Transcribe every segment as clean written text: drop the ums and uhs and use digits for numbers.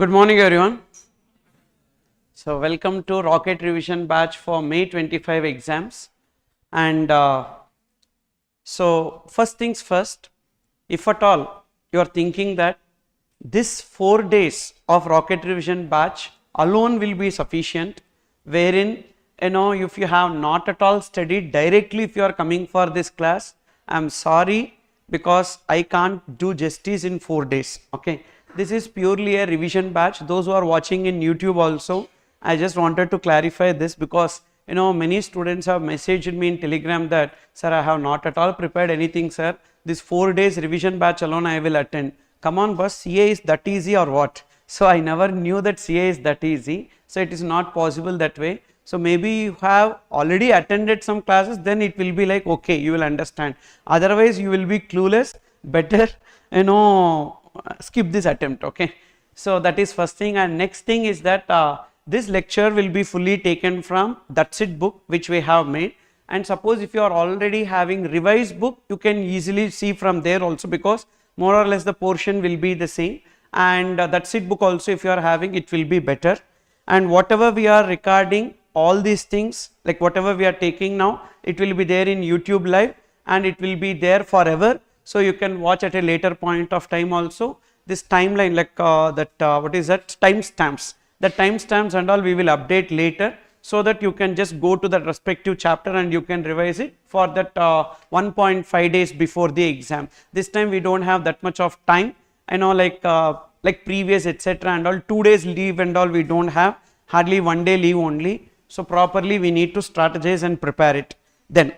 Good morning everyone. So welcome to Rocket Revision batch for May 25 exams. And so first things first, if at all you are thinking that this 4 days of Rocket Revision batch alone will be sufficient, wherein if you have not at all studied directly, if you are coming for this class, I am sorry because I can't do justice in 4 days. Okay, this is purely a revision batch. Those who are watching in YouTube also, I just wanted to clarify this because many students have messaged me in Telegram that sir, I have not at all prepared anything sir, this 4 days revision batch alone I will attend. Come on boss, CA is that easy or what? So I never knew that CA is that easy, so it is not possible that way. So maybe you have already attended some classes, then it will be like okay, you will understand. Otherwise you will be clueless, better skip this attempt. Okay, so that is first thing. And next thing is that this lecture will be fully taken from That's It book which we have made. And suppose if you are already having revised book, you can easily see from there also, because more or less the portion will be the same. And That's It book also if you are having, it will be better. And whatever we are recording, all these things, like whatever we are taking now, it will be there in YouTube live and it will be there forever. So you can watch at a later point of time also. This timeline, like what is that, timestamps, the timestamps and all we will update later, so that you can just go to that respective chapter and you can revise it for that 1.5 days before the exam. This time we don't have that much of time, like previous etc. and all, 2 days leave and all we don't have, hardly 1 day leave only. So properly we need to strategize and prepare it. Then,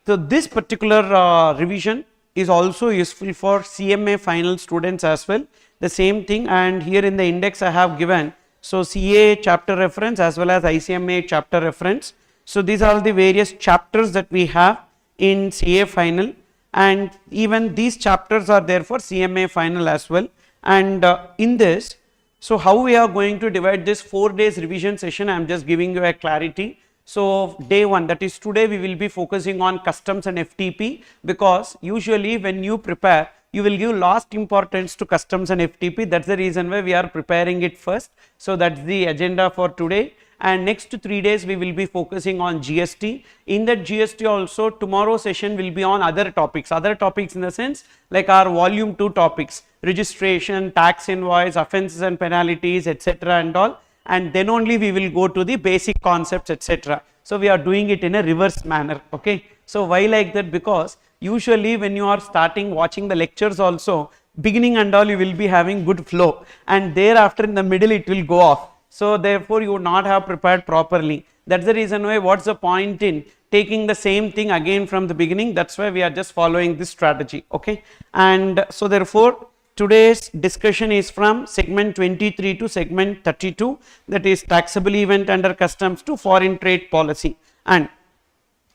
so this particular revision is also useful for CMA final students as well, the same thing. And here in the index I have given, so CA chapter reference as well as ICMA chapter reference. So these are the various chapters that we have in CA final, and even these chapters are there for CMA final as well. And in this, so how we are going to divide this 4 days revision session, I am just giving you a clarity. So day 1, that is today, we will be focusing on customs and FTP, because usually when you prepare, you will give last importance to customs and FTP. That's the reason why we are preparing it first. So that's the agenda for today. And next 3 days we will be focusing on GST. In that GST also, tomorrow session will be on other topics in the sense like our volume 2 topics, registration, tax invoice, offences and penalties, etc. and all. And then only we will go to the basic concepts, etc. So we are doing it in a reverse manner. Okay, so why like that? Because usually when you are starting watching the lectures also, beginning and all you will be having good flow, and thereafter in the middle it will go off. So therefore you would not have prepared properly. That's the reason why what's the point in taking the same thing again from the beginning. That's why we are just following this strategy. Okay, and so therefore today's discussion is from segment 23 to segment 32, that is taxable event under customs to foreign trade policy. And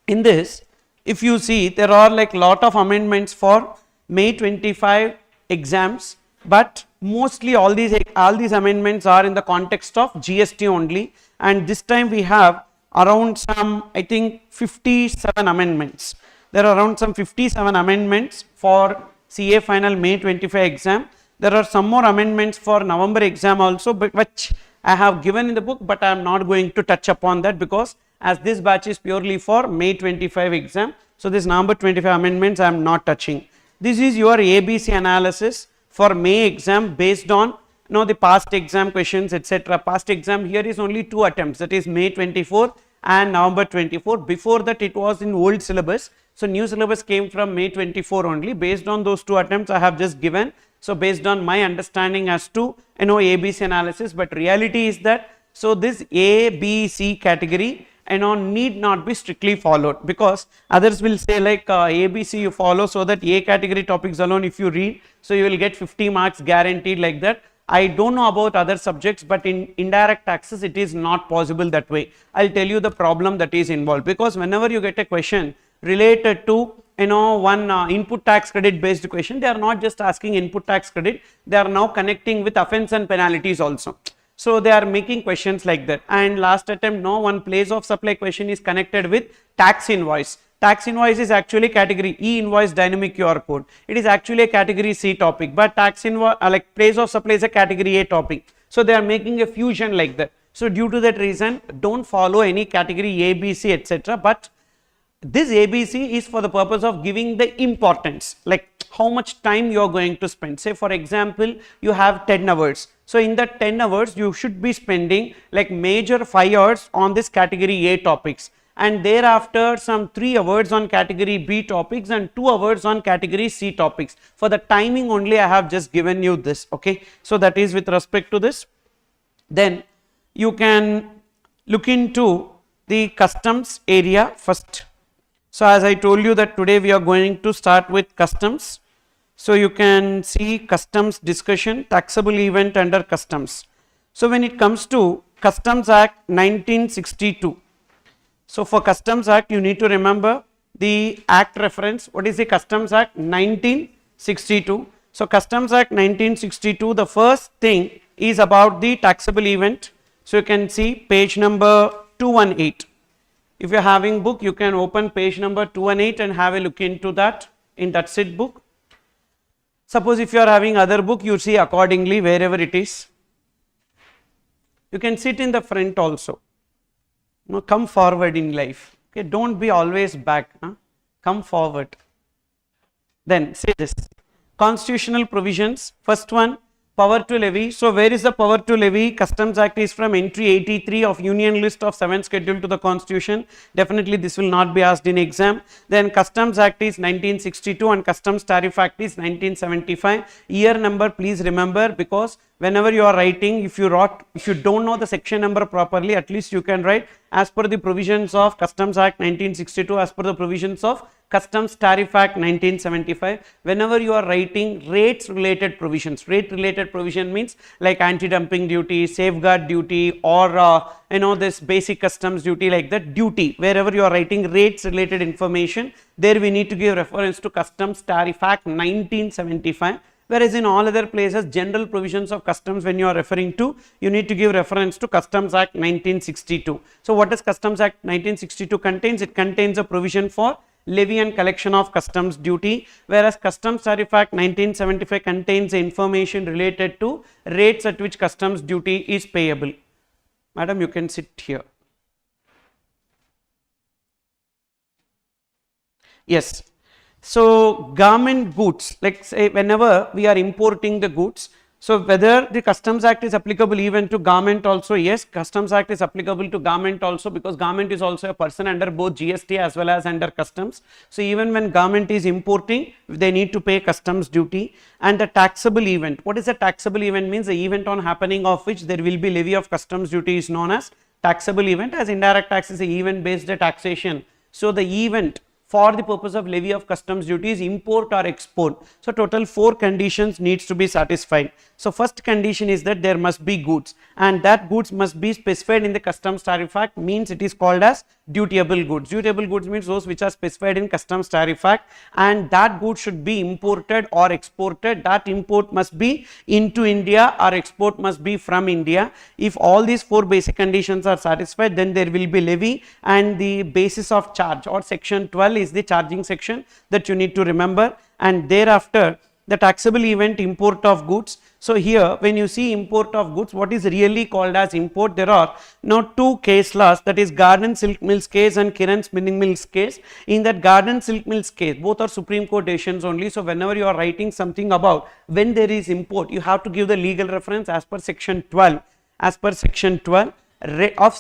in this, if you see, there are like lot of amendments for May 25 exams, but mostly all these amendments are in the context of GST only. And this time we have around some, I think 57 amendments. There are around some 57 amendments for CA final May 25 exam. There are some more amendments for November exam also, but which I have given in the book, but I am not going to touch upon that, because as this batch is purely for May 25 exam, so this November 25 amendments I am not touching. This is your ABC analysis for May exam based on the past exam questions, etc. Past exam here is only 2 attempts, that is May 24 and November 24. Before that it was in old syllabus, so new syllabus came from May 24 only. Based on those 2 attempts I have just given, so based on my understanding as to ABC analysis. But reality is that, so this A, B, C category need not be strictly followed, because others will say like ABC you follow, so that A category topics alone if you read, so you will get 50 marks guaranteed, like that. I don't know about other subjects, but in indirect taxes it is not possible that way. I'll tell you the problem that is involved, because whenever you get a question related to one input tax credit based question, they are not just asking input tax credit, they are now connecting with offence and penalties also. So they are making questions like that. And last attempt, one place of supply question is connected with tax invoice. Tax invoice is actually category E invoice dynamic QR code. It is actually a category C topic, but tax invoice like place of supply is a category A topic. So they are making a fusion like that. So due to that reason, don't follow any category A, B, C, etc. But this ABC is for the purpose of giving the importance, like how much time you are going to spend. Say for example, you have 10 hours. So in that 10 hours, you should be spending like major 5 hours on this category A topics, and thereafter some 3 hours on category B topics and 2 hours on category C topics. For the timing only I have just given you this, okay. So that is with respect to this. Then you can look into the customs area first. So as I told you that today we are going to start with customs. So you can see customs discussion, taxable event under customs. So when it comes to Customs Act 1962, so for Customs Act you need to remember the act reference. What is the Customs Act 1962? So Customs Act 1962, the first thing is about the taxable event. So you can see page number 218. If you are having book, you can open page number 218 and have a look into that in that SIT book. Suppose if you are having other book, you see accordingly wherever it is. You can sit in the front also. No, come forward in life. Okay, don't be always back. Come forward. Then say this. Constitutional provisions. First one, power to levy. So where is the power to levy? Customs Act is from entry 83 of Union list of 7 scheduled to the Constitution. Definitely this will not be asked in exam. Then Customs Act is 1962 and Customs Tariff Act is 1975. Year number please remember, because whenever you are writing, if you don't know the section number properly, at least you can write as per the provisions of Customs Act 1962, as per the provisions of Customs Tariff Act 1975. Whenever you are writing rates related provisions, rate related provision means like anti-dumping duty, safeguard duty, or this basic customs duty, like that duty. Wherever you are writing rates related information, there we need to give reference to Customs Tariff Act 1975. Whereas in all other places, general provisions of customs, when you are referring to, you need to give reference to Customs Act 1962. So what does Customs Act 1962 contains? It contains a provision for levy and collection of customs duty, whereas Customs Tariff Act 1975 contains information related to rates at which customs duty is payable. Madam, you can sit here. Yes. So garment goods, like say whenever we are importing the goods, so whether the Customs Act is applicable even to garment also, yes, Customs Act is applicable to garment also, because garment is also a person under both GST as well as under customs. So even when garment is importing, they need to pay customs duty. And the taxable event, what is a taxable event? Means the event on happening of which there will be levy of customs duty is known as taxable event, as indirect tax is a event based taxation. So the event for the purpose of levy of customs duty is import or export. So total 4 conditions needs to be satisfied. So first condition is that there must be goods, and that goods must be specified in the Customs Tariff Act, means it is called as dutiable goods. Dutiable goods means those which are specified in Customs Tariff Act, and that good should be imported or exported. That import must be into India or export must be from India. If all these 4 basic conditions are satisfied, then there will be levy, and the basis of charge or section 12 is the charging section that you need to remember. And thereafter the taxable event, import of goods. So here when you see import of goods, what is really called as import? There are now 2 case laws, that is Garden Silk Mills case and Kiran Spinning Mills case. In that Garden Silk Mills case, both are Supreme Court decisions only. So whenever you are writing something about when there is import, you have to give the legal reference as per section 12. As per section 12 of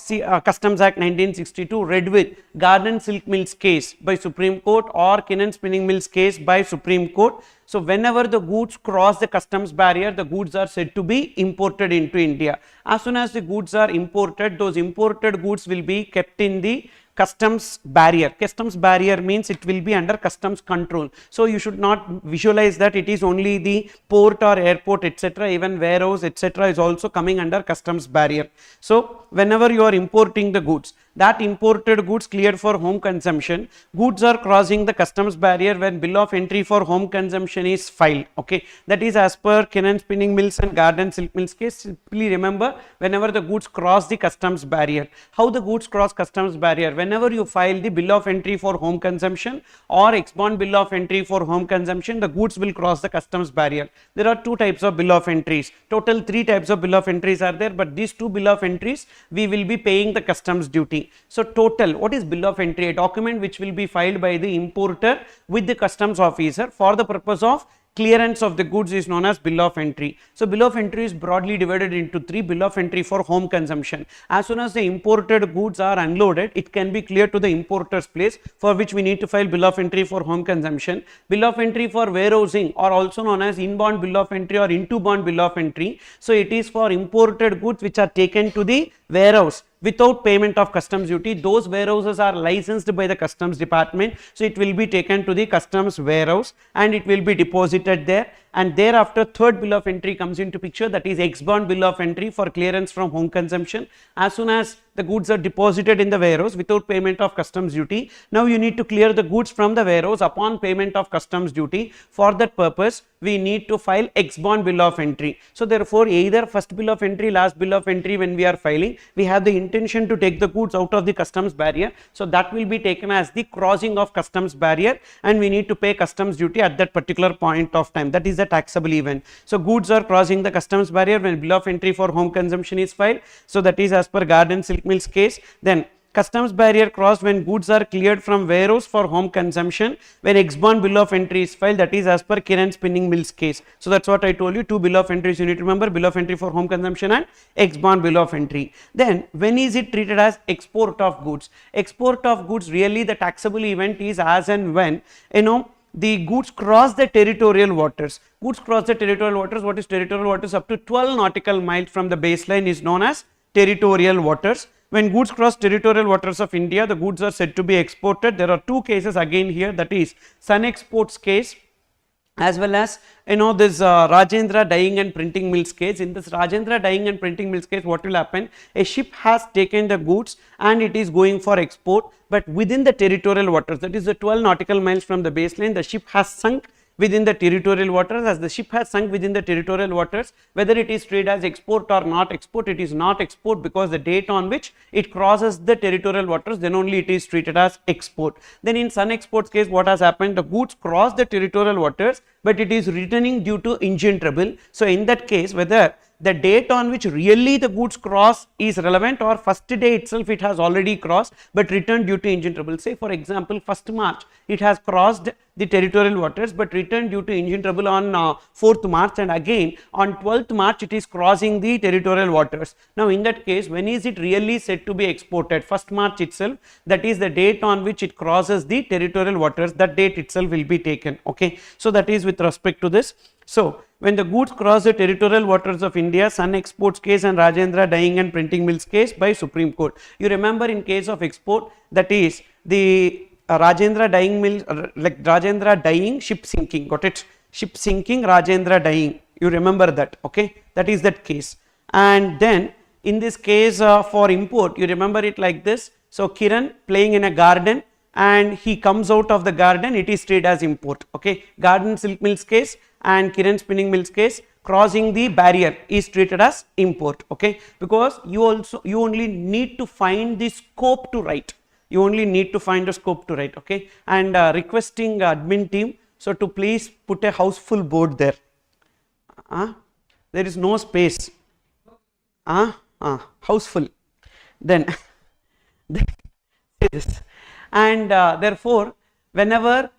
Customs Act 1962, read with Garden Silk Mills case by Supreme Court or Kiran Spinning Mills case by Supreme Court. So whenever the goods cross the customs barrier, the goods are said to be imported into India. As soon as the goods are imported, those imported goods will be kept in the customs barrier. Customs barrier means it will be under customs control. So you should not visualize that it is only the port or airport, etc. Even warehouse, etc. is also coming under customs barrier. So whenever you are importing the goods, that imported goods cleared for home consumption, goods are crossing the customs barrier when bill of entry for home consumption is filed. Okay, that is as per Kiran Spinning Mills and Garden Silk Mills case. Simply remember, whenever the goods cross the customs barrier, how the goods cross customs barrier, whenever you file the bill of entry for home consumption or ex-bond bill of entry for home consumption, the goods will cross the customs barrier. There are two types of bill of entries. Total 3 types of bill of entries are there, but these 2 bill of entries we will be paying the customs duty. So total, what is bill of entry? A document which will be filed by the importer with the customs officer for the purpose of clearance of the goods is known as bill of entry. So bill of entry is broadly divided into 3. Bill of entry for home consumption. As soon as the imported goods are unloaded, it can be cleared to the importer's place, for which we need to file bill of entry for home consumption. Bill of entry for warehousing, or also known as inbound bill of entry or into bond bill of entry. So it is for imported goods which are taken to the warehouse without payment of customs duty. Those warehouses are licensed by the customs department, so it will be taken to the customs warehouse and it will be deposited there, and thereafter third bill of entry comes into picture, that is ex-bond bill of entry for clearance from home consumption. As soon as the goods are deposited in the warehouse without payment of customs duty, now you need to clear the goods from the warehouse upon payment of customs duty. For that purpose, we need to file ex-bond bill of entry. So therefore, either first bill of entry, last bill of entry, when we are filing, we have the intention to take the goods out of the customs barrier, so that will be taken as the crossing of customs barrier, and we need to pay customs duty at that particular point of time. That is the taxable event. So goods are crossing the customs barrier when bill of entry for home consumption is filed. So that is as per Garden Silk Mills case. Then customs barrier crossed when goods are cleared from warehouse for home consumption when ex-bond bill of entry is filed. That is as per Kiran Spinning Mills case. So that's what I told you, 2 bill of entries you need to remember: bill of entry for home consumption and ex-bond bill of entry. Then when is it treated as export of goods? Export of goods, really the taxable event is as and when the goods cross the territorial waters. Goods cross the territorial waters. What is territorial waters? Up to 12 nautical miles from the baseline is known as territorial waters. When goods cross territorial waters of India, the goods are said to be exported. There are 2 cases again here, that is Sun Exports case as well as this Rajendra Dyeing and Printing Mills case. In this Rajendra Dyeing and Printing Mills case, what will happen? A ship has taken the goods and it is going for export, but within the territorial waters, that is the 12 nautical miles from the baseline, the ship has sunk within the territorial waters. As the ship has sunk within the territorial waters, whether it is treated as export or not export, it is not export, because the date on which it crosses the territorial waters, then only it is treated as export. Then in Sun Exports case, what has happened? The goods cross the territorial waters, but it is returning due to engine trouble. So in that case, whether the date on which really the goods cross is relevant, or first day itself it has already crossed but returned due to engine trouble. Say for example, 1st March it has crossed the territorial waters but returned due to engine trouble on 4th March, and again on 12th March it is crossing the territorial waters. Now in that case, when is it really said to be exported? 1st March itself, that is the date on which it crosses the territorial waters, that date itself will be taken. Okay, so that is with respect to this. So when the goods cross the territorial waters of India, Sun Exports case and Rajendra Dyeing and Printing Mills case by Supreme Court. You remember in case of export, that is the Rajendra Dyeing Mills, like Rajendra Dyeing, ship sinking, got it? Ship sinking, Rajendra Dyeing, you remember that, okay? That is that case. And then in this case for import, you remember it like this. So Kiran playing in a garden and he comes out of the garden, it is treated as import, okay? Garden Silk Mills case and Kiran Spinning Mills case, crossing the barrier is treated as import, okay? Because you only need to find the scope to write. You only need to find the scope to write, okay? And requesting admin team, so to please put a houseful board there. There is no space. Houseful. Then this. And therefore, whenever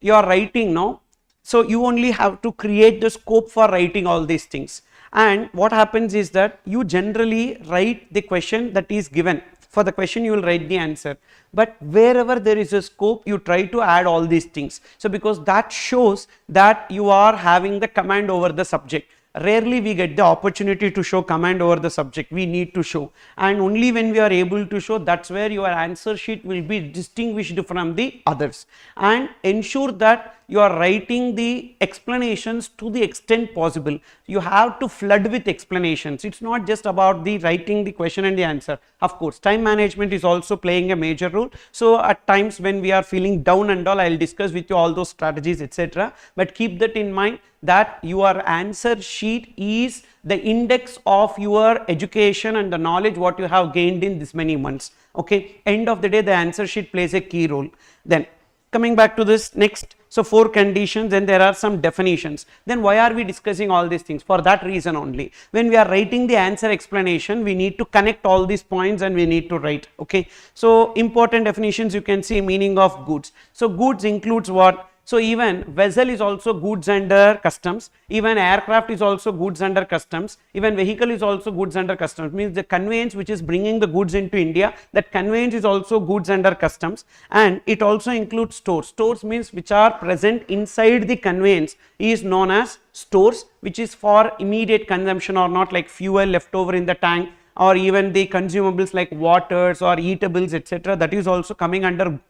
you are writing now, so you only have to create the scope for writing all these things. And what happens is that you generally write the question that is given. For the question you will write the answer, but wherever there is a scope, you try to add all these things. So because that shows that you are having the command over the subject. rarely we get the opportunity to show command over the subject. We need to show, and only when we are able to show, that's where your answer sheet will be distinguished from the others. And ensure that you are writing the explanations to the extent possible. You have to flood with explanations. It's not just about the writing the question and the answer. Of course, time management is also playing a major role. So at times when we are feeling down and all, I'll discuss with you all those strategies, etc. But keep that in mind, that your answer sheet is the index of your education and the knowledge what you have gained in this many months. Okay, end of the day, the answer sheet plays a key role. Then coming back to this next, so 4 conditions, then there are some definitions. Then why are we discussing all these things? For that reason only. When we are writing the answer explanation, we need to connect all these points and we need to write. Okay, so important definitions, you can see meaning of goods. So goods includes what? So even vessel is also goods under customs, even aircraft is also goods under customs, even vehicle is also goods under customs. Means the conveyance which is bringing the goods into India, that conveyance is also goods under customs. And it also includes stores. Stores means which are present inside the conveyance is known as stores, which is for immediate consumption or not, like fuel left over in the tank, or even the consumables like waters or eatables, etc. That is also coming under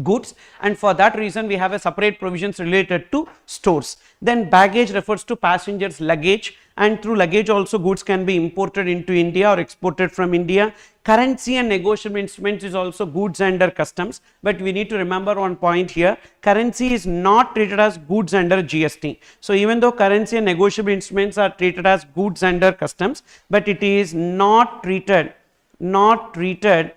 goods, and for that reason we have a separate provisions related to stores. Then baggage refers to passengers luggage, and through luggage also goods can be imported into India or exported from India. Currency and negotiable instruments is also goods under customs, but we need to remember one point here, currency is not treated as goods under GST. So even though currency and negotiable instruments are treated as goods under customs, but it is not treated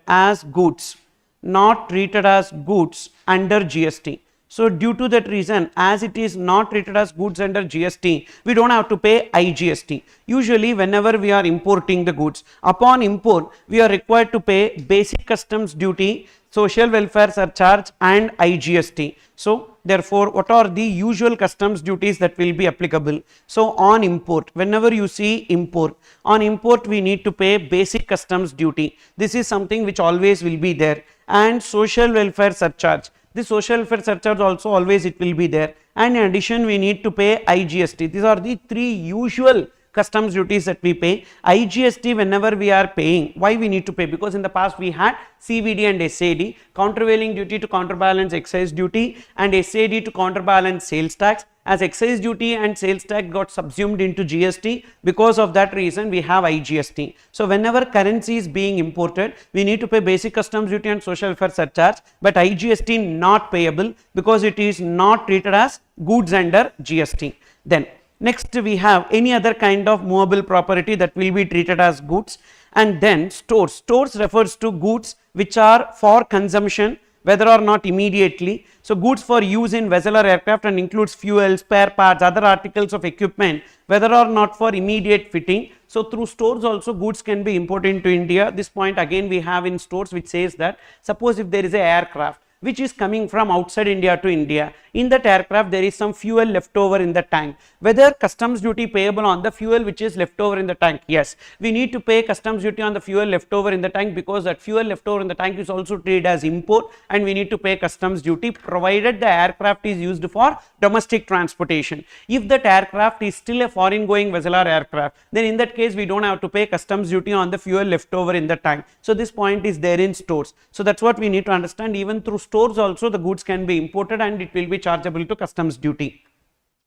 as goods, not treated as goods under GST. So due to that reason, as it is not treated as goods under GST, we don't have to pay IGST. Usually whenever we are importing the goods, upon import we are required to pay basic customs duty, social welfare surcharge and IGST. So therefore, what are the usual customs duties that will be applicable? So on import, whenever you see import, on import we need to pay basic customs duty. This is something which always will be there. And social welfare surcharge, the social welfare surcharge also always it will be there. And in addition we need to pay IGST. These are the 3 usual customs duties that we pay. IGST whenever we are paying, why we need to pay? Because in the past we had CVD and SAD, countervailing duty to counterbalance excise duty, and SAD to counterbalance sales tax. As excise duty and sales tax got subsumed into GST, because of that reason we have IGST. So whenever currency is being imported, we need to pay basic customs duty and social welfare surcharge, but IGST not payable because it is not treated as goods under GST. Then next we have any other kind of movable property that will be treated as goods. And then stores. Stores refers to goods which are for consumption, whether or not immediately. So goods for use in vessel or aircraft and includes fuel, spare parts, other articles of equipment, whether or not for immediate fitting. So through stores also goods can be imported into India. This point again we have in stores, which says that suppose if there is a aircraft which is coming from outside India to India, in that aircraft there is some fuel left over in the tank, whether customs duty payable on the fuel which is left over in the tank? Yes, we need to pay customs duty on the fuel left over in the tank, because that fuel left over in the tank is also treated as import, and we need to pay customs duty provided the aircraft is used for domestic transportation. If that aircraft is still a foreign going vessel or aircraft, then in that case we don't have to pay customs duty on the fuel left over in the tank. So this point is there in stores. So that's what we need to understand. Even through stores also the goods can be imported and it will be chargeable to customs duty.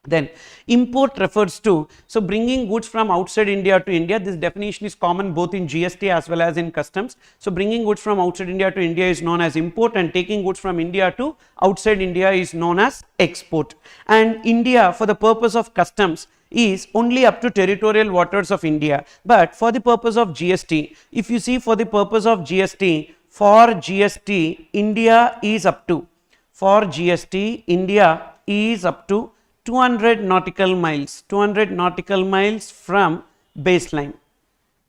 Then import refers to, so bringing goods from outside India to India. This definition is common both in GST as well as in customs. So bringing goods from outside India to India is known as import, and taking goods from India to outside India is known as export. And India, for the purpose of customs, is only up to territorial waters of India. But for the purpose of GST, if you see, for the purpose of GST, for GST India is up to, for GST India is up to 200 nautical miles, 200 nautical miles from baseline.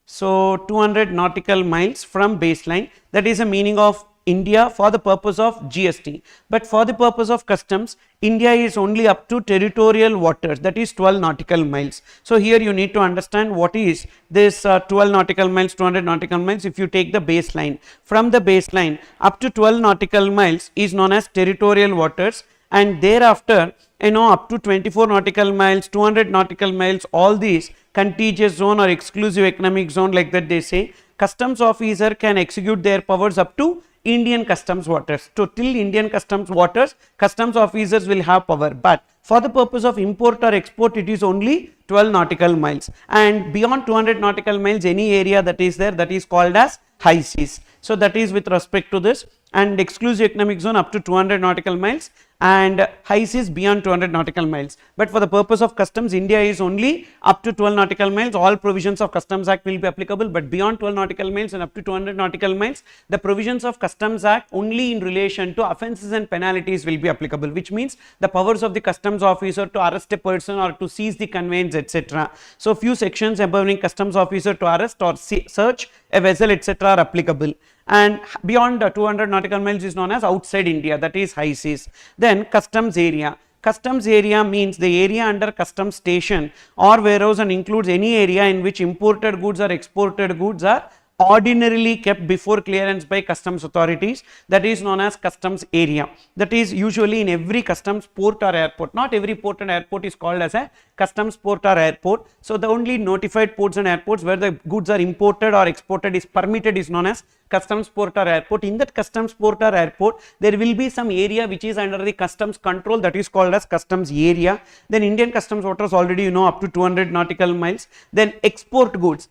So 200 nautical miles from baseline, that is the meaning of India for the purpose of GST. But for the purpose of customs, India is only up to territorial waters, that is 12 nautical miles. So here you need to understand what is this 12 nautical miles, 200 nautical miles. If you take the baseline, from the baseline up to 12 nautical miles is known as territorial waters, and thereafter up to 24 nautical miles, 200 nautical miles, all these contiguous zone or exclusive economic zone, like that they say, customs officer can execute their powers up to Indian customs waters. So till Indian customs waters, customs officers will have power, but for the purpose of import or export, it is only 12 nautical miles, and beyond 200 nautical miles, any area that is there, that is called as high seas. So that is with respect to this, and exclusive economic zone up to 200 nautical miles and high seas beyond 200 nautical miles. But for the purpose of customs, India is only up to 12 nautical miles. All provisions of Customs Act will be applicable, but beyond 12 nautical miles and up to 200 nautical miles, the provisions of Customs Act only in relation to offences and penalties will be applicable, which means the powers of the customs officer to arrest a person or to seize the conveyance, etc. So few sections empowering customs officer to arrest or search a vessel, etc. are applicable, and beyond 200 nautical miles is known as outside India, that is high seas. Then customs area. Customs area means the area under customs station or warehouse and includes any area in which imported goods or exported goods are ordinarily kept before clearance by customs authorities, that is known as customs area. That is usually in every customs port or airport. Not every port and airport is called as a customs port or airport. So the only notified ports and airports where the goods are imported or exported is permitted is known as customs port or airport. In that customs port or airport, there will be some area which is under the customs control, that is called as customs area. Then Indian customs waters, already you know, up to 200 nautical miles. Then export goods,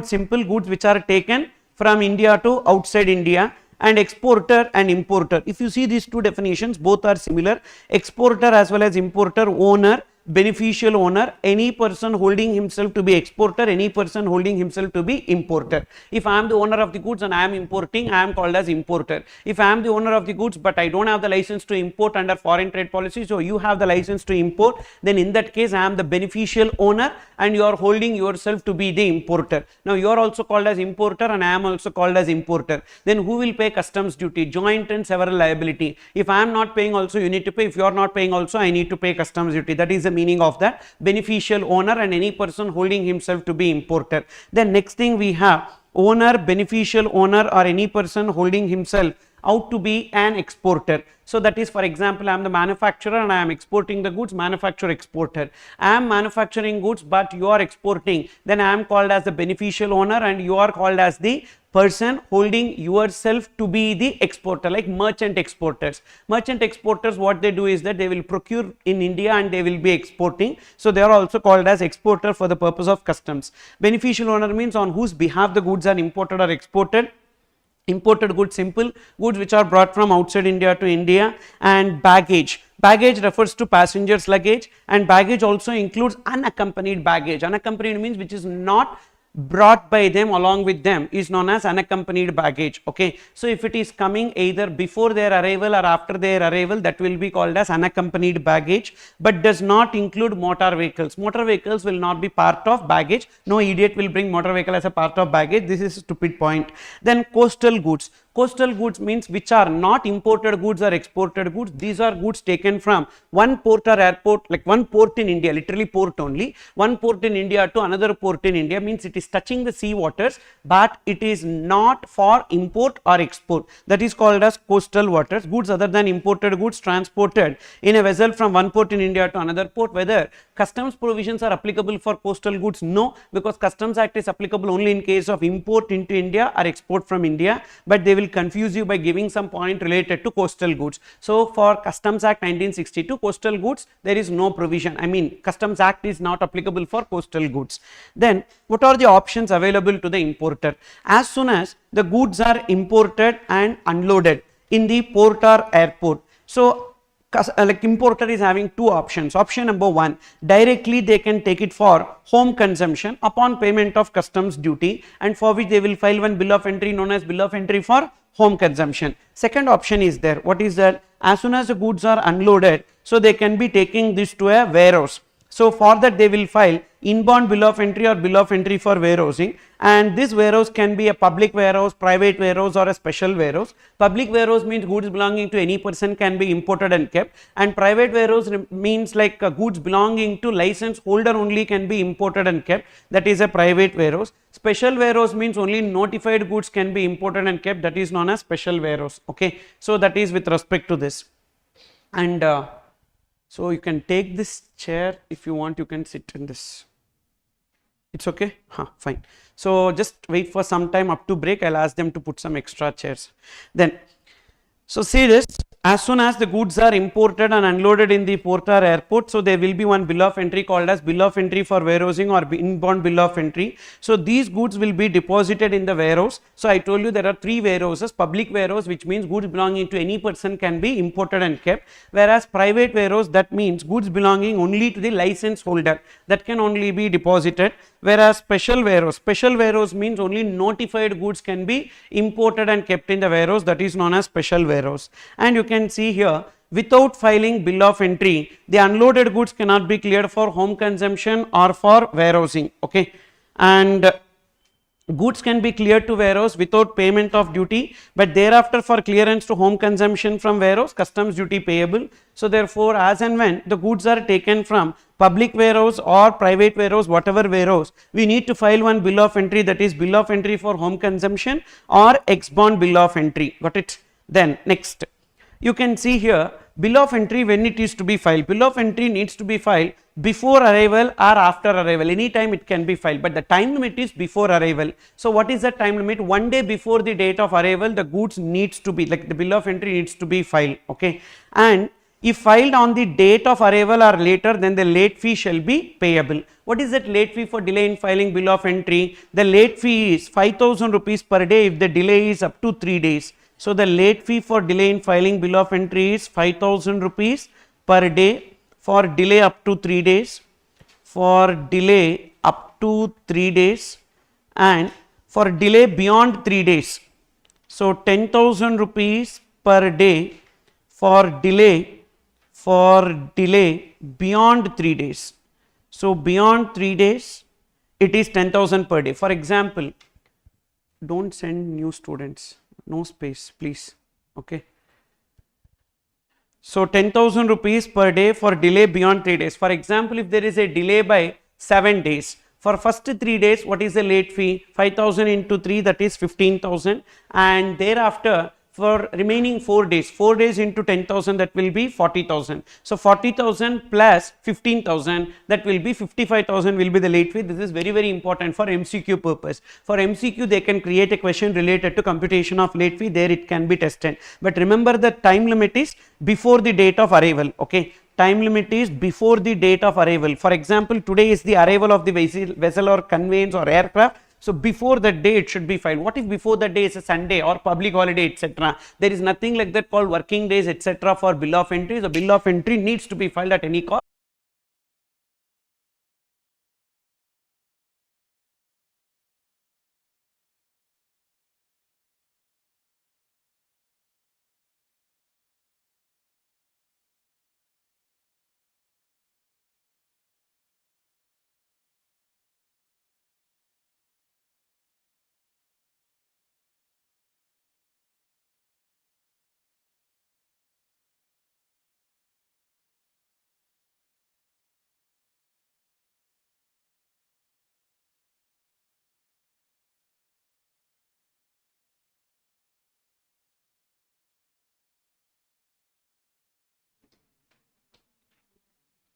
simple goods which are taken from India to outside India, and exporter and importer. If you see these two definitions, both are similar. Exporter as well as importer, owner, beneficial owner, any person holding himself to be exporter, any person holding himself to be importer. If I am the owner of the goods and I am importing, I am called as importer. If I am the owner of the goods but I don't have the license to import under foreign trade policy, so you have the license to import, then in that case I am the beneficial owner and you are holding yourself to be the importer. Now you are also called as importer and I am also called as importer. Then who will pay customs duty? Joint and several liability. If I am not paying also, you need to pay. If you are not paying also, I need to pay customs duty. That is the meaning of that, beneficial owner and any person holding himself to be importer. Then next thing we have owner, beneficial owner, or any person holding himself out to be an exporter. So that is, for example, I am the manufacturer and I am exporting the goods, manufacturer, exporter. I am manufacturing goods but you are exporting, then I am called as the beneficial owner and you are called as the person holding yourself to be the exporter, like merchant exporters. Merchant exporters, what they do is that they will procure in India and they will be exporting. So they are also called as exporter for the purpose of customs. Beneficial owner means on whose behalf the goods are imported or exported. Imported goods, simple goods which are brought from outside India to India. And baggage. Baggage refers to passengers' luggage, and baggage also includes unaccompanied baggage. Unaccompanied means which is not brought by them along with them is known as unaccompanied baggage. Okay, so if it is coming either before their arrival or after their arrival, that will be called as unaccompanied baggage, but does not include motor vehicles. Motor vehicles will not be part of baggage. No idiot will bring motor vehicle as a part of baggage. This is a stupid point. Then coastal goods. Coastal goods means which are not imported goods or exported goods. These are goods taken from one port or airport, like one port in India, literally port only, one port in India to another port in India, means it is touching the sea waters but it is not for import or export. That is called as coastal waters. Goods other than imported goods transported in a vessel from one port in India to another port. Whether customs provisions are applicable for coastal goods? No, because Customs Act is applicable only in case of import into India or export from India, but they will confuse you by giving some point related to coastal goods. So for Customs Act 1962, coastal goods, there is no provision. I mean, Customs Act is not applicable for coastal goods. Then what are the options available to the importer? As soon as the goods are imported and unloaded in the port or airport, so like importer is having two options. Option number one, directly they can take it for home consumption upon payment of customs duty, and for which they will file one bill of entry known as bill of entry for home consumption. Second option is there. What is that? As soon as the goods are unloaded, so they can be taking this to a warehouse. So for that they will file inbound bill of entry or bill of entry for warehousing, and this warehouse can be a public warehouse, private warehouse, or a special warehouse. Public warehouse means goods belonging to any person can be imported and kept, and private warehouse means like goods belonging to license holder only can be imported and kept. That is a private warehouse. Special warehouse means only notified goods can be imported and kept. That is known as special warehouse. Okay, so that is with respect to this. And So you can take this chair if you want, you can sit in this. It's okay? Fine. So just wait for some time up to break. I'll ask them to put some extra chairs. Then, so see this, as soon as the goods are imported and unloaded in the port or airport, so there will be one bill of entry called as bill of entry for warehousing or inbound bill of entry. So these goods will be deposited in the warehouse. So I told you there are three warehouses: public warehouse, which means goods belonging to any person can be imported and kept, whereas private warehouse, that means goods belonging only to the license holder, that can only be deposited, whereas special warehouse means only notified goods can be imported and kept in the warehouse, that is known as special warehouse. And you can see here, without filing bill of entry, the unloaded goods cannot be cleared for home consumption or for warehousing, okay. And goods can be cleared to warehouse without payment of duty, but thereafter for clearance to home consumption from warehouse, customs duty payable. So therefore, as and when the goods are taken from public warehouse or private warehouse, whatever warehouse, we need to file one bill of entry, that is bill of entry for home consumption or ex-bond bill of entry. Got it? Then next, you can see here bill of entry when it is to be filed. Bill of entry needs to be filed before arrival or after arrival. Any time it can be filed, but the time limit is before arrival. So what is the time limit? 1 day before the date of arrival, the goods needs to be, like the bill of entry needs to be filed, okay. And if filed on the date of arrival or later, then the late fee shall be payable. What is that late fee for delay in filing bill of entry? The late fee is 5,000 rupees per day if the delay is up to 3 days. So the late fee for delay in filing bill of entry is 5,000 rupees per day for delay up to 3 days, for delay up to 3 days, and for delay beyond 3 days. So 10,000 rupees per day for delay beyond 3 days. So beyond 3 days it is 10,000 per day. For example, don't send new students, no space please, okay. So 10,000 rupees per day for delay beyond 3 days. For example, if there is a delay by 7 days, for first 3 days, what is the late fee? 5,000 into 3, that is 15,000, and thereafter for remaining 4 days into 10,000, that will be 40,000. So 40,000 plus 15,000, that will be 55,000 will be the late fee. This is very, very important for MCQ purpose. For MCQ, they can create a question related to computation of late fee, there it can be tested. But remember, the time limit is before the date of arrival, okay. Time limit is before the date of arrival. For example, today is the arrival of the vessel or conveyance or aircraft. So before that day it should be filed. What if before that day is a Sunday or public holiday, etc.? There is nothing like that called working days, etc. for bill of entry. The bill of entry needs to be filed at any cost.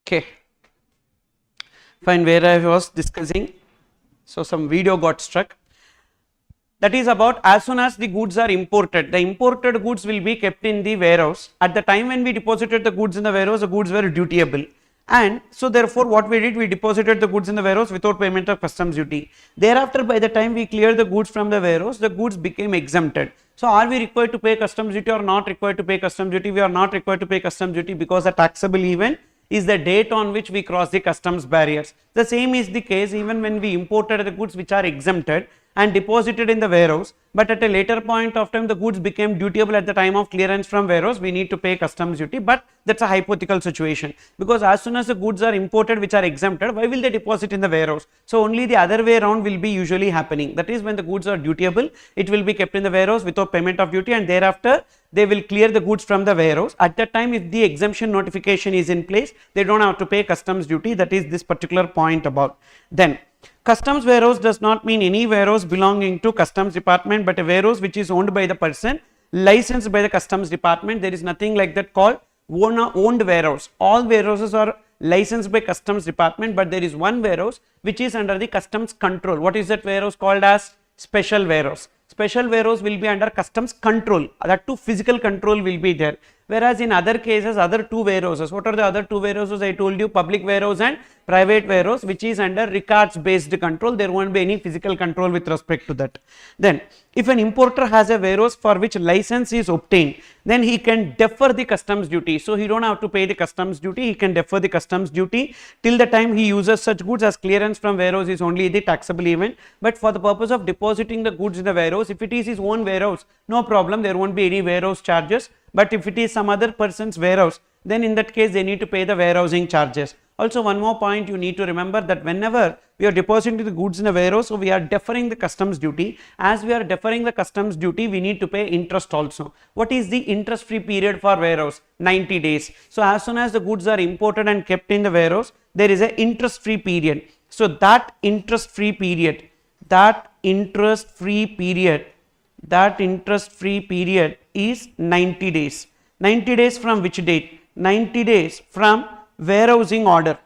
Okay, fine, where I was discussing, so some video got struck. That is about as soon as the goods are imported, the imported goods will be kept in the warehouse. At the time when we deposited the goods in the warehouse, the goods were dutiable. And so therefore what we did, we deposited the goods in the warehouse without payment of customs duty. Thereafter, by the time we cleared the goods from the warehouse, the goods became exempted. So are we required to pay customs duty or not required to pay customs duty? We are not required to pay customs duty because a taxable event is the date on which we cross the customs barriers. The same is the case even when we imported the goods which are exempted and deposited in the warehouse, but at a later point of time the goods became dutiable at the time of clearance from warehouse, we need to pay customs duty, but that's a hypothetical situation, because as soon as the goods are imported which are exempted, why will they deposit in the warehouse? So only the other way around will be usually happening, that is when the goods are dutiable, it will be kept in the warehouse without payment of duty, and thereafter they will clear the goods from the warehouse. At that time, if the exemption notification is in place, they don't have to pay customs duty. That is this particular point about. Then customs warehouse does not mean any warehouse belonging to customs department, but a warehouse which is owned by the person licensed by the customs department. There is nothing like that called owned warehouse. All warehouses are licensed by customs department, but there is one warehouse which is under the customs control. What is that warehouse called as? Special warehouse. Special warehouse will be under customs control, that too physical control will be there. Whereas in other cases, other two warehouses, what are the other two warehouses? I told you, public warehouse and private warehouse, which is under records based control. There won't be any physical control with respect to that. Then if an importer has a warehouse for which license is obtained, then he can defer the customs duty. So he don't have to pay the customs duty, he can defer the customs duty till the time he uses such goods, as clearance from warehouse is only the taxable event. But for the purpose of depositing the goods in the warehouse, if it is his own warehouse, no problem, there won't be any warehouse charges. But if it is some other person's warehouse, then in that case they need to pay the warehousing charges. Also, one more point you need to remember, that whenever we are depositing the goods in a warehouse, so we are deferring the customs duty. As we are deferring the customs duty, we need to pay interest also. What is the interest free period for warehouse? 90 days. So as soon as the goods are imported and kept in the warehouse, there is a interest free period. So that interest free period is 90 days. 90 days from which date? 90 days from warehousing order.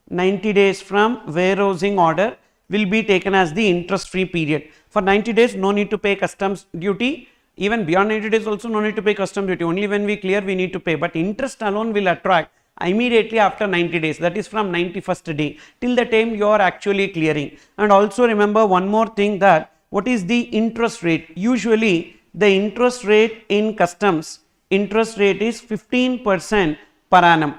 90 days from warehousing order will be taken as the interest free period. For 90 days, no need to pay customs duty. Even beyond 90 days also no need to pay customs duty. Only when we clear we need to pay. But interest alone will attract immediately after 90 days, that is from 91st day till the time you are actually clearing. And also remember one more thing, that what is the interest rate? Usually the interest rate in customs, interest rate is 15% per annum,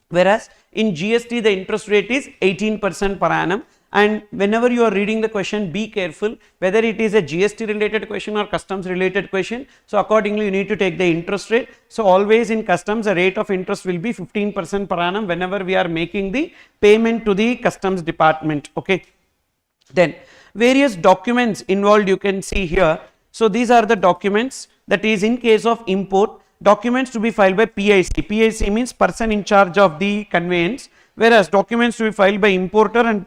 whereas in GST the interest rate is 18% per annum. And whenever you are reading the question, be careful whether it is a GST related question or customs related question. So accordingly you need to take the interest rate. So always in customs the rate of interest will be 15% per annum whenever we are making the payment to the customs department. Okay. Then various documents involved you can see here. So these are the documents, that is in case of import, documents to be filed by PIC. PIC means person in charge of the conveyance, whereas documents to be filed by importer and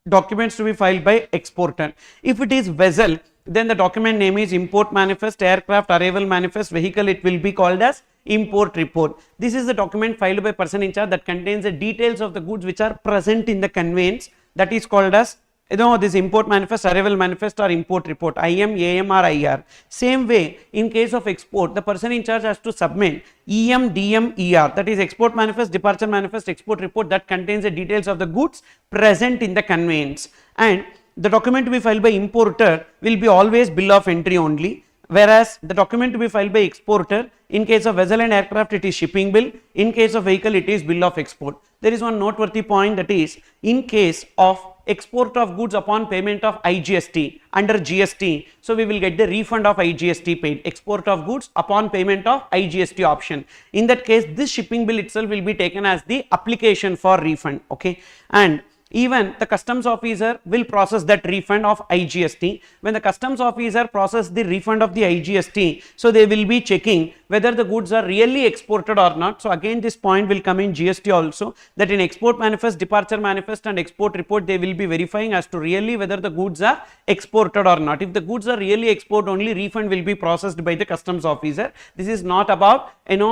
documents to be filed by exporter. If it is vessel, then the document name is import manifest, aircraft arrival manifest, vehicle, it will be called as import report. This is the document filed by person in charge that contains the details of the goods which are present in the conveyance, that is called as this import manifest, arrival manifest or import report, IM, AM or IR. Same way in case of export, the person in charge has to submit EM, DM, ER, that is export manifest, departure manifest, export report, that contains the details of the goods present in the conveyance. And the document to be filed by importer will be always bill of entry only, whereas the document to be filed by exporter, in case of vessel and aircraft it is shipping bill, in case of vehicle it is bill of export. There is one noteworthy point, that is in case of export of goods upon payment of IGST under GST, so we will get the refund of IGST paid. Export of goods upon payment of IGST option, in that case this shipping bill itself will be taken as the application for refund. Okay. And even the customs officer will process that refund of IGST. When the customs officer process the refund of the IGST, so they will be checking whether the goods are really exported or not. So again this point will come in GST also, that in export manifest, departure manifest and export report they will be verifying as to really whether the goods are exported or not. If the goods are really export, only refund will be processed by the customs officer. This is not about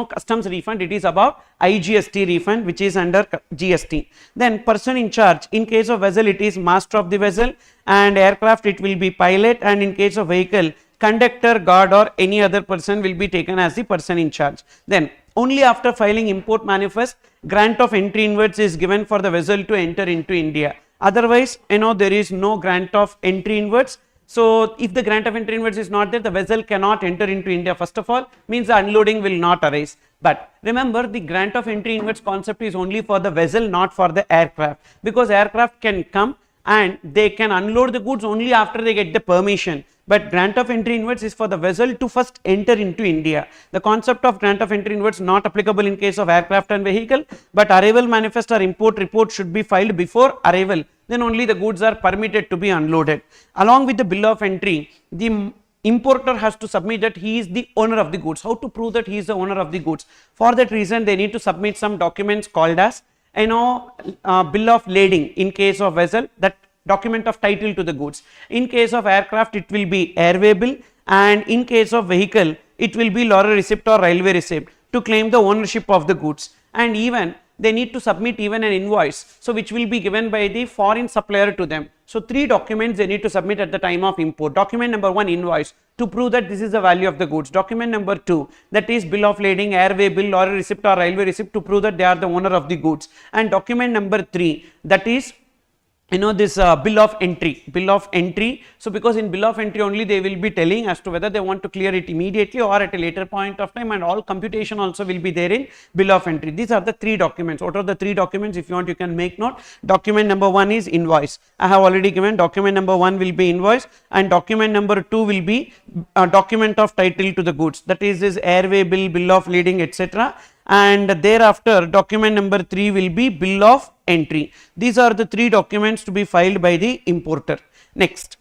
customs refund, it is about IGST refund which is under GST. Then person in charge, in case of vessel it is master of the vessel, and aircraft it will be pilot, and in case of vehicle conductor, guard or any other person will be taken as the person in charge. Then only after filing import manifest, grant of entry inwards is given for the vessel to enter into India. Otherwise there is no grant of entry inwards. So if the grant of entry inwards is not there, the vessel cannot enter into India. First of all, means the unloading will not arise. But remember, the grant of entry inwards concept is only for the vessel, not for the aircraft, because aircraft can come and they can unload the goods only after they get the permission. But grant of entry inwards is for the vessel to first enter into India. The concept of grant of entry inwards not applicable in case of aircraft and vehicle, but arrival manifest or import report should be filed before arrival. Then only the goods are permitted to be unloaded. Along with the bill of entry, the importer has to submit that he is the owner of the goods. How to prove that he is the owner of the goods? For that reason, they need to submit some documents called as bill of lading in case of vessel, that document of title to the goods. In case of aircraft, it will be airway bill, and in case of vehicle, it will be lorry receipt or railway receipt. to claim the ownership of the goods, and even they need to submit even an invoice, so which will be given by the foreign supplier to them. So 3 documents they need to submit at the time of import. Document number 1, invoice, to prove that this is the value of the goods. Document number 2, that is bill of lading, airway bill, lorry receipt or railway receipt, to prove that they are the owner of the goods. And document number 3, that is this bill of entry. So because in bill of entry only they will be telling as to whether they want to clear it immediately or at a later point of time, and all computation also will be there in bill of entry. These are the 3 documents. What are the 3 documents? If you want, you can make note. Document number 1 is invoice. I have already given. Document number 1 will be invoice, and document number 2 will be a document of title to the goods, that is this airway bill, bill of lading, etc. And thereafter document number 3 will be bill of entry. These are the 3 documents to be filed by the importer. Next,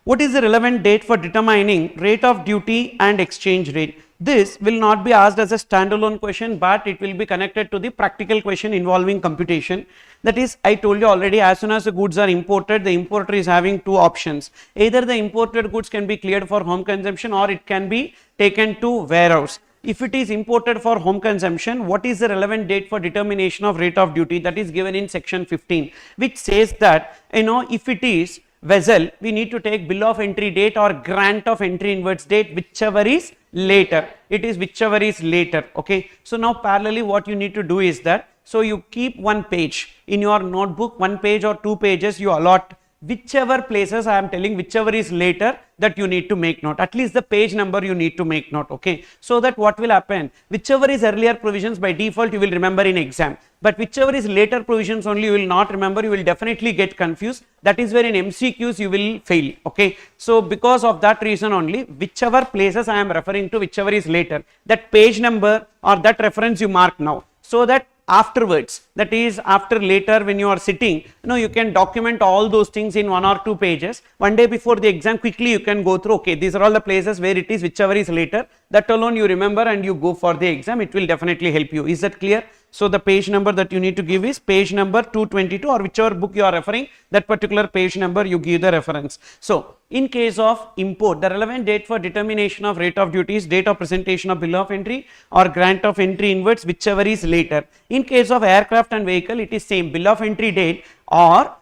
what is the relevant date for determining rate of duty and exchange rate? This will not be asked as a standalone question, but it will be connected to the practical question involving computation. That is, I told you already, as soon as the goods are imported, the importer is having 2 options. Either the imported goods can be cleared for home consumption, or it can be taken to warehouse. If it is imported for home consumption, what is the relevant date for determination of rate of duty? That is given in section 15, which says that if it is vessel, we need to take bill of entry date or grant of entry inwards date, whichever is later. It is whichever is later. Okay. So now parallelly what you need to do is that, so you keep 1 page in your notebook, 1 page or 2 pages you allot. Whichever places I am telling, whichever is later, that you need to make note. At least the page number you need to make note. Okay. So that what will happen, whichever is earlier provisions, by default you will remember in exam, but whichever is later provisions only you will not remember. You will definitely get confused. That is where in MCQs you will fail. Okay. So because of that reason only, whichever places I am referring to, whichever is later, that page number or that reference you mark now, so that afterwards, that is after later when you are sitting, you can document all those things in 1 or 2 pages. One day before the exam, quickly you can go through, okay, these are all the places where it is whichever is later, that alone you remember and you go for the exam. It will definitely help you. Is that clear? So the page number that you need to give is page number 222, or whichever book you are referring, that particular page number you give the reference. So in case of import, the relevant date for determination of rate of duty is date of presentation of bill of entry or grant of entry inwards, whichever is later. In case of aircraft and vehicle, it is same, bill of entry date or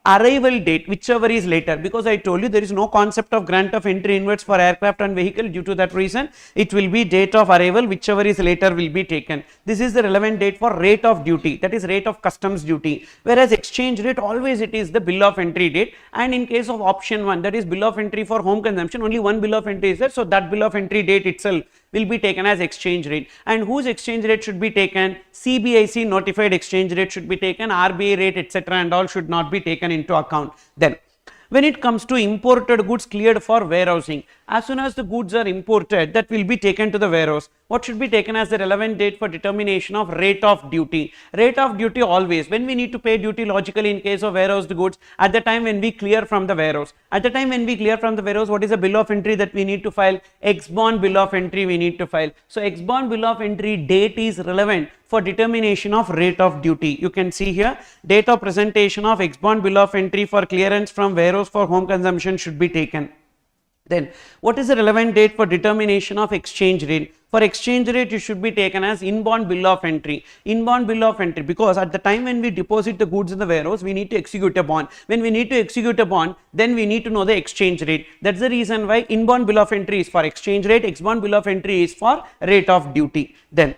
arrival date, whichever is later, because I told you there is no concept of grant of entry inwards for aircraft and vehicle. Due to that reason, it will be date of arrival, whichever is later will be taken. This is the relevant date for rate of duty, that is rate of customs duty, whereas exchange rate always it is the bill of entry date. And in case of option 1, that is bill of entry for home consumption, only 1 bill of entry is there, so that bill of entry date itself will be taken as exchange rate. And whose exchange rate should be taken? CBIC notified exchange rate should be taken, RBI rate, etc. and all should not be taken into account. Then when it comes to imported goods cleared for warehousing, as soon as the goods are imported, that will be taken to the warehouse. What should be taken as the relevant date for determination of rate of duty? Rate of duty always, when we need to pay duty logically in case of warehoused goods, at the time when we clear from the warehouse. At the time when we clear from the warehouse, what is the bill of entry that we need to file? Ex-bond bill of entry we need to file. So ex-bond bill of entry date is relevant for determination of rate of duty. You can see here, date of presentation of ex-bond bill of entry for clearance from warehouse for home consumption should be taken. Then what is the relevant date for determination of exchange rate? For exchange rate, it should be taken as inbound bill of entry. Inbound bill of entry, because at the time when we deposit the goods in the warehouse, we need to execute a bond. When we need to execute a bond, then we need to know the exchange rate. That's the reason why inbound bill of entry is for exchange rate, ex-bond bill of entry is for rate of duty. Then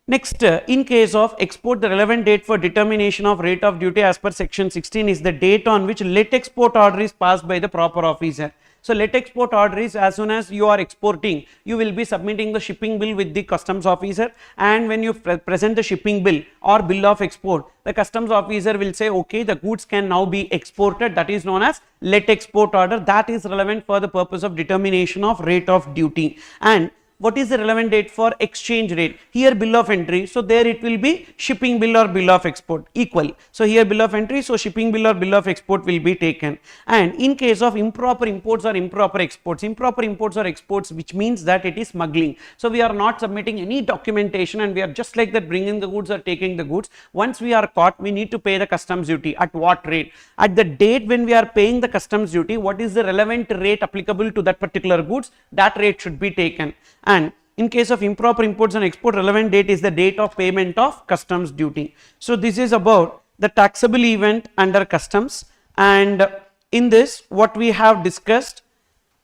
next, in case of export, the relevant date for determination of rate of duty as per section 16 is the date on which let export order is passed by the proper officer. So let export order is, as soon as you are exporting, you will be submitting the shipping bill with the customs officer, and when you present the shipping bill or bill of export, the customs officer will say, okay, the goods can now be exported. That is known as let export order. That is relevant for the purpose of determination of rate of duty. And what is the relevant date for exchange rate? Here bill of entry, so there it will be shipping bill or bill of export, equal. So here bill of entry, so shipping bill or bill of export will be taken. And in case of improper imports or improper exports or exports, which means that it is smuggling. So we are not submitting any documentation and we are just like that bringing the goods or taking the goods. Once we are caught, we need to pay the customs duty. At what rate? At the date when we are paying the customs duty, what is the relevant rate applicable to that particular goods? That rate should be taken. And In case of improper imports and export, relevant date is the date of payment of customs duty. So this is about the taxable event under customs, and in this what we have discussed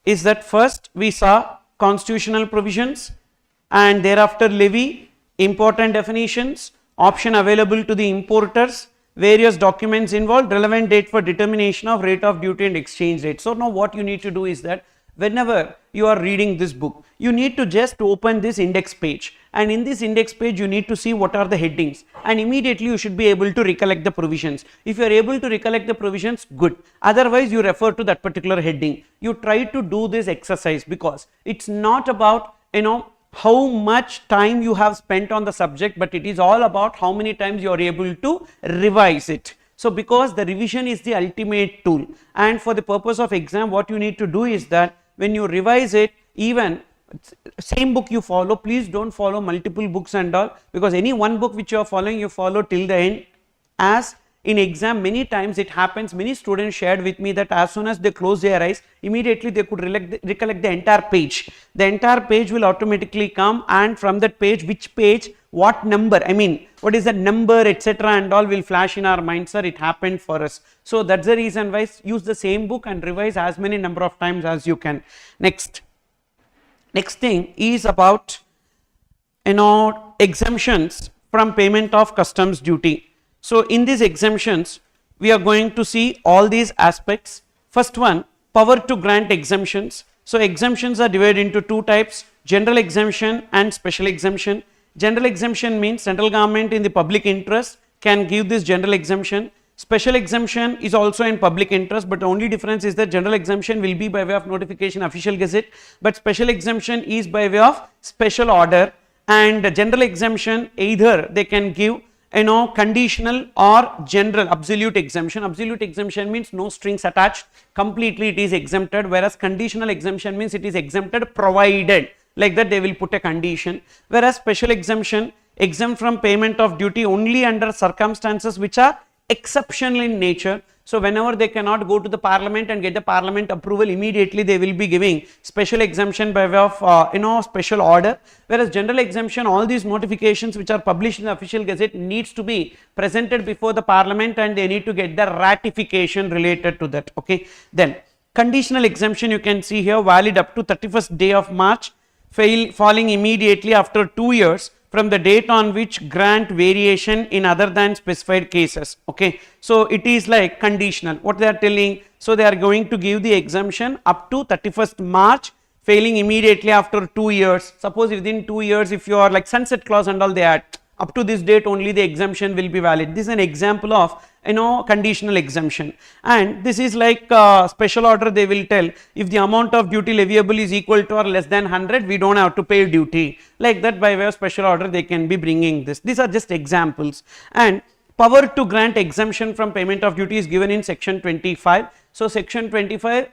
is that first we saw constitutional provisions, and thereafter levy, important definitions, option available to the importers, various documents involved, relevant date for determination of rate of duty and exchange rate. So now what you need to do is that whenever you are reading this book, you need to just open this index page, and in this index page you need to see what are the headings, and immediately you should be able to recollect the provisions. If you are able to recollect the provisions, good. Otherwise you refer to that particular heading. You try to do this exercise, because it's not about how much time you have spent on the subject, but it is all about how many times you are able to revise it. So because the revision is the ultimate tool, and for the purpose of exam what you need to do is that when you revise it, even same book you follow, please don't follow multiple books and all, because any one book which you are following, you follow till the end. As in exam many times it happens, many students shared with me that as soon as they close their eyes, immediately they could recollect the entire page. The entire page will automatically come, and from that page, which page, what number, I mean what is the number, etc. and all will flash in our mind, sir, it happened for us. So that's the reason why use the same book and revise as many number of times as you can. Next thing is about exemptions from payment of customs duty. So in these exemptions we are going to see all these aspects. First one, power to grant exemptions. So exemptions are divided into two types, general exemption and special exemption. General exemption means central government in the public interest can give this general exemption. Special exemption is also in public interest, but the only difference is that general exemption will be by way of notification, official gazette, but special exemption is by way of special order. And general exemption, either they can give conditional or general. Absolute exemption, absolute exemption means no strings attached, completely it is exempted, whereas conditional exemption means it is exempted provided, like that they will put a condition. Whereas special exemption, exempt from payment of duty only under circumstances which are exceptional in nature. So whenever they cannot go to the parliament and get the parliament approval, immediately they will be giving special exemption by way of special order. Whereas general exemption, all these notifications which are published in the official gazette needs to be presented before the parliament, and they need to get the ratification related to that. Okay, then conditional exemption you can see here, valid up to 31st day of March, falling immediately after 2 years from the date on which grant variation in other than specified cases. Okay, so it is like conditional. What they are telling, so they are going to give the exemption up to 31st March, failing immediately after 2 years. Suppose within 2 years, if you are like sunset clause and all, they add up to this date only the exemption will be valid. This is an example of conditional exemption. And this is like special order. They will tell if the amount of duty leviable is equal to or less than 100, we don't have to pay duty. Like that, by way of special order they can be bringing this. These are just examples. And power to grant exemption from payment of duty is given in section 25. So section 25,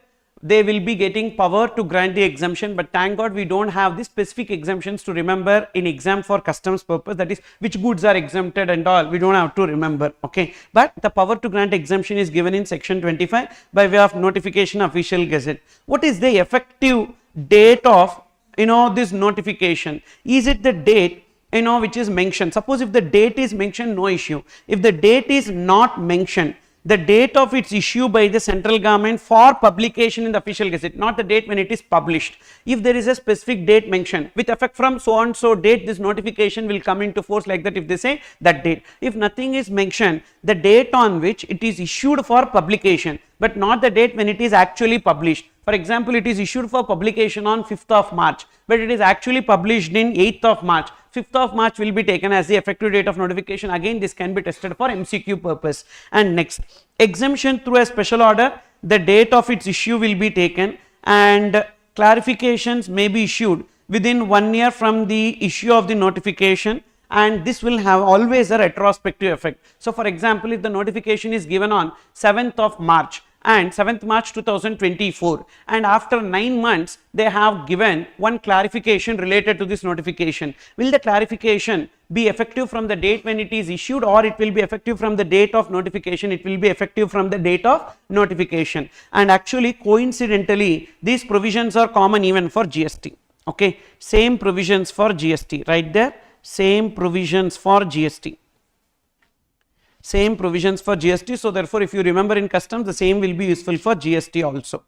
they will be getting power to grant the exemption, but thank God we don't have the specific exemptions to remember in exam for customs purpose, that is which goods are exempted and all, we don't have to remember. Okay, but the power to grant exemption is given in section 25 by way of notification, official gazette. What is the effective date of this notification? Is it the date which is mentioned? Suppose if the date is mentioned, no issue. If the date is not mentioned, the date of its issue by the central government for publication in the official gazette, not the date when it is published. If there is a specific date mentioned, with effect from so and so date, this notification will come into force, like that if they say that date. If nothing is mentioned, the date on which it is issued for publication, but not the date when it is actually published. For example, it is issued for publication on 5th of March, but it is actually published in 8th of March. 5th of March will be taken as the effective date of notification. Again, this can be tested for MCQ purpose. And next, exemption through a special order, the date of its issue will be taken, and clarifications may be issued within 1 year from the issue of the notification, and this will have always a retrospective effect. So for example, if the notification is given on 7th of March and 7th March 2024, and after 9 months they have given one clarification related to this notification, will the clarification be effective from the date when it is issued, or it will be effective from the date of notification? It will be effective from the date of notification. And actually, coincidentally, these provisions are common even for GST. Okay, same provisions for GST, right there, same provisions for GST. Same provisions for GST. So therefore, if you remember in customs, the same will be useful for GST also.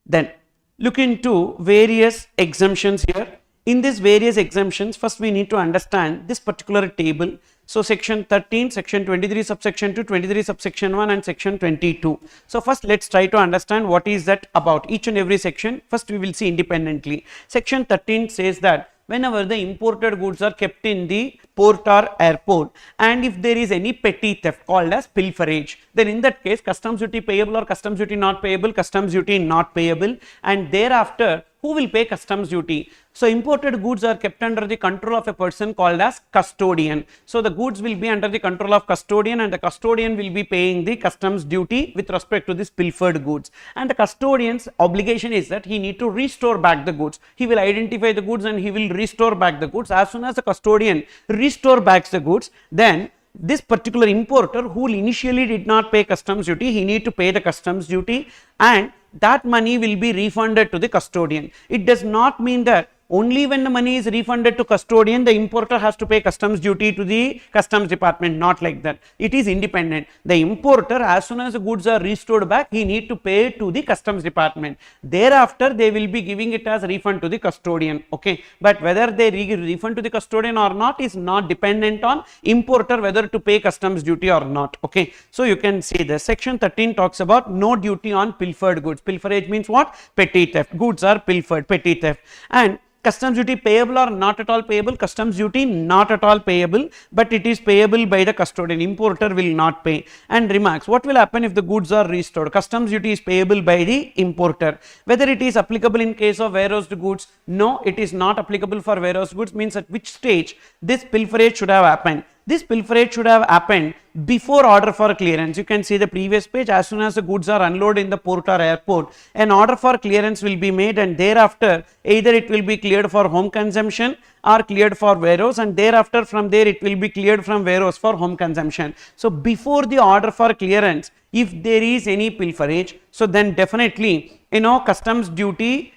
Then look into various exemptions here. In these various exemptions, first we need to understand this particular table. So section 13, section 23 subsection 2, 23 subsection 1 and section 22. So first let's try to understand what is that about each and every section. First we will see independently. Section 13 says that whenever the imported goods are kept in the port or airport, and if there is any petty theft called as pilferage, then in that case customs duty payable or customs duty not payable, customs duty not payable, and thereafter who will pay customs duty? So imported goods are kept under the control of a person called as custodian. So the goods will be under the control of custodian, and the custodian will be paying the customs duty with respect to this pilfered goods. And the custodian's obligation is that he need to restore back the goods. He will identify the goods and he will restore back the goods. As soon as the custodian restore back the goods, then this particular importer who initially did not pay customs duty, he need to pay the customs duty, and that money will be refunded to the custodian. It does not mean that only when the money is refunded to custodian, the importer has to pay customs duty to the customs department. Not like that. It is independent. The importer, as soon as the goods are restored back, he need to pay to the customs department. Thereafter, they will be giving it as refund to the custodian. Okay, but whether they refund to the custodian or not is not dependent on importer whether to pay customs duty or not. Okay, so you can see this. Section 13 talks about no duty on pilfered goods. Pilferage means what? Petty theft. Goods are pilfered, petty theft. And customs duty payable or not at all payable? Customs duty not at all payable, but it is payable by the custodian. Importer will not pay. And remarks, what will happen if the goods are restored? Customs duty is payable by the importer. Whether it is applicable in case of warehoused goods? No, it is not applicable for warehoused goods. Means at which stage this pilferage should have happened? This pilferage should have happened before order for clearance. You can see the previous page. As soon as the goods are unloaded in the port or airport, an order for clearance will be made, and thereafter either it will be cleared for home consumption or cleared for warehouse, and thereafter from there it will be cleared from warehouse for home consumption. So before the order for clearance, if there is any pilferage, so then definitely customs duty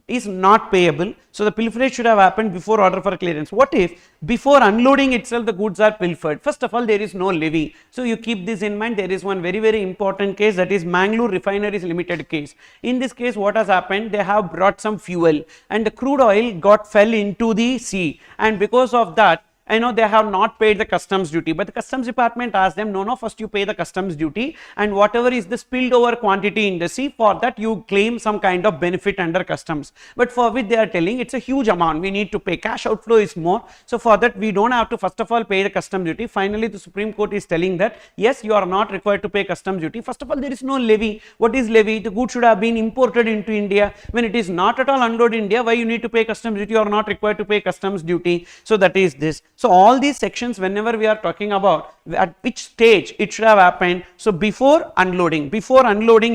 is not payable. So the pilferage should have happened before order for clearance. What if before unloading itself the goods are pilfered? First of all, there is no levy. So you keep this in mind. There is one very important case, that is Mangalore Refineries Limited case. In this case, what has happened? They have brought some fuel and the crude oil fell into the sea, and because of that, they have not paid the customs duty, but the customs department asked them, no, first you pay the customs duty, and whatever is the spilled over quantity in the sea, for that you claim some kind of benefit under customs. But for which they are telling it's a huge amount, we need to pay, cash outflow is more, so for that we don't have to first of all pay the customs duty. Finally, the Supreme Court is telling that yes, you are not required to pay customs duty. First of all, there is no levy. What is levy? The goods should have been imported into India. When it is not at all unloaded in India, why you need to pay customs duty? You are not required to pay customs duty. So that is this. So all these sections, whenever we are talking about at which stage it should have happened, so before unloading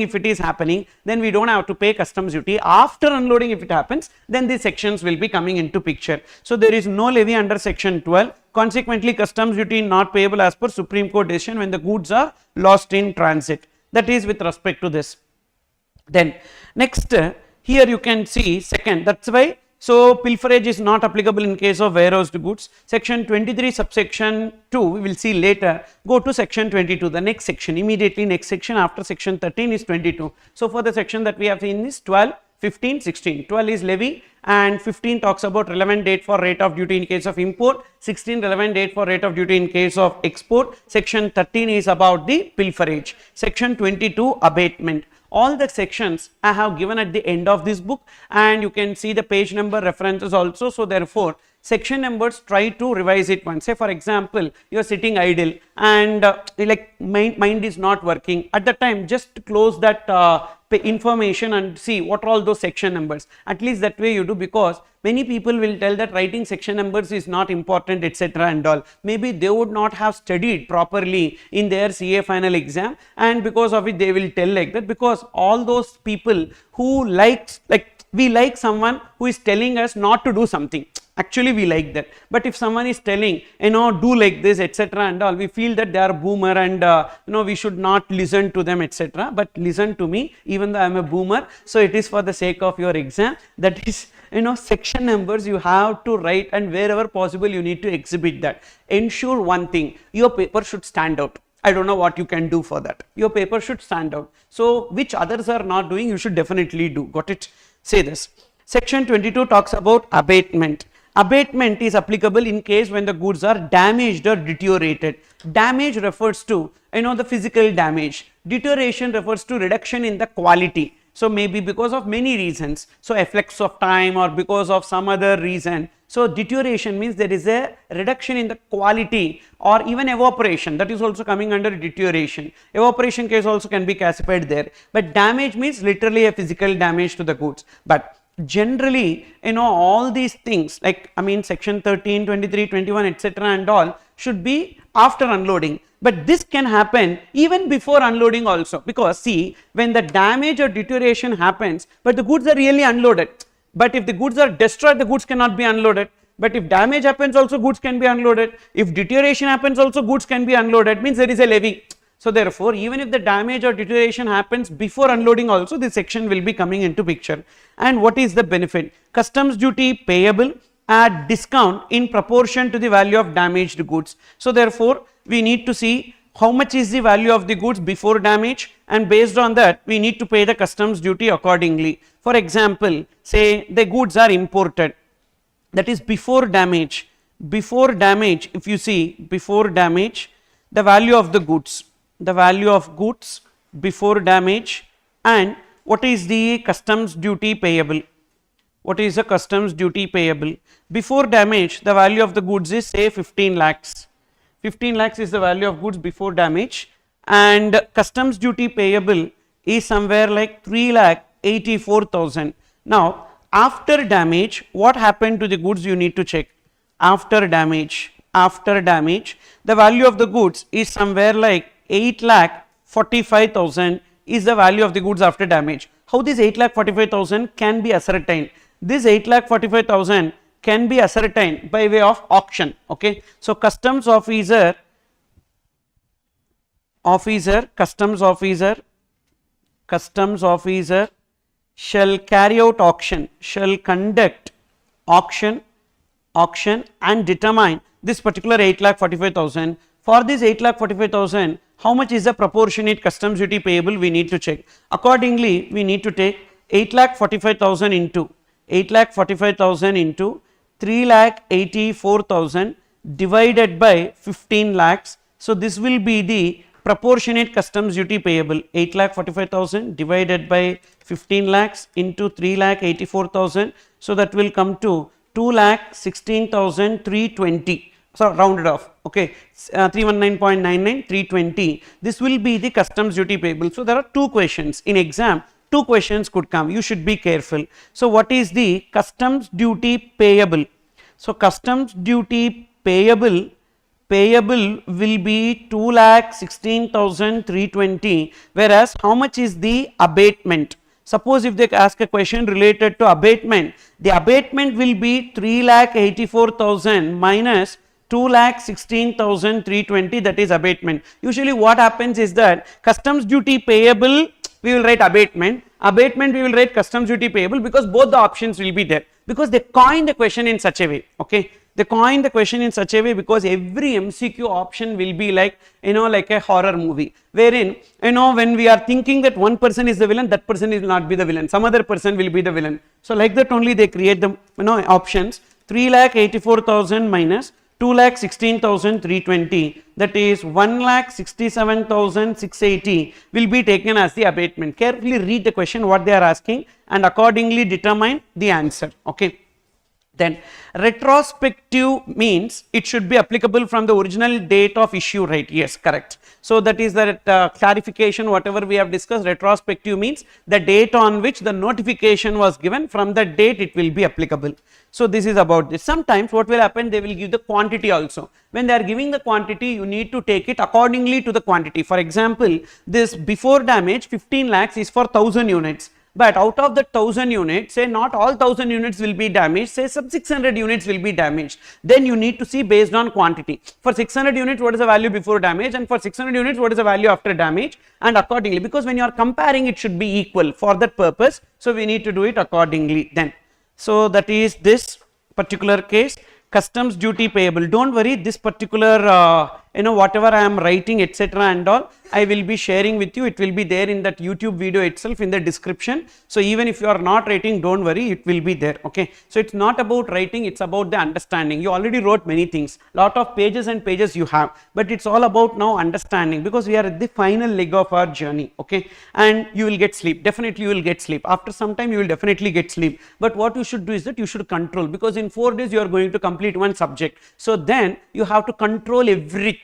if it is happening, then we don't have to pay customs duty. After unloading if it happens, then these sections will be coming into picture. So there is no levy under section 12. Consequently, customs duty not payable as per Supreme Court decision when the goods are lost in transit. That is with respect to this. Then next, here you can see second, that's why so pilferage is not applicable in case of warehoused goods. Section 23 subsection 2 we will see later. Go to section 22, the next section, immediately next section after section 13 is 22. So for the section that we have seen is 12, 15, 16. 12 is levy and 15 talks about relevant date for rate of duty in case of import, 16 relevant date for rate of duty in case of export, section 13 is about the pilferage, section 22 abatement. All the sections I have given at the end of this book, and you can see the page number references also. So therefore, section numbers try to revise it once. Say for example, you are sitting idle and mind is not working. At that time, just close that information and see what are all those section numbers. At least that way you do, because many people will tell that writing section numbers is not important, etc. and all. Maybe they would not have studied properly in their CA final exam, and because of it they will tell like that, because all those people who we like someone who is telling us not to do something. Actually we like that, but if someone is telling do like this, etc. and all, we feel that they are boomer and we should not listen to them, etc. But listen to me, even though I am a boomer, so it is for the sake of your exam. That is section numbers you have to write, and wherever possible you need to exhibit that. Ensure one thing, your paper should stand out. I don't know what you can do for that. Your paper should stand out. So which others are not doing, you should definitely do. Got it? Say this. Section 22 talks about abatement. Abatement is applicable in case when the goods are damaged or deteriorated. Damage refers to the physical damage. Deterioration refers to reduction in the quality. So maybe because of many reasons, so effects of time or because of some other reason. So deterioration means there is a reduction in the quality, or even evaporation, that is also coming under deterioration. Evaporation case also can be classified there, but damage means literally a physical damage to the goods. But generally all these things like section 13, 23, 21 etc. and all should be after unloading, but this can happen even before unloading also, because see, when the damage or deterioration happens but the goods are really unloaded, but if the goods are destroyed the goods cannot be unloaded, but if damage happens also goods can be unloaded, if deterioration happens also goods can be unloaded, means there is a levy. So therefore, even if the damage or deterioration happens before unloading also, this section will be coming into picture. And what is the benefit? Customs duty payable at discount in proportion to the value of damaged goods. So therefore, we need to see how much is the value of the goods before damage, and based on that we need to pay the customs duty accordingly. For example, say the goods are imported, that is before damage. Before damage, if you see before damage, the value of the goods before damage, and what is the customs duty payable? What is the customs duty payable? Before damage, the value of the goods is say 15 lakhs. 15 lakhs is the value of goods before damage, and customs duty payable is somewhere like 3,84,000. Now, after damage, what happened to the goods you need to check. After damage, the value of the goods is somewhere like 8,45,000 is the value of the goods after damage. How this 8,45,000 can be ascertained? This 8,45,000 can be ascertained by way of auction. Okay, so customs officer, shall carry out auction, shall conduct auction and determine this particular 8,45,000. For this 8,45,000, how much is the proportionate customs duty payable, we need to check. Accordingly, we need to take 8,45,000 into 3,84,000 divided by 15 lakhs. So this will be the proportionate customs duty payable. 8,45,000 divided by 15 lakhs into 3,84,000. So that will come to 2,16,320. So rounded off, okay, 319.99, 320. This will be the customs duty payable. So there are two questions in exam. Two questions could come, you should be careful. So what is the customs duty payable? So customs duty payable will be 2,16,320, whereas how much is the abatement? Suppose if they ask a question related to abatement, the abatement will be 3,84,000 minus 2,16,320, that is abatement. Usually what happens is that customs duty payable we will write abatement we will write customs duty payable, because both the options will be there, because they coin the question in such a way. Okay, they coin the question in such a way because every MCQ option will be like like a horror movie, wherein when we are thinking that one person is the villain, that person will not be the villain, some other person will be the villain. So like that only they create the options. 3,84,000 minus 2,16,320, that is 1,67,680 will be taken as the abatement. Carefully read the question what they are asking and accordingly determine the answer. Okay. Then retrospective means it should be applicable from the original date of issue, right? Yes, correct. So that is the clarification whatever we have discussed. Retrospective means the date on which the notification was given, from that date it will be applicable. So this is about this. Sometimes what will happen, they will give the quantity also. When they are giving the quantity, you need to take it accordingly to the quantity. For example, this before damage 15 lakhs is for 1000 units. But out of the 1000 units, say not all 1000 units will be damaged, say some 600 units will be damaged. Then you need to see based on quantity. For 600 units, what is the value before damage, and for 600 units, what is the value after damage, and accordingly, because when you are comparing, it should be equal for that purpose. So we need to do it accordingly. Then So that is this particular case. Customs duty payable, don't worry, this particular whatever I am writing etc and all, I will be sharing with you. It will be there in that YouTube video itself in the description. So even if you are not writing, don't worry, it will be there. Okay, so it's not about writing, it's about the understanding. You already wrote many things, lot of pages and pages you have, but it's all about now understanding, because we are at the final leg of our journey. Okay, and you will get sleep, definitely you will get sleep after some time, you will definitely get sleep. But what you should do is that you should control, because in 4 days you are going to complete one subject. So then you have to control everything,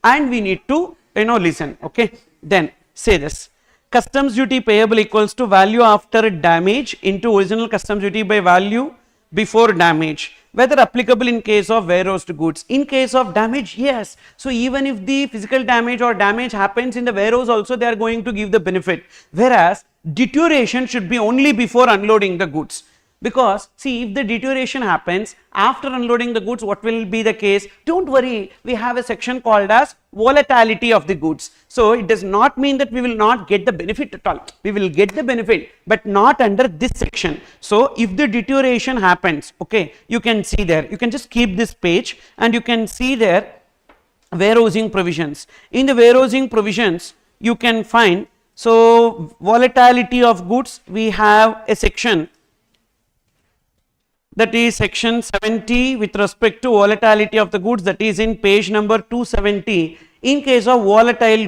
and we need to listen. Okay, then say this: customs duty payable equals to value after damage into original customs duty by value before damage, whether applicable in case of warehoused goods. In case of damage, yes. So even if the physical damage or damage happens in the warehouse also, they are going to give the benefit, whereas deterioration should be only before unloading the goods. Because see, if the deterioration happens after unloading the goods, what will be the case? Don't worry, we have a section called as volatility of the goods. So it does not mean that we will not get the benefit at all. We will get the benefit, but not under this section. So if the deterioration happens, okay, you can see there, you can just keep this page and you can see there warehousing provisions. In the warehousing provisions, you can find, so volatility of goods, we have a section, that is section 70 with respect to volatility of the goods, that is in page number 270. In case of volatile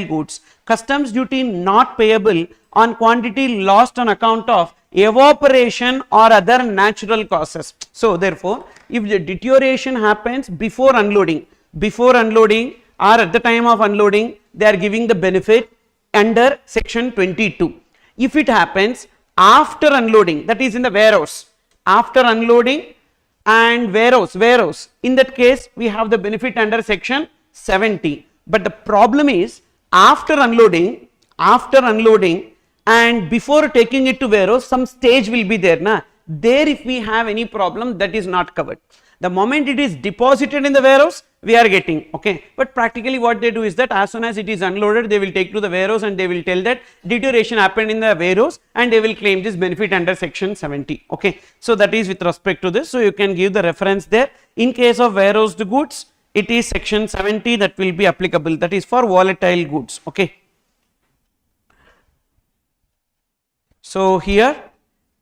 goods, customs duty not payable on quantity lost on account of evaporation or other natural causes. So therefore, if the deterioration happens before unloading or at the time of unloading, they are giving the benefit under section 22. If it happens after unloading, that is in the warehouse, after unloading and warehouse, in that case we have the benefit under section 70. But the problem is, after unloading and before taking it to warehouse, some stage will be there na? There if we have any problem, that is not covered. The moment it is deposited in the warehouse, we are getting, okay. But practically what they do is that as soon as it is unloaded, they will take to the warehouse and they will tell that deterioration happened in the warehouse, and they will claim this benefit under section 70. Okay, so that is with respect to this. So you can give the reference there. In case of warehoused goods, it is section 70 that will be applicable, that is for volatile goods. Okay, so here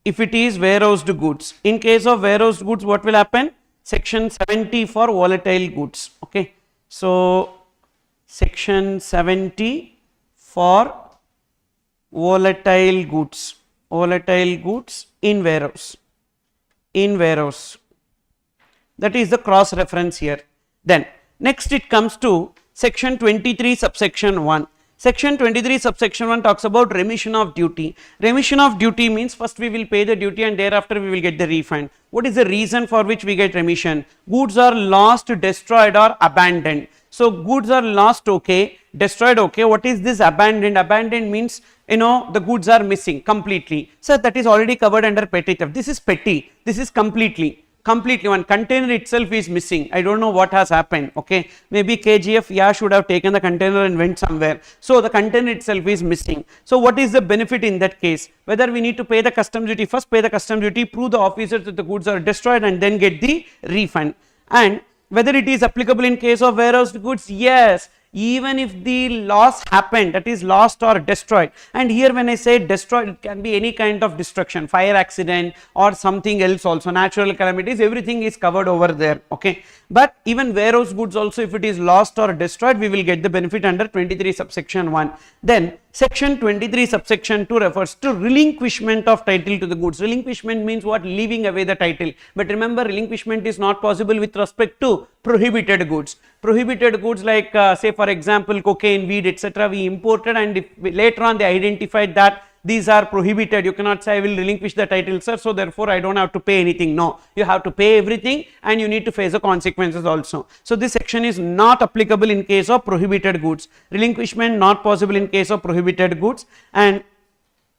if it is warehoused goods, in case of warehoused goods, what will happen? Section 70 for volatile goods. Okay, so section 70 for volatile goods in warehouse, that is the cross reference here. Then next it comes to section 23 subsection 1. Section 23 subsection 1 talks about remission of duty. Remission of duty means first we will pay the duty and thereafter we will get the refund. What is the reason for which we get remission? Goods are lost, destroyed or abandoned. So goods are lost, okay, destroyed, okay. What is this abandoned? Abandoned means the goods are missing completely. So that is already covered under petty theft. This is petty, this is completely one container itself is missing. I don't know what has happened. Okay, maybe KGF should have taken the container and went somewhere. So the container itself is missing. So what is the benefit in that case? Whether we need to pay the customs duty, first pay the customs duty, prove the officers that the goods are destroyed, and then get the refund. And whether it is applicable in case of warehoused goods, yes, even if the loss happened, that is lost or destroyed. And here when I say destroyed, it can be any kind of destruction, fire accident or something else also, natural calamities, everything is covered over there. Okay, but even warehouse goods also, if it is lost or destroyed, we will get the benefit under 23 subsection 1. Then section 23 subsection 2 refers to relinquishment of title to the goods. Relinquishment means what? Leaving away the title. But remember, relinquishment is not possible with respect to prohibited goods. Prohibited goods like say for example cocaine, weed, etc. we imported, and if later on they identified that these are prohibited, you cannot say I will relinquish the title, sir, so therefore I don't have to pay anything. No, you have to pay everything and you need to face the consequences also. So this section is not applicable in case of prohibited goods. Relinquishment not possible in case of prohibited goods. And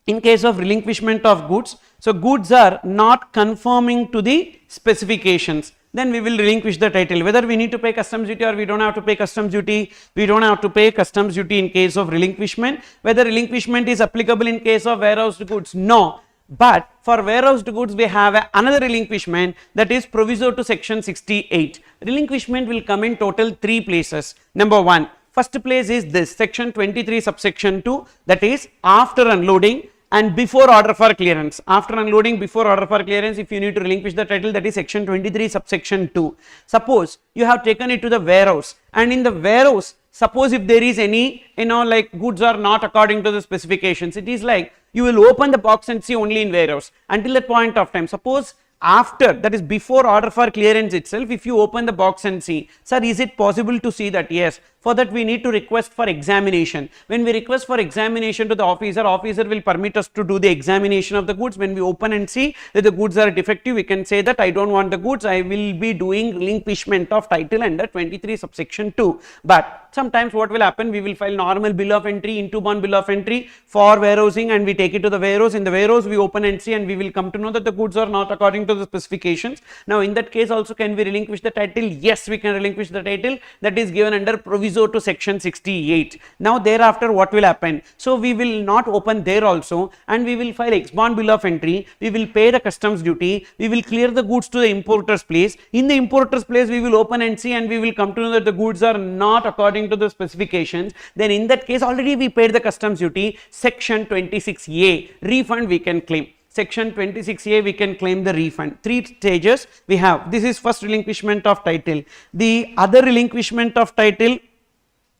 in case of relinquishment of goods, so goods are not conforming to the specifications, then we will relinquish the title. Whether we need to pay customs duty or we don't have to pay customs duty, we don't have to pay customs duty in case of relinquishment. Whether relinquishment is applicable in case of warehoused goods, no. But for warehoused goods, we have another relinquishment, that is proviso to section 68. Relinquishment will come in total 3 places. Number 1, first place is this section 23 subsection 2, that is after unloading and before order for clearance. After unloading, before order for clearance, if you need to relinquish the title, that is section 23 subsection 2. Suppose you have taken it to the warehouse, and in the warehouse, suppose if there is any, like goods are not according to the specifications, it is like you will open the box and see only in warehouse until that point of time. Suppose after, that is before order for clearance itself, if you open the box and see, sir, is it possible to see that? Yes. For that we need to request for examination. When we request for examination to the officer, officer will permit us to do the examination of the goods. When we open and see that the goods are defective, we can say that I don't want the goods, I will be doing relinquishment of title under 23 subsection 2. But sometimes what will happen, we will file normal bill of entry, into bond bill of entry for warehousing, and we take it to the warehouse. In the warehouse we open and see, and we will come to know that the goods are not according to the specifications. Now in that case also, can we relinquish the title? Yes, we can relinquish the title. That is given under proviso to section 68. Now thereafter what will happen? So we will not open there also, and we will file ex bond bill of entry. We will pay the customs duty. We will clear the goods to the importer's place. In the importer's place we will open and see, and we will come to know that the goods are not according to the specifications. Then in that case already we paid the customs duty. Section 26A, refund we can claim. Section 26A we can claim the refund. 3 stages we have. This is first relinquishment of title. The other relinquishment of title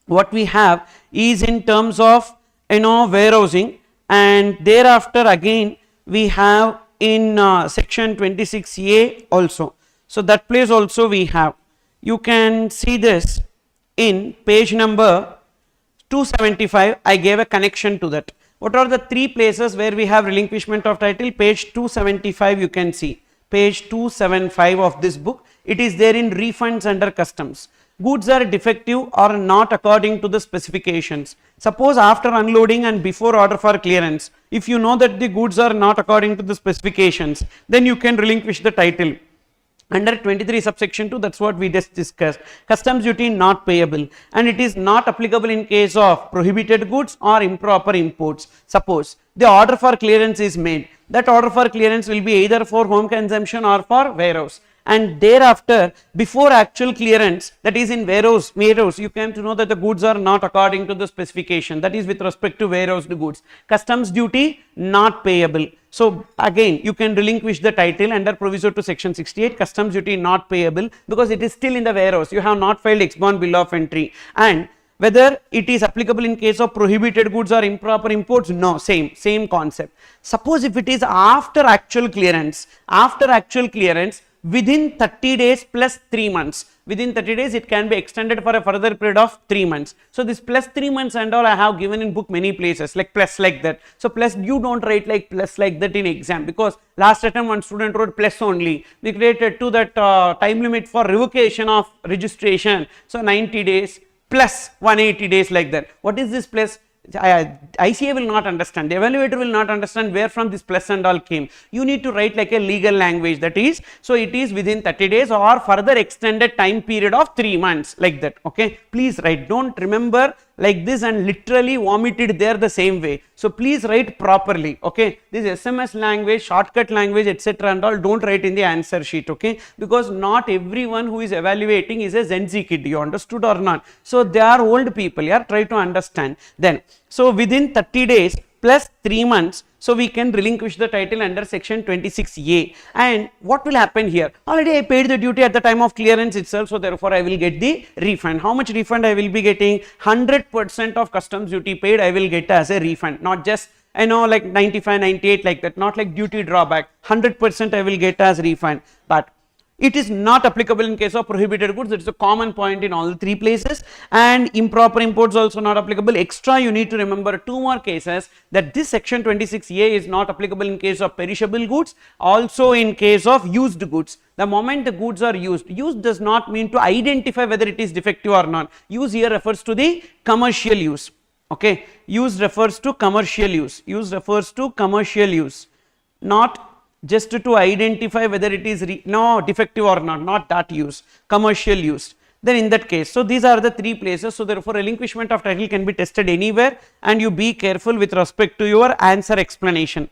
what we have is in terms of warehousing, and thereafter again we have in section 26A also. So that place also we have. You can see this in page number 275. I gave a connection to that. What are the 3 places where we have relinquishment of title? Page 275 you can see. Page 275 of this book. It is there in refunds under customs. Goods are defective or not according to the specifications. Suppose after unloading and before order for clearance, if you know that the goods are not according to the specifications, then you can relinquish the title. Under 23 subsection 2, that's what we just discussed. Customs duty not payable, and it is not applicable in case of prohibited goods or improper imports. Suppose the order for clearance is made. That order for clearance will be either for home consumption or for warehouse. And thereafter, before actual clearance, that is in warehouse, you came to know that the goods are not according to the specification. That is with respect to warehoused goods. Customs duty not payable. So again, you can relinquish the title under proviso to section 68. Customs duty not payable because it is still in the warehouse. You have not filed ex bond bill of entry. And whether it is applicable in case of prohibited goods or improper imports, no, same concept. Suppose if it is after actual clearance, within 30 days plus 3 months. Within 30 days it can be extended for a further period of 3 months. So this plus 3 months and all I have given in book many places, like plus like that. So plus, you don't write like plus like that in exam, because last attempt one student wrote plus only. We created to that time limit for revocation of registration. So 90 days plus 180 days like that. What is this plus? ICA will not understand, the evaluator will not understand where from this plus and all came. You need to write like a legal language, that is, so it is within 30 days or further extended time period of 3 months, like that. Okay, please write, don't remember like this and literally vomit it there the same way. So please write properly. Okay, this SMS language, shortcut language, etc. and all, don't write in the answer sheet. Okay, because not everyone who is evaluating is a Gen Z kid. You understood or not? So they are old people. Yeah, try to understand. Then, so within 30 days plus 3 months, so we can relinquish the title under section 26A. And what will happen here? Already I paid the duty at the time of clearance itself, so therefore I will get the refund. How much refund I will be getting? 100% of customs duty paid I will get as a refund, not just like 95, 98 like that, not like duty drawback. 100% I will get as refund. But it is not applicable in case of prohibited goods. It is a common point in all 3 places. And improper imports also not applicable. Extra, you need to remember 2 more cases, that this section 26A is not applicable in case of perishable goods, also in case of used goods. The moment the goods are used does not mean to identify whether it is defective or not. Use here refers to the commercial use. Okay, use refers to commercial use. Use refers to commercial use, not just to identify whether it is defective or not that use, commercial use. Then in that case, so these are the 3 places. So therefore relinquishment of title can be tested anywhere, and you be careful with respect to your answer explanation.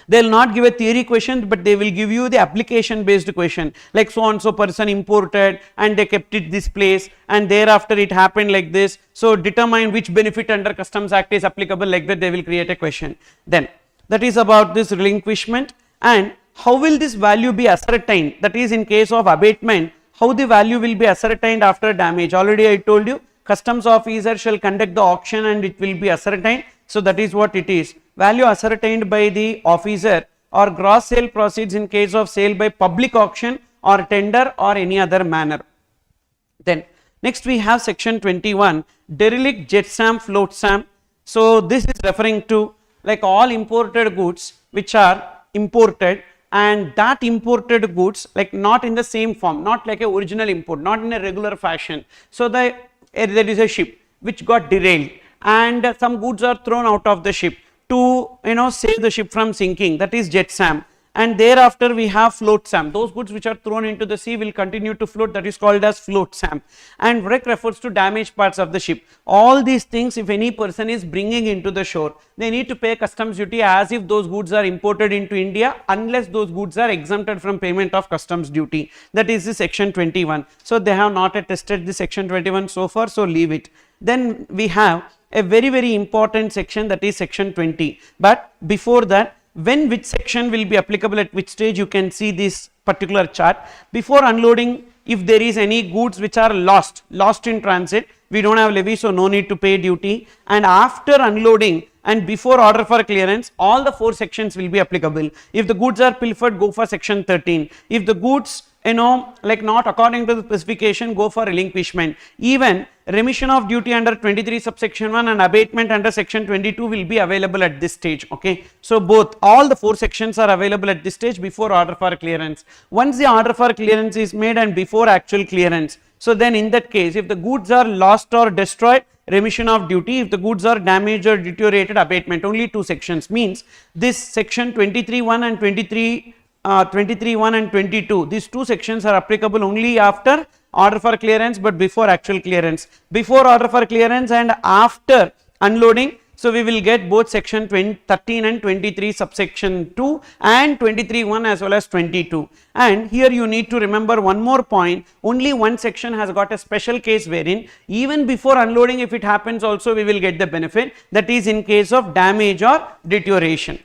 They will not give a theory question, but they will give you the application based question, like so and so person imported and they kept it this place and thereafter it happened like this, so determine which benefit under Customs Act is applicable, like that they will create a question. Then that is about this relinquishment. And how will this value be ascertained, that is in case of abatement, how the value will be ascertained after damage. Already I told you, customs officer shall conduct the auction and it will be ascertained. So that is what it is, value ascertained by the officer or gross sale proceeds in case of sale by public auction or tender or any other manner. Then next we have section 21, derelict jet stamp, float stamp. So this is referring to like all imported goods which are imported, and that imported goods like not in the same form, not like a original import, not in a regular fashion. So there is a ship which got derailed and some goods are thrown out of the ship to save the ship from sinking, that is jet stamp. And thereafter we have float stamp, those goods which are thrown into the sea will continue to float, that is called as float stamp. And wreck refers to damaged parts of the ship. All these things, if any person is bringing into the shore, they need to pay customs duty as if those goods are imported into India, unless those goods are exempted from payment of customs duty. That is the section 21. So they have not tested the section 21 so far, so leave it. Then we have a very important section, that is section 20. But before that, when which section will be applicable at which stage, you can see this particular chart. Before unloading, if there is any goods which are lost in transit, we don't have levy, so no need to pay duty. And after unloading and before order for clearance, all the 4 sections will be applicable. If the goods are pilfered, go for section 13. If the goods like not according to the specification, go for relinquishment. Even remission of duty under 23 subsection 1 and abatement under section 22 will be available at this stage. Okay, so all the 4 sections are available at this stage before order for clearance. Once the order for clearance is made and before actual clearance, so then in that case, if the goods are lost or destroyed, remission of duty. If the goods are damaged or deteriorated, abatement. Only 2 sections, means this section 23(1) and 23(1) and 22, these 2 sections are applicable only after order for clearance but before actual clearance. Before order for clearance and after unloading, so we will get both section 13 and 23 subsection 2 and 23(1) as well as 22. And here you need to remember one more point, only one section has got a special case wherein even before unloading, if it happens also, we will get the benefit, that is in case of damage or deterioration.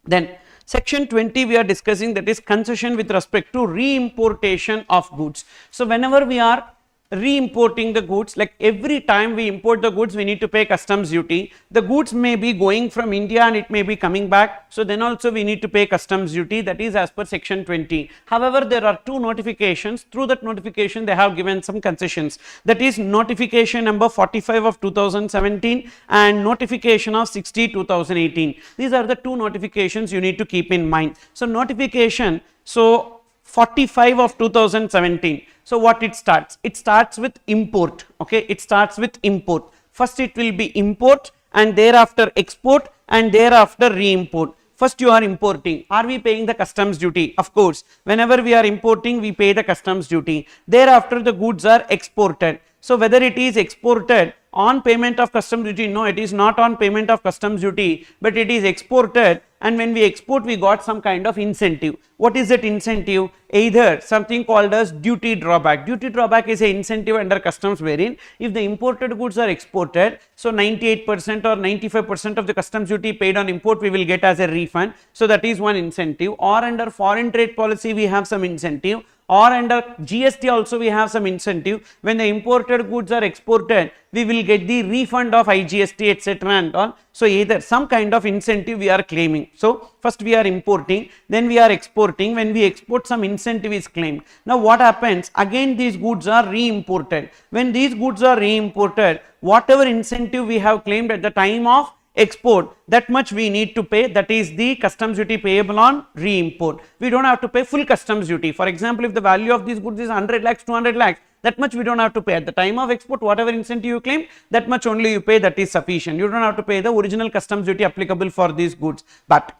Then section 20 we are discussing, that is concession with respect to re-importation of goods. So whenever we are re-importing the goods, like every time we import the goods, we need to pay customs duty. The goods may be going from India and it may be coming back, so then also we need to pay customs duty, that is as per section 20. However, there are 2 notifications. Through that notification they have given some concessions, that is notification number 45 of 2017 and notification of 60 2018. These are the 2 notifications you need to keep in mind. So notification 45 of 2017. So what it starts? It starts with import. Okay, it starts with import. First it will be import and thereafter export and thereafter re-import. First you are importing. Are we paying the customs duty? Of course. Whenever we are importing, we pay the customs duty. Thereafter the goods are exported. So whether it is exported on payment of customs duty, no, it is not on payment of customs duty, but it is exported, and when we export we got some kind of incentive. What is that incentive? Either something called as duty drawback. Duty drawback is an incentive under customs wherein if the imported goods are exported, so 98% or 95% of the customs duty paid on import we will get as a refund. So that is one incentive. Or under foreign trade policy we have some incentive, or under GST also we have some incentive. When the imported goods are exported, we will get the refund of IGST etc. and all. So either some kind of incentive we are claiming. So first we are importing, then we are exporting. When we export, some incentive is claimed. Now what happens? Again these goods are re-imported. When these goods are re-imported, whatever incentive we have claimed at the time of export, that much we need to pay, that is the customs duty payable on re-import. We don't have to pay full customs duty. For example, if the value of these goods is 100 lakhs, 200 lakhs, that much we don't have to pay. At the time of export, whatever incentive you claim, that much only you pay, that is sufficient. You don't have to pay the original customs duty applicable for these goods. But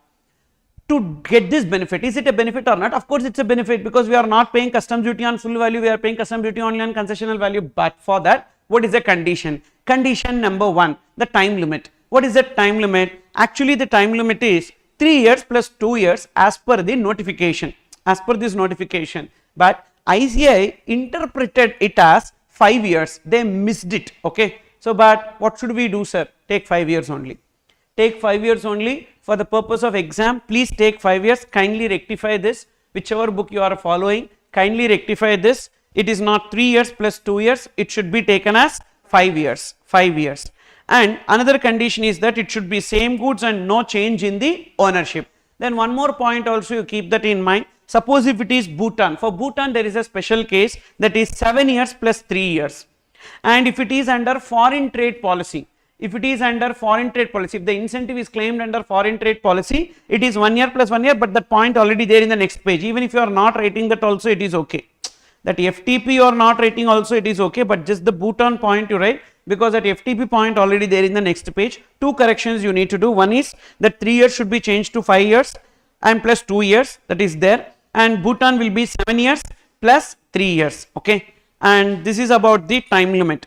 to get this benefit, is it a benefit or not? Of course it's a benefit, because we are not paying customs duty on full value, we are paying customs duty only on concessional value. But for that, what is the condition? Condition number 1, the time limit. What is the time limit? Actually the time limit is 3 years plus 2 years as per the notification, as per this notification, but ICAI interpreted it as 5 years, they missed it, okay. So, but what should we do, sir? Take 5 years only, take 5 years only for the purpose of exam, please take 5 years, kindly rectify this, whichever book you are following, kindly rectify this, it is not 3 years plus 2 years, it should be taken as 5 years, 5 years. And another condition is that it should be same goods and no change in the ownership. Then one more point also, you keep that in mind. Suppose if it is Bhutan, for Bhutan there is a special case, that is 7 years plus 3 years. And if it is under foreign trade policy, if it is under foreign trade policy, if the incentive is claimed under foreign trade policy, it is 1 year plus 1 year, but that point already there in the next page. Even if you are not writing that also, it is okay. That FTP you are not writing also, it is okay, but just the Bhutan point you write, because that FTP point already there in the next page. Two corrections you need to do. One is that 3 years should be changed to 5 years and plus 2 years, that is there, and Bhutan will be 7 years plus 3 years, okay. And this is about the time limit,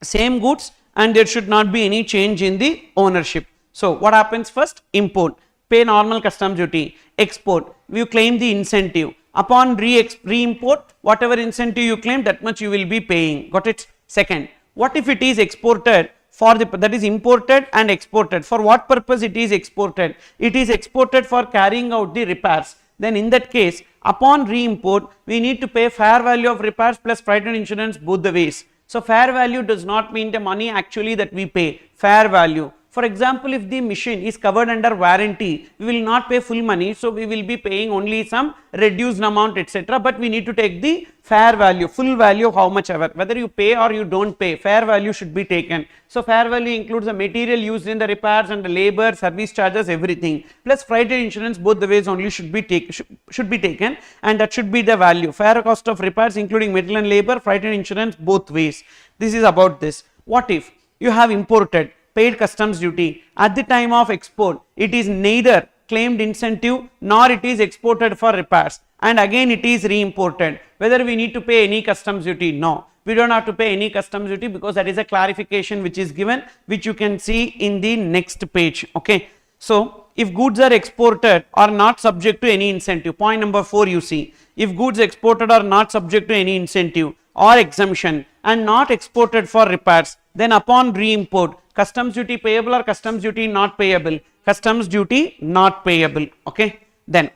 same goods and there should not be any change in the ownership. So what happens first? Import, pay normal customs duty. Export, you claim the incentive. Upon re-import, whatever incentive you claim, that much you will be paying. Got it? Second, what if it is exported for the, that is imported and exported? For what purpose it is exported? It is exported for carrying out the repairs. Then in that case, upon re-import, we need to pay fair value of repairs plus freight and insurance both the ways. So fair value does not mean the money actually that we pay, fair value. For example, if the machine is covered under warranty, we will not pay full money, so we will be paying only some reduced amount, etc. But we need to take the fair value, full value, how much ever, whether you pay or you don't pay, fair value should be taken. So fair value includes the material used in the repairs and the labor, service charges, everything, plus freight and insurance both the ways only should be taken, and that should be the value. Fair cost of repairs including material and labor, freight and insurance both ways. This is about this. What if you have imported, paid customs duty, at the time of export it is neither claimed incentive nor it is exported for repairs, and again it is re-imported, whether we need to pay any customs duty? No, we don't have to pay any customs duty, because that is a clarification which is given, which you can see in the next page, okay. So if goods are exported are not subject to any incentive, point number 4 you see, if goods exported are not subject to any incentive or exemption and not exported for repairs, then upon re-import, customs duty payable or customs duty not payable? Customs duty not payable, okay. Then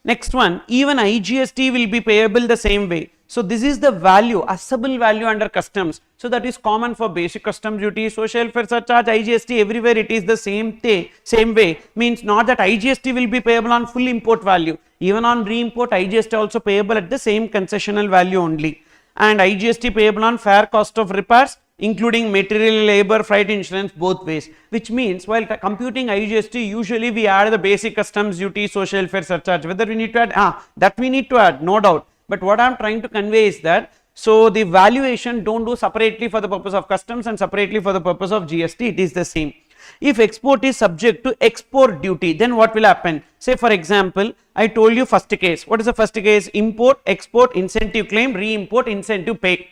next one, even IGST will be payable the same way. So this is the value, assessable value under customs. So that is common for basic customs duty, social welfare surcharge, IGST, everywhere it is the same way. Means not that IGST will be payable on full import value, even on re-import IGST also payable at the same concessional value only, and IGST payable on fair cost of repairs including material, labor, freight, insurance both ways. Which means while computing IGST, usually we add the basic customs duty, social welfare surcharge. Whether we need to add, that we need to add, no doubt. But what I am trying to convey is that, so the valuation don't do separately for the purpose of customs and separately for the purpose of GST, it is the same. If export is subject to export duty, then what will happen? Say for example, I told you first case. What is the first case? Import, export, incentive claim, re-import, incentive pay.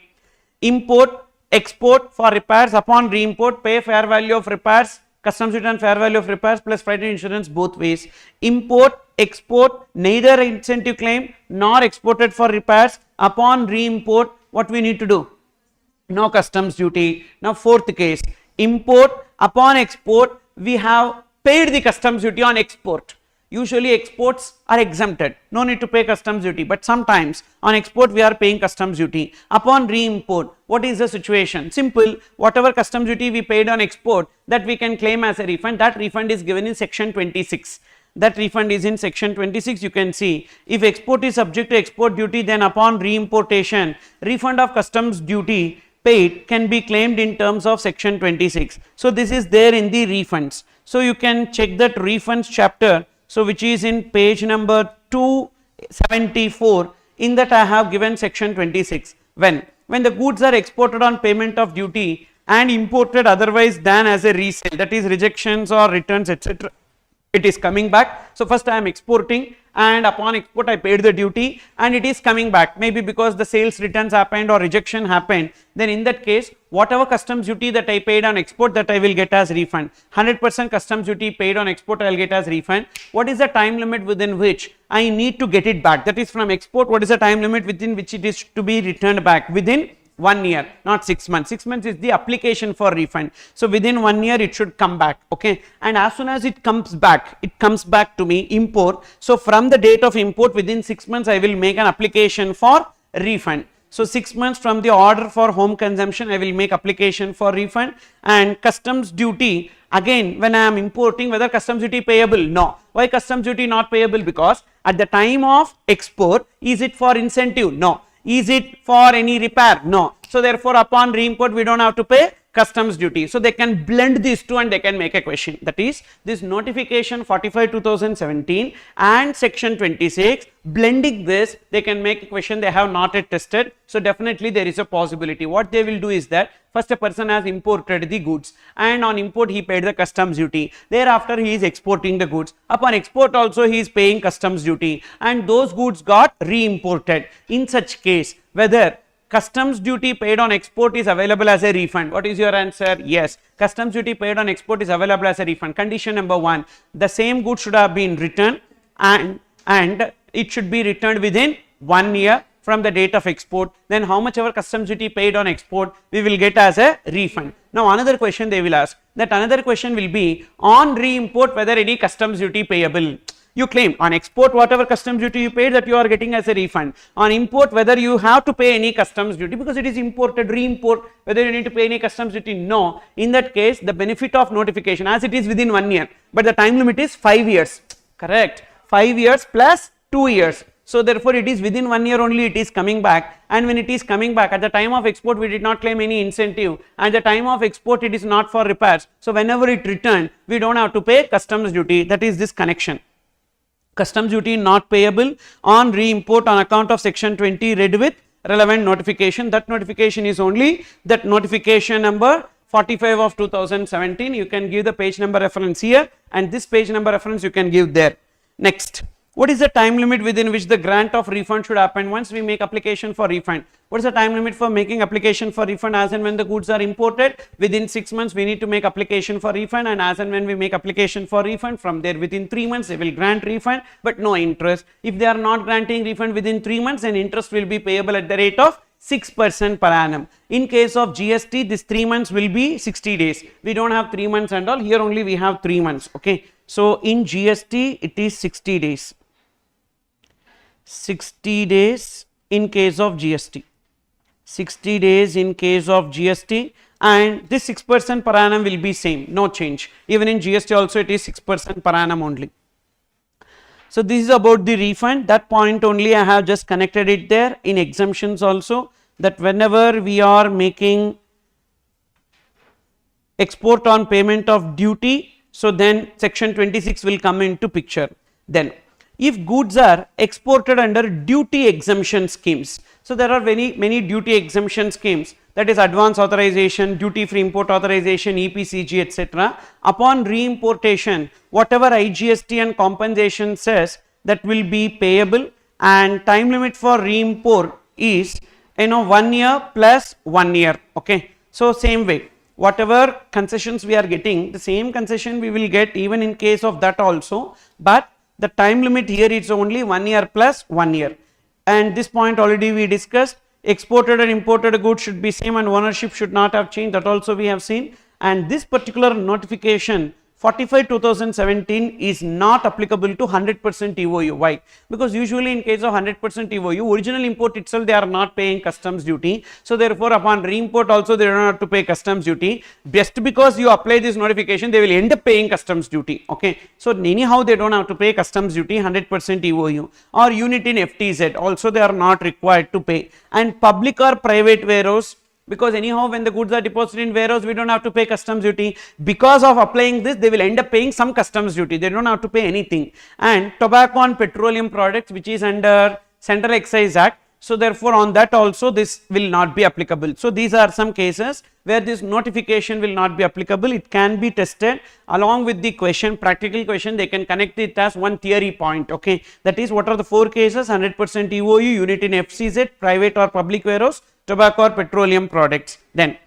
Import, export for repairs, upon re-import pay fair value of repairs, customs duty and fair value of repairs plus freight and insurance both ways. Import, export, neither incentive claim nor exported for repairs, upon re-import what we need to do? No customs duty. Now fourth case, import, upon export we have paid the customs duty on export. Usually exports are exempted, no need to pay customs duty, but sometimes on export we are paying customs duty. Upon re-import, what is the situation? Simple, whatever customs duty we paid on export, that we can claim as a refund. That refund is given in section 26. That refund is in section 26. You can see, if export is subject to export duty, then upon re-importation, refund of customs duty paid can be claimed in terms of section 26. So this is there in the refunds. So you can check that refunds chapter, so which is in page number 274. In that I have given section 26. When the goods are exported on payment of duty and imported otherwise than as a resale, that is rejections or returns, etc., it is coming back. So first I am exporting and upon export I paid the duty and it is coming back, maybe because the sales returns happened or rejection happened, then in that case whatever customs duty that I paid on export, that I will get as refund. 100% customs duty paid on export I will get as refund. What is the time limit within which I need to get it back? That is from export, what is the time limit within which it is to be returned back? Within 1 year, not 6 months. 6 months is the application for refund. So within 1 year it should come back, okay. And as soon as it comes back to me, import. So from the date of import, within 6 months I will make an application for refund. So 6 months from the order for home consumption I will make application for refund. And customs duty, again when I am importing, whether customs duty payable? No. Why customs duty not payable? Because at the time of export, is it for incentive? No. Is it for any repair? No. So therefore upon re-import we don't have to pay customs duty. So they can blend these two and they can make a question. That is, this notification 45/2017 and section 26, blending this, they can make a question they have not yet tested. So definitely there is a possibility. What they will do is that first a person has imported the goods and on import he paid the customs duty. Thereafter he is exporting the goods. Upon export also he is paying customs duty and those goods got re-imported. In such case, whether customs duty paid on export is available as a refund. What is your answer? Yes, customs duty paid on export is available as a refund. Condition number 1, the same good should have been returned and it should be returned within 1 year from the date of export. Then how much ever customs duty paid on export we will get as a refund. Now another question they will ask, that another question will be on re-import whether any customs duty payable. You claim on export whatever customs duty you paid, that you are getting as a refund. On import whether you have to pay any customs duty because it is imported, re-import, whether you need to pay any customs duty? No. In that case the benefit of notification, as it is within 1 year, but the time limit is 5 years, correct, 5 years plus 2 years. So therefore it is within 1 year only it is coming back, and when it is coming back at the time of export we did not claim any incentive, and the time of export it is not for repairs. So whenever it returned we don't have to pay customs duty. That is this connection. Customs duty not payable on re-import on account of section 20 read with relevant notification. That notification is only that notification number 45 of 2017. You can give the page number reference here and this page number reference you can give there. Next, what is the time limit within which the grant of refund should happen once we make application for refund? What is the time limit for making application for refund? As and when the goods are imported, within 6 months we need to make application for refund, and as and when we make application for refund, from there within 3 months they will grant refund but no interest. If they are not granting refund within 3 months, then interest will be payable at the rate of 6% per annum. In case of GST, this 3 months will be 60 days. We don't have 3 months and all, here only we have 3 months, okay. So in GST it is 60 days. 60 days in case of GST, 60 days in case of GST, and this 6% per annum will be same, no change. Even in GST also it is 6% per annum only. So this is about the refund. That point only I have just connected it there. In exemptions also, that whenever we are making export on payment of duty, so then section 26 will come into picture. Then if goods are exported under duty exemption schemes, so there are many duty exemption schemes, that is advance authorization, duty free import authorization, EPCG, etc. Upon re-importation, whatever IGST and compensation says, that will be payable, and time limit for re-import is 1 year plus 1 year, okay. So same way, whatever concessions we are getting, the same concession we will get even in case of that also, but the time limit here is only 1 year plus 1 year. And this point already we discussed, exported and imported goods should be same and ownership should not have changed, that also we have seen. And this particular notification 45/2017 is not applicable to 100% EOU. Why? Because usually in case of 100% EOU, original import itself they are not paying customs duty. So therefore upon re-import also they don't have to pay customs duty. Just because you apply this notification, they will end up paying customs duty, okay. So anyhow they don't have to pay customs duty 100% EOU. Or unit in FTZ also they are not required to pay. And public or private warehouse, because anyhow when the goods are deposited in warehouse we don't have to pay customs duty. Because of applying this they will end up paying some customs duty, they don't have to pay anything. And tobacco and petroleum products, which is under Central Excise Act, So therefore on that also this will not be applicable. So these are some cases where this notification will not be applicable. It can be tested along with the question, practical question. They can connect it as one theory point. Okay, that is, what are the 4 cases? 100% EOU, unit in FCZ, private or public warehouse, tobacco or petroleum products. Then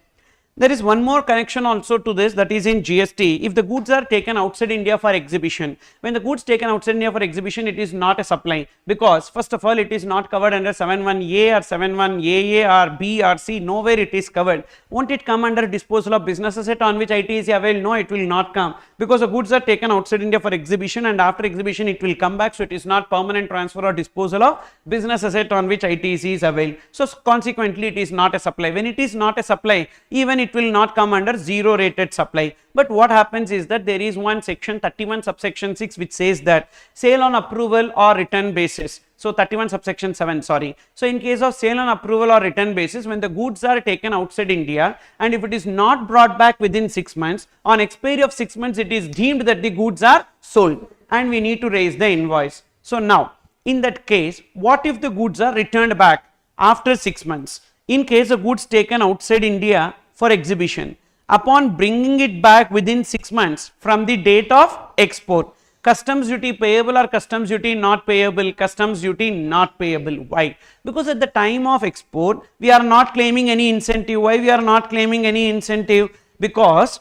there is one more connection also to this, that is in GST. If the goods are taken outside India for exhibition, when the goods taken outside India for exhibition, it is not a supply, because first of all it is not covered under 71A or 71AA or B or C, nowhere it is covered. Won't it come under disposal of business asset on which ITC availed? No, it will not come, because the goods are taken outside India for exhibition, and after exhibition it will come back. So it is not permanent transfer or disposal of business asset on which ITC is availed. So consequently it is not a supply. When it is not a supply, even it will not come under zero rated supply. But what happens is that there is one section 31 subsection 6 which says that sale on approval or return basis. So 31 subsection 7, sorry. So in case of sale on approval or return basis, when the goods are taken outside India and if it is not brought back within 6 months, on expiry of 6 months it is deemed that the goods are sold and we need to raise the invoice. So now in that case, what if the goods are returned back after 6 months? In case of goods taken outside India for exhibition, upon bringing it back within 6 months from the date of export, customs duty payable or customs duty not payable? Customs duty not payable. Why? Because at the time of export we are not claiming any incentive. Why we are not claiming any incentive? Because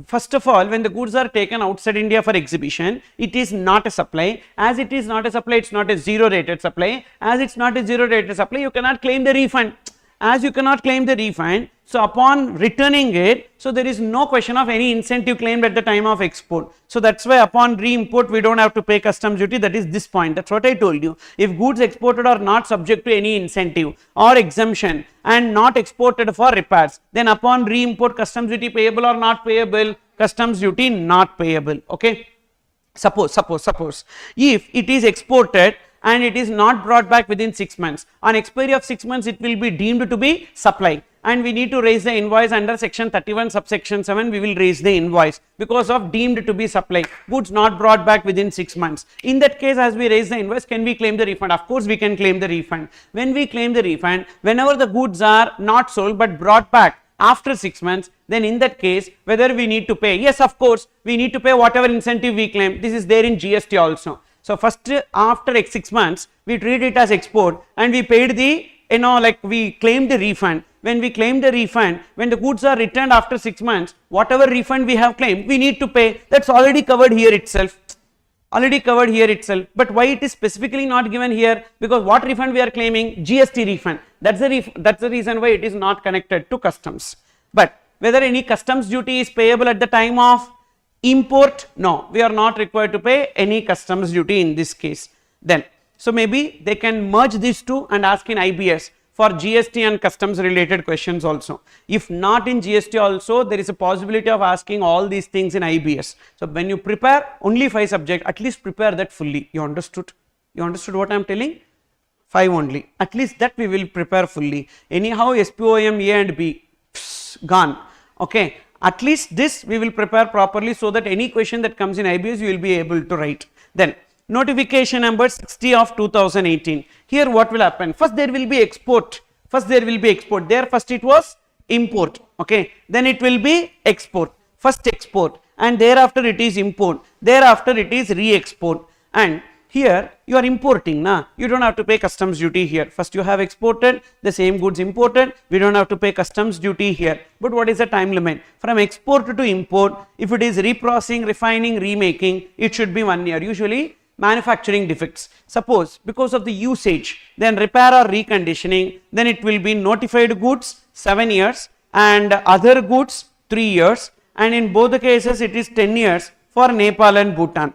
first of all, when the goods are taken outside India for exhibition, it is not a supply. As it is not a supply, it's not a zero rated supply. As it's not a zero rated supply, you cannot claim the refund. As you cannot claim the refund, so upon returning it, so there is no question of any incentive claimed at the time of export. So that's why upon re-import we don't have to pay customs duty. That is this point. That's what I told you. If goods exported are not subject to any incentive or exemption and not exported for repairs, then upon re-import customs duty payable or not payable? Customs duty not payable. Okay. Suppose if it is exported and it is not brought back within 6 months, on expiry of 6 months it will be deemed to be supply and we need to raise the invoice under section 31 subsection 7. We will raise the invoice because of deemed to be supply, goods not brought back within 6 months. In that case, as we raise the invoice, can we claim the refund? Of course we can claim the refund. When we claim the refund, whenever the goods are not sold but brought back after 6 months, then in that case whether we need to pay? Yes, of course we need to pay whatever incentive we claim. This is there in GST also. So first, after 6 months we treat it as export and we paid the we claimed the refund. When we claim the refund, when the goods are returned after 6 months, whatever refund we have claimed we need to pay. That's already covered here itself. But why it is specifically not given here? Because what refund we are claiming? GST refund. That's the reason why it is not connected to customs. But whether any customs duty is payable at the time of import? No, we are not required to pay any customs duty in this case. Then, so maybe they can merge these two and ask in IBS for GST and customs related questions also. If not in GST also, there is a possibility of asking all these things in IBS. So when you prepare only 5 subjects, at least prepare that fully. You understood? You understood what I am telling? 5 only. At least that we will prepare fully. Anyhow, SPOM A and B, gone. Okay. At least this we will prepare properly so that any question that comes in IBS you will be able to write. Then notification number 60 of 2018. Here what will happen? First there will be export. There first it was import. Okay. Then it will be export. First export and thereafter it is import. Thereafter it is re-export. And here you are importing, na? You don't have to pay customs duty here. First you have exported the same goods imported, we don't have to pay customs duty here. But what is the time limit? From export to import, if it is reprocessing, refining, remaking, it should be 1 year. Usually manufacturing defects. Suppose because of the usage, then repair or reconditioning, then it will be notified goods 7 years and other goods 3 years, and in both the cases it is 10 years for Nepal and Bhutan.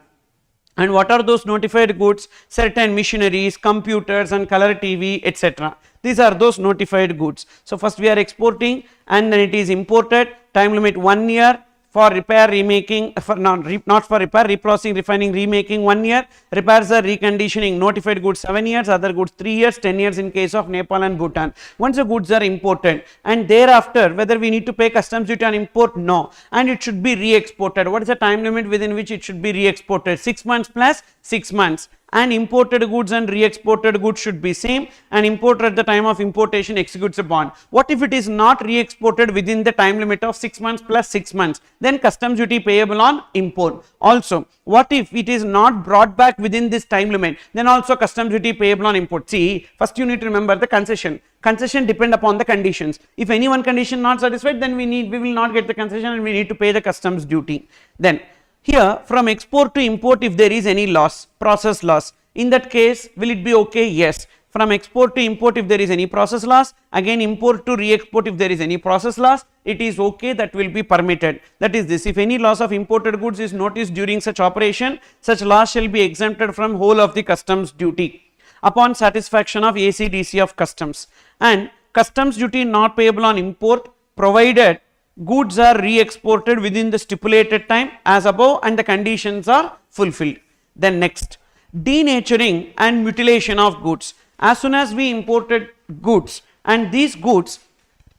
And what are those notified goods? Certain machineries, computers and color TV, etc. These are those notified goods. So first we are exporting and then it is imported, time limit 1 year. For repair, remaking, not for repair, reprocessing, refining, remaking 1 year, repairs or reconditioning, notified goods 7 years, other goods 3 years, 10 years in case of Nepal and Bhutan. Once the goods are imported and thereafter whether we need to pay customs duty on import? No. And it should be re-exported. What is the time limit within which it should be re-exported? 6 months plus 6 months. and imported goods and re-exported goods should be same, and importer at the time of importation executes a bond. What if it is not re-exported within the time limit of 6 months plus 6 months? Then customs duty payable on import. Also, what if it is not brought back within this time limit? Then also customs duty payable on import. See, first you need to remember the concession. Concession depend upon the conditions. If any one condition not satisfied, then we will not get the concession and we need to pay the customs duty. Then here from export to import, if there is any loss, process loss, in that case will it be okay? Yes. From export to import, if there is any process loss, again import to re-export, if there is any process loss, it is okay, that will be permitted. That is this, if any loss of imported goods is noticed during such operation, such loss shall be exempted from whole of the customs duty upon satisfaction of ACDC of customs. And customs duty not payable on import provided goods are re-exported within the stipulated time as above and the conditions are fulfilled. Then next, denaturing and mutilation of goods. As soon as we imported goods, and these goods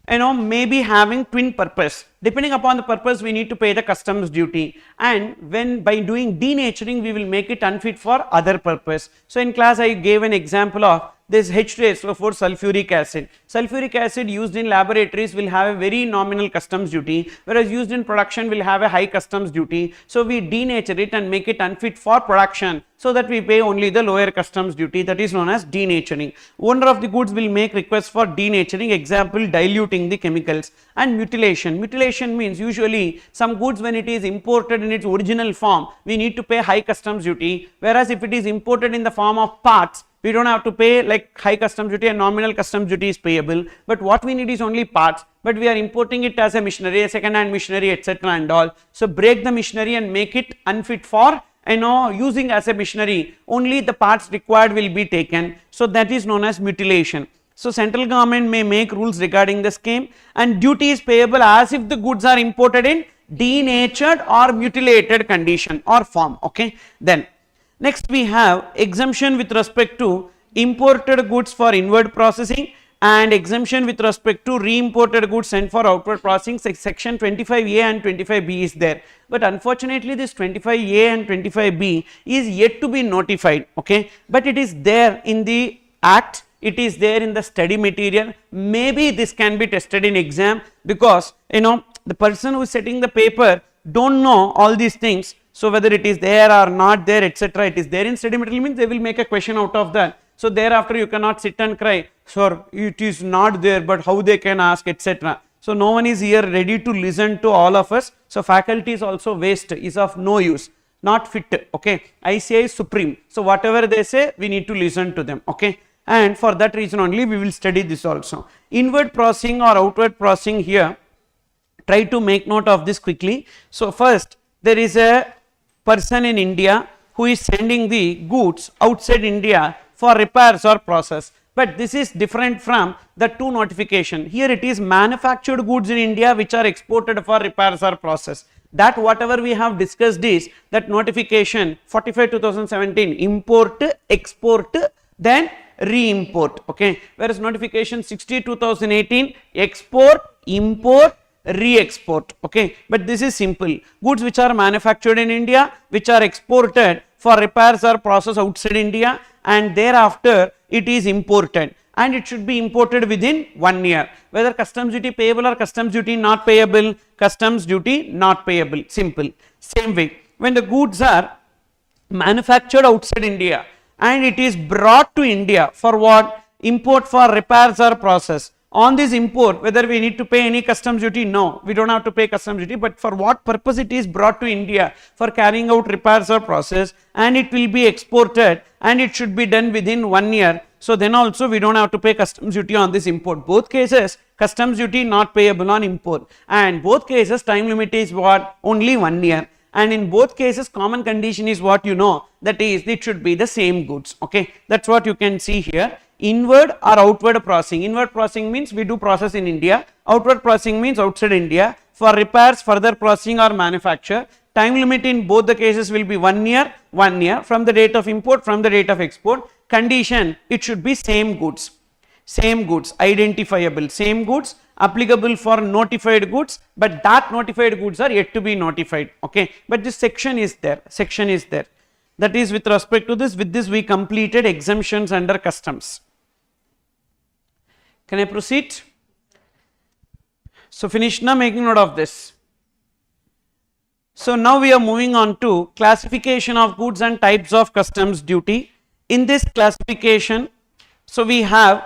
may be having twin purpose, depending upon the purpose we need to pay the customs duty, and when by doing denaturing we will make it unfit for other purpose. So in class I gave an example of this H2SO4 sulfuric acid. Sulfuric acid used in laboratories will have a very nominal customs duty, whereas used in production will have a high customs duty. So we denature it and make it unfit for production, so that we pay only the lower customs duty, that is known as denaturing. Owner of the goods will make request for denaturing, example diluting the chemicals. And mutilation. Mutilation means usually some goods when it is imported in its original form, we need to pay high customs duty, whereas if it is imported in the form of parts, we don't have to pay like high customs duty, and nominal customs duty is payable. But what we need is only parts, but we are importing it as a machinery, a second hand machinery, etc. and all. So break the machinery and make it unfit for using as a machinery, only the parts required will be taken. So that is known as mutilation. So central government may make rules regarding the scheme, and duty is payable as if the goods are imported in denatured or mutilated condition or form. Okay. Then next we have exemption with respect to imported goods for inward processing and exemption with respect to re-imported goods sent for outward processing. Section 25A and 25B is there, but unfortunately this 25A and 25B is yet to be notified. Okay, but it is there in the act, it is there in the study material. Maybe this can be tested in exam, because the person who is setting the paper don't know all these things. So whether it is there or not there, etc., it is there in study material means they will make a question out of that. So thereafter you cannot sit and cry, sir, it is not there, but how they can ask, etc. So no one is here ready to listen to all of us. So faculty is also waste, is of no use, not fit. Okay, ICI is supreme. So whatever they say, we need to listen to them. Okay, and for that reason only we will study this also. Inward processing or outward processing, here try to make note of this quickly. So first, there is a person in India who is sending the goods outside India for repairs or process, but this is different from the two notification. Here it is manufactured goods in India which are exported for repairs or process. That whatever we have discussed is that notification 45/2017 import, export, then re-import. Okay, whereas notification 60/2018 export, import, re-export. Okay, but this is simple. Goods which are manufactured in India, which are exported for repairs or process outside India, and thereafter it is imported, and it should be imported within 1 year. Whether customs duty payable or customs duty not payable, customs duty not payable. Simple. Same way, when the goods are manufactured outside India and it is brought to India for what? Import for repairs or process. On this import, whether we need to pay any customs duty? No, we don't have to pay customs duty, but for what purpose it is brought to India? For carrying out repairs or process, and it will be exported, and it should be done within 1 year. So then also we don't have to pay customs duty on this import. Both cases customs duty not payable on import, and both cases time limit is what? Only 1 year. And in both cases common condition is what that is it should be the same goods. Okay, that's what you can see here. Inward or outward processing. Inward processing means we do process in India. Outward processing means outside India. For repairs, further processing or manufacture, time limit in both the cases will be 1 year, 1 year from the date of import, from the date of export. Condition, it should be same goods, identifiable, same goods, applicable for notified goods, but that notified goods are yet to be notified. Okay, but this section is there, That is with respect to this. With this we completed exemptions under customs. Can I proceed? So finish now, making note of this. So now we are moving on to classification of goods and types of customs duty. In this classification, so we have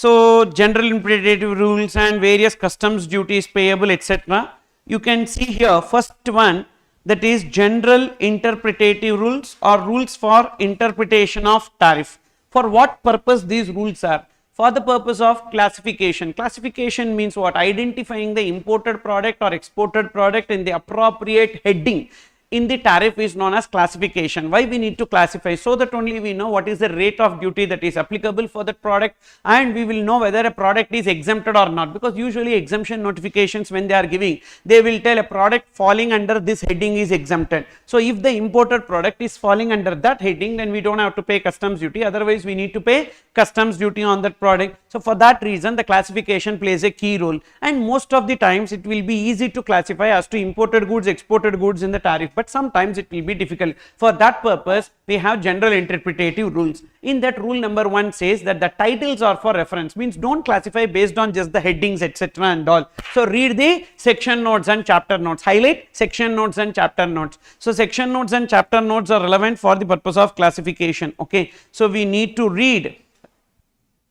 general interpretative rules and various customs duties payable, etc. You can see here first one, that is general interpretative rules or rules for interpretation of tariff. For what purpose these rules are? For the purpose of classification. Classification means what? Identifying the imported product or exported product in the appropriate heading in the tariff is known as classification. Why we need to classify? So that only we know what is the rate of duty that is applicable for that product, and we will know whether a product is exempted or not, because usually exemption notifications when they are giving, they will tell a product falling under this heading is exempted. So if the imported product is falling under that heading, then we don't have to pay customs duty, otherwise we need to pay customs duty on that product. So for that reason the classification plays a key role, and most of the times it will be easy to classify as to imported goods, exported goods in the tariff, but sometimes it will be difficult. For that purpose we have general interpretative rules. In that, rule number 1 says that the titles are for reference, means don't classify based on just the headings, etc. and all. So read the section notes and chapter notes, highlight section notes and chapter notes. So section notes and chapter notes are relevant for the purpose of classification. Okay, so we need to read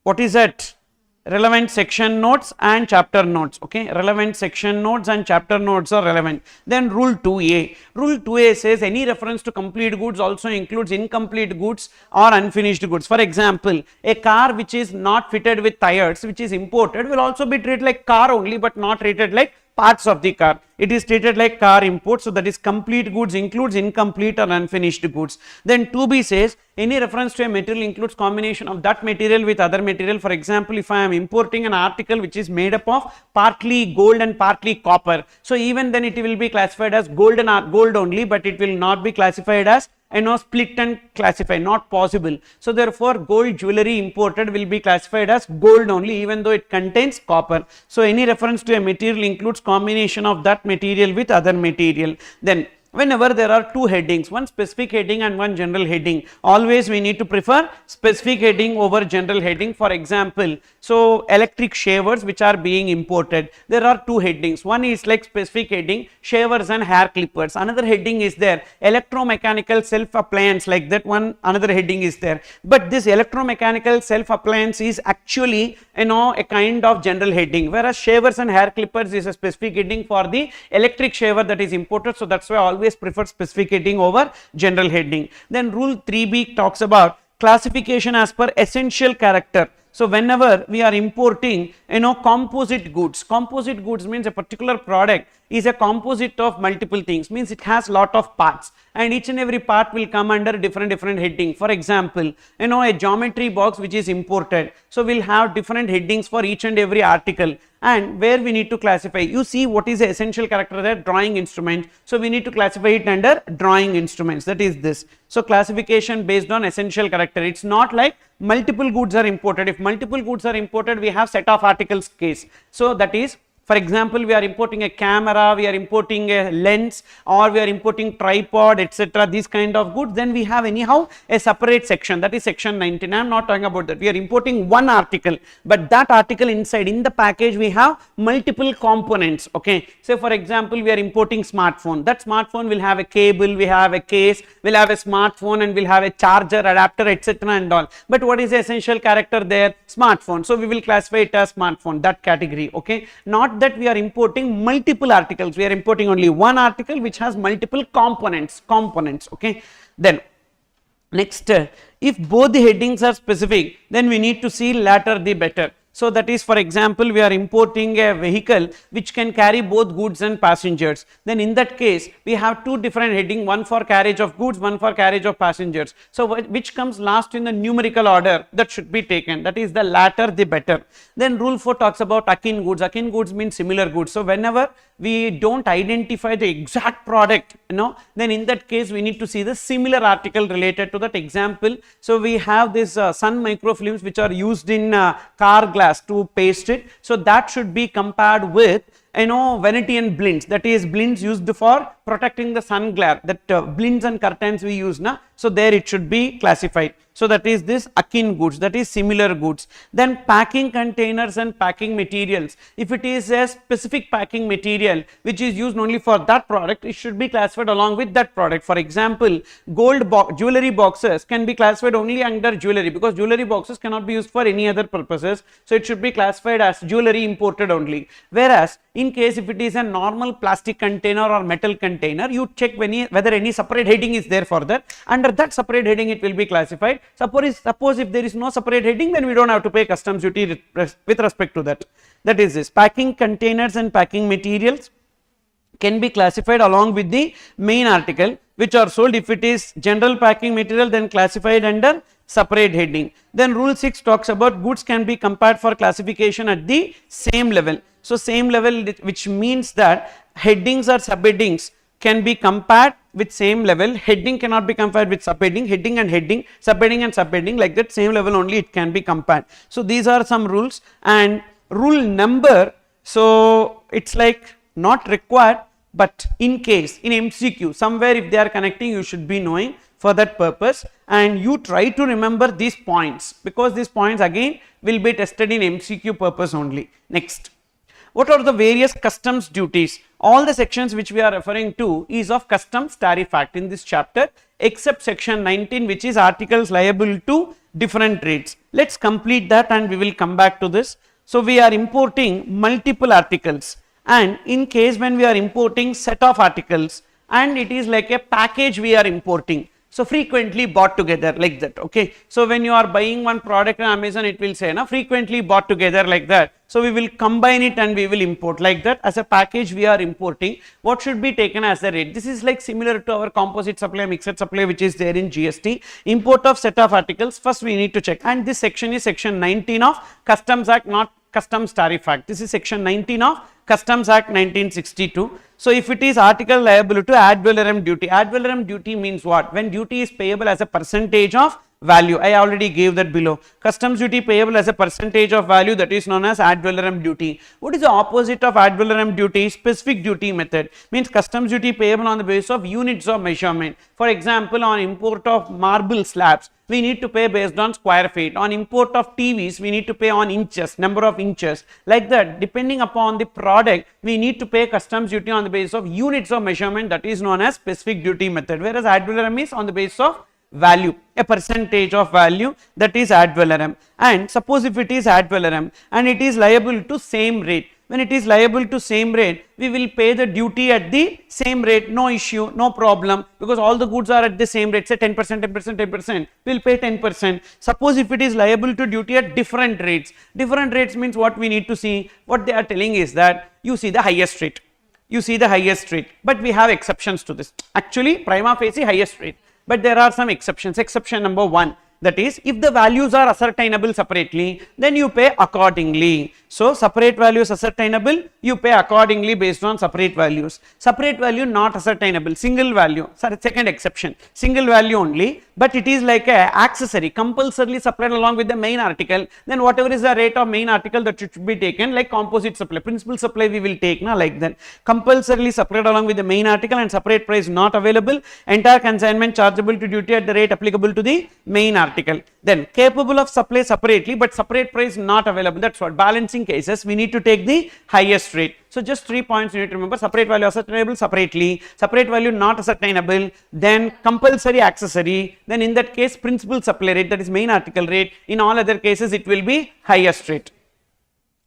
what is that? Relevant section notes and chapter notes. Okay, relevant section notes and chapter notes are relevant. Then rule 2a. Rule 2a says any reference to complete goods also includes incomplete goods or unfinished goods. For example, a car which is not fitted with tires, which is imported, will also be treated like car only, but not treated like parts of the car. It is treated like car import. So that is complete goods includes incomplete or unfinished goods. Then 2b says any reference to a material includes combination of that material with other material. For example, if I am importing an article which is made up of partly gold and partly copper, so even then it will be classified as gold and gold only, but it will not be classified as split and classify, not possible. So therefore gold jewelry imported will be classified as gold only, even though it contains copper. So any reference to a material includes combination of that material with other material. Then whenever there are two headings, one specific heading and one general heading, always we need to prefer specific heading over general heading. For example, so electric shavers which are being imported, there are two headings. One is like specific heading, shavers and hair clippers. Another heading is there, electromechanical self appliance, like that one, another heading is there. But this electromechanical self appliance is actually a kind of general heading, whereas shavers and hair clippers is a specific heading for the electric shaver that is imported. So that's why always prefer specific heading over general heading. Then rule 3b talks about classification as per essential character. So whenever we are importing composite goods means a particular product is a composite of multiple things, means it has lot of parts, and each and every part will come under different heading. For example, a geometry box which is imported, so we'll have different headings for each and every article, and where we need to classify, you see what is the essential character there, drawing instrument, so we need to classify it under drawing instruments, that is this. So classification based on essential character. It's not like multiple goods are imported. If multiple goods are imported, we have set of articles case. So that is, for example, we are importing a camera, we are importing a lens, or we are importing tripod, etc. These kind of goods, then we have anyhow a separate section, that is section 19. I am not talking about that. We are importing one article, but that article inside in the package we have multiple components. Okay, so for example, we are importing smartphone. That smartphone will have a cable, we have a case, will have a smartphone, and will have a charger, adapter, etc. and all. But what is the essential character there? Smartphone. So we will classify it as smartphone, that category. Okay, not that we are importing multiple articles, we are importing only one article which has multiple components. Okay, then next, if both the headings are specific, then we need to see latter the better. So that is, for example, we are importing a vehicle which can carry both goods and passengers. Then in that case, we have two different heading, one for carriage of goods, one for carriage of passengers. So which comes last in the numerical order, that should be taken. That is the latter the better. Then rule 4 talks about akin goods. Akin goods means similar goods. So whenever we don't identify the exact product, then in that case we need to see the similar article related to that. Example, so we have this sun microfilms which are used in car glass to paste it, so that should be compared with Venetian blinds, that is blinds used for protecting the sun glare, that blinds and curtains we use na, so there it should be classified. So that is this akin goods, that is similar goods. Then packing containers and packing materials, if it is a specific packing material which is used only for that product, it should be classified along with that product. For example, jewelry boxes can be classified only under jewelry, because jewelry boxes cannot be used for any other purposes, so it should be classified as jewelry imported only. Whereas in case if it is a normal plastic container or metal container, you check whether any separate heading is there for that. Under that separate heading it will be classified. Suppose if there is no separate heading, then we don't have to pay customs duty with respect to that. That is this. Packing containers and packing materials can be classified along with the main article which are sold. If it is general packing material, then classified under separate heading. Then rule 6 talks about goods can be compared for classification at the same level. So same level, which means that headings or subheadings can be compared with same level. Heading cannot be compared with subheading, heading and heading, subheading and subheading, like that same level only it can be compared. So these are some rules. And rule number, so it's like not required, but in case in MCQ somewhere if they are connecting, you should be knowing for that purpose, and you try to remember these points, because these points again will be tested in MCQ purpose only. Next, what are the various customs duties? All the sections which we are referring to is of Customs Tariff Act in this chapter, except section 19, which is articles liable to different rates. Let's complete that and we will come back to this. So we are importing multiple articles, and in case when we are importing set of articles and it is like a package we are importing, so frequently bought together, like that. Okay, so when you are buying one product on Amazon, it will say frequently bought together, like that. So we will combine it and we will import, like that. As a package we are importing, what should be taken as the rate? This is like similar to our composite supply, mixed supply, which is there in GST. Import of set of articles, first we need to check, and this section is section 19 of Customs Act, not Customs Tariff Act. This is section 19 of Customs Act 1962. So if it is article liable to ad valorem duty, ad valorem duty means what? When duty is payable as a percentage of value. I already gave that below. Customs duty payable as a percentage of value, that is known as ad valorem duty. What is the opposite of ad valorem duty? Specific duty method means customs duty payable on the basis of units of measurement. For example, on import of marble slabs, we need to pay based on square feet. On import of TVs, we need to pay on inches, number of inches. Like that, depending upon the product, we need to pay customs duty on the basis of units of measurement, that is known as specific duty method. Whereas ad valorem is on the basis of value, a percentage of value, that is ad valorem. And suppose if it is ad valorem and it is liable to same rate, when it is liable to same rate, we will pay the duty at the same rate, no issue, no problem, because all the goods are at the same rate, say 10%, 10%, 10%, we will pay 10%. Suppose if it is liable to duty at different rates means what we need to see, what they are telling is that you see the highest rate, but we have exceptions to this. Actually, prima facie highest rate, but there are some exceptions. Exception number 1, that is, if the values are ascertainable separately, then you pay accordingly. So separate values ascertainable, you pay accordingly based on separate values. Separate value not ascertainable, single value, sorry, second exception, single value only, but it is like a accessory, compulsorily supplied along with the main article, then whatever is the rate of main article, that should be taken, like composite supply, principal supply we will take now, like that. Compulsorily supplied along with the main article and separate price not available, entire consignment chargeable to duty at the rate applicable to the main article. Then capable of supply separately but separate price not available, that's what, balancing cases we need to take the highest rate. So just 3 points you need to remember: separate value ascertainable separately, separate value not ascertainable, then compulsory accessory, then in that case principal supply rate, that is main article rate. In all other cases it will be highest rate.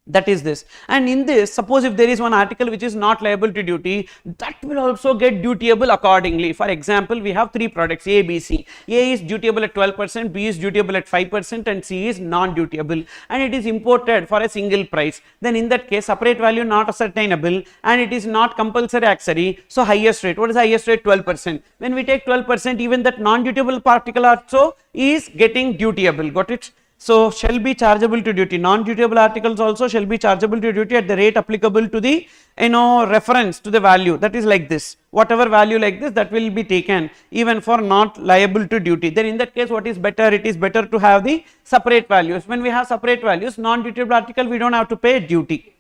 That is this. And in this, suppose if there is one article which is not liable to duty, that will also get dutiable accordingly. For example, we have 3 products A, B, C. A is dutiable at 12%, B is dutiable at 5%, and C is non-dutiable, and it is imported for a single price. Then in that case, separate value not ascertainable and it is not compulsory accessory, so highest rate. What is the highest rate? 12%. When we take 12%, even that non-dutiable particle also is getting dutiable. Got it? So shall be chargeable to duty. Non-dutiable articles also shall be chargeable to duty at the rate applicable to the reference to the value, that is like this. Whatever value like this, that will be taken even for not liable to duty. Then in that case, what is better? It is better to have the separate values. When we have separate values, non-dutiable article we don't have to pay duty.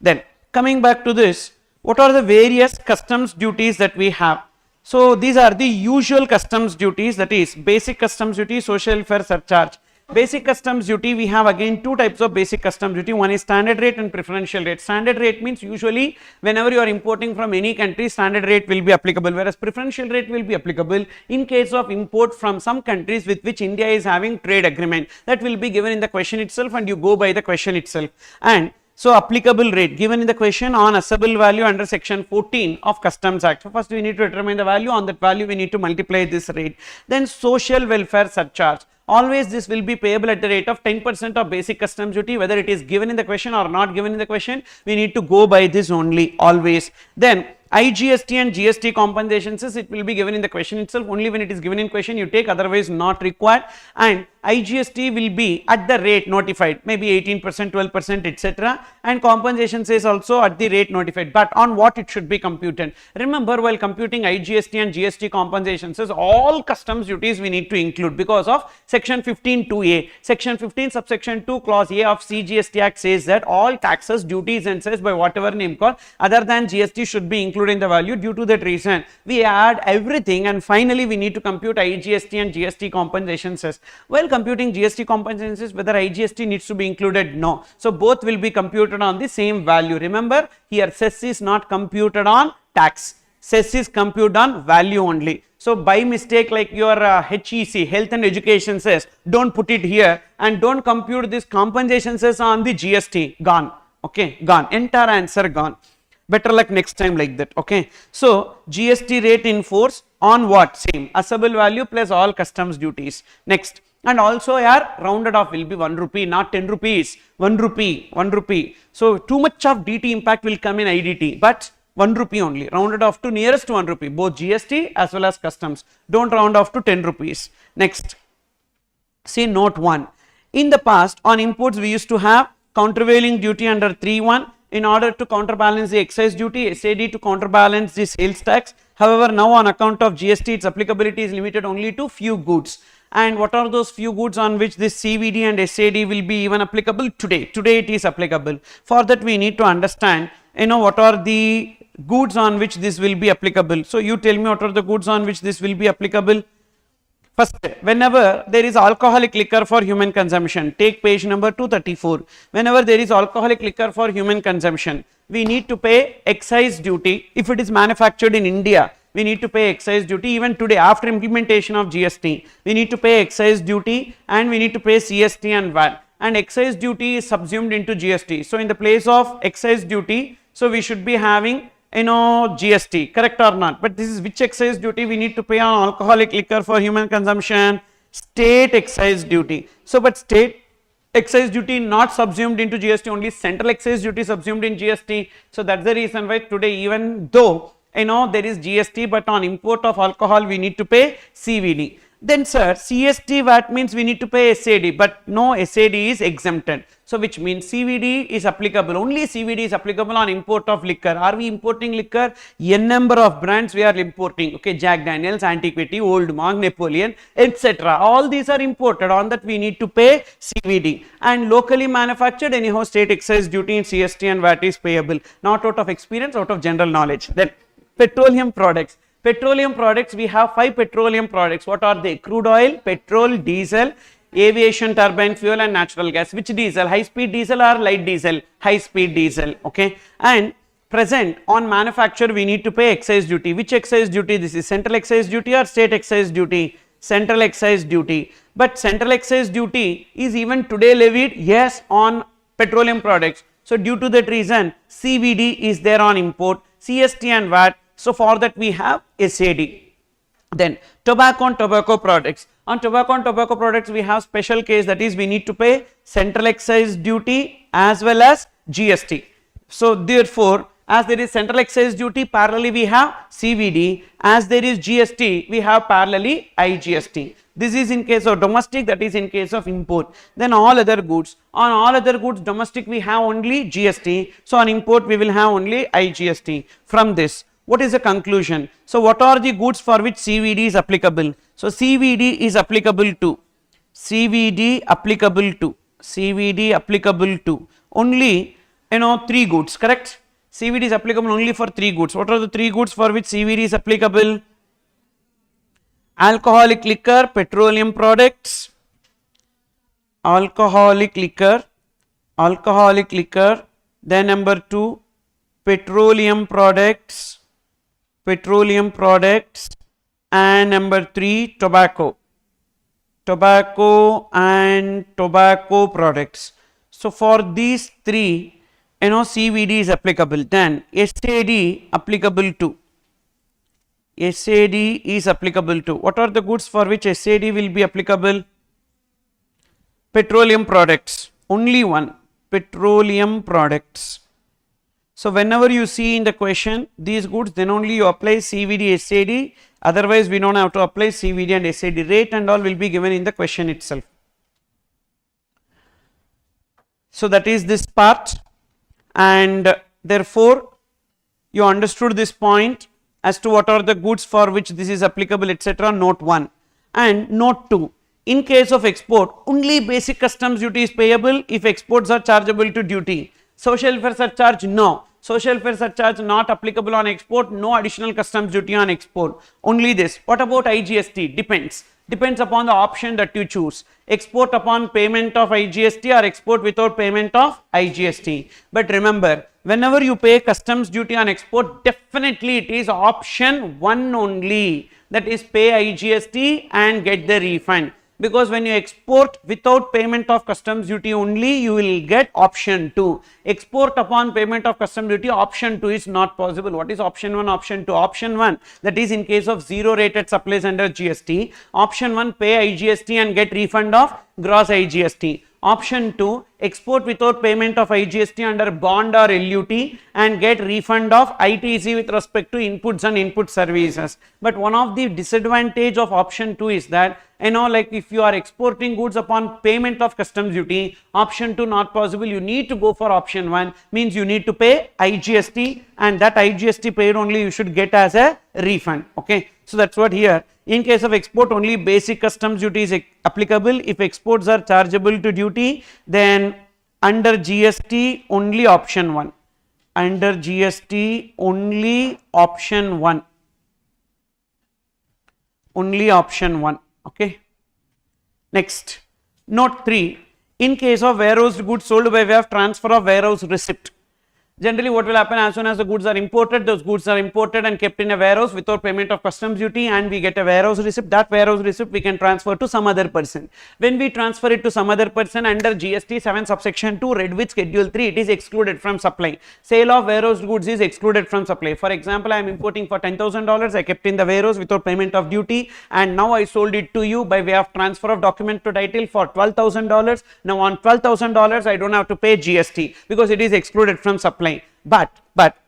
Then coming back to this, what are the various customs duties that we have? So these are the usual customs duties, that is basic customs duty, social welfare surcharge. Basic customs duty, we have again two types of basic customs duty. One is standard rate and preferential rate. Standard rate means usually whenever you are importing from any country, standard rate will be applicable, whereas preferential rate will be applicable in case of import from some countries with which India is having trade agreement. That will be given in the question itself and you go by the question itself. And so applicable rate given in the question on assessable value under section 14 of Customs Act. So first we need to determine the value, on that value we need to multiply this rate. Then social welfare surcharge. Always this will be payable at the rate of 10% of basic customs duty, whether it is given in the question or not given in the question, we need to go by this only always. Then IGST and GST compensations, it will be given in the question itself, only when it is given in question you take, otherwise not required. And IGST will be at the rate notified, maybe 18%, 12%, etc. and compensation is also at the rate notified, but on what it should be computed. Remember, while computing IGST and GST compensations, all customs duties we need to include because of section 15(2)(a). Section 15 subsection 2 clause A of CGST Act says that all taxes, duties and cess by whatever name called other than GST should be included in the value. Due to that reason we add everything and finally we need to compute IGST and GST compensation cess. While computing GST compensation cess, whether IGST needs to be included? No. So both will be computed on the same value. Remember, here cess is not computed on tax, cess is computed on value only. So by mistake, like your HEC, health and education cess, don't put it here and don't compute this compensation cess on the GST. Gone. Okay, gone. Entire answer gone. Better luck next time like that. Okay. So GST rate in force on what? Same. Assessable value plus all customs duties. Next. And also here rounded off will be 1 rupee, not 10 rupees. 1 rupee, 1 rupee. So too much of DT impact will come in IDT, but 1 rupee only, rounded off to nearest to 1 rupee, both GST as well as customs. Don't round off to 10 rupees. Next, see note 1. In the past, on imports we used to have countervailing duty under 3(1) in order to counterbalance the excise duty, SAD to counterbalance the sales tax. However, now on account of GST, its applicability is limited only to few goods. And what are those few goods on which this CVD and SAD will be even applicable? Today it is applicable. For that we need to understand, what are the goods on which this will be applicable. So you tell me what are the goods on which this will be applicable. First, whenever there is alcoholic liquor for human consumption, take page number 234. Whenever there is alcoholic liquor for human consumption, we need to pay excise duty. If it is manufactured in India, we need to pay excise duty. Even today, after implementation of GST, we need to pay excise duty and we need to pay CST and VAT. And excise duty is subsumed into GST. So in the place of excise duty, so we should be having GST, correct or not? But this is which excise duty we need to pay on alcoholic liquor for human consumption? State excise duty. So but state excise duty not subsumed into GST, only central excise duty subsumed in GST. So that's the reason why today, even though there is GST, but on import of alcohol we need to pay CVD. Then sir, CST VAT means we need to pay SAD, but no, SAD is exempted. So which means CVD is applicable, only CVD is applicable on import of liquor. Are we importing liquor? N number of brands we are importing, okay, Jack Daniels, Antiquity, Old Monk, Napoleon, etc. All these are imported, on that we need to pay CVD. And locally manufactured, anyhow state excise duty in CST and VAT is payable, not out of experience, out of general knowledge. Then petroleum products. Petroleum products, we have 5 petroleum products. What are they? Crude oil, petrol, diesel, aviation turbine fuel and natural gas. Which diesel? High speed diesel or light diesel? High speed diesel, okay. And present on manufacture we need to pay excise duty. Which excise duty? This is central excise duty or state excise duty? Central excise duty. But central excise duty is even today levied, yes, on petroleum products. So due to that reason, CVD is there on import, CST and VAT. So for that we have SAD. Then tobacco and tobacco products. On tobacco and tobacco products we have special case, that is we need to pay central excise duty as well as GST. So therefore, as there is central excise duty, parallelly we have CVD. As there is GST, we have parallelly IGST. This is in case of domestic, that is in case of import. Then all other goods. On all other goods, domestic we have only GST. So on import we will have only IGST. From this, what is the conclusion? So what are the goods for which CVD is applicable? So CVD is applicable to only 3 goods, correct? CVD is applicable only for 3 goods. What are the 3 goods for which CVD is applicable? Alcoholic liquor, petroleum products, alcoholic liquor, then number 2, petroleum products, and number 3, tobacco and tobacco products. So for these 3, CVD is applicable. Then SAD applicable to. SAD is applicable to. What are the goods for which SAD will be applicable? Petroleum products. Only one. Petroleum products. So whenever you see in the question these goods, then only you apply CVD, SAD. Otherwise, we don't have to apply CVD and SAD. Rate and all will be given in the question itself. So that is this part, and therefore you understood this point as to what are the goods for which this is applicable, etc. Note 1 and note 2. In case of export, only basic customs duty is payable if exports are chargeable to duty. Social welfare surcharge, no. Social welfare surcharge not applicable on export, no additional customs duty on export. Only this. What about IGST? Depends. Depends upon the option that you choose. Export upon payment of IGST or export without payment of IGST. But remember, whenever you pay customs duty on export, definitely it is option 1 only. That is, pay IGST and get the refund. Because when you export without payment of customs duty only, you will get option 2. Export upon payment of customs duty, option 2 is not possible. What is option 1? Option 2. Option 1, that is in case of 0 rated supplies under GST. Option 1, pay IGST and get refund of gross IGST. Option 2, export without payment of IGST under bond or LUT and get refund of ITC with respect to inputs and input services. But one of the disadvantage of option 2 is that, like if you are exporting goods upon payment of customs duty, option 2 not possible. You need to go for option 1, means you need to pay IGST, and that IGST paid only you should get as a refund. Okay, so that's what here. In case of export, only basic customs duty is applicable. If exports are chargeable to duty, then under GST only option 1. Under GST only option 1. Only option 1. Okay. Next, note 3. In case of warehoused goods sold by way of transfer of warehouse receipt. Generally, what will happen, as soon as the goods are imported, those goods are imported and kept in a warehouse without payment of customs duty, and we get a warehouse receipt. That warehouse receipt we can transfer to some other person. When we transfer it to some other person under GST 7 subsection 2 read with schedule 3, it is excluded from supply. Sale of warehouse goods is excluded from supply. For example, I am importing for $10,000. I kept in the warehouse without payment of duty, and now I sold it to you by way of transfer of document to title for $12,000. Now on $12,000, I don't have to pay GST because it is excluded from supply. But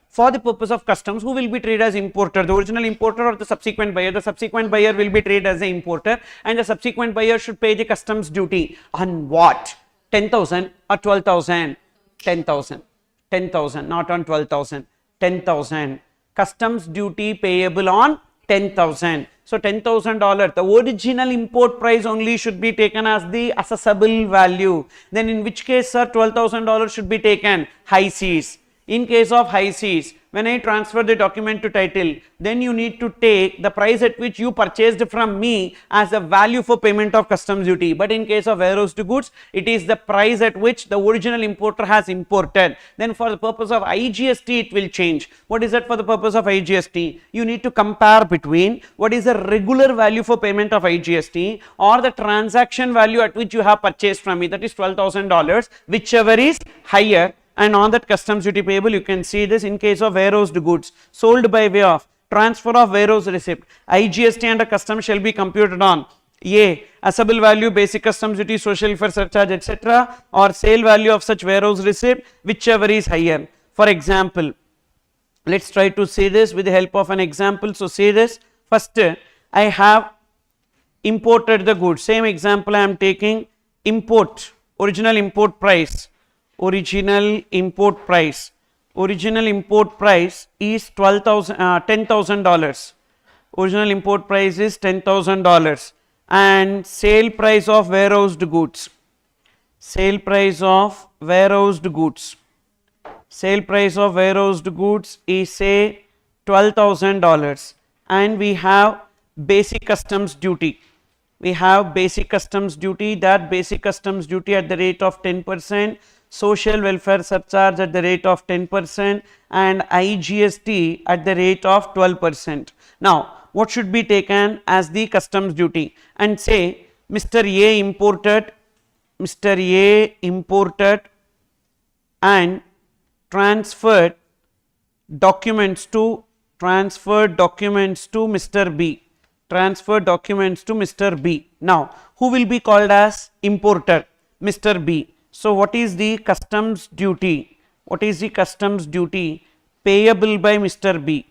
for the purpose of customs, who will be treated as importer? The original importer or the subsequent buyer? The subsequent buyer will be treated as the importer, and the subsequent buyer should pay the customs duty on what? 10,000 or 12,000? 10,000. 10,000, not on 12,000. 10,000. Customs duty payable on 10,000. So $10,000, the original import price only should be taken as the assessable value. Then in which case, sir, $12,000 should be taken high seas. In case of high seas, when I transfer the document to title, then you need to take the price at which you purchased from me as the value for payment of customs duty. But in case of warehoused goods, it is the price at which the original importer has imported. Then for the purpose of IGST, it will change. What is that for the purpose of IGST? You need to compare between what is the regular value for payment of IGST or the transaction value at which you have purchased from me, that is $12,000, whichever is higher. And on that customs duty payable, you can see this. In case of warehoused goods sold by way of transfer of warehouse receipt, IGST and a customs shall be computed on A, assessable value, basic customs duty, social welfare surcharge, etc., or sale value of such warehouse receipt, whichever is higher. For example, let's try to see this with the help of an example. So say this. First, I have imported the goods. Same example I am taking. Import, original import price. Original import price is $10,000. Original import price is $10,000, and sale price of warehoused goods. Sale price of warehoused goods sale price of warehoused goods is say $12,000 and we have basic customs duty. We have basic customs duty, that basic customs duty at the rate of 10%, social welfare surcharge at the rate of 10% and IGST at the rate of 12%. Now, what should be taken as the customs duty? And say Mr. A imported and transferred documents to Mr. B. Transfer documents to Mr. B. Now, who will be called as importer? Mr. B. So, what is the customs duty? What is the customs duty payable by Mr. B?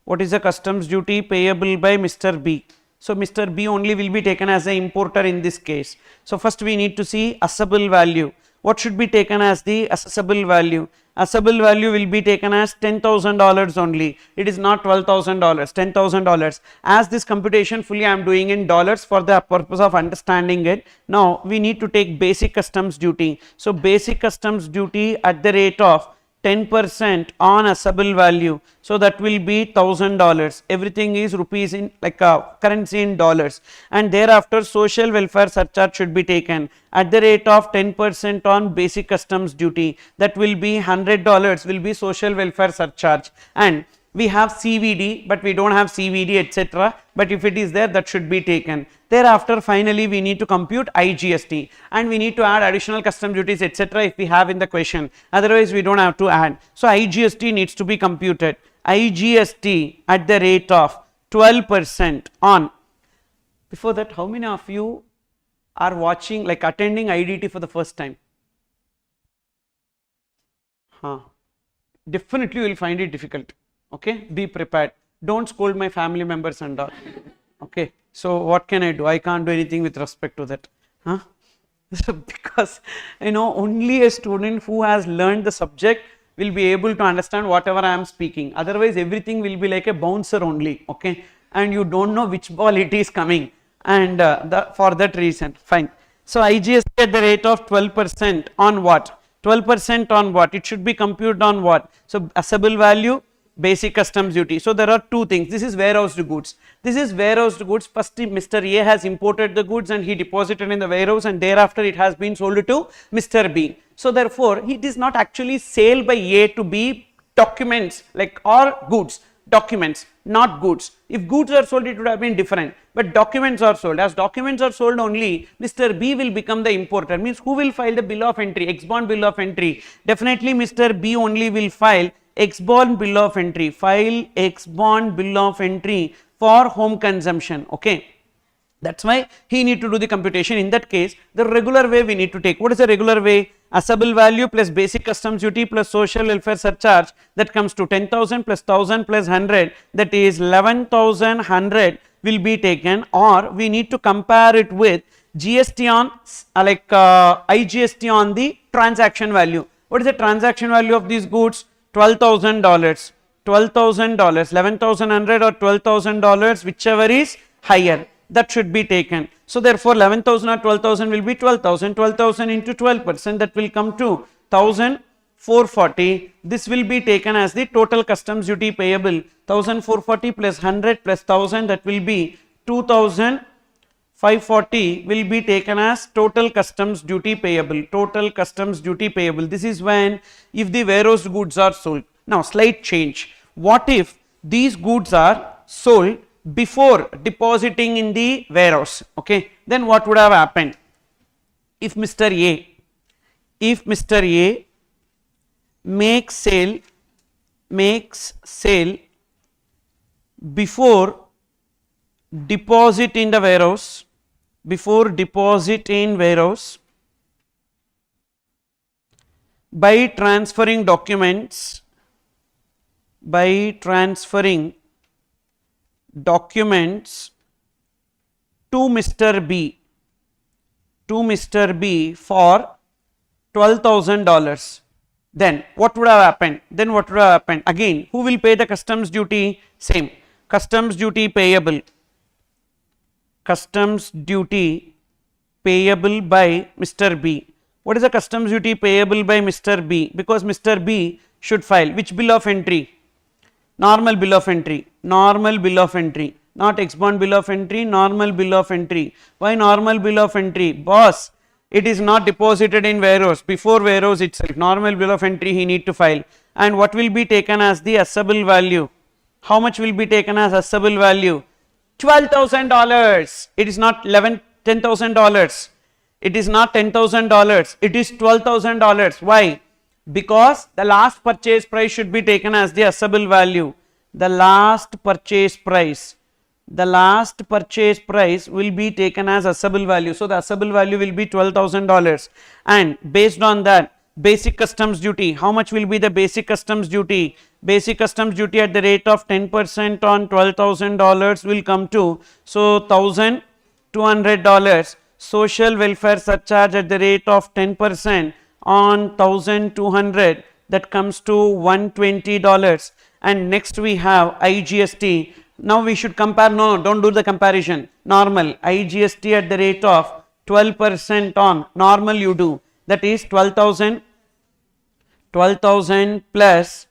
What is the customs duty payable by Mr. B? So, Mr. B only will be taken as an importer in this case. So, first we need to see assessable value. What should be taken as the assessable value? Assessable value will be taken as $10,000 only. It is not $12,000, $10,000. As this computation fully I am doing in dollars for the purpose of understanding it. Now, we need to take basic customs duty. So, basic customs duty at the rate of 10% on assessable value. So, that will be $1,000. Everything is rupees in like currency in dollars, and thereafter social welfare surcharge should be taken at the rate of 10% on basic customs duty. That will be $100 will be social welfare surcharge, and we have CVD, but we do not have CVD etc. But if it is there, that should be taken. Thereafter, finally, we need to compute IGST and we need to add additional custom duties etc. if we have in the question. Otherwise, we do not have to add. So, IGST needs to be computed. IGST at the rate of 12% on. Before that, how many of you are watching like attending IDT for the first time? Definitely you will find it difficult. Okay, be prepared. Don't scold my family members and all. Okay, so what can I do? I can't do anything with respect to that. Because only a student who has learned the subject will be able to understand whatever I am speaking. Otherwise, everything will be like a bouncer only. Okay, and you don't know which ball it is coming, and for that reason, fine. So, IGST at the rate of 12% on what? 12% on what? It should be computed on what? So, assessable value, basic customs duty. So, there are two things. This is warehoused goods. This is warehoused goods. First, Mr. A has imported the goods and he deposited in the warehouse, and thereafter it has been sold to Mr. B. So, therefore, it is not actually sale by A to B documents like or goods, documents, not goods. If goods are sold, it would have been different, but documents are sold. As documents are sold only, Mr. B will become the importer. Means who will file the bill of entry, ex-bond bill of entry? Definitely Mr. B only will file ex-bond bill of entry, file ex-bond bill of entry for home consumption. Okay, that's why he need to do the computation. In that case, the regular way we need to take. What is the regular way? Assessable value plus basic customs duty plus social welfare surcharge, that comes to 10,000 plus 1,000 plus 100, that is 11,100 will be taken, or we need to compare it with GST on IGST on the transaction value. What is the transaction value of these goods? $12,000, $11,100 or $12,000, whichever is higher, that should be taken. So, therefore, 11,000 or 12,000 will be 12,000, 12,000 into 12%, that will come to 1,440. This will be taken as the total customs duty payable. 1,440 plus 100 plus 1,000, that will be 2,540 will be taken as total customs duty payable. Total customs duty payable. This is when if the warehouse goods are sold. Now, slight change. What if these goods are sold before depositing in the warehouse? Okay, then what would have happened? If Mr. A makes sale before deposit in the warehouse, by transferring documents to Mr. B for $12,000, then what would have happened? Again, who will pay the customs duty? Same, customs duty payable by Mr. B. What is the customs duty payable by Mr. B? Because Mr. B should file. Which bill of entry? Normal bill of entry, normal bill of entry, not ex-bond bill of entry, normal bill of entry. Why normal bill of entry? Boss, it is not deposited in warehouse, before warehouse itself, normal bill of entry he need to file. And what will be taken as the assessable value? How much will be taken as assessable value? $12,000. It is not $10,000. It is not $10,000. It is $12,000. Why? Because the last purchase price should be taken as the assessable value. The last purchase price will be taken as assessable value. So the assessable value will be $12,000, and based on that, basic customs duty, how much will be the basic customs duty? Basic customs duty at the rate of 10% on $12,000 will come to, so $1,200. Social welfare surcharge at the rate of 10% on $1,200, that comes to $120. And next we have IGST. Now we should compare, no, don't do the comparison, normal. IGST at the rate of 12% on normal you do, that is 12,000 plus,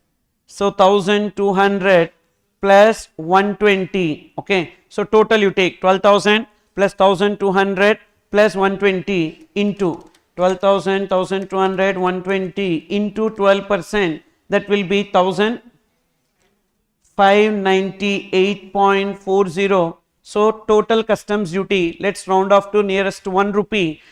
so 1,200 plus 120, okay. So total you take 12,000 plus 1,200 plus 120 into 12,000, 1,200, 120 into 12%, that will be 1,598.40. So total customs duty, let's round off to nearest 1 rupee.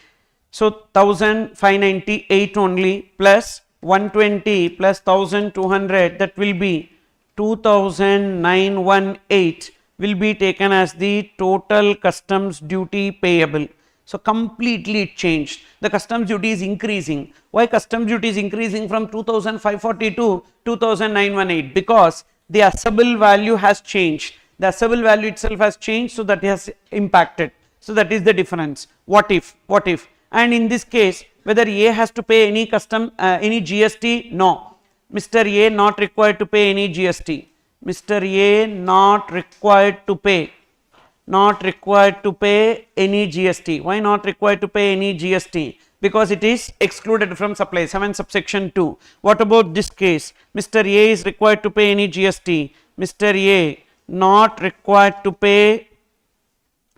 So 1,598 only, plus 120 plus 1,200, that will be 2,918 will be taken as the total customs duty payable. So completely it changed. The customs duty is increasing. Why customs duty is increasing from 2,540 to 2,918? Because the assessable value has changed. The assessable value itself has changed, so that has impacted. So that is the difference. What if? And in this case, whether A has to pay any any GST? No. Mr. A not required to pay any GST. Mr. A not required to pay. Not required to pay any GST. Why not required to pay any GST? Because it is excluded from supply, 7 subsection 2. What about this case? Mr. A is required to pay any GST. Mr. A not required to pay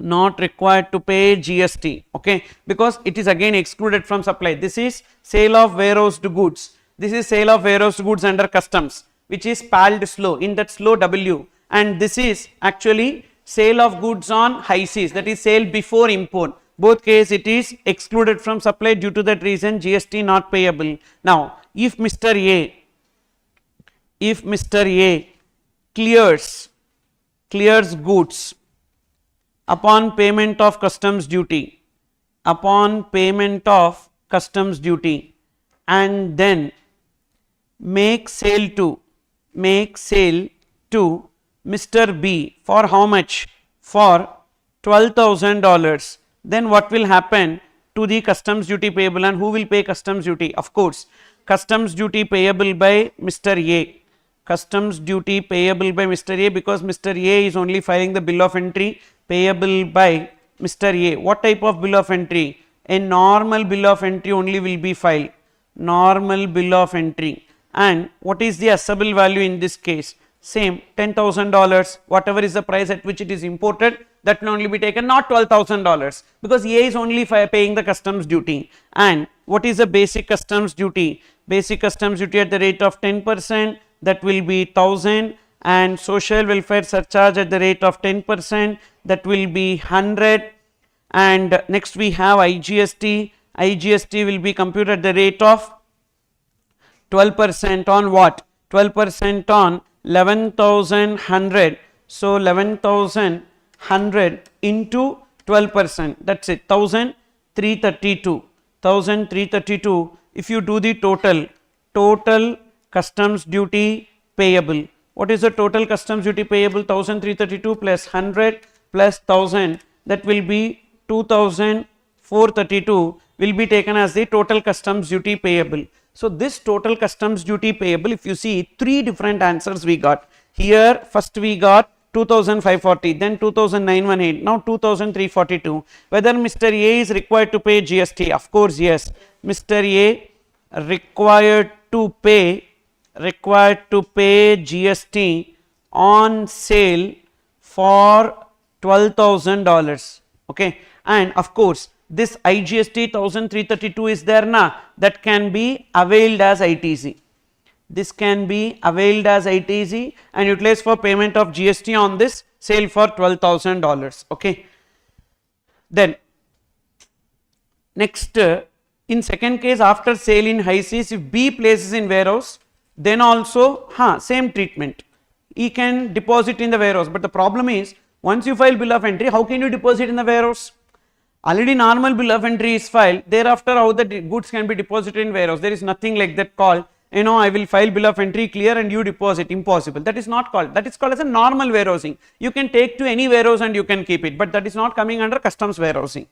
GST, okay, because it is again excluded from supply. This is sale of warehoused goods. This is sale of warehoused goods under customs, which is PALD slow, in that slow W, and this is actually sale of goods on high seas, that is sale before import. Both case it is excluded from supply, due to that reason GST not payable. Now if Mr. A clears goods upon payment of customs duty, and then make sale to Mr. B for how much? For $12,000. Then what will happen to the customs duty payable, and who will pay customs duty? Of course, customs duty payable by Mr. A. Customs duty payable by Mr. A, because Mr. A is only filing the bill of entry, payable by Mr. A. What type of bill of entry? A normal bill of entry only will be filed. Normal bill of entry. And what is the assessable value in this case? Same, $10,000. Whatever is the price at which it is imported, that will only be taken, not $12,000, because A is only paying the customs duty. And what is the basic customs duty? Basic customs duty at the rate of 10%, that will be 1,000, and social welfare surcharge at the rate of 10%, that will be 100. And next we have IGST. IGST will be computed at the rate of 12% on what? 12% on 11,100. So 11,100 into 12%, that's it, 1,332. 1,332. If you do the total customs duty payable, what is the total customs duty payable? 1,332 plus 100 plus 1,000, that will be 2,432 will be taken as the total customs duty payable. So this total customs duty payable, if you see, 3 different answers we got. Here first we got 2,540, then 2,918, now 2,342. Whether Mr. A is required to pay GST? Of course yes, Mr. A required to pay required to pay GST on sale for $12,000. Okay, and of course this IGST 1332 is there na, that can be availed as ITC. This can be availed as ITC and utilized for payment of GST on this sale for $12,000. Okay. Then next, in second case, after sale in high seas, if B places in warehouse, then also same treatment. He can deposit in the warehouse, but the problem is once you file bill of entry, how can you deposit in the warehouse? Already normal bill of entry is filed, thereafter how the goods can be deposited in warehouse? There is nothing like that called, you know, I will file bill of entry clear and you deposit, impossible. That is not called, that is called as a normal warehousing. You can take to any warehouse and you can keep it, but that is not coming under customs warehousing.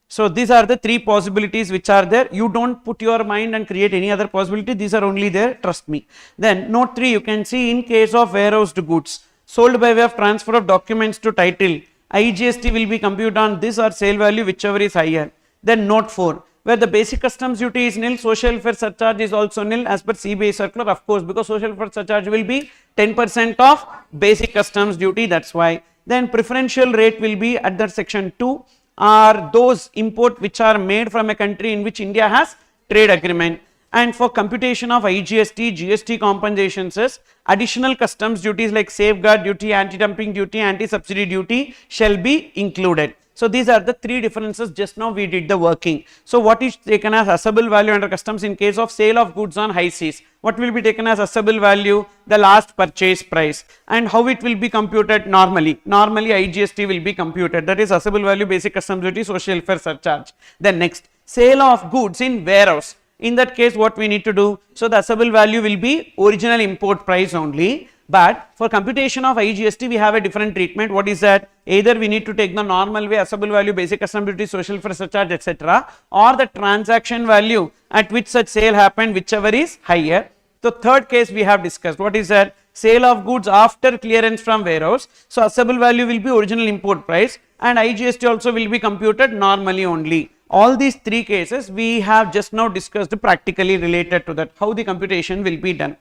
So these are the three possibilities which are there. You don't put your mind and create any other possibility, these are only there, trust me. Then note 3, you can see in case of warehoused goods sold by way of transfer of documents to title, IGST will be computed on this or sale value whichever is higher. Then note 4, where the basic customs duty is nil, social welfare surcharge is also nil as per CBI circular, of course, because social welfare surcharge will be 10% of basic customs duty, that's why. Then preferential rate will be at the section 2 are those import which are made from a country in which India has trade agreement. And for computation of IGST, GST compensations, additional customs duties like safeguard duty, anti-dumping duty, anti-subsidy duty shall be included. So these are the three differences. Just now we did the working. So what is taken as assessable value under customs in case of sale of goods on high seas? What will be taken as assessable value? The last purchase price. And how it will be computed normally? Normally IGST will be computed, that is assessable value, basic customs duty, social welfare surcharge. Then next, sale of goods in warehouse. In that case what we need to do? So the assessable value will be original import price only, but for computation of IGST we have a different treatment. What is that? Either we need to take the normal way, assessable value, basic customs duty, social welfare surcharge, etc., or the transaction value at which such sale happened, whichever is higher. So third case we have discussed. What is that? Sale of goods after clearance from warehouse. So assessable value will be original import price and IGST also will be computed normally only. All these three cases we have just now discussed practically related to that, how the computation will be done.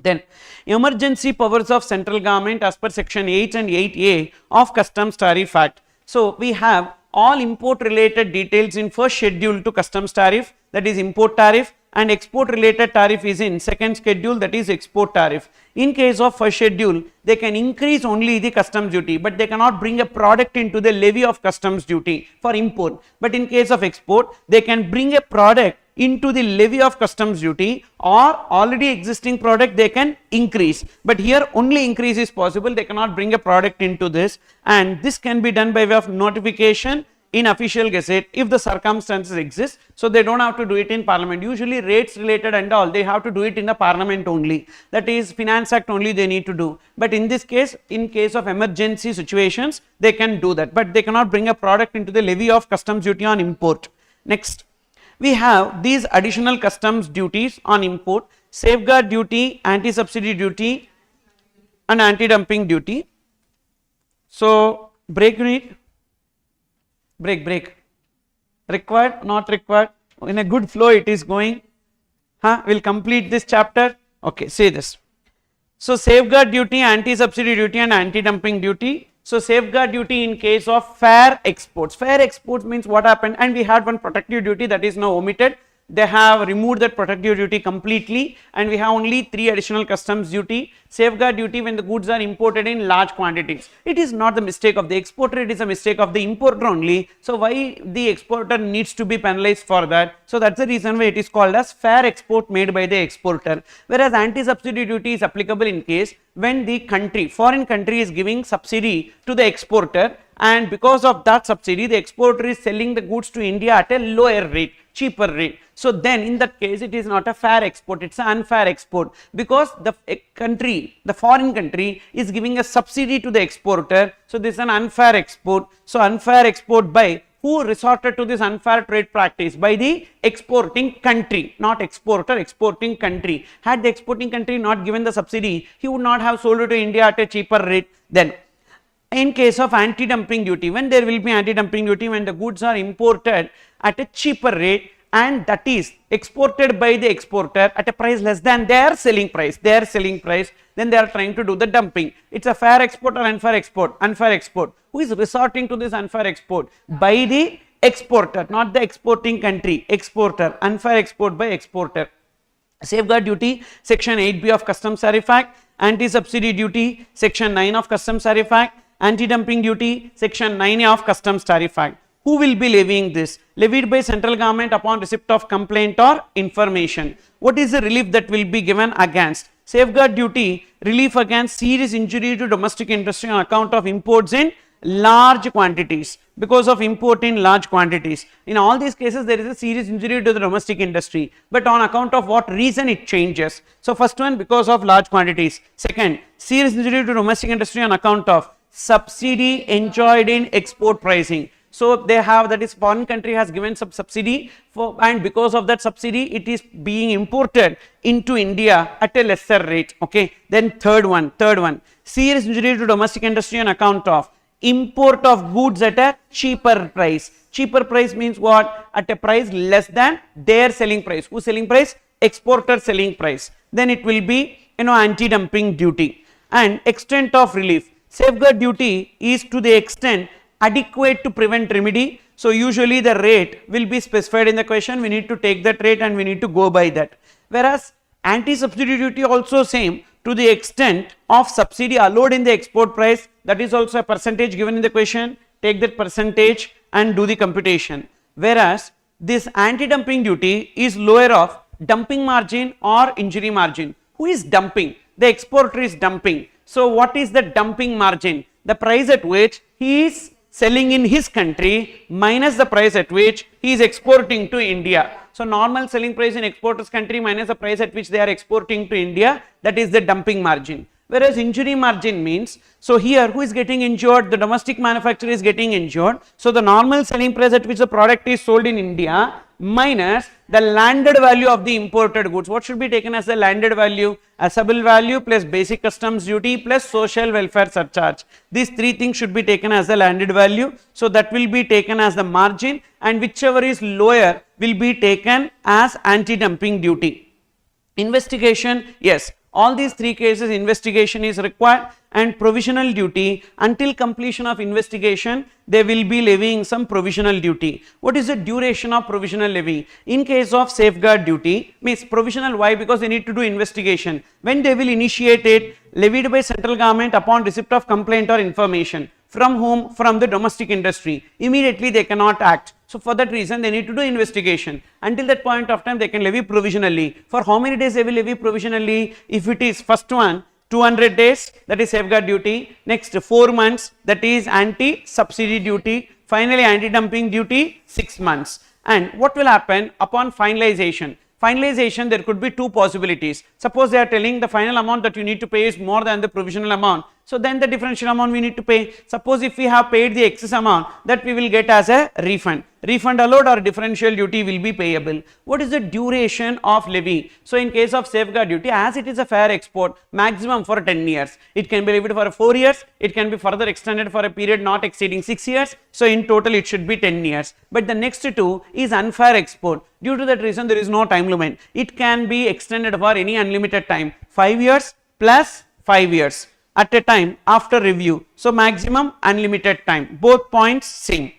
Then emergency powers of central government as per section 8 and 8A of Customs Tariff Act. So we have all import related details in first schedule to customs tariff, that is import tariff, and export related tariff is in second schedule, that is export tariff. In case of first schedule, they can increase only the customs duty, but they cannot bring a product into the levy of customs duty for import. But in case of export, they can bring a product into the levy of customs duty, or already existing product they can increase, but here only increase is possible, they cannot bring a product into this, and this can be done by way of notification in official gazette if the circumstances exist. So they don't have to do it in parliament. Usually rates related and all, they have to do it in the parliament only, that is Finance Act only they need to do. But in this case, in case of emergency situations, they can do that, but they cannot bring a product into the levy of customs duty on import. Next, we have these additional customs duties on import: safeguard duty, anti-subsidy duty and anti-dumping duty. So break unit, break, required, not required, in a good flow it is going. We'll complete this chapter. Okay, say this. So safeguard duty, anti-subsidy duty and anti-dumping duty. So safeguard duty in case of fair exports. Fair exports means what happened, and we had one protective duty that is now omitted. They have removed that protective duty completely, and we have only 3 additional customs duty. Safeguard duty when the goods are imported in large quantities. It is not the mistake of the exporter, it is a mistake of the importer only. So why the exporter needs to be penalized for that? So that's the reason why it is called as fair export made by the exporter. Whereas anti-subsidy duty is applicable in case when the country, foreign country, is giving subsidy to the exporter, and because of that subsidy the exporter is selling the goods to India at a lower rate, cheaper rate. So then in that case it is not a fair export, it is an unfair export, because the country, the foreign country, is giving a subsidy to the exporter. So this is an unfair export. So unfair export by who resorted to this unfair trade practice? By the exporting country, not exporter, exporting country. Had the exporting country not given the subsidy, he would not have sold it to India at a cheaper rate. Then in case of anti-dumping duty, when there will be anti-dumping duty, when the goods are imported at a cheaper rate and that is exported by the exporter at a price less than their selling price, then they are trying to do the dumping. It's a fair export or unfair export? Unfair export. Who is resorting to this unfair export? By the exporter, not the exporting country, exporter, unfair export by exporter. Safeguard duty, section 8B of Customs Tariff Act, anti-subsidy duty, section 9 of Customs Tariff Act, anti-dumping duty, section 9A of Customs Tariff Act. Who will be levying this? Levied by central government upon receipt of complaint or information. What is the relief that will be given against? Safeguard duty, relief against serious injury to domestic industry on account of imports in large quantities, because of import in large quantities. In all these cases there is a serious injury to the domestic industry, but on account of what reason it changes. So first one, because of large quantities. Second, serious injury to domestic industry on account of subsidy enjoyed in export pricing. So they have, that is, foreign country has given some subsidy for, and because of that subsidy it is being imported into India at a lesser rate. Okay. Then third one, serious injury to domestic industry on account of import of goods at a cheaper price. Cheaper price means what? At a price less than their selling price. Whose selling price? Exporter selling price. Then it will be, anti-dumping duty. And extent of relief. Safeguard duty is to the extent adequate to prevent remedy. So usually the rate will be specified in the question. We need to take that rate and we need to go by that. Whereas anti-subsidy duty also same, to the extent of subsidy allowed in the export price. That is also a percentage given in the question. Take that percentage and do the computation. Whereas this anti-dumping duty is lower of dumping margin or injury margin. Who is dumping? The exporter is dumping. So what is the dumping margin? The price at which he is selling in his country minus the price at which he is exporting to India. So normal selling price in exporter's country minus the price at which they are exporting to India, that is the dumping margin. Whereas injury margin means, so here who is getting injured? The domestic manufacturer is getting injured. So the normal selling price at which the product is sold in India minus the landed value of the imported goods. What should be taken as the landed value? Assessable value plus basic customs duty plus social welfare surcharge. These three things should be taken as the landed value. So that will be taken as the margin, and whichever is lower will be taken as anti-dumping duty. Investigation, yes. All these three cases investigation is required, and provisional duty, until completion of investigation they will be levying some provisional duty. What is the duration of provisional levy? In case of safeguard duty, means provisional, why? Because they need to do investigation. When they will initiate it? Levied by central government upon receipt of complaint or information. From whom? From the domestic industry. Immediately they cannot act. So for that reason they need to do investigation. Until that point of time they can levy provisionally. For how many days they will levy provisionally? If it is first one, 200 days, that is safeguard duty. Next 4 months, that is anti-subsidy duty. Finally anti-dumping duty, 6 months. And what will happen upon finalization? Finalization, there could be two possibilities. Suppose they are telling the final amount that you need to pay is more than the provisional amount. So then the differential amount we need to pay. Suppose if we have paid the excess amount, that we will get as a refund. Refund allowed or differential duty will be payable. What is the duration of levy? So in case of safeguard duty, as it is a fair export, maximum for 10 years. It can be levied for 4 years. It can be further extended for a period not exceeding 6 years. So in total it should be 10 years. But the next two is unfair export. Due to that reason there is no time limit. It can be extended for any unlimited time. 5 years plus 5 years at a time after review. So maximum unlimited time. Both points same.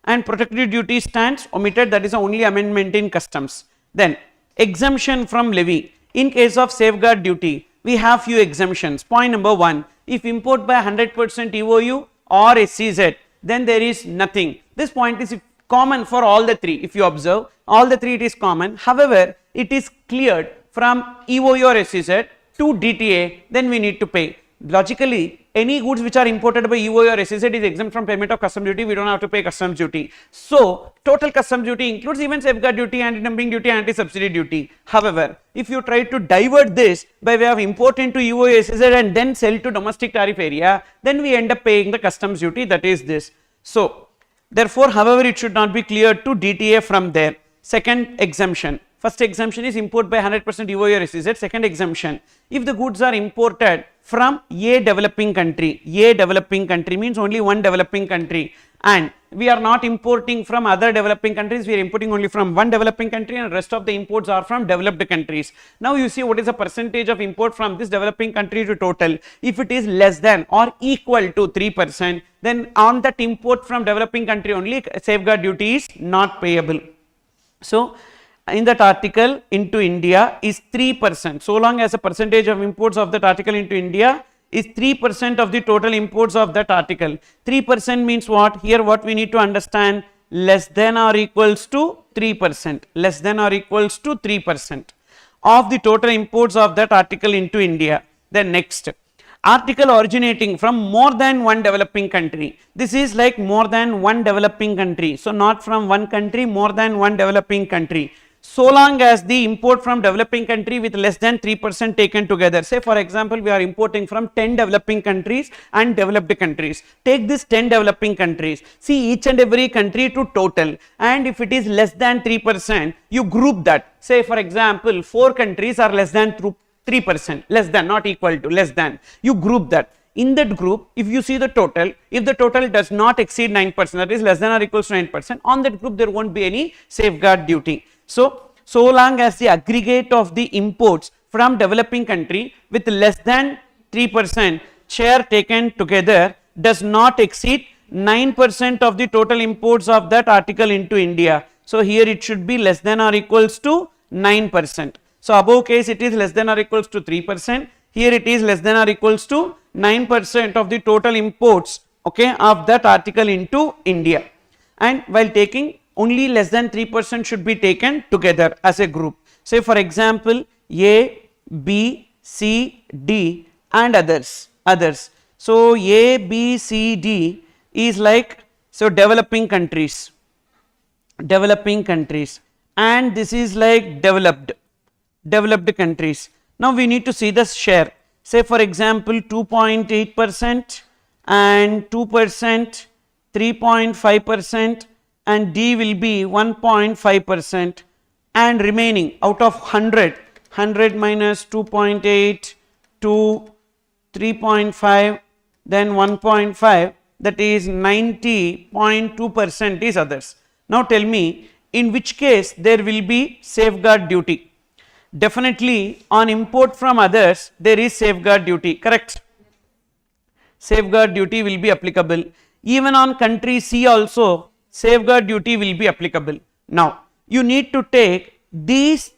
And protective duty stands omitted, that is the only amendment in customs. Then exemption from levy. In case of safeguard duty, we have few exemptions. Point number 1, if import by 100% EOU or SEZ, then there is nothing. This point is common for all the three. If you observe, all the three it is common. However, it is cleared from EOU or SEZ to DTA, then we need to pay. Logically, any goods which are imported by EOU or SEZ is exempt from payment of customs duty. We don't have to pay customs duty. So total customs duty includes even safeguard duty, anti-dumping duty, anti-subsidy duty. However, if you try to divert this by way of import into EOU, SEZ and then sell to domestic tariff area, then we end up paying the customs duty, that is this. So therefore, however, it should not be cleared to DTA from there. Second exemption, First exemption is import by 100% EOU or SEZ. Second exemption, if the goods are imported from a developing country, a developing country means only one developing country, and we are not importing from other developing countries, we are importing only from one developing country and rest of the imports are from developed countries. Now you see what is the percentage of import from this developing country to total. If it is less than or equal to 3%, then on that import from developing country only safeguard duty is not payable. So in that article into India is 3%, so long as a percentage of imports of that article into India is 3% of the total imports of that article. 3% means what? Here what we need to understand, less than or equals to 3%, less than or equals to 3% of the total imports of that article into India. Then next, article originating from more than one developing country. This is like more than one developing country, so not from one country, more than one developing country. So long as the import from developing country with less than 3% taken together. Say for example, we are importing from 10 developing countries and developed countries. Take this 10 developing countries, see each and every country to total, and if it is less than 3%, you group that. Say for example, 4 countries are less than 3%, less than, not equal to, less than. You group that. In that group, if you see the total, if the total does not exceed 9%, that is less than or equals to 9%, on that group there won't be any safeguard duty. So long as the aggregate of the imports from developing country with less than 3% share taken together does not exceed 9% of the total imports of that article into India. So here it should be less than or equals to 9%. So above case it is less than or equals to 3%. Here it is less than or equals to 9% of the total imports, okay, of that article into India. And while taking, only less than 3% should be taken together as a group. Say for example, A, B, C, D and others. So A, B, C, D is like, so developing countries, and this is like developed countries. Now we need to see the share. Say for example 2.8% and 2%, 3.5%, and D will be 1.5%, and remaining out of 100 minus 2.8 to 3.5, then 1.5, that is 90.2% is others. Now tell me, in which case there will be safeguard duty? Definitely on import from others there is safeguard duty, correct? Safeguard duty will be applicable. Even on country C also safeguard duty will be applicable. Now you need to take these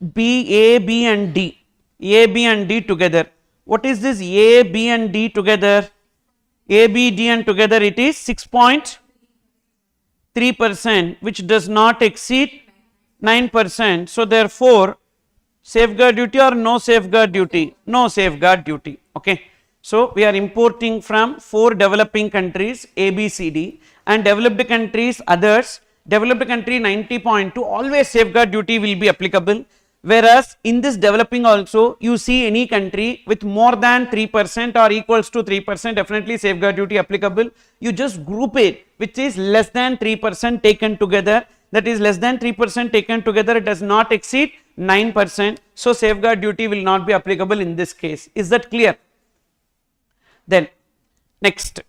A, B and D together. What is this A, B and D together? A, B, D and together it is 6.3%, which does not exceed 9%. So therefore safeguard duty or no safeguard duty? No safeguard duty, okay. So we are importing from 4 developing countries A, B, C, D, and developed countries others. Developed country 90.2, always safeguard duty will be applicable, whereas in this developing also you see any country with more than 3% or equals to 3%, definitely safeguard duty applicable. You just group it which is less than 3% taken together, that is less than 3% taken together, it does not exceed 9%, so safeguard duty will not be applicable in this case. Is that clear? Then next,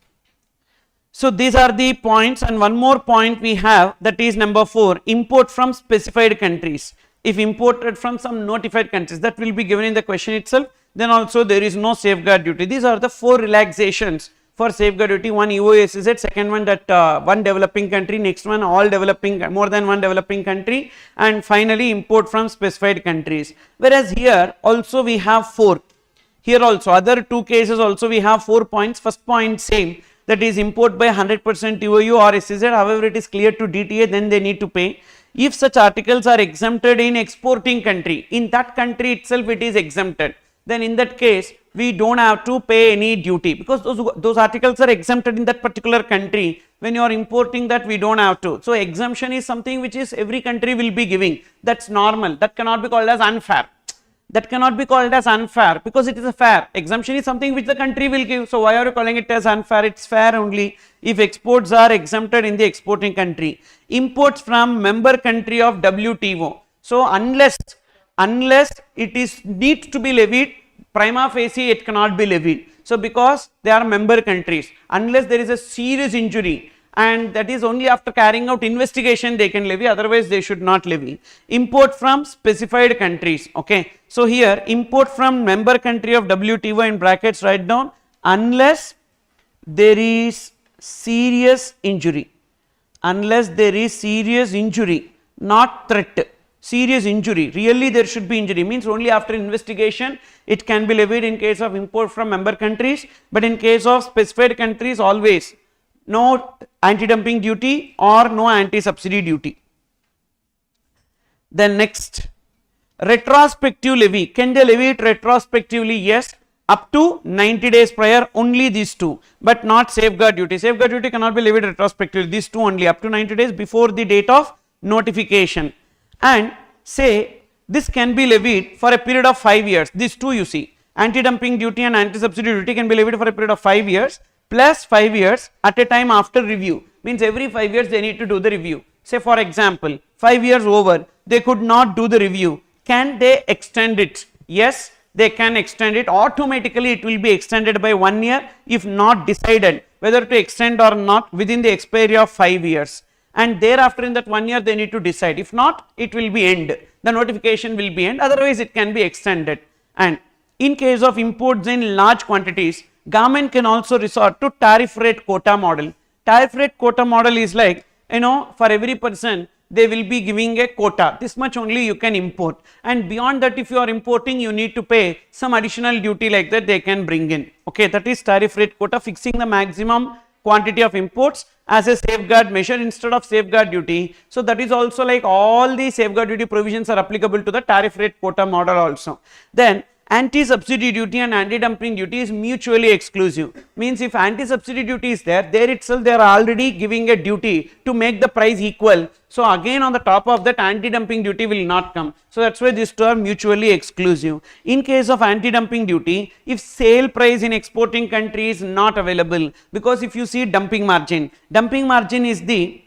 so these are the points, and one more point we have, that is number 4, import from specified countries. If imported from some notified countries, that will be given in the question itself, then also there is no safeguard duty. These are the 4 relaxations for safeguard duty. One EOSZ, second one that one developing country, next one all developing, more than one developing country, and finally import from specified countries. Whereas here also we have 4. Here also other 2 cases also we have 4 points. First point same, that is import by 100% EOU or SEZ, however it is clear to DTA, then they need to pay. If such articles are exempted in exporting country, in that country itself it is exempted, then in that case we don't have to pay any duty, because those articles are exempted in that particular country. When you are importing that, we don't have to. So exemption is something which is every country will be giving, that's normal, that cannot be called as unfair. That cannot be called as unfair, because it is a fair. Exemption is something which the country will give. So why are you calling it as unfair? It's fair only if exports are exempted in the exporting country. Imports from member country of WTO. So unless it is needs to be levied, prima facie it cannot be levied. So because they are member countries, unless there is a serious injury, and that is only after carrying out investigation they can levy, otherwise they should not levy. Import from specified countries. Okay, so here import from member country of WTO in brackets write down unless there is serious injury, unless there is serious injury, not threat, serious injury, really there should be injury, means only after investigation it can be levied in case of import from member countries, but in case of specified countries always no anti-dumping duty or no anti-subsidy duty. Then next, retrospective levy. Can they levy it retrospectively? Yes, up to 90 days prior, only these two, but not safeguard duty. Safeguard duty cannot be levied retrospectively, these two only, up to 90 days before the date of notification. And say this can be levied for a period of 5 years, these two you see, anti-dumping duty and anti-subsidy duty can be levied for a period of 5 years plus 5 years at a time after review, means every 5 years they need to do the review. Say for example 5 years over they could not do the review, can they extend it? Yes, they can extend it, automatically it will be extended by 1 year if not decided whether to extend or not within the expiry of 5 years, and thereafter in that 1 year they need to decide, if not it will be end, the notification will be end, otherwise it can be extended. And in case of imports in large quantities, government can also resort to tariff rate quota model. Tariff rate quota model is like, for every person they will be giving a quota, this much only you can import, and beyond that if you are importing you need to pay some additional duty, like that they can bring in. Okay, that is tariff rate quota, fixing the maximum quantity of imports as a safeguard measure instead of safeguard duty. So that is also like all the safeguard duty provisions are applicable to the tariff rate quota model also. Then anti-subsidy duty and anti-dumping duty is mutually exclusive, means if anti-subsidy duty is there itself they are already giving a duty to make the price equal, so again on the top of that anti-dumping duty will not come, so that's why these two are mutually exclusive. In case of anti-dumping duty, if sale price in exporting country is not available, because if you see dumping margin is the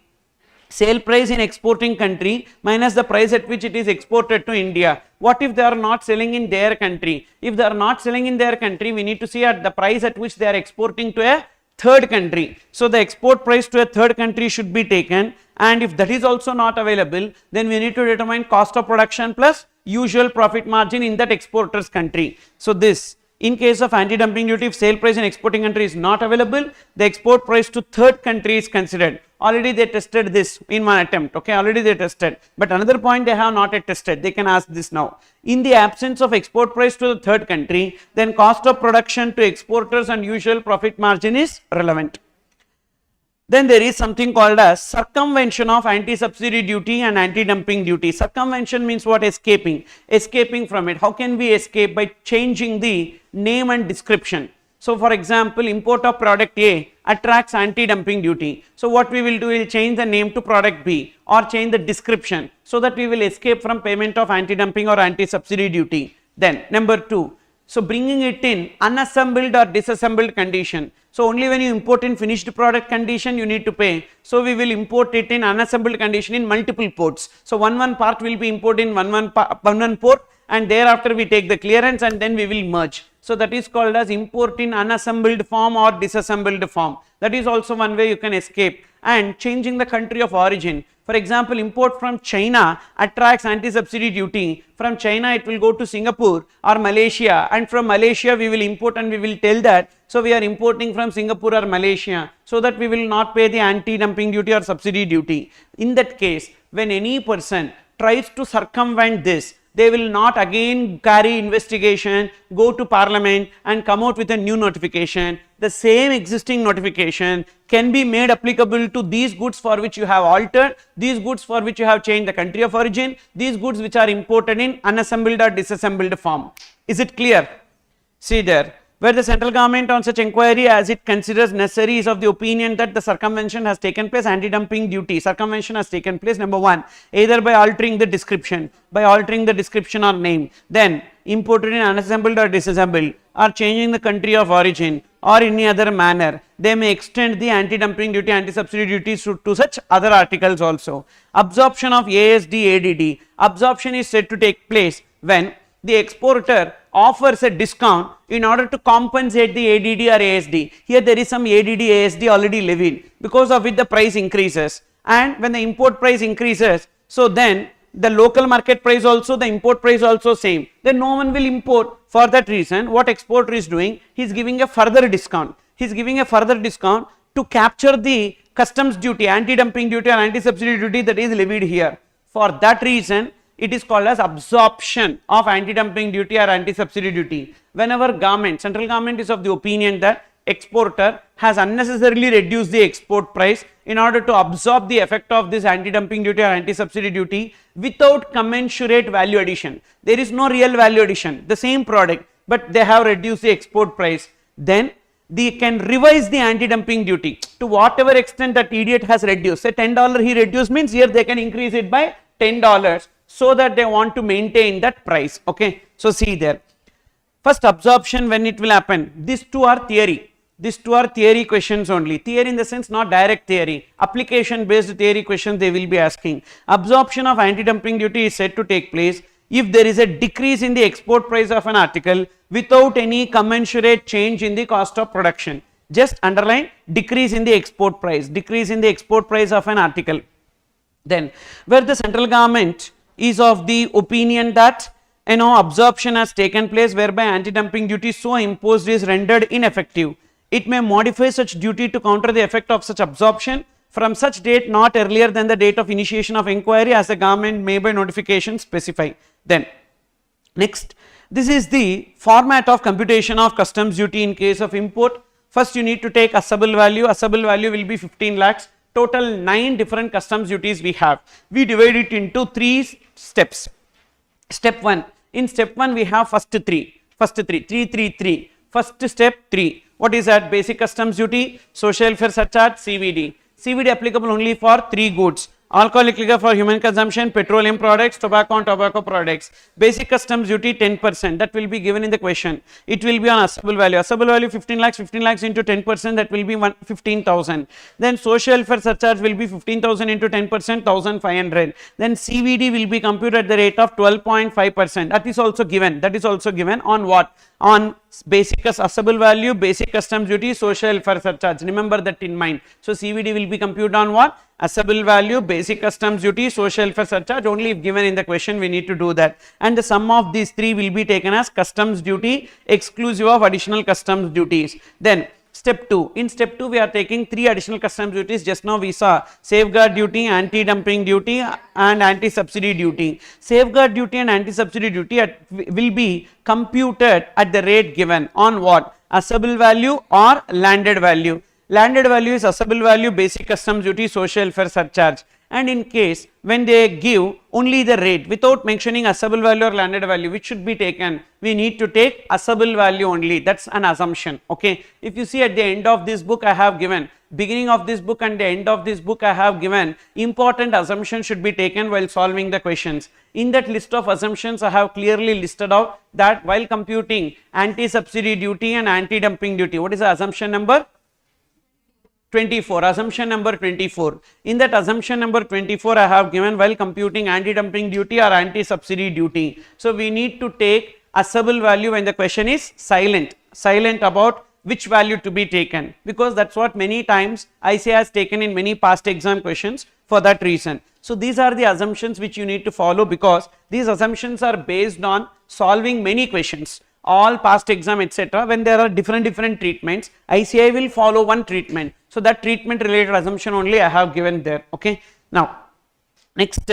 sale price in exporting country minus the price at which it is exported to India. What if they are not selling in their country? If they are not selling in their country, we need to see at the price at which they are exporting to a third country. So the export price to a third country should be taken, and if that is also not available, then we need to determine cost of production plus usual profit margin in that exporter's country. So this, in case of anti-dumping duty, if sale price in exporting country is not available, the export price to third country is considered. Already they tested this in one attempt, okay, already they tested, but another point they have not yet tested, they can ask this now. In the absence of export price to the third country, then cost of production to exporters and usual profit margin is relevant. Then there is something called as circumvention of anti-subsidy duty and anti-dumping duty. Circumvention means what? Escaping from it. How can we escape? By changing the name and description. So for example, import of product A attracts anti-dumping duty. So what we will do, we will change the name to product B or change the description so that we will escape from payment of anti-dumping or anti-subsidy duty. Then number 2, so bringing it in unassembled or disassembled condition. So only when you import in finished product condition you need to pay. So we will import it in unassembled condition in multiple ports. So one part will be imported in one port, and thereafter we take the clearance and then we will merge. So that is called as import in unassembled form or disassembled form. That is also one way you can escape. And changing the country of origin. For example, import from China attracts anti-subsidy duty. From China it will go to Singapore or Malaysia, and from Malaysia we will import and we will tell that, so we are importing from Singapore or Malaysia, so that we will not pay the anti-dumping duty or subsidy duty. In that case, when any person tries to circumvent this, they will not again carry investigation, go to parliament and come out with a new notification. The same existing notification can be made applicable to these goods for which you have altered, these goods for which you have changed the country of origin, these goods which are imported in unassembled or disassembled form. Is it clear? See there, where the central government on such inquiry as it considers necessary is of the opinion that the circumvention has taken place, anti-dumping duty circumvention has taken place, number 1, either by altering the description or name, then imported in unassembled or disassembled, or changing the country of origin or any other manner, they may extend the anti-dumping duty, anti-subsidy duties to such other articles also. Absorption of ASD, ADD. Absorption is said to take place when the exporter offers a discount in order to compensate the ADD or ASD. Here there is some ADD, ASD already levied, because of which the price increases, and when the import price increases, so then the local market price also, the import price also same, then no one will import. For that reason, what exporter is doing, he is giving a further discount. He is giving a further discount to capture the customs duty, anti-dumping duty or anti-subsidy duty that is levied here. For that reason, it is called as absorption of anti-dumping duty or anti-subsidy duty. Whenever government, central government is of the opinion that exporter has unnecessarily reduced the export price in order to absorb the effect of this anti-dumping duty or anti-subsidy duty without commensurate value addition. There is no real value addition, the same product, but they have reduced the export price. Then they can revise the anti-dumping duty to whatever extent that idiot has reduced. Say $10 he reduced means here they can increase it by $10, so that they want to maintain that price. Okay, so see there. First, absorption, when it will happen, these two are theory. These two are theory questions only. Theory in the sense not direct theory, application based theory questions they will be asking. Absorption of anti-dumping duty is said to take place if there is a decrease in the export price of an article without any commensurate change in the cost of production. Just underline decrease in the export price, decrease in the export price of an article. Then where the central government is of the opinion that absorption has taken place whereby anti-dumping duty so imposed is rendered ineffective, it may modify such duty to counter the effect of such absorption from such date not earlier than the date of initiation of inquiry as the government may by notification specify. Then next, this is the format of computation of customs duty in case of import. First you need to take assessable value. Assessable value will be 15 lakhs. Total 9 different customs duties we have. We divide it into 3 steps. Step 1. In step 1 we have first 3. First 3. First step 3. What is that? Basic customs duty, social welfare surcharge, CVD. CVD applicable only for 3 goods. Alcoholic liquor for human consumption, petroleum products, tobacco and tobacco products. Basic customs duty 10%, that will be given in the question. It will be on assessable value. Assessable value 15 lakhs into 10%, that will be 15,000. Then social welfare surcharge will be 15,000 into 10%, 1,500. Then CVD will be computed at the rate of 12.5%. That is also given. That is also given on what? On basic assessable value, basic customs duty, social welfare surcharge. Remember that in mind. So CVD will be computed on what? Assessable value, basic customs duty, social welfare surcharge. Only if given in the question we need to do that, and the sum of these 3 will be taken as customs duty exclusive of additional customs duties. Then step 2. In step 2 we are taking 3 additional customs duties. Just now we saw safeguard duty, anti-dumping duty and anti-subsidy duty. Safeguard duty and anti-subsidy duty will be computed at the rate given on what? Assessable value or landed value. Landed value is assessable value, basic customs duty, social welfare surcharge. And in case when they give only the rate without mentioning assessable value or landed value, which should be taken, we need to take assessable value only. That's an assumption. Okay, if you see at the end of this book I have given, beginning of this book and the end of this book I have given important assumptions should be taken while solving the questions. In that list of assumptions I have clearly listed out that while computing anti-subsidy duty and anti-dumping duty, what is the assumption number? 24, assumption number 24. In that assumption number 24 I have given while computing anti-dumping duty or anti-subsidy duty. So we need to take assessable value when the question is silent about which value to be taken, because that's what many times ICA has taken in many past exam questions for that reason. So these are the assumptions which you need to follow, because these assumptions are based on solving many questions. All past exam etc. When there are different treatments, ICI will follow one treatment. So that treatment related assumption only I have given there. Okay. Now next,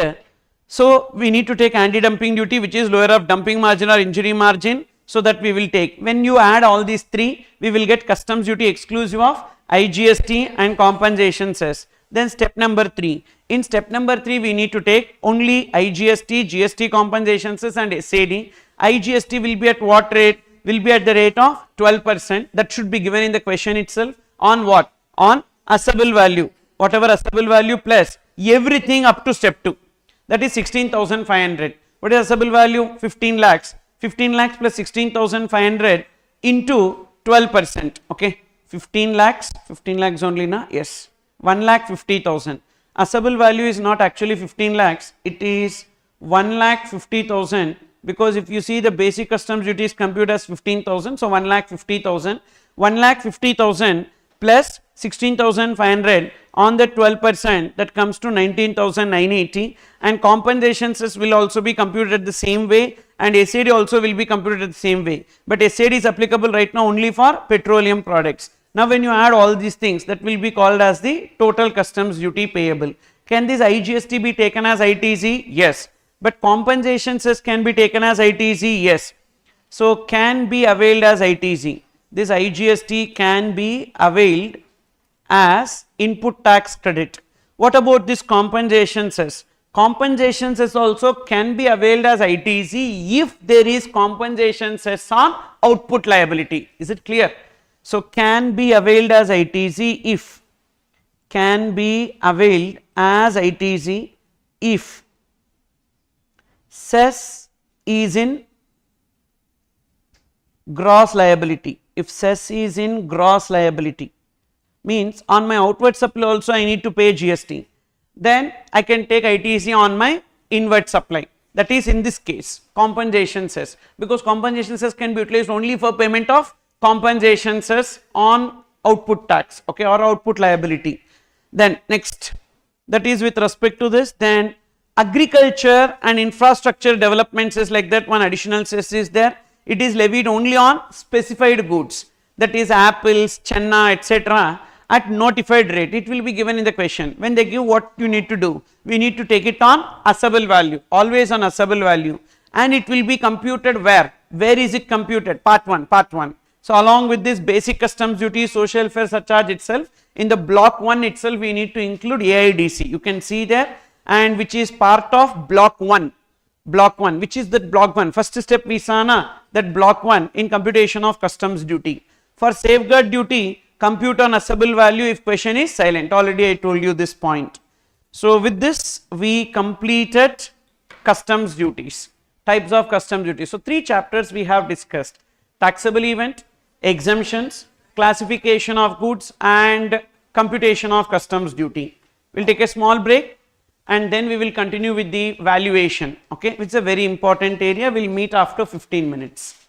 so we need to take anti-dumping duty, which is lower of dumping margin or injury margin. So that we will take. When you add all these 3, we will get customs duty exclusive of IGST and compensation cess. Then step number 3. In step number 3 we need to take only IGST, GST compensation cess and SAD. IGST will be at what rate? Will be at the rate of 12%. That should be given in the question itself. On what? On assessable value. Whatever assessable value plus everything up to step 2. That is 16,500. What is assessable value? 15 lakhs. 15 lakhs plus 16,500 into 12%. Okay, 15 lakhs only na? Yes, 1,50,000. Assessable value is not actually 15 lakhs, it is 1,50,000, because if you see the basic customs duty is computed as 15,000, so 1,50,000, 1,50,000 plus 16,500 on the 12%, that comes to 19,980, and compensations will also be computed the same way, and SAD also will be computed the same way, but SAD is applicable right now only for petroleum products. Now when you add all these things, that will be called as the total customs duty payable. Can this IGST be taken as ITZ? Yes. But compensation cess can be taken as ITZ? Yes. So can be availed as ITZ. This IGST can be availed as input tax credit. What about this compensation cess? Compensation cess also can be availed as ITZ if there is compensation cess on output liability. Is it clear? So can be availed as ITZ if, can be availed as ITZ if cess is in gross liability. If cess is in gross liability, means on my outward supply also I need to pay GST, then I can take ITC on my inward supply, that is in this case compensation cess, because compensation cess can be utilized only for payment of compensation cess on output tax, okay, or output liability. Then next, that is with respect to this. Then agriculture and infrastructure development cess, like that one additional cess is there, it is levied only on specified goods, that is apples, chenna, etc. at notified rate. It will be given in the question. When they give, what you need to do, we need to take it on assessable value, always on assessable value, and it will be computed where is it computed? Part 1. So along with this basic customs duty, social welfare surcharge itself, in the block 1 itself we need to include AIDC, you can see there, and which is part of block 1, which is that block 1, first step we saw na, that block 1 in computation of customs duty. For safeguard duty, compute on assessable value if question is silent, already I told you this point. So with this we completed customs duties, types of customs duty. So 3 chapters we have discussed: taxable event, exemptions, classification of goods, and computation of customs duty. We will take a small break and then we will continue with the valuation, okay, which is a very important area. We will meet after 15 minutes.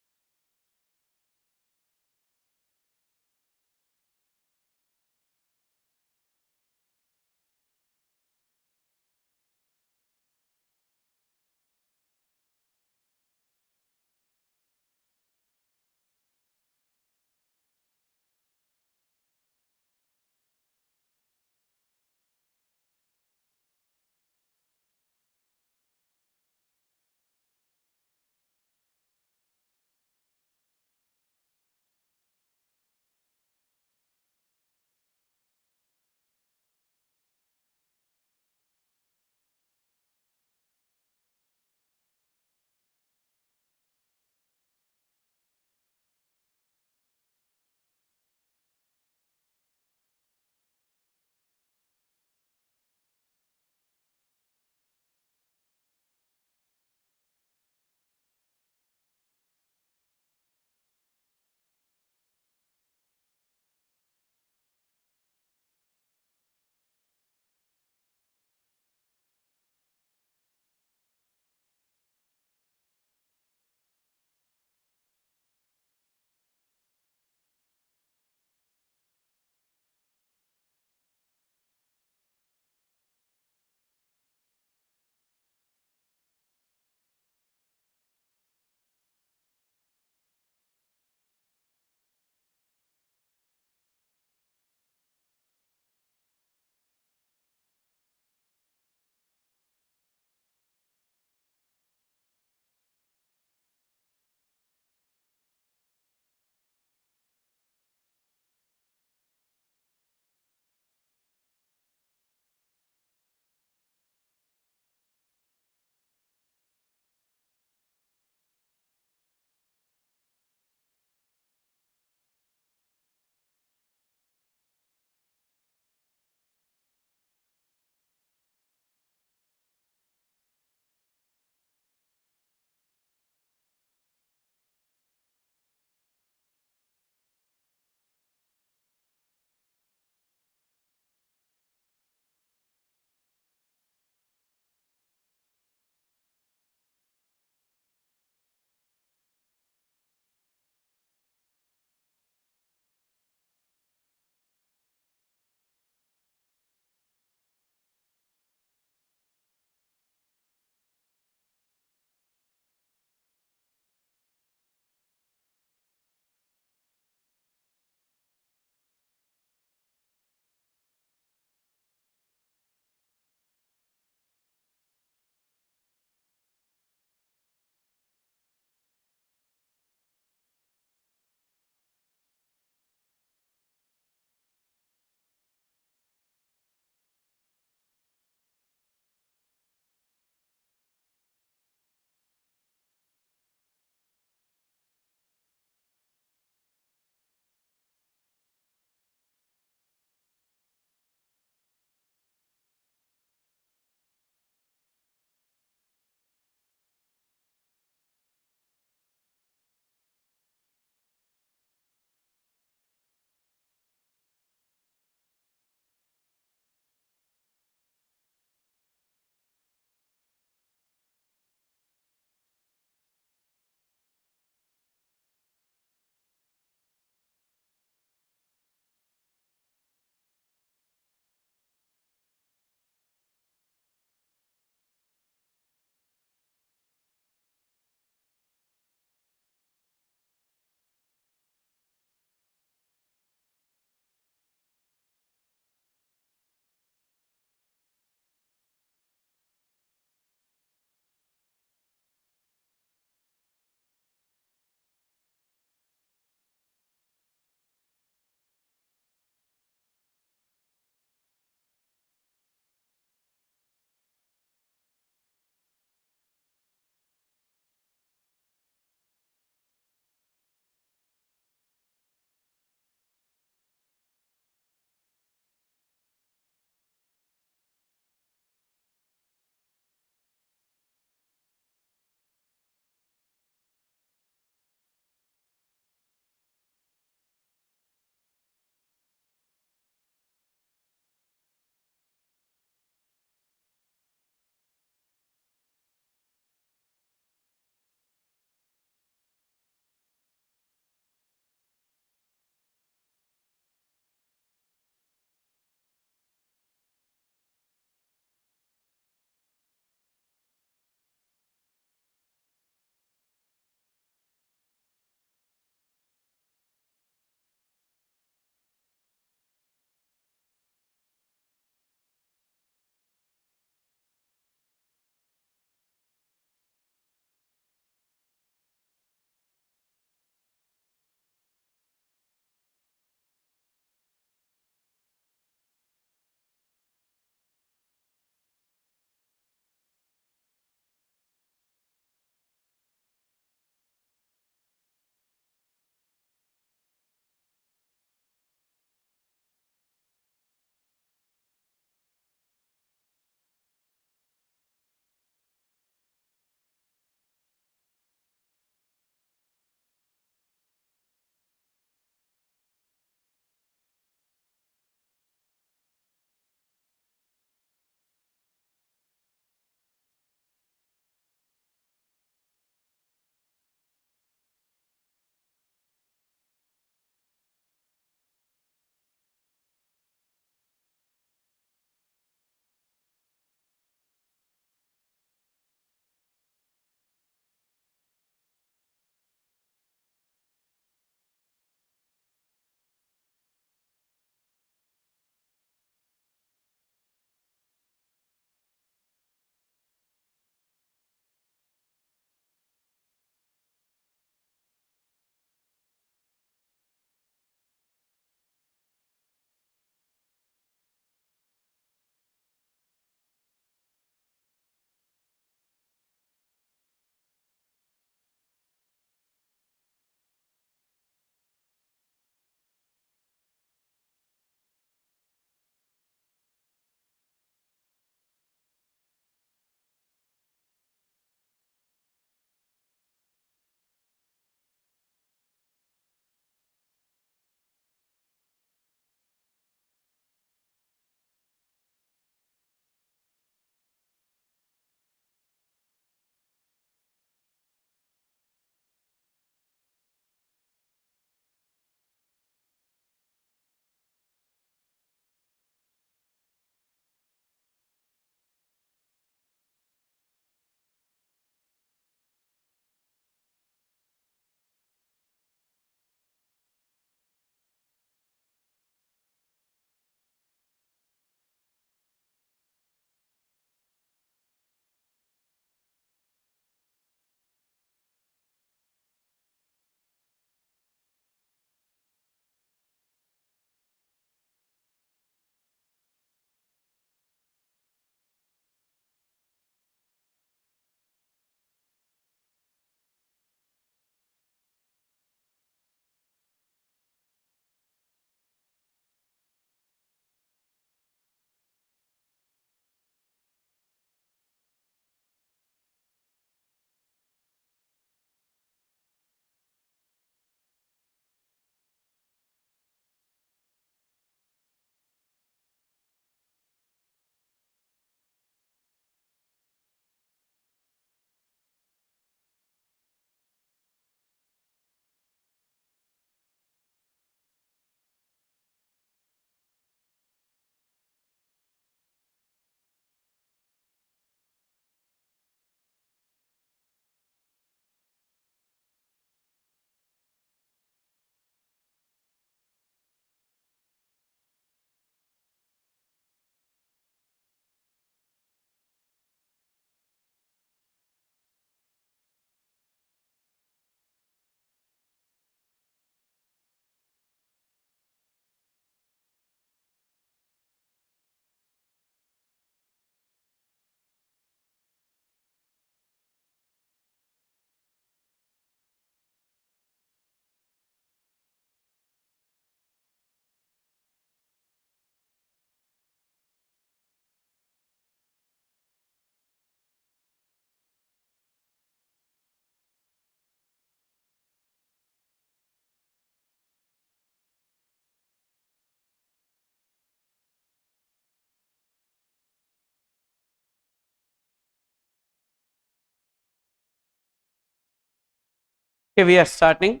Okay, we are starting.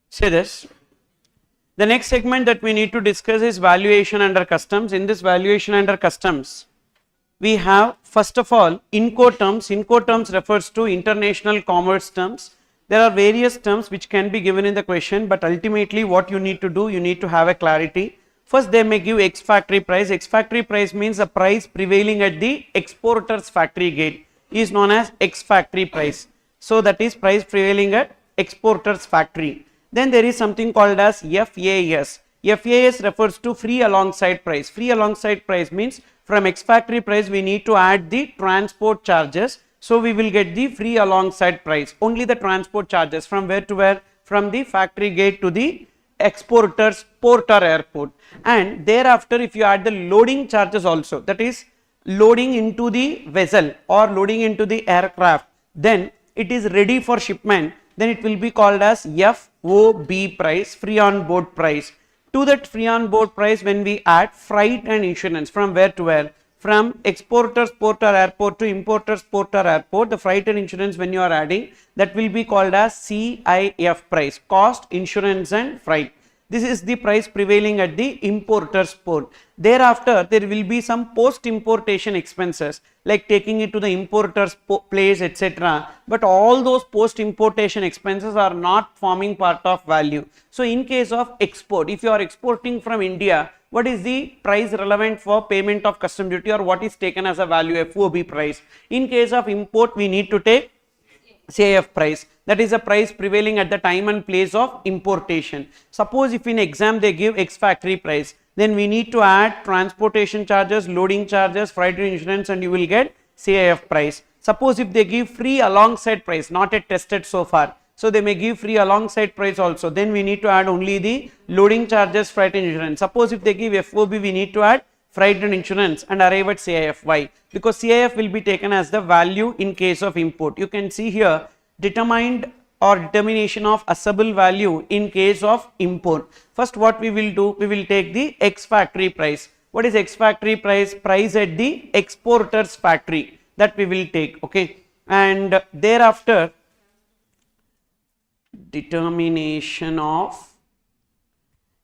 Say this. The next segment that we need to discuss is valuation under customs. In this valuation under customs, we have first of all Incoterms. Incoterms refers to international commerce terms. There are various terms which can be given in the question, but ultimately what you need to do, you need to have a clarity. First, they may give ex factory price. Ex factory price means the price prevailing at the exporter's factory gate is known as ex factory price. So that is price prevailing at exporter's factory. Then there is something called as FAS. FAS refers to free alongside price. Free alongside price means from ex factory price we need to add the transport charges. So we will get the free alongside price. Only the transport charges from where to where? From the factory gate to the exporter's port or airport. And thereafter if you add the loading charges also, that is loading into the vessel or loading into the aircraft, then it is ready for shipment, then it will be called as FOB price, free on board price. To that free on board price, when we add freight and insurance, from where to where? From exporter's port or airport to importer's port or airport, the freight and insurance when you are adding, that will be called as CIF price, cost, insurance and freight. This is the price prevailing at the importer's port. Thereafter, there will be some post importation expenses like taking it to the importer's place, etc. But all those post importation expenses are not forming part of value. So in case of export, if you are exporting from India, what is the price relevant for payment of custom duty, or what is taken as a value, FOB price? In case of import, we need to take CIF price, that is a price prevailing at the time and place of importation. Suppose if in exam they give ex factory price, then we need to add transportation charges, loading charges, freight insurance, and you will get CIF price. Suppose if they give free alongside price, not yet tested so far, so they may give free alongside price also, then we need to add only the loading charges, freight insurance. Suppose if they give FOB, we need to add freight and insurance and arrive at CIF. Why? Because CIF will be taken as the value in case of import. You can see here determined or determination of assessable value in case of import. First what we will do, we will take the ex factory price. What is ex factory price? Price at the exporter's factory, that we will take, okay. And thereafter determination of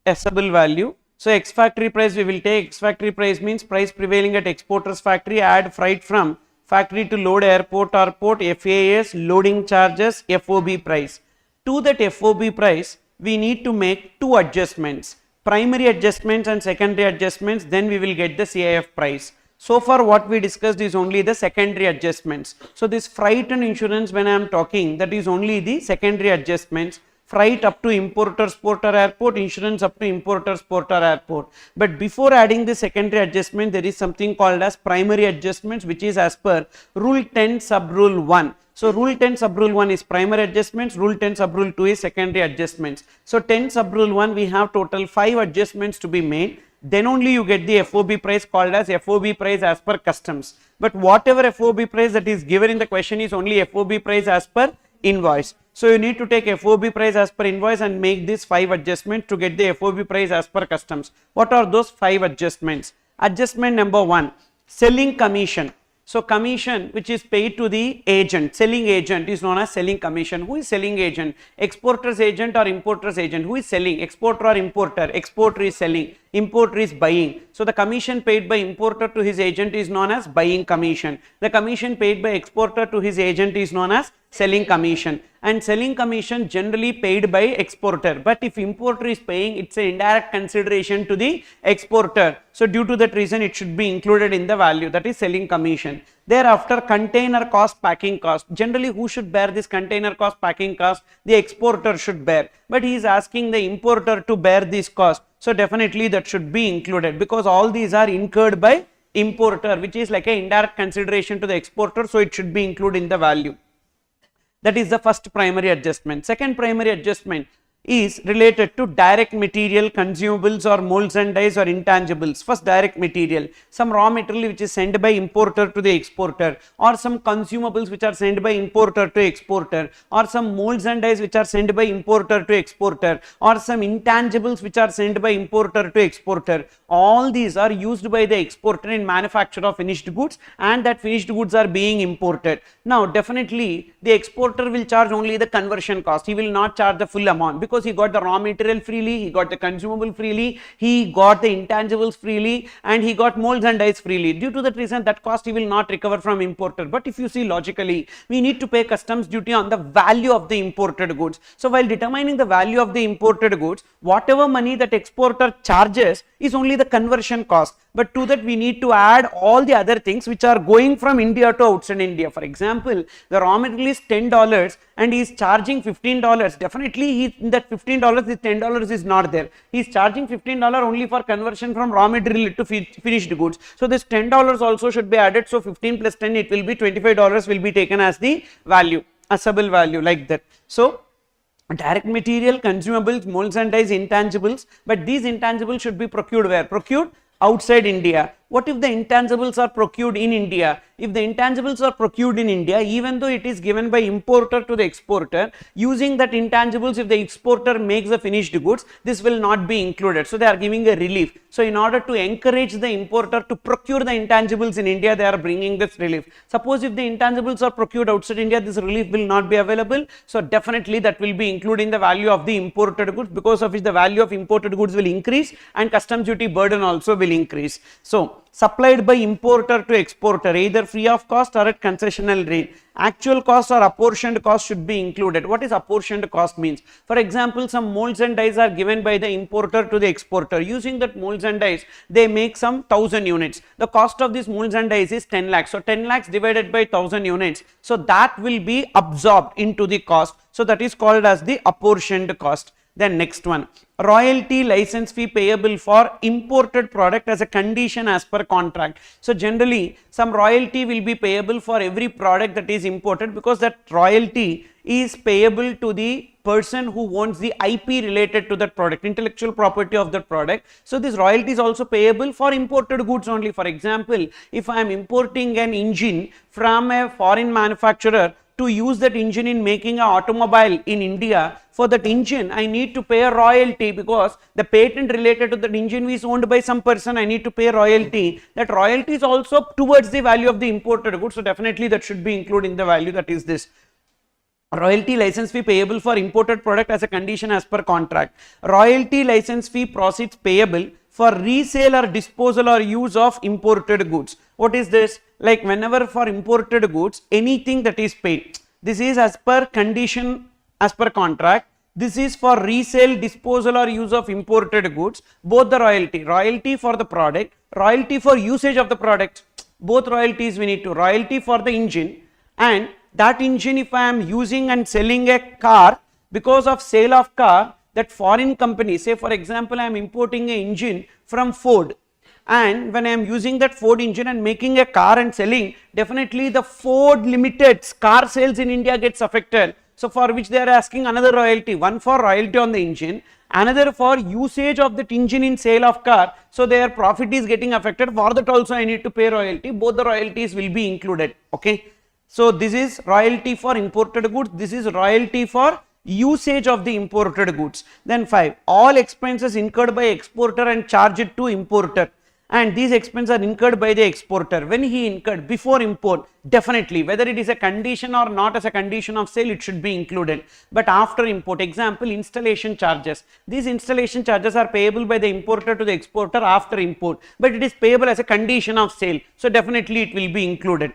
assessable value. So ex factory price we will take. Ex factory price means price prevailing at exporter's factory, add freight from factory to load airport or port, FAS, loading charges, FOB price. To that FOB price we need to make two adjustments, primary adjustments and secondary adjustments, then we will get the CIF price. So far what we discussed is only the secondary adjustments. So this freight and insurance when I am talking, that is only the secondary adjustments. Freight up to importer's port or airport, insurance up to importer's port or airport. But before adding the secondary adjustment, there is something called as primary adjustments, which is as per Rule 10 sub Rule 1. So Rule 10 sub Rule 1 is primary adjustments, Rule 10 sub Rule 2 is secondary adjustments. So 10 sub Rule 1 we have total 5 adjustments to be made. Then only you get the FOB price called as FOB price as per customs. But whatever FOB price that is given in the question is only FOB price as per invoice. So you need to take FOB price as per invoice and make these 5 adjustments to get the FOB price as per customs. What are those 5 adjustments? Adjustment number 1, selling commission. So commission which is paid to the agent, selling agent is known as selling commission. Who is selling agent? Exporter's agent or importer's agent? Who is selling? Exporter or importer? Exporter is selling, importer is buying. So the commission paid by importer to his agent is known as buying commission. The commission paid by exporter to his agent is known as selling commission. And selling commission generally paid by exporter, but if importer is paying, it's an indirect consideration to the exporter. So due to that reason it should be included in the value, that is selling commission. Thereafter container cost, packing cost. Generally who should bear this container cost, packing cost? The exporter should bear, but he is asking the importer to bear this cost. So definitely that should be included because all these are incurred by importer, which is like an indirect consideration to the exporter, so it should be included in the value. That is the first primary adjustment. Second primary adjustment, is related to direct material, consumables or molds and dyes or intangibles. First, direct material, some raw material which is sent by importer to the exporter, or some consumables which are sent by importer to exporter, or some molds and dyes which are sent by importer to exporter, or some intangibles which are sent by importer to exporter. All these are used by the exporter in manufacture of finished goods, and that finished goods are being imported. Now definitely the exporter will charge only the conversion cost, he will not charge the full amount, because he got the raw material freely, he got the consumable freely, he got the intangibles freely, and he got molds and dyes freely. Due to that reason, that cost he will not recover from importer. But if you see logically, we need to pay customs duty on the value of the imported goods. So while determining the value of the imported goods, whatever money that exporter charges is only the conversion cost, but to that we need to add all the other things which are going from India to outside India. For example, the raw material is $10 and he is charging $15. Definitely in that $15, the $10 is not there. He is charging $15 only for conversion from raw material to finished goods. So this $10 also should be added. So 15 plus 10, it will be $25 will be taken as the value, assessable value, like that. So direct material, consumables, molds and dyes, intangibles, but these intangibles should be procured where? Procured outside India. What if the intangibles are procured in India? If the intangibles are procured in India, even though it is given by importer to the exporter, using that intangibles, if the exporter makes the finished goods, this will not be included. So they are giving a relief. So in order to encourage the importer to procure the intangibles in India, they are bringing this relief. Suppose if the intangibles are procured outside India, this relief will not be available. So definitely that will be including the value of the imported goods, because of which the value of imported goods will increase and customs duty burden also will increase. So supplied by importer to exporter, either free of cost or at concessional rate. Actual cost or apportioned cost should be included. What is apportioned cost means? For example, some molds and dyes are given by the importer to the exporter. Using that molds and dyes, they make some 1000 units. The cost of these molds and dyes is 10 lakhs. So 10 lakhs divided by 1000 units. So that will be absorbed into the cost. So that is called as the apportioned cost. Then next one, royalty license fee payable for imported product as a condition as per contract. So generally some royalty will be payable for every product that is imported, because that royalty is payable to the person who owns the IP related to that product, intellectual property of that product. So this royalty is also payable for imported goods only. For example, if I am importing an engine from a foreign manufacturer to use that engine in making an automobile in India, for that engine I need to pay a royalty, because the patent related to that engine is owned by some person. I need to pay a royalty. That royalty is also towards the value of the imported goods. So definitely that should be included in the value, that is this. Royalty license fee payable for imported product as a condition as per contract. Royalty license fee proceeds payable for resale or disposal or use of imported goods. What is this? Like whenever for imported goods, anything that is paid, this is as per condition as per contract. This is for resale, disposal or use of imported goods. Both the royalty for the product, royalty for usage of the product, both royalties we need to. Royalty for the engine, and that engine if I am using and selling a car, because of sale of car, that foreign company, say for example I am importing an engine from Ford, and when I am using that Ford engine and making a car and selling, definitely the Ford Limited's car sales in India gets affected. So for which they are asking another royalty, one for royalty on the engine, another for usage of that engine in sale of car. So their profit is getting affected. For that also I need to pay royalty. Both the royalties will be included. Okay. So this is royalty for imported goods. This is royalty for usage of the imported goods. Then 5, all expenses incurred by exporter and charged to importer. And these expenses are incurred by the exporter. When he incurred before import, definitely whether it is a condition or not as a condition of sale, it should be included. But after import, example installation charges. These installation charges are payable by the importer to the exporter after import, but it is payable as a condition of sale. So definitely it will be included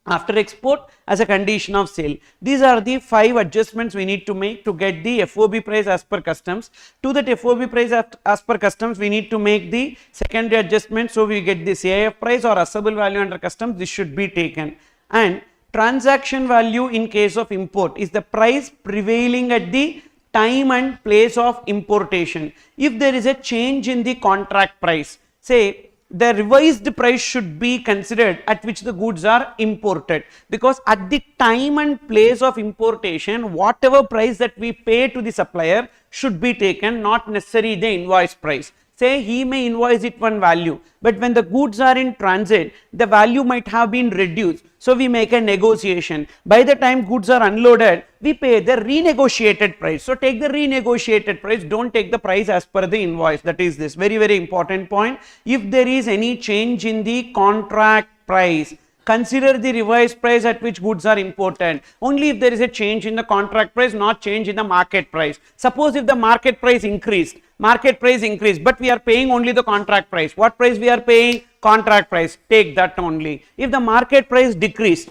after export as a condition of sale. These are the 5 adjustments we need to make to get the FOB price as per customs. To that FOB price as per customs, we need to make the secondary adjustment. So we get the CIF price or assessable value under customs. This should be taken. And transaction value in case of import is the price prevailing at the time and place of importation. If there is a change in the contract price, say the revised price should be considered at which the goods are imported, because at the time and place of importation, whatever price that we pay to the supplier should be taken, not necessarily the invoice price. Say he may invoice it one value, but when the goods are in transit, the value might have been reduced. So we make a negotiation. By the time goods are unloaded, we pay the renegotiated price. So take the renegotiated price, don't take the price as per the invoice. That is this very, very important point. If there is any change in the contract price, consider the revised price at which goods are imported. Only if there is a change in the contract price, not change in the market price. Suppose if the market price increased, but we are paying only the contract price. What price we are paying? Contract price. Take that only. If the market price decreased,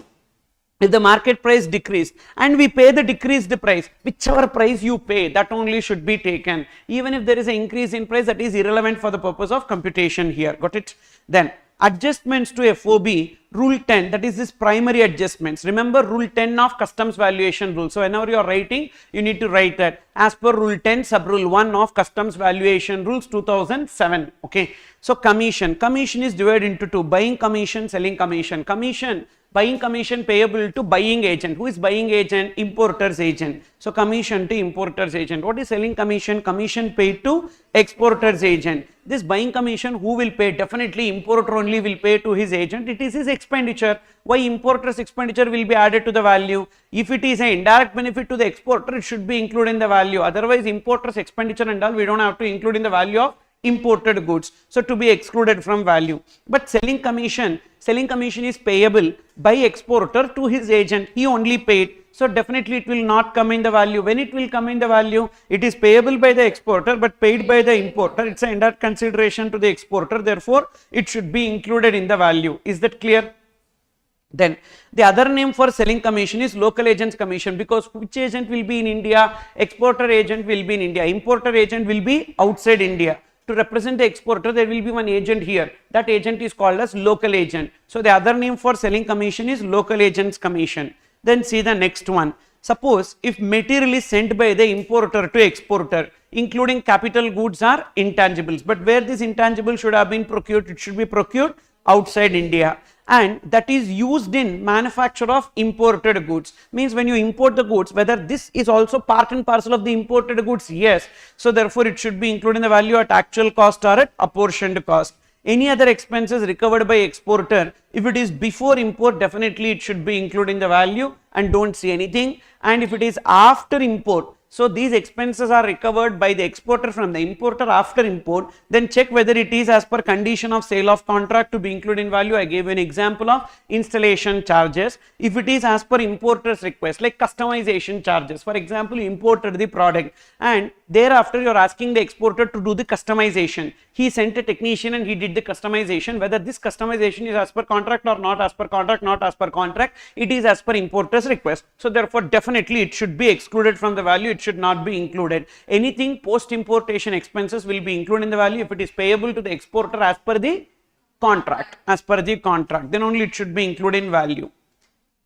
and we pay the decreased price, whichever price you pay, that only should be taken. Even if there is an increase in price, that is irrelevant for the purpose of computation here. Got it? Then adjustments to FOB, rule 10, that is this primary adjustments. Remember rule 10 of customs valuation rule. So whenever you are writing, you need to write that as per rule 10 sub rule 1 of customs valuation rules 2007. Okay. So commission is divided into two: buying commission, selling commission. Buying commission payable to buying agent. Who is buying agent? Importer's agent. So commission to importer's agent. What is selling commission? Commission paid to exporter's agent. This buying commission, who will pay? Definitely importer only will pay to his agent. It is his expenditure. Why importer's expenditure will be added to the value? If it is an indirect benefit to the exporter, it should be included in the value. Otherwise, importer's expenditure and all, we don't have to include in the value of imported goods, so to be excluded from value. But selling commission is payable by exporter to his agent. He only paid, so definitely it will not come in the value. When it will come in the value, it is payable by the exporter but paid by the importer. It's an indirect consideration to the exporter, therefore it should be included in the value. Is that clear? Then the other name for selling commission is local agent's commission, because which agent will be in India? Exporter agent will be in India, importer agent will be outside India. To represent the exporter, there will be one agent here. That agent is called as local agent. So the other name for selling commission is local agent's commission. Then see the next one. Suppose if material is sent by the importer to exporter, including capital goods or intangibles, but where this intangible should have been procured, it should be procured outside India, and that is used in manufacture of imported goods. Means when you import the goods, whether this is also part and parcel of the imported goods? Yes. So therefore it should be included in the value at actual cost or at apportioned cost. Any other expenses recovered by exporter, if it is before import, definitely it should be included in the value and don't see anything. And if it is after import, so these expenses are recovered by the exporter from the importer after import, then check whether it is as per condition of sale of contract to be included in value. I gave an example of installation charges. If it is as per importer's request, like customization charges, for example, you imported the product and thereafter you are asking the exporter to do the customization. He sent a technician and he did the customization. Whether this customization is as per contract or not as per contract, not as per contract, it is as per importer's request. So therefore definitely it should be excluded from the value. It should not be included. Anything post importation expenses will be included in the value if it is payable to the exporter as per the contract, then only it should be included in value.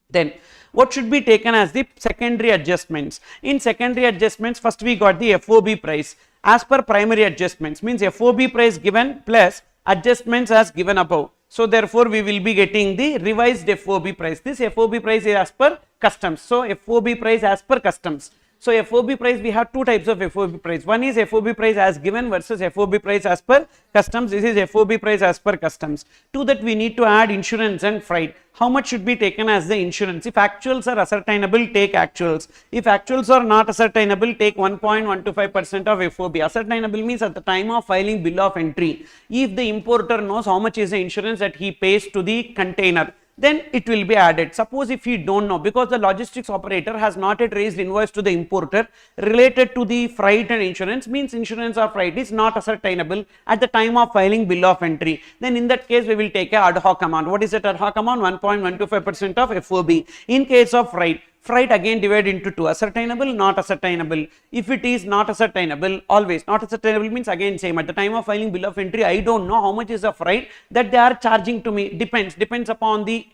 Then what should be taken as the secondary adjustments? In secondary adjustments, first we got the FOB price as per primary adjustments, means FOB price given plus adjustments as given above. So therefore we will be getting the revised FOB price. This FOB price is as per customs. So FOB price as per customs. So FOB price, we have two types of FOB price. One is FOB price as given versus FOB price as per customs. This is FOB price as per customs. To that we need to add insurance and freight. How much should be taken as the insurance? If actuals are ascertainable, take actuals. If actuals are not ascertainable, take 1.125% of FOB. Ascertainable means at the time of filing bill of entry. If the importer knows how much is the insurance that he pays to the container, then it will be added. Suppose if he don't know, because the logistics operator has not yet raised invoice to the importer related to the freight and insurance, means insurance or freight is not ascertainable at the time of filing bill of entry, then in that case we will take a ad hoc amount. What is that ad hoc amount? 1.125% of FOB. In case of freight again divided into two: ascertainable, not ascertainable. If it is not ascertainable, always not ascertainable means again same, at the time of filing bill of entry I don't know how much is the freight that they are charging to me. Depends upon the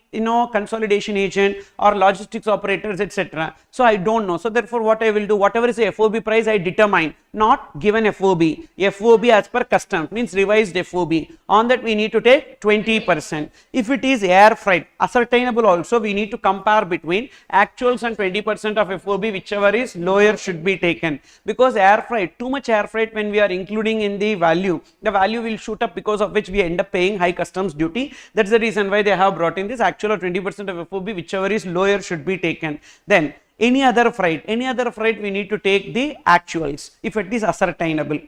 consolidation agent or logistics operators, etc. So I don't know. So therefore what I will do, whatever is the FOB price I determine, not given FOB. FOB as per custom means revised FOB. On that we need to take 20%. If it is air freight, ascertainable also, we need to compare between actuals and 20% of FOB, whichever is lower should be taken. Because air freight, too much air freight when we are including in the value will shoot up, because of which we end up paying high customs duty. That's the reason why they have brought in this actual or 20% of FOB, whichever is lower should be taken. Then any other freight we need to take the actuals if it is ascertainable.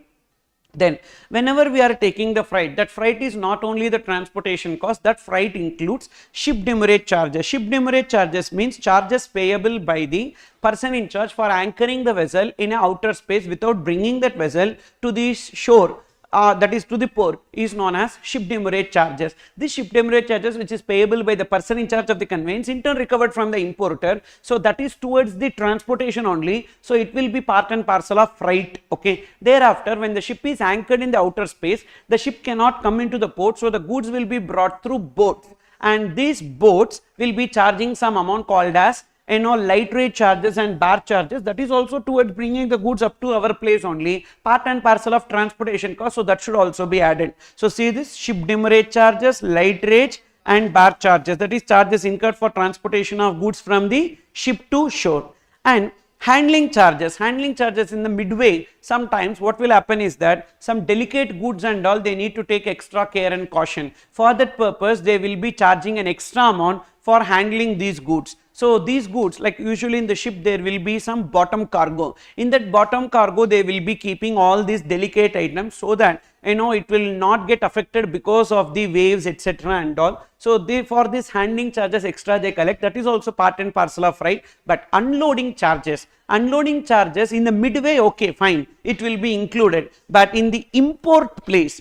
Then whenever we are taking the freight, that freight is not only the transportation cost, that freight includes ship demurrage charges. Ship demurrage charges means charges payable by the person in charge for anchoring the vessel in an outer space without bringing that vessel to the shore, that is to the port, is known as ship demurrage charges. This ship demurrage charges, which is payable by the person in charge of the conveyance, in turn recovered from the importer. So that is towards the transportation only. So it will be part and parcel of freight. Okay. Thereafter, when the ship is anchored in the outer space, the ship cannot come into the port. So the goods will be brought through boats, and these boats will be charging some amount called as light rate charges and bar charges. That is also towards bringing the goods up to our place only, part and parcel of transportation cost. So that should also be added. So see this, ship demurrage charges, light rate and bar charges, that is charges incurred for transportation of goods from the ship to shore. And handling charges in the midway, sometimes what will happen is that some delicate goods and all, they need to take extra care and caution. For that purpose, they will be charging an extra amount for handling these goods. So these goods, like usually in the ship, there will be some bottom cargo. In that bottom cargo, they will be keeping all these delicate items so that it will not get affected because of the waves, etc. and all. So they, for this handling charges extra they collect, that is also part and parcel of freight. But unloading charges in the midway, okay, fine, it will be included. But in the import place,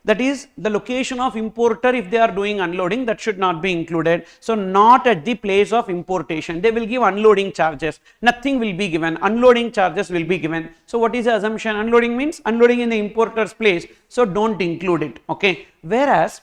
that is the location of importer, if they are doing unloading, that should not be included. So not at the place of importation, they will give unloading charges, nothing will be given, unloading charges will be given. So what is the assumption? Unloading means unloading in the importer's place, so don't include it. Okay. Whereas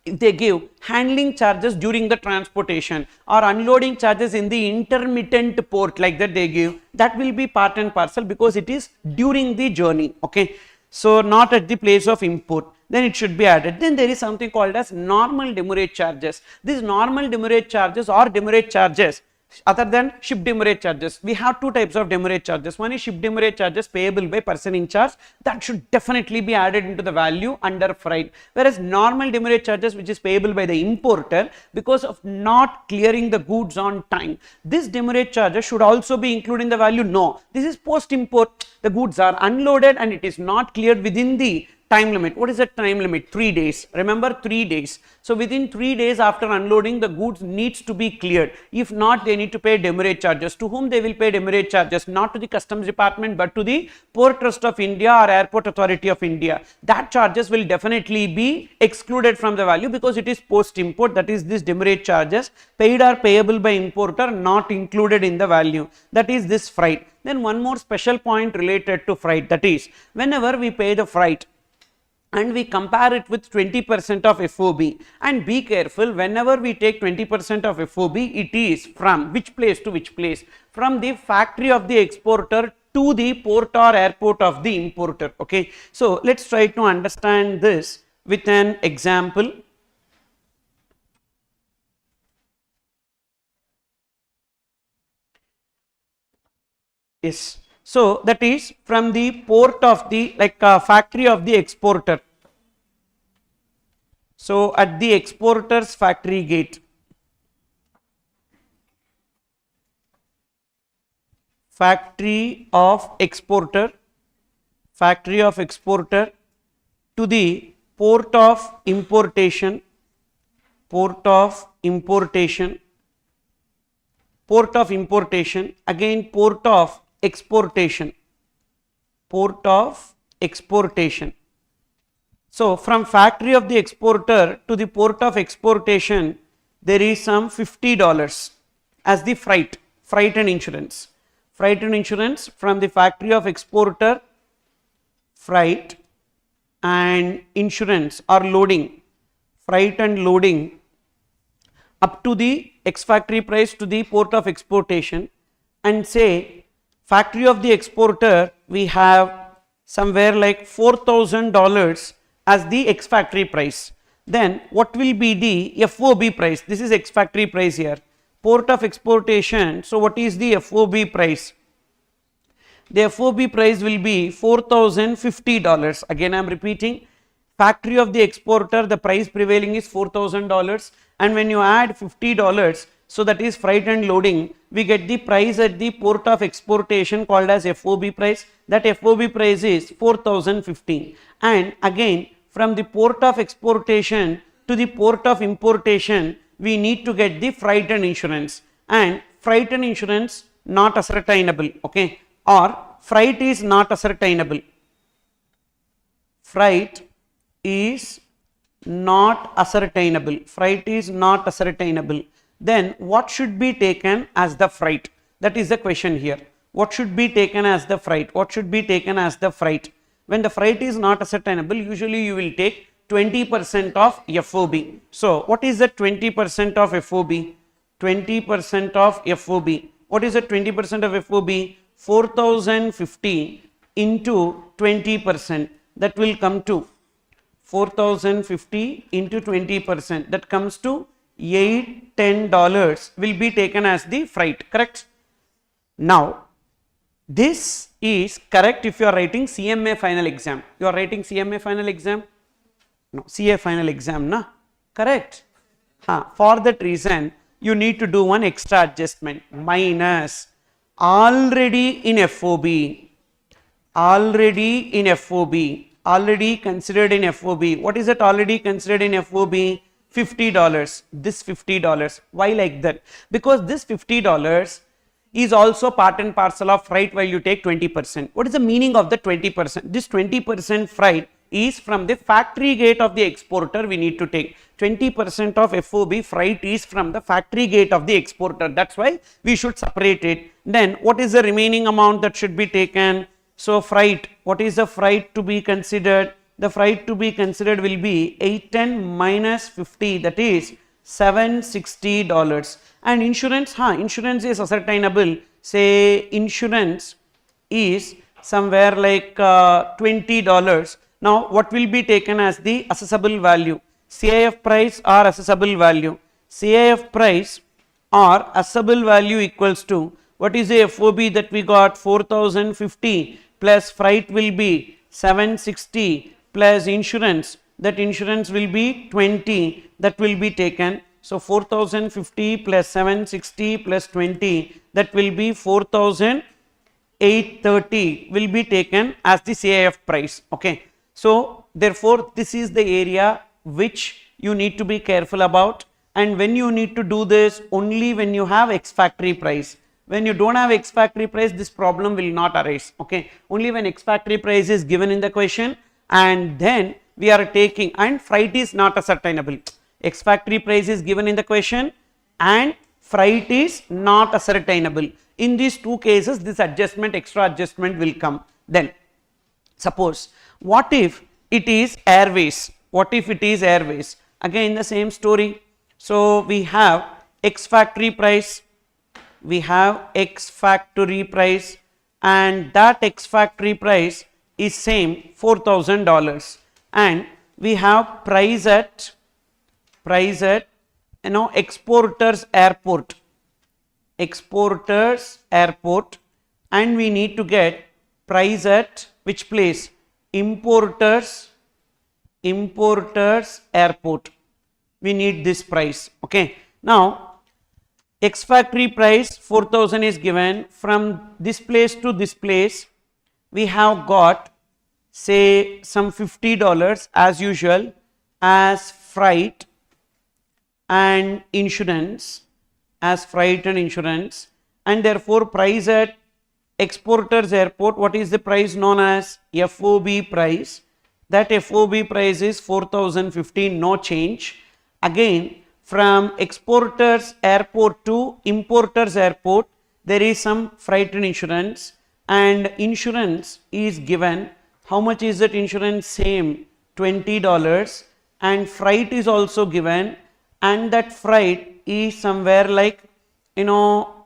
if they give handling charges during the transportation or unloading charges in the intermittent port, like that they give, that will be part and parcel because it is during the journey. Okay. So not at the place of import, then it should be added. Then there is something called as normal demurrage charges. These normal demurrage charges or demurrage charges other than ship demurrage charges, we have two types of demurrage charges. One is ship demurrage charges payable by person in charge, that should definitely be added into the value under freight. Whereas normal demurrage charges, which is payable by the importer because of not clearing the goods on time, this demurrage charges should also be included in the value. No, this is post import, the goods are unloaded and it is not cleared within the time limit. What is the time limit? 3 days. Remember, 3 days. So within 3 days after unloading, the goods needs to be cleared. If not, they need to pay demurrage charges. To whom they will pay demurrage charges? Not to the customs department, but to the Port Trust of India or Airport Authority of India. That charges will definitely be excluded from the value because it is post import. That is, this demurrage charges paid or payable by importer, not included in the value. That is this freight. Then one more special point related to freight, that is, whenever we pay the freight and we compare it with 20% of FOB, and be careful, whenever we take 20% of FOB, it is from which place to which place? From the factory of the exporter to the port or airport of the importer. Okay. So let's try to understand this with an example. Yes. So that is from the port of the factory of the exporter. So at the exporter's factory gate, factory of exporter to the port of importation, again port of exportation. So from factory of the exporter to the port of exportation, there is some $50 as the freight and insurance. From the factory of exporter, freight and insurance or loading, freight and loading up to the ex factory price to the port of exportation, and say factory of the exporter we have somewhere like $4,000 as the ex factory price. Then what will be the FOB price? This is ex factory price here. Port of exportation. So what is the FOB price? The FOB price will be $4,050. Again I am repeating, factory of the exporter, the price prevailing is $4,000, and when you add $50, so that is freight and loading, we get the price at the port of exportation called as FOB price. That FOB price is 4,050, and again from the port of exportation to the port of importation, we need to get the freight and insurance, and freight and insurance not ascertainable, okay, or freight is not ascertainable. Freight is not ascertainable. Freight is not ascertainable. Then what should be taken as the freight? That is the question here. What should be taken as the freight? What should be taken as the freight? When the freight is not ascertainable, usually you will take 20% of FOB. So what is the 20% of FOB? 20% of FOB. What is the 20% of FOB? 4,050 into 20%. That will come to 4,050 into 20%, that comes to $10 will be taken as the freight, correct? Now this is correct if you are writing CMA final exam. You are writing CMA final exam? No, CA final exam, na? Correct? For that reason you need to do one extra adjustment, minus already in FOB, already in FOB, already considered in FOB. What is it already considered in FOB? $50. This $50. Why like that? Because this $50 is also part and parcel of freight while you take 20%. What is the meaning of the 20%? This 20% freight is from the factory gate of the exporter we need to take. 20% of FOB freight is from the factory gate of the exporter. That's why we should separate it. Then what is the remaining amount that should be taken? So freight, what is the freight to be considered? The freight to be considered will be 810 minus 50, that is $760. And insurance, insurance is ascertainable. Say insurance is somewhere like $20. Now what will be taken as the assessable value? CIF price or assessable value? CIF price or assessable value equals to, what is the FOB that we got? 4,050 plus freight will be 760 plus insurance, that insurance will be 20, that will be taken. So 4,050 plus 760 plus 20, that will be 4,830 will be taken as the CIF price, okay. So therefore this is the area which you need to be careful about, and when you need to do this only when you have ex factory price. When you don't have ex factory price, this problem will not arise, okay. Only when ex factory price is given in the question, and then we are taking, and freight is not ascertainable. Ex factory price is given in the question and freight is not ascertainable. In these two cases this adjustment, extra adjustment will come. Then suppose what if it is airways? What if it is airways? Again the same story. So we have ex factory price, we have ex factory price, and that ex factory price is same $4,000, and we have price at exporters airport, and we need to get price at which place? Importers airport. We need this price, okay. Now ex factory price 4,000 is given. From this place to this place we have got say some $50 as usual as freight and insurance, and therefore price at exporters airport, what is the price known as? FOB price. That FOB price is 4,050, no change. Again from exporters airport to importers airport there is some freight and insurance, and insurance is given. How much is that insurance? Same $20, and freight is also given, and that freight is somewhere like $50.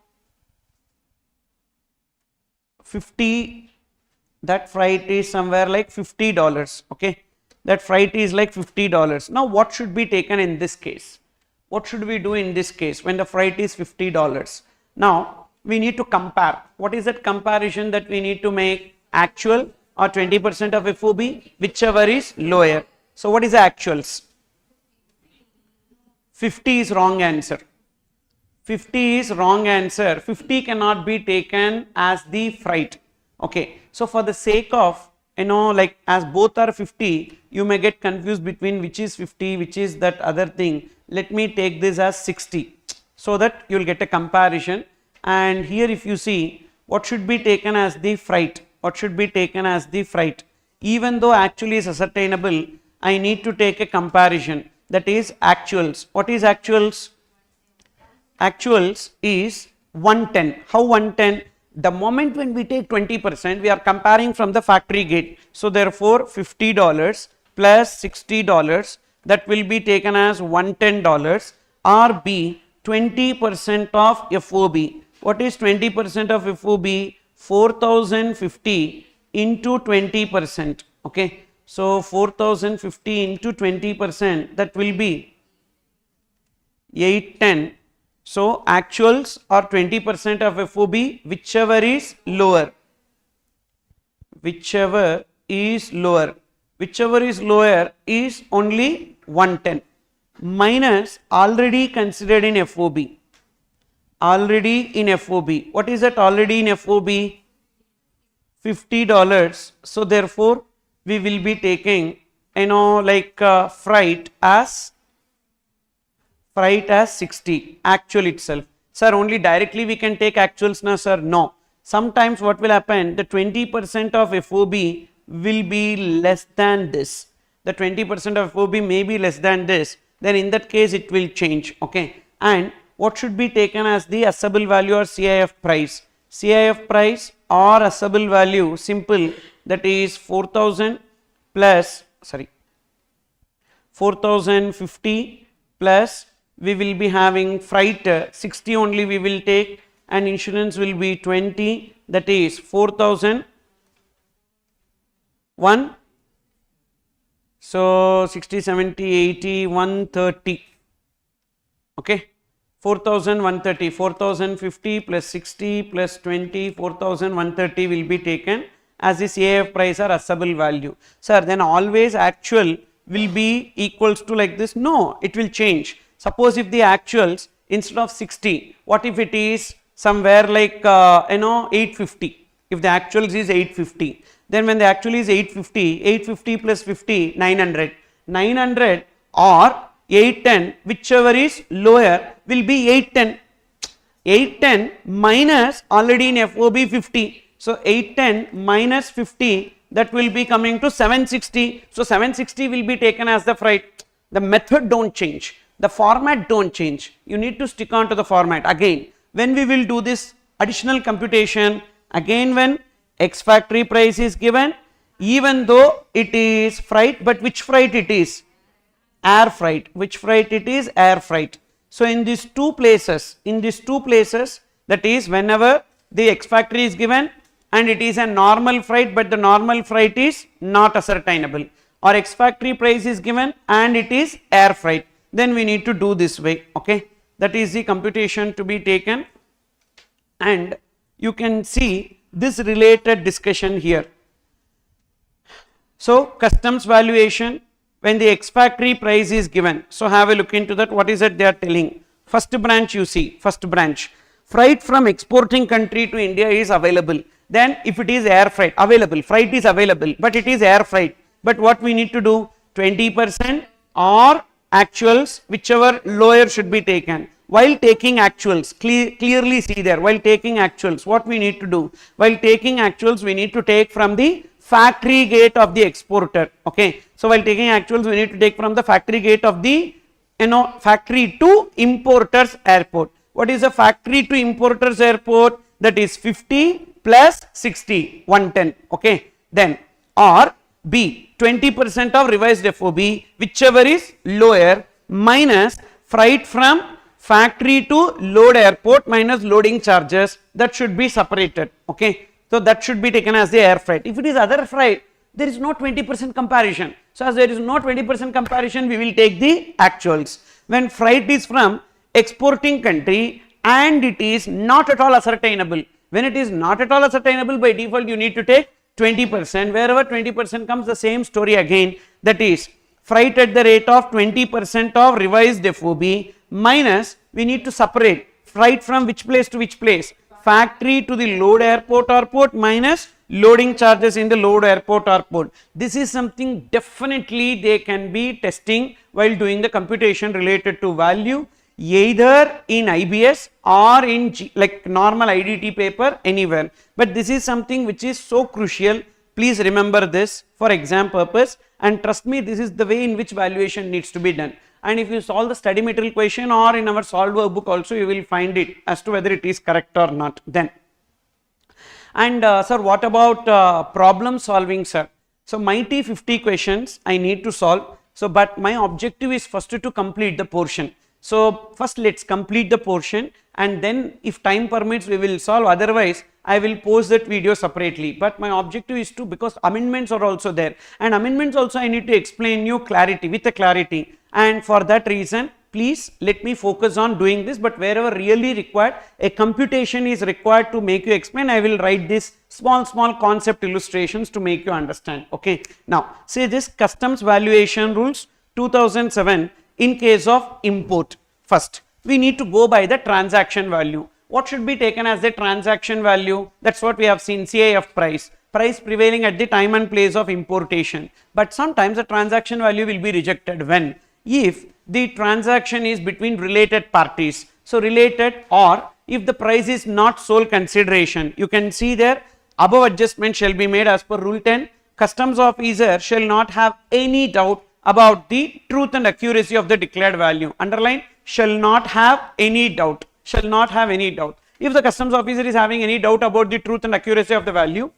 that freight is somewhere like $50. Okay, that freight is like $50. Now what should be taken in this case? What should we do in this case when the freight is $50? Now we need to compare. What is that comparison that we need to make? Actual or 20% of FOB, whichever is lower. So what is the actuals? 50 is wrong answer. 50 is wrong answer. 50 cannot be taken as the freight. Okay, so for the sake of, like as both are 50, you may get confused between which is 50, which is that other thing. Let me take this as 60 so that you will get a comparison. And here if you see, what should be taken as the freight? What should be taken as the freight? Even though actually is ascertainable, I need to take a comparison, that is actuals. What is actuals? Actuals is 110. How 110? The moment when we take 20%, we are comparing from the factory gate. So therefore $50 plus $60, that will be taken as $110, or B 20% of FOB. What is 20% of FOB? 4050 into 20%. Okay, so 4050 into 20%, that will be 810. So actuals are 20% of FOB, whichever is lower. Whichever is lower. Whichever is lower is only 110 minus already considered in FOB. Already in FOB. What is that already in FOB? $50. So therefore we will be taking freight as 60, actual itself. Sir, only directly we can take actuals now, sir? No. Sometimes what will happen, the 20% of FOB will be less than this. The 20% of FOB may be less than this. Then in that case it will change. Okay. And what should be taken as the assessable value or CIF price? CIF price or assessable value, simple, that is 4000 plus, 4050 plus, we will be having freight 60 only we will take, and insurance will be 20, that is 4001. So 60, 70, 80, 130. Okay, 4130, 4050 plus 60 plus 20, 4130 will be taken as the CIF price or assessable value. Sir, then always actual will be equals to like this? No, it will change. Suppose if the actuals instead of 60, what if it is somewhere like 850? If the actuals is 850, then when the actual is 850 plus 50, 900 or 810, whichever is lower will be 810. 810 minus already in FOB 50. So 810 minus 50, that will be coming to 760. So 760 will be taken as the freight. The method don't change. The format don't change. You need to stick on to the format. Again, when we will do this additional computation, again when X factory price is given, even though it is freight, but which freight it is? Air freight. Which freight it is? Air freight. So in these two places, that is whenever the X factory is given and it is a normal freight, but the normal freight is not ascertainable, or X factory price is given and it is air freight, then we need to do this way. Okay, that is the computation to be taken, and you can see this related discussion here. So customs valuation when the X factory price is given. So have a look into that. What is it they are telling? First branch, you see, first branch, freight from exporting country to India is available. Then if it is air freight, available, freight is available, but it is air freight. But what we need to do? 20% or actuals, whichever lower should be taken. While taking actuals, clearly see there, while taking actuals, what we need to do? While taking actuals, we need to take from the factory gate of the exporter. Okay, so while taking actuals, we need to take from the factory gate of the factory to importers airport. What is the factory to importers airport? That is 50 plus 60, 110. Okay, then or B 20% of revised FOB, whichever is lower, minus freight from factory to load airport minus loading charges, that should be separated. Okay, So that should be taken as the air freight. If it is other freight, there is no 20% comparison. So as there is no 20% comparison, we will take the actuals. When freight is from exporting country and it is not at all ascertainable, when it is not at all ascertainable, by default you need to take 20%. Wherever 20% comes, the same story again, that is freight at the rate of 20% of revised FOB minus, we need to separate freight from which place to which place, factory to the load airport or port minus loading charges in the load airport or port. This is something definitely they can be testing while doing the computation related to value, either in IBS or in like normal IDT paper, anywhere. But this is something which is so crucial. Please remember this for exam purpose, and trust me, this is the way in which valuation needs to be done. And if you solve the study material question or in our solved workbook also, you will find it as to whether it is correct or not then. And sir, what about problem solving, sir? So mighty 50 questions I need to solve. So but my objective is first to complete the portion. So first let's complete the portion, and then if time permits we will solve, otherwise I will post that video separately. But my objective is to, because amendments are also there, and amendments also I need to explain you clarity with a clarity, and for that reason please let me focus on doing this. But wherever really required, a computation is required to make you explain, I will write this small concept illustrations to make you understand. Okay, now say this customs valuation rules 2007 in case of import. First we need to go by the transaction value. What should be taken as the transaction value? That's what we have seen, CIF price prevailing at the time and place of importation. But sometimes the transaction value will be rejected when, if the transaction is between related parties. So related, or if the price is not sole consideration. You can see there, above adjustment shall be made as per rule 10. Customs officer shall not have any doubt about the truth and accuracy of the declared value. Underline, shall not have any doubt. Shall not have any doubt. If the customs officer is having any doubt about the truth and accuracy of the value,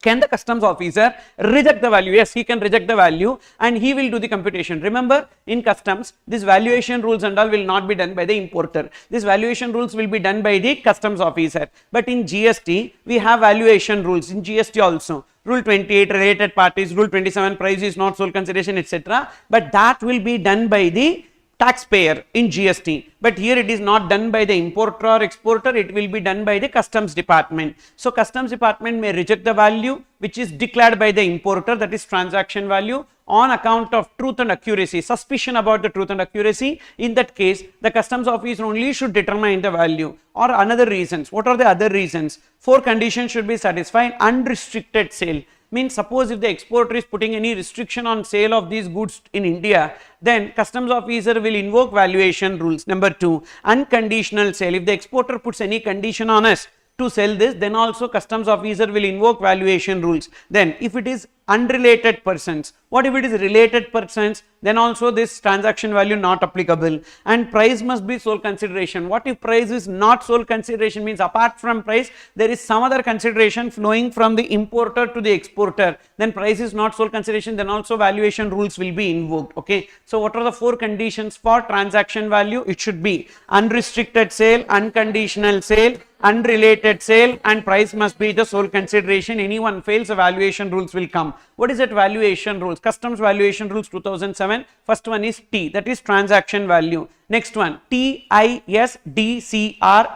can the customs officer reject the value? Yes, he can reject the value and he will do the computation. Remember, in customs, this valuation rules and all will not be done by the importer. This valuation rules will be done by the customs officer. But in GST, we have valuation rules. In GST also, rule 28 related parties, rule 27 price is not sole consideration, etc. But that will be done by the taxpayer in GST, but here it is not done by the importer or exporter, it will be done by the customs department. So customs department may reject the value which is declared by the importer, that is transaction value, on account of truth and accuracy, suspicion about the truth and accuracy. In that case, the customs officer only should determine the value. Or another reasons. What are the other reasons? 4 conditions should be satisfied. Unrestricted sale means, suppose if the exporter is putting any restriction on sale of these goods in India, then customs officer will invoke valuation rules. Number 2, unconditional sale. If the exporter puts any condition on us to sell this, then also customs officer will invoke valuation rules. Then if it is unrelated persons, what if it is related persons, then also this transaction value not applicable. And price must be sole consideration. What if price is not sole consideration? Means apart from price there is some other consideration flowing from the importer to the exporter, then price is not sole consideration, then also valuation rules will be invoked. Okay, so what are the 4 conditions for transaction value? It should be unrestricted sale, unconditional sale, unrelated sale, and price must be the sole consideration. Anyone fails, the valuation rules will come. What is that valuation rules? Customs valuation rules 2007. First one is T, that is transaction value. Next one, TISDCR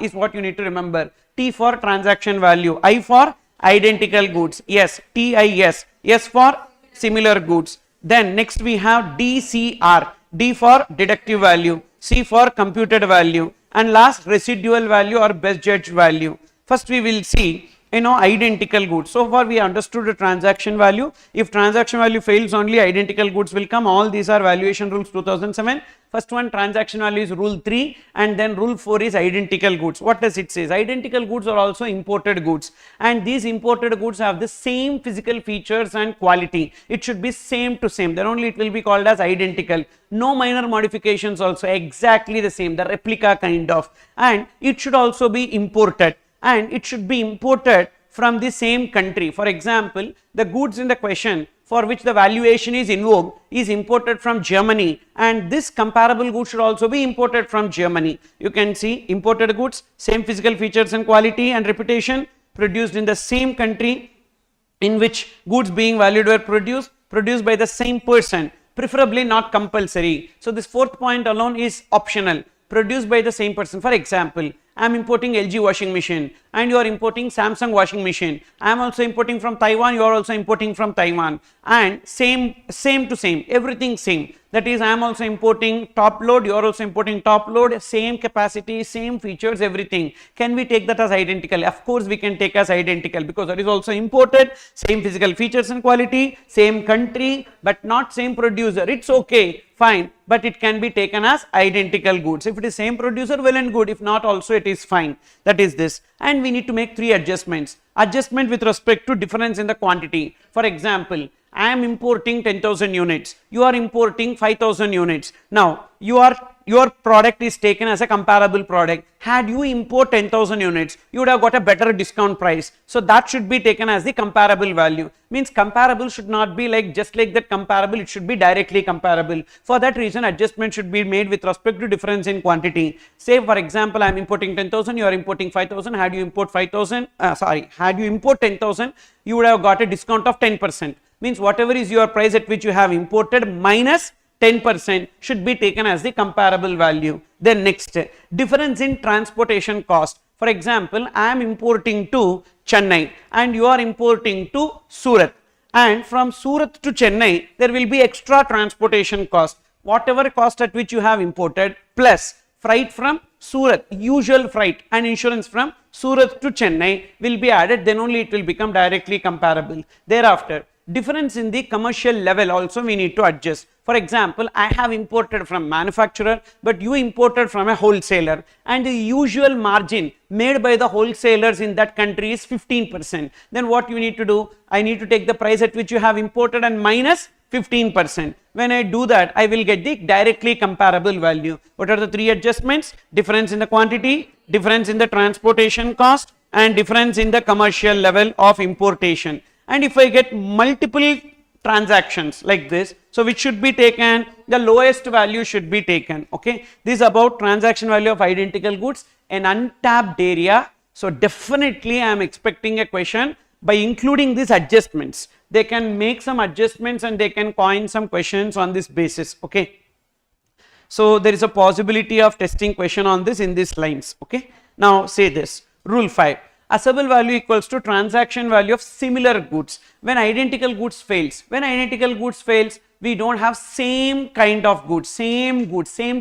is what you need to remember. T for transaction value, I for identical goods, yes, TIS, S for similar goods. Then next we have DCR, D for deductive value, C for computed value, and last residual value or best judged value. First we will see identical goods. So far we understood the transaction value. If transaction value fails, only identical goods will come. All these are valuation rules 2007. First one, transaction value, is rule 3, and then rule 4 is identical goods. What does it say? Identical goods are also imported goods, and these imported goods have the same physical features and quality. It should be same to same, then only it will be called as identical. No minor modifications, also exactly the same, the replica kind of. And it should also be imported, and it should be imported from the same country. For example, the goods in the question for which the valuation is invoked is imported from Germany, and this comparable goods should also be imported from Germany. You can see imported goods, same physical features and quality and reputation, produced in the same country in which goods being valued were produced by the same person, preferably not compulsory. So this fourth point alone is optional, produced by the same person. For example, I am importing LG washing machine and you are importing Samsung washing machine. I am also importing from Taiwan, you are also importing from Taiwan, and same to same, everything same. That is, I am also importing top load, you are also importing top load, same capacity, same features, everything. Can we take that as identical? Of course we can take as identical, because that is also imported, same physical features and quality, same country, but not same producer. It's okay, fine, but it can be taken as identical goods. If it is same producer, well and good. If not, also it is fine. That is this. And we need to make 3 adjustments. Adjustment with respect to difference in the quantity. For example, I am importing 10,000 units, you are importing 5,000 units. Now, your product is taken as a comparable product. Had you import 10,000 units, you would have got a better discount price. So that should be taken as the comparable value. Means comparable should not be like just like that comparable, it should be directly comparable. For that reason, adjustment should be made with respect to difference in quantity. Say for example, I am importing 10,000, you are importing 5,000. Had you import 10,000, you would have got a discount of 10%. Means whatever is your price at which you have imported minus 10% should be taken as the comparable value. Then next, difference in transportation cost. For example, I am importing to Chennai and you are importing to Surat, and from Surat to Chennai there will be extra transportation cost. Whatever cost at which you have imported plus freight from Surat, usual freight and insurance from Surat to Chennai will be added, then only it will become directly comparable. Thereafter, difference in the commercial level also we need to adjust. For example, I have imported from manufacturer, but you imported from a wholesaler, and the usual margin made by the wholesalers in that country is 15%. Then what you need to do? I need to take the price at which you have imported and minus 15%. When I do that, I will get the directly comparable value. What are the 3 adjustments? Difference in the quantity, difference in the transportation cost, and difference in the commercial level of importation. And if I get multiple transactions like this, so which should be taken? The lowest value should be taken. Okay, this is about transaction value of identical goods, an untapped area. So definitely I am expecting a question by including these adjustments. They can make some adjustments and they can coin some questions on this basis. Okay, so there is a possibility of testing question on this in these lines. Okay, now say this, rule 5. Assessable value equals to transaction value of similar goods when identical goods fails. When identical goods fails, we don't have same kind of goods, same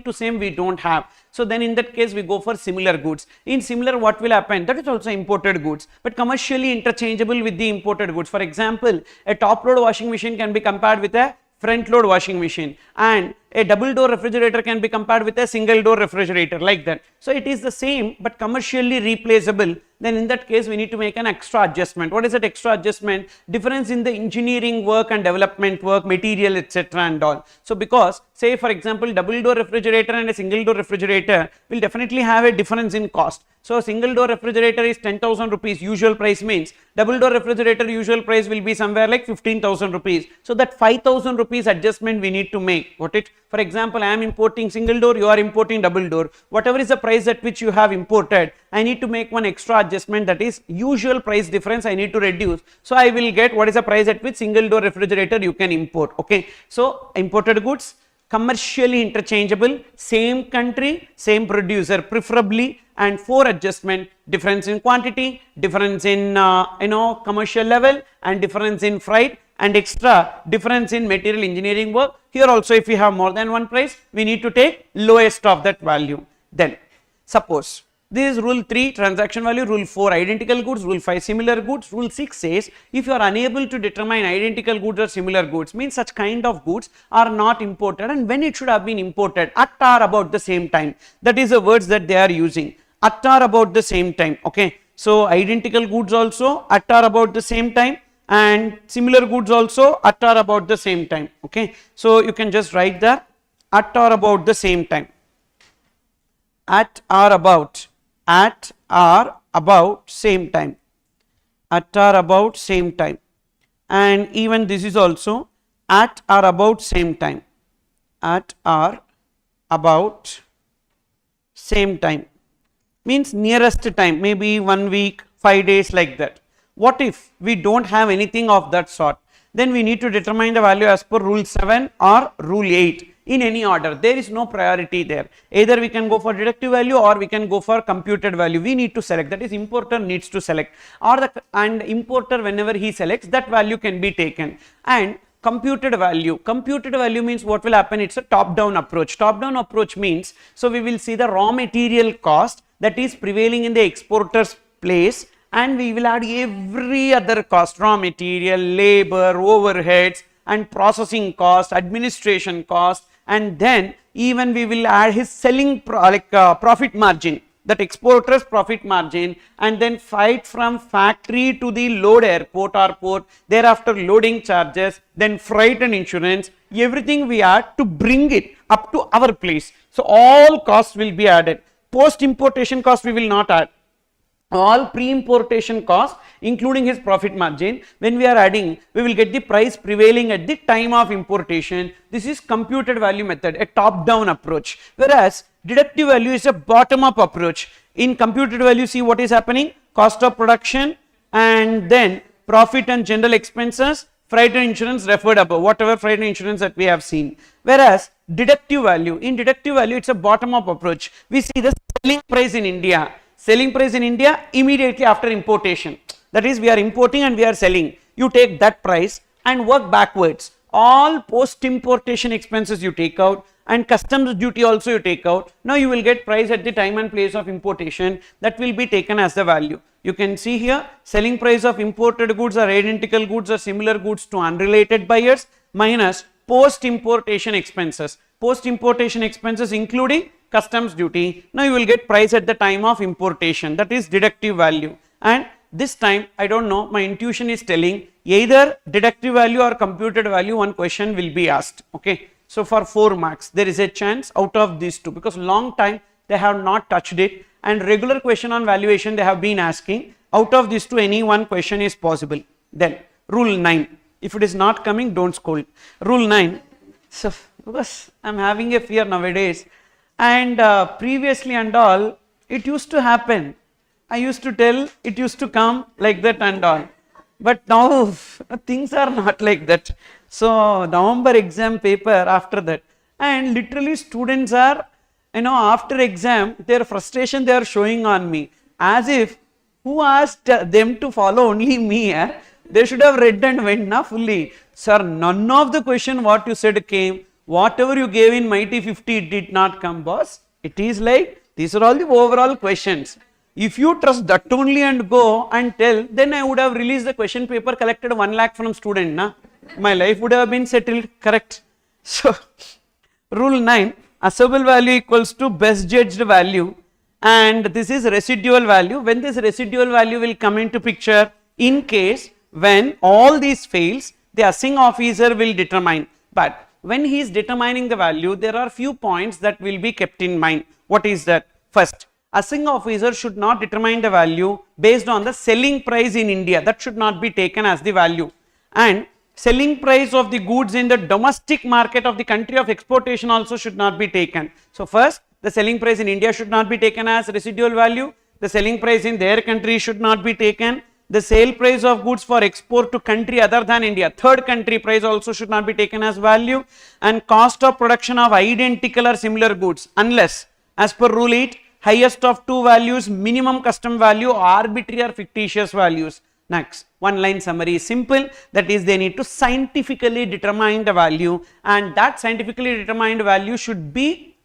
to same we don't have. So then in that case we go for similar goods. In similar, what will happen? That is also imported goods, but commercially interchangeable with the imported goods. For example, a top load washing machine can be compared with a front load washing machine, and a double door refrigerator can be compared with a single door refrigerator, like that. So it is the same but commercially replaceable. Then in that case we need to make an extra adjustment. What is that extra adjustment? Difference in the engineering work and development work, material, etc. and all. So because say for example, double door refrigerator and a single door refrigerator will definitely have a difference in cost. So a single door refrigerator is 10,000 rupees, usual price means double door refrigerator usual price will be somewhere like 15,000 rupees. So that 5,000 rupees adjustment we need to make. What it? For example, I am importing single door, you are importing double door. Whatever is the price at which you have imported, I need to make one extra adjustment, that is usual price difference I need to reduce. So I will get what is the price at which single door refrigerator you can import. Okay, so imported goods, commercially interchangeable, same country, same producer preferably, and 4 adjustment: difference in quantity, difference in commercial level, and difference in freight, and extra difference in material engineering work. Here also if we have more than one price, we need to take lowest of that value. Then suppose this is rule 3 transaction value, rule 4 identical goods, rule 5 similar goods, rule 6 says if you are unable to determine identical goods or similar goods, means such kind of goods are not imported, and when it should have been imported at or about the same time. That is the words that they are using, at or about the same time. Okay, so identical goods also at or about the same time, and similar goods also at or about the same time. Okay, so you can just write that at or about the same time, at or about same time, at or about same time, and even this is also at or about same time, at or about same time, means nearest time, maybe 1 week 5 days, like that. What if we don't have anything of that sort? Then we need to determine the value as per rule 7 or rule 8 in any order. There is no priority there. Either we can go for deductive value or we can go for computed value. We need to select, that is importer needs to select, and importer whenever he selects, that value can be taken. And computed value means what will happen? It's a top down approach. Top down approach means, so we will see the raw material cost that is prevailing in the exporter's place, and we will add every other cost, raw material, labor, overheads and processing cost, administration cost, and then even we will add his selling profit margin, that exporter's profit margin, and then freight from factory to the load airport or port, thereafter loading charges, then freight and insurance, everything we add to bring it up to our place. So all costs will be added. Post importation cost we will not add. All pre-importation costs including his profit margin, when we are adding, we will get the price prevailing at the time of importation. This is computed value method, a top down approach, whereas deductive value is a bottom up approach. In computed value, see what is happening: cost of production and then profit and general expenses, freight and insurance referred above, whatever freight and insurance that we have seen. Whereas deductive value, in deductive value it's a bottom up approach. We see the selling price in India. Selling price in India immediately after importation, that is we are importing and we are selling. You take that price and work backwards. All post importation expenses you take out and customs duty also you take out. Now you will get price at the time and place of importation, that will be taken as the value. You can see here selling price of imported goods or identical goods or similar goods to unrelated buyers minus post importation expenses. Post importation expenses including customs duty. Now you will get price at the time of importation, that is deductive value. And this time I don't know, my intuition is telling either deductive value or computed value, one question will be asked. Okay, so for 4 marks there is a chance out of these two, because long time they have not touched it and regular question on valuation they have been asking. Out of these two any one question is possible. Then rule 9, if it is not coming don't scold. Rule 9, so because I am having a fear nowadays, and previously and all it used to happen, I used to tell it used to come like that and all, but now things are not like that. So November exam paper after that, and literally students are, after exam their frustration they are showing on me, as if who asked them to follow only me. They should have read and went na fully. Sir, none of the question what you said came. Whatever you gave in Mighty 50, it did not come, boss. It is like, these are all the overall questions. If you trust that only and go and tell, then I would have released the question paper, collected 1 lakh from student. Na? My life would have been settled, correct? So, rule 9, assessable value equals to best judged value, and this is residual value. When this residual value will come into picture? In case when all these fails, the assessing officer will determine. But when he is determining the value, there are few points that will be kept in mind. What is that? First, assessing officer should not determine the value based on the selling price in India. That should not be taken as the value. And selling price of the goods in the domestic market of the country of exportation also should not be taken. So first, the selling price in India should not be taken as residual value. The selling price in their country should not be taken. The sale price of goods for export to country other than India, third country price also should not be taken as value, and cost of production of identical or similar goods, unless as per rule 8, highest of 2 values, minimum custom value, arbitrary or fictitious values. Next, one line summary is simple, that is they need to scientifically determine the value, and that scientifically determined value should be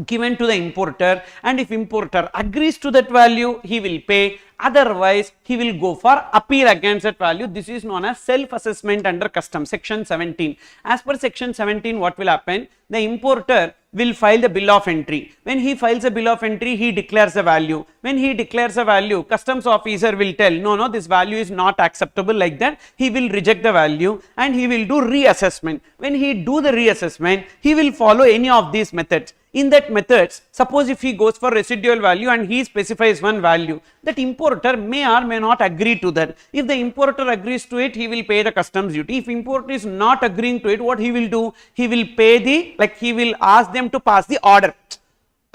given to the importer, and if importer agrees to that value, he will pay. Otherwise, he will go for appeal against that value. This is known as self-assessment under customs, section 17. As per section 17, what will happen? The importer will file the bill of entry. When he files a bill of entry, he declares a value. When he declares a value, customs officer will tell, no, this value is not acceptable, like that. He will reject the value and he will do reassessment. When he do the reassessment, he will follow any of these methods. In that methods, suppose if he goes for residual value and he specifies one value, that importer may or may not agree to that. If the importer agrees to it, he will pay the customs duty. If importer is not agreeing to it, what he will do? He will pay he will ask them to pass the order.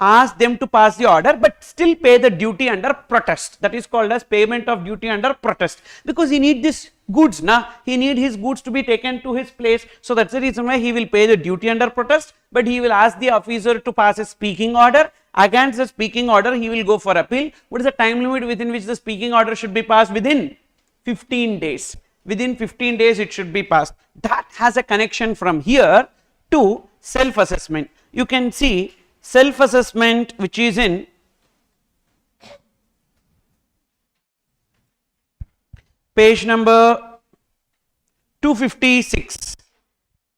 ask them to pass the order but still pay the duty under protest. That is called as payment of duty under protest, because he need this goods, he need his goods to be taken to his place. So that's the reason why he will pay the duty under protest, but he will ask the officer to pass a speaking order. Against the speaking order he will go for appeal. What is the time limit within which the speaking order should be passed? Within 15 days. Within 15 days it should be passed. That has a connection from here to self-assessment. You can see self-assessment, which is in page number 256.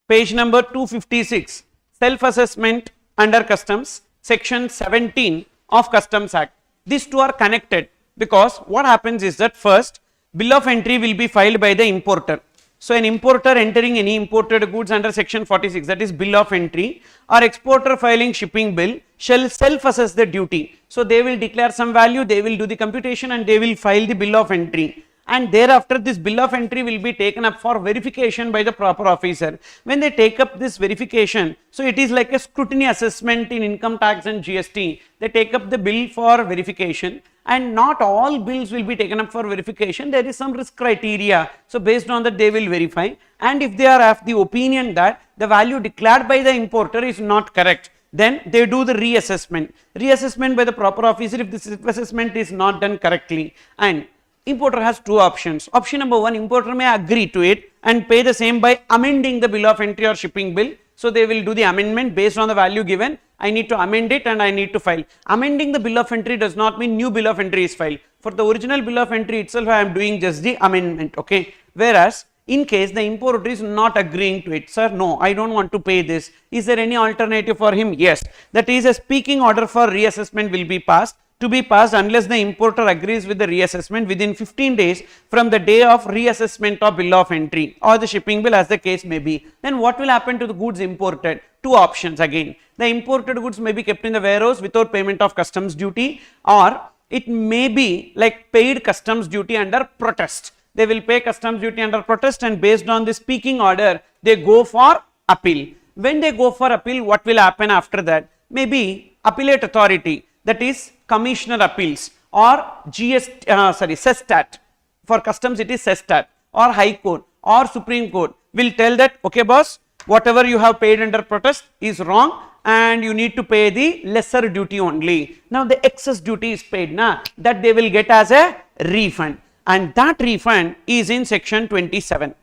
Page number 256, self-assessment under customs, section 17 of Customs Act. These two are connected, because what happens is that first bill of entry will be filed by the importer. So an importer entering any imported goods under section 46, that is bill of entry, or exporter filing shipping bill shall self-assess the duty. So they will declare some value, they will do the computation and they will file the bill of entry. And thereafter this bill of entry will be taken up for verification by the proper officer. When they take up this verification, so it is like a scrutiny assessment in income tax and GST. They take up the bill for verification, and not all bills will be taken up for verification. There is some risk criteria. So based on that they will verify, and if they are of the opinion that the value declared by the importer is not correct, then they do the reassessment. Reassessment by the proper officer if this assessment is not done correctly. And importer has two options. Option number one, importer may agree to it and pay the same by amending the bill of entry or shipping bill. So they will do the amendment based on the value given. I need to amend it and I need to file. Amending the bill of entry does not mean new bill of entry is filed. For the original bill of entry itself, I am doing just the amendment, okay. Whereas in case the importer is not agreeing to it, sir, no, I don't want to pay this. Is there any alternative for him? Yes. That is, a speaking order for reassessment will be passed. To be passed unless the importer agrees with the reassessment within 15 days from the day of reassessment of bill of entry or the shipping bill, as the case may be. Then what will happen to the goods imported? Two options again. The imported goods may be kept in the warehouse without payment of customs duty, or it may be like paid customs duty under protest. They will pay customs duty under protest, and based on the speaking order they go for appeal. When they go for appeal, what will happen after that? Maybe appellate authority, that is commissioner appeals, or SESTAT. For customs it is SESTAT, or High Court or Supreme Court will tell that, okay boss, whatever you have paid under protest is wrong and you need to pay the lesser duty only. Now the excess duty is paid, that they will get as a refund, and that refund is in section 27.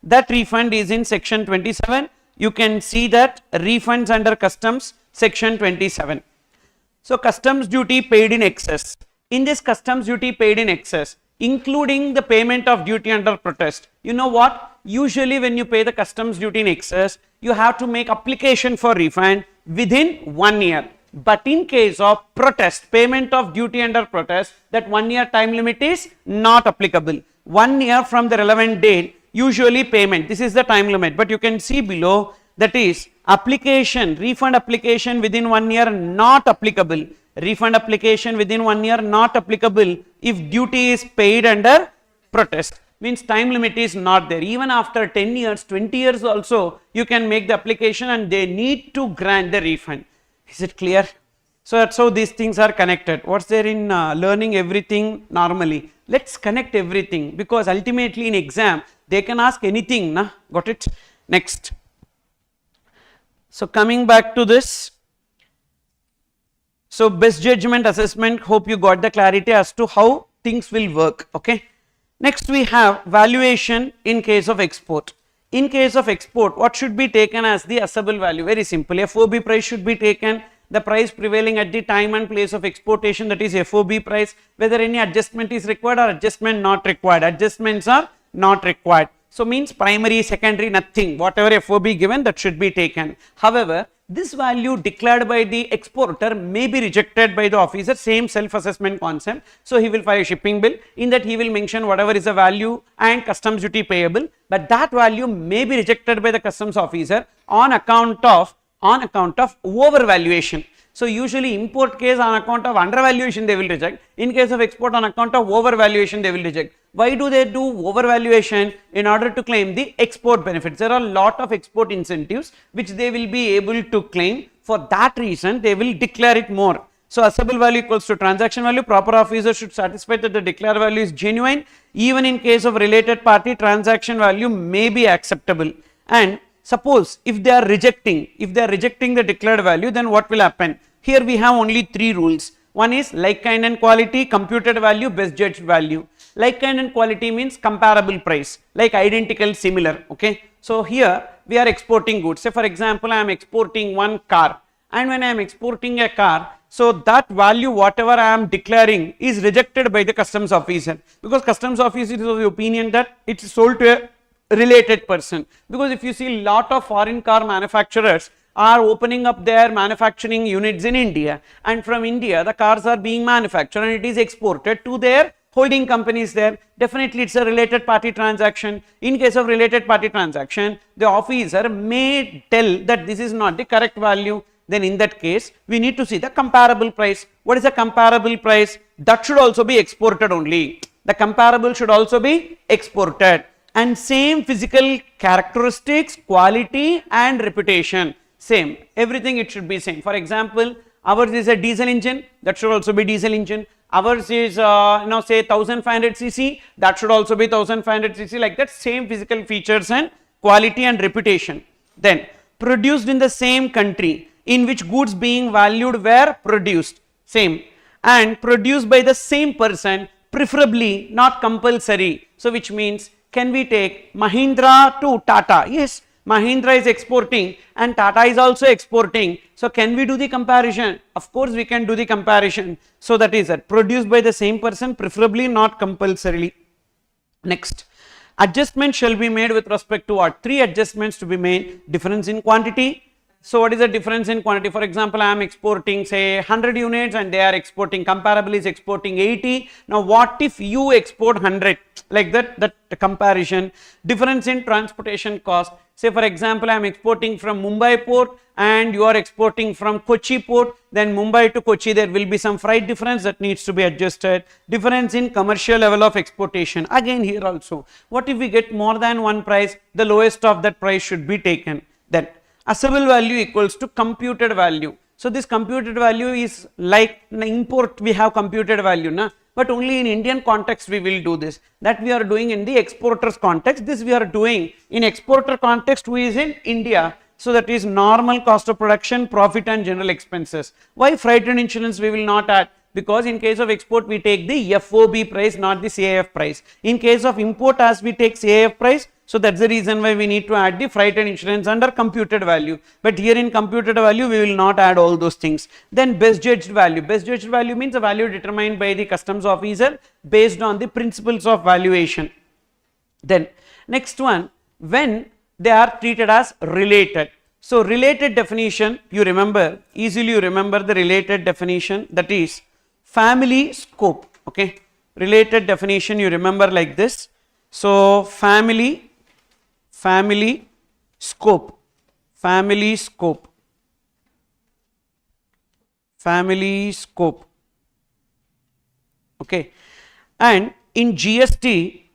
That refund is in section 27. You can see that refunds under customs, section 27. So customs duty paid in excess. In this customs duty paid in excess, including the payment of duty under protest, you know what? Usually when you pay the customs duty in excess, you have to make application for refund within 1 year. But in case of protest, payment of duty under protest, that 1 year time limit is not applicable. 1 year from the relevant date, usually payment. This is the time limit, but you can see below, that is application, refund application within 1 year not applicable. Refund application within 1 year not applicable if duty is paid under protest. Means time limit is not there. Even after 10 years, 20 years also, you can make the application and they need to grant the refund. Is it clear? So that's how these things are connected. What's there in learning everything normally? Let's connect everything, because ultimately in exam, they can ask anything. Got it? Next. So coming back to this, so best judgment assessment, hope you got the clarity as to how things will work, okay. Next we have valuation in case of export. In case of export, what should be taken as the assessable value? Very simple, FOB price should be taken, the price prevailing at the time and place of exportation, that is FOB price. Whether any adjustment is required or adjustment not required, adjustments are not required. So means primary, secondary, nothing, whatever FOB given, that should be taken. However, this value declared by the exporter may be rejected by the officer, same self-assessment concept. So he will file a shipping bill, in that he will mention whatever is the value and customs duty payable, but that value may be rejected by the customs officer on account of overvaluation. So usually import case on account of undervaluation they will reject. In case of export on account of overvaluation they will reject. Why do they do overvaluation? In order to claim the export benefits. There are a lot of export incentives which they will be able to claim For that reason, they will declare it more. So assessable value equals to transaction value. Proper officer should satisfy that the declared value is genuine. Even in case of related party, transaction value may be acceptable. And suppose if they are rejecting the declared value, then what will happen? Here we have only 3 rules. One is like, kind and quality, computed value, best judged value. Like, kind and quality means comparable price, like identical, similar. Okay. So here we are exporting goods. Say for example, I am exporting one car, and when I am exporting a car, so that value whatever I am declaring is rejected by the customs officer, because customs officer is of the opinion that it is sold to a related person. Because if you see, lot of foreign car manufacturers are opening up their manufacturing units in India, and from India the cars are being manufactured and it is exported to their holding companies there. Definitely it's a related party transaction. In case of related party transaction, the officer may tell that this is not the correct value. Then in that case, we need to see the comparable price. What is the comparable price? That should also be exported only. The comparable should also be exported. And same physical characteristics, quality and reputation, same. Everything it should be same. For example, ours is a diesel engine, that should also be diesel engine. Ours is say 1500 cc, that should also be 1500 cc, like that, same physical features and quality and reputation. Then produced in the same country in which goods being valued were produced, same, and produced by the same person, preferably, not compulsory. So which means, can we take Mahindra to Tata? Yes, Mahindra is exporting and Tata is also exporting. So can we do the comparison? Of course we can do the comparison. So that is that, produced by the same person, preferably, not compulsorily. Next, adjustment shall be made with respect to what? 3 adjustments to be made. Difference in quantity. So what is the difference in quantity? For example, I am exporting say 100 units and they are exporting, comparable is exporting 80. Now what if you export 100? Like that comparison. Difference in transportation cost. Say for example, I am exporting from Mumbai port and you are exporting from Kochi port. Then Mumbai to Kochi, there will be some freight difference that needs to be adjusted. Difference in commercial level of exportation. Again here also, what if we get more than one price? The lowest of that price should be taken. Then assessable value equals to computed value. So this computed value is like in import we have computed value, na? But only in Indian context we will do this. That we are doing in the exporters context. This we are doing in exporter context who is in India. So that is normal cost of production, profit and general expenses. Why freight and insurance we will not add? Because in case of export we take the FOB price, not the CIF price. In case of import, as we take CIF price, so that's the reason why we need to add the freight and insurance under computed value. But here in computed value, we will not add all those things. Then best judged value. Best judged value means a value determined by the customs officer based on the principles of valuation. Then next one, when they are treated as related. So related definition, you remember, easily you remember the related definition, that is family scope. Okay, related definition you remember like this. So family scope, family scope, family scope. Okay, and in GST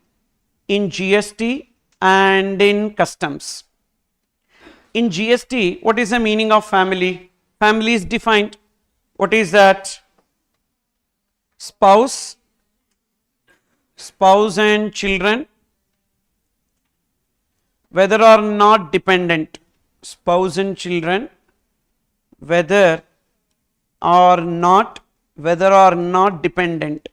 and in customs. In GST, what is the meaning of family? Family is defined. What is that? Spouse and children, whether or not dependent. Spouse and children, whether or not dependent.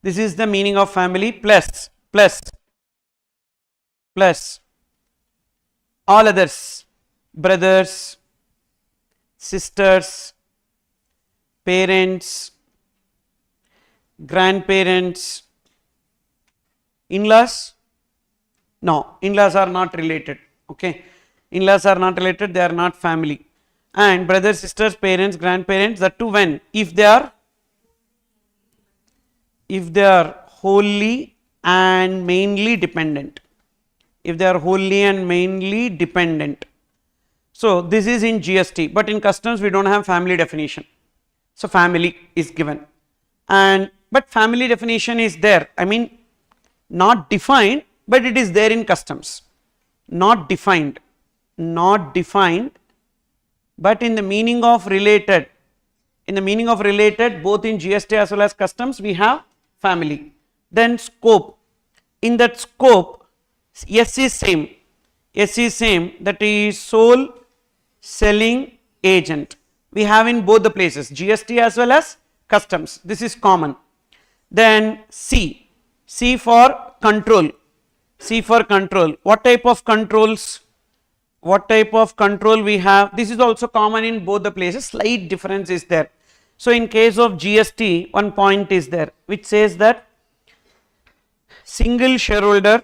This is the meaning of family, plus all others, brothers, sisters, parents, grandparents, in-laws. No, in-laws are not related. Okay, in-laws are not related, they are not family. And brothers, sisters, parents, grandparents, that too when? If they are wholly and mainly dependent. If they are wholly and mainly dependent. So this is in GST, but in customs we don't have family definition. So family is given, but family definition is there. I mean, not defined, but it is there in customs. Not defined but in the meaning of related, both in GST as well as customs we have family. Then scope, in that scope S is same, that is sole selling agent, we have in both the places, GST as well as customs, this is common. Then C for control, what type of controls, we have, this is also common in both the places, slight difference is there. So in case of GST, one point is there which says that single shareholder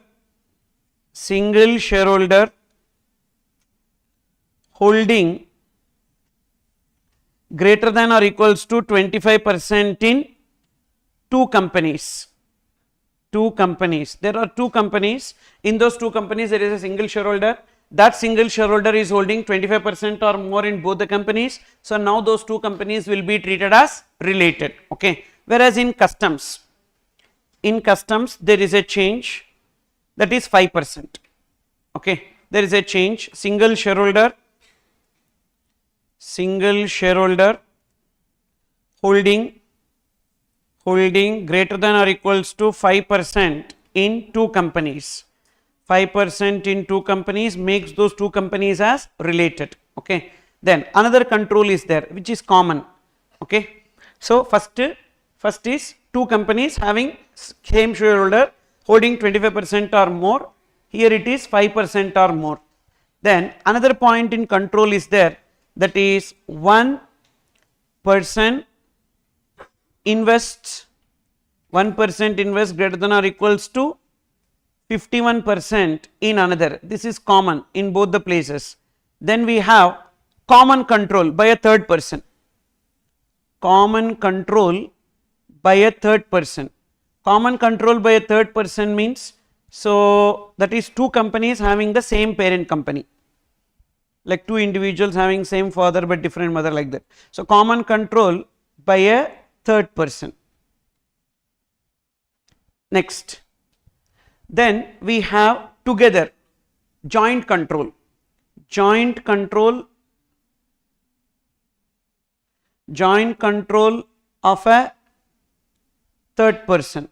holding greater than or equals to 25% in two companies. There are two companies, in those two companies there is a single shareholder, that single shareholder is holding 25% or more in both the companies. So now those two companies will be treated as related, okay. Whereas in customs there is a change, that is 5%, okay. There is a change, single shareholder holding greater than or equals to 5% in two companies. 5% in two companies makes those two companies as related, okay. Then another control is there which is common, okay. So first is two companies having same shareholder holding 25% or more, here it is 5% or more. Then another point in control is there, that is one person invests greater than or equals to 51% in another, this is common in both the places. Then we have common control by a third person, means, so that is two companies having the same parent company, like two individuals having same father but different mother, like that. So common control by a third person. Next, then we have together joint control of a third person.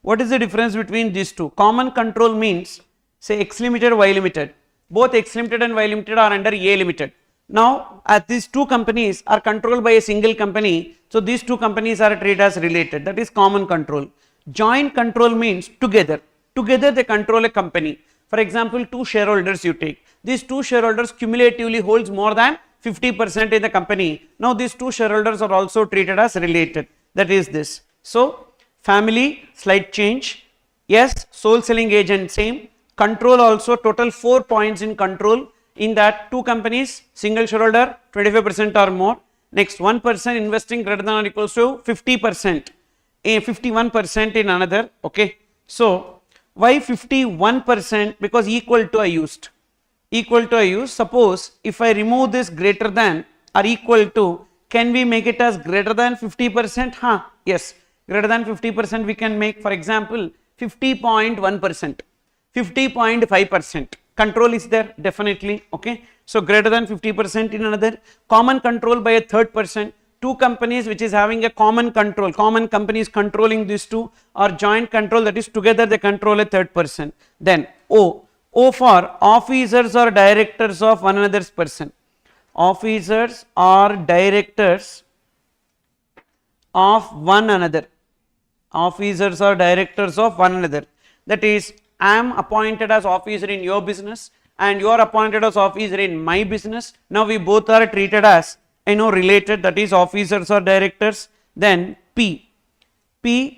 What is the difference between these two? Common control means, say X Limited, Y Limited, both X Limited and Y Limited are under A Limited. Now as these two companies are controlled by a single company, so these two companies are treated as related, that is common control. Joint control means together they control a company. For example, two shareholders you take, these two shareholders cumulatively holds more than 50% in the company. Now these two shareholders are also treated as related, that is this. So family, slight change, yes, sole selling agent same, control also, total 4 points in control, in that two companies, single shareholder 25% or more. Next, one person investing greater than or equals to 50%, 51% in another, okay. So why 51%? Because equal to I used. Suppose if I remove this greater than or equal to, can we make it as greater than 50%? Yes, greater than 50% we can make. For example, 50.1%, 50.5%. Control is there definitely, okay. So greater than 50% in another. Common control by a third person, two companies which is having a common control, common companies controlling these two, or joint control, that is together they control a third person. Then O for officers or directors of one another's person, officers or directors of one another, that is, I am appointed as officer in your business and you are appointed as officer in my business. Now we both are treated as related, that is officers or directors. Then P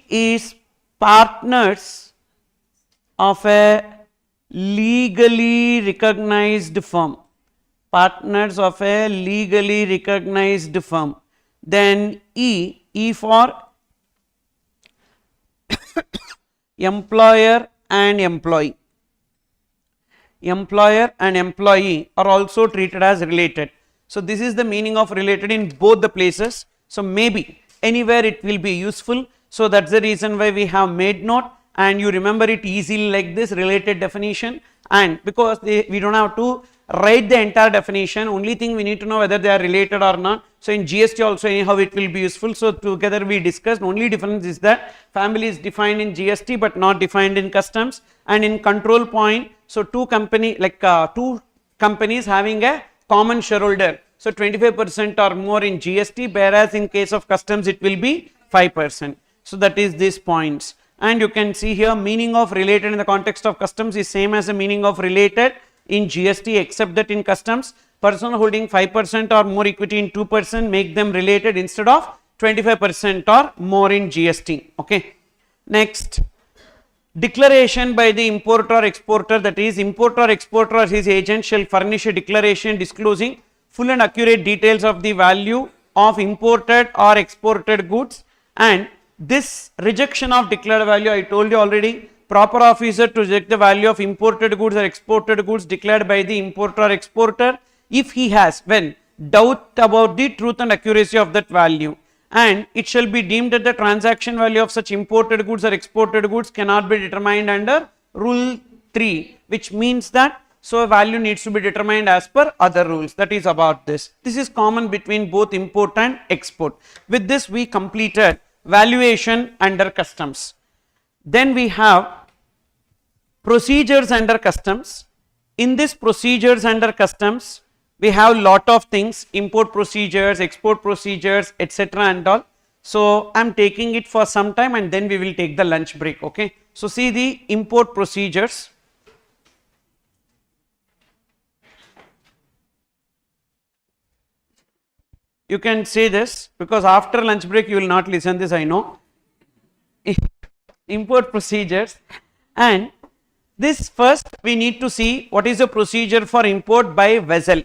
is partners of a legally recognized firm, Then E for employer and employee. Employer and employee are also treated as related. So this is the meaning of related in both the places. So maybe anywhere it will be useful. So that's the reason why we have made note, and you remember it easily like this related definition. And because we don't have to write the entire definition. Only thing we need to know whether they are related or not. So in GST also anyhow it will be useful. So together we discussed. Only difference is that family is defined in GST but not defined in customs. And in control point, so two companies having a common shareholder. So 25% or more in GST, whereas in case of customs it will be 5%. So that is these points. And you can see here meaning of related in the context of customs is same as the meaning of related in GST, except that in customs person holding 5% or more equity in 2% make them related instead of 25% or more in GST. Okay. Next, declaration by the importer or exporter, that is importer or exporter or his agent shall furnish a declaration disclosing full and accurate details of the value of imported or exported goods. And this rejection of declared value, I told you already, proper officer to reject the value of imported goods or exported goods declared by the importer or exporter if he has when doubt about the truth and accuracy of that value, and it shall be deemed that the transaction value of such imported goods or exported goods cannot be determined under rule 3, which means that so a value needs to be determined as per other rules. That is about this. This is common between both import and export. With this we completed valuation under customs. Then we have procedures under customs. In this procedures under customs we have lot of things, import procedures, export procedures, etc. and all. So I am taking it for some time and then we will take the lunch break. Okay. So see the import procedures. You can say this because after lunch break you will not listen this, I know. Import procedures, and this first we need to see what is the procedure for import by vessel.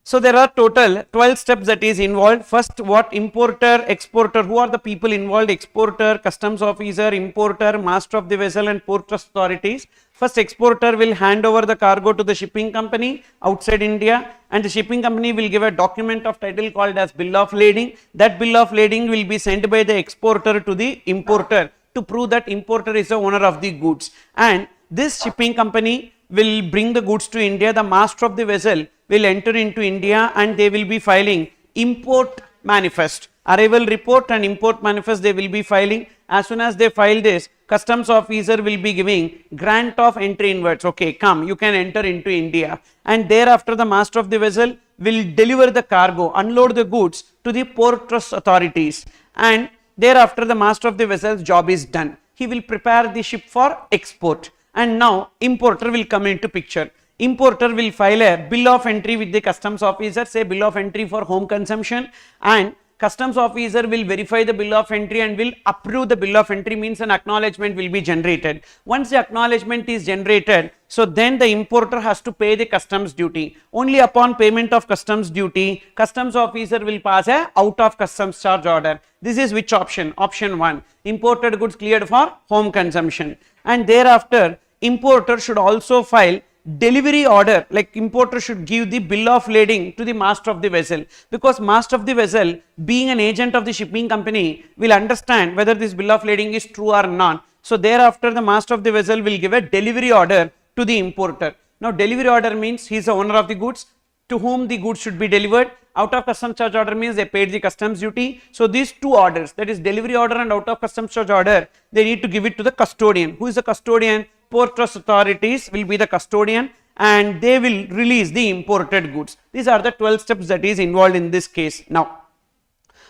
So there are total 12 steps that is involved. First, what importer, exporter, who are the people involved? Exporter, customs officer, importer, master of the vessel and port trust authorities. First, exporter will hand over the cargo to the shipping company outside India, and the shipping company will give a document of title called as bill of lading. That bill of lading will be sent by the exporter to the importer to prove that importer is the owner of the goods, and this shipping company will bring the goods to India. The master of the vessel will enter into India and they will be filing import manifest, arrival report and import manifest they will be filing. As soon as they file this, customs officer will be giving grant of entry inwards. Okay, come, you can enter into India, and thereafter the master of the vessel will deliver the cargo, unload the goods to the port trust authorities, and thereafter the master of the vessel's job is done. He will prepare the ship for export, and now importer will come into picture. Importer will file a bill of entry with the customs officer, say bill of entry for home consumption, and customs officer will verify the bill of entry and will approve the bill of entry, means an acknowledgement will be generated. Once the acknowledgement is generated, so then the importer has to pay the customs duty. Only upon payment of customs duty, customs officer will pass a out of customs charge order. This is which option? Option 1, imported goods cleared for home consumption, and thereafter importer should also file delivery order, like importer should give the bill of lading to the master of the vessel, because master of the vessel being an agent of the shipping company will understand whether this bill of lading is true or not. So thereafter the master of the vessel will give a delivery order to the importer. Now delivery order means he is the owner of the goods to whom the goods should be delivered. Out of customs charge order means they paid the customs duty. So these two orders, that is delivery order and out of customs charge order, they need to give it to the custodian. Who is the custodian? Port trust authorities will be the custodian, and they will release the imported goods. These are the 12 steps that is involved in this case. Now,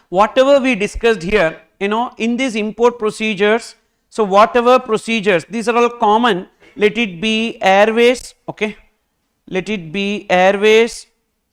whatever we discussed here, in these import procedures, so whatever procedures, these are all common. Let it be airways, okay, let it be airways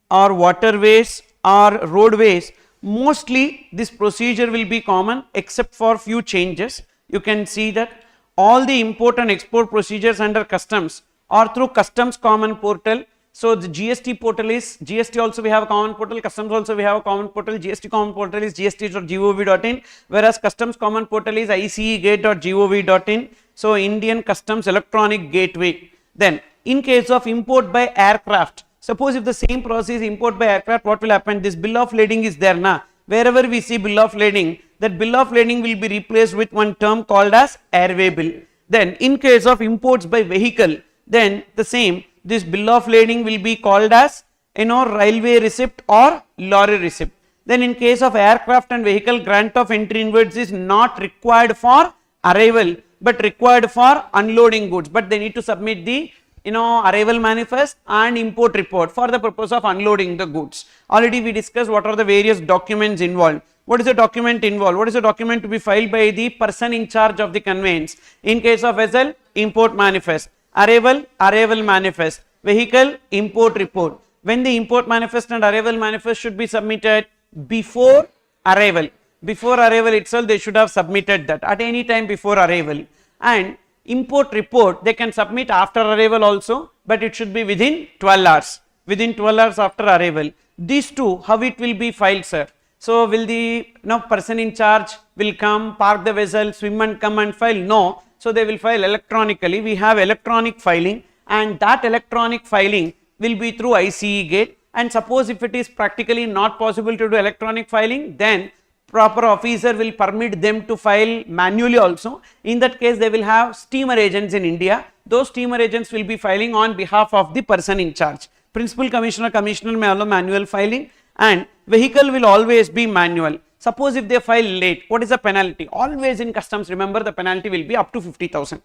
or waterways or roadways. Mostly this procedure will be common except for few changes. You can see that all the import and export procedures under customs are through customs common portal. So the GST portal is, GST also we have a common portal, customs also we have a common portal. GST common portal is gst.gov.in, whereas customs common portal is icegate.gov.in. So Indian Customs Electronic Gateway. Then in case of import by aircraft, suppose if the same process import by aircraft, what will happen? This bill of lading is there now. Wherever we see bill of lading, that bill of lading will be replaced with one term called as airway bill. Then in case of imports by vehicle, then the same, this bill of lading will be called as railway receipt or lorry receipt. Then in case of aircraft and vehicle, grant of entry inwards is not required for arrival but required for unloading goods, but they need to submit the arrival manifest and import report for the purpose of unloading the goods. Already we discussed what are the various documents involved. What is the document involved? What is the document to be filed by the person in charge of the conveyance? In case of vessel, import manifest. Arrival, arrival manifest. Vehicle, import report. When the import manifest and arrival manifest should be submitted? Before arrival. Before arrival itself they should have submitted that at any time before arrival. And import report they can submit after arrival also, but it should be within 12 hours. Within 12 hours after arrival. These two, how it will be filed, sir? So will the person in charge will come, park the vessel, swim and come and file? No. So they will file electronically. We have electronic filing, and that electronic filing will be through ICE gate. And suppose if it is practically not possible to do electronic filing, then proper officer will permit them to file manually also. In that case they will have steamer agents in India. Those steamer agents will be filing on behalf of the person in charge. Principal commissioner may allow manual filing, and vehicle will always be manual. Suppose if they file late, what is the penalty? Always in customs, remember, the penalty will be up to 50,000.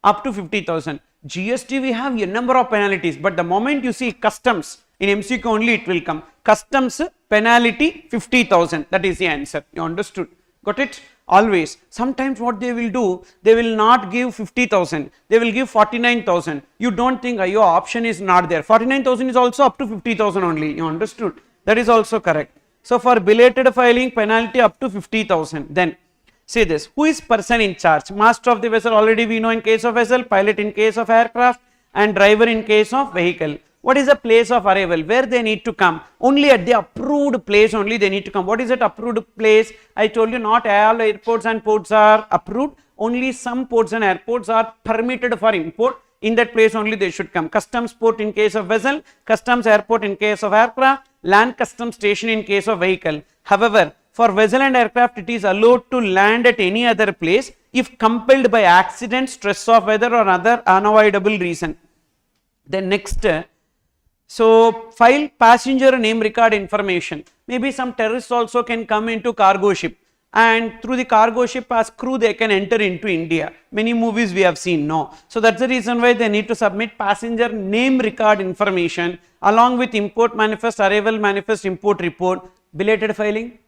Up to 50,000. GST we have a number of penalties, but the moment you see customs, in MCQ only it will come. Customs penalty 50,000. That is the answer. You understood? Got it? Always. Sometimes what they will do, they will not give 50,000. They will give 49,000. You don't think your option is not there. 49,000 is also up to 50,000 only. You understood? That is also correct. So for belated filing, penalty up to 50,000. Then see this. Who is person in charge? Master of the vessel already we know in case of vessel, pilot in case of aircraft, and driver in case of vehicle. What is the place of arrival? Where they need to come? Only at the approved place only they need to come. What is that approved place? I told you not all airports and ports are approved. Only some ports and airports are permitted for import. In that place only they should come. Customs port in case of vessel, customs airport in case of aircraft, land customs station in case of vehicle. However, for vessel and aircraft it is allowed to land at any other place if compelled by accident, stress of weather or other unavoidable reason. Then next, so file passenger name record information. Maybe some terrorists also can come into cargo ship, and through the cargo ship as crew they can enter into India. Many movies we have seen, no. So that's the reason why they need to submit passenger name record information along with import manifest, arrival manifest, import report. Belated filing,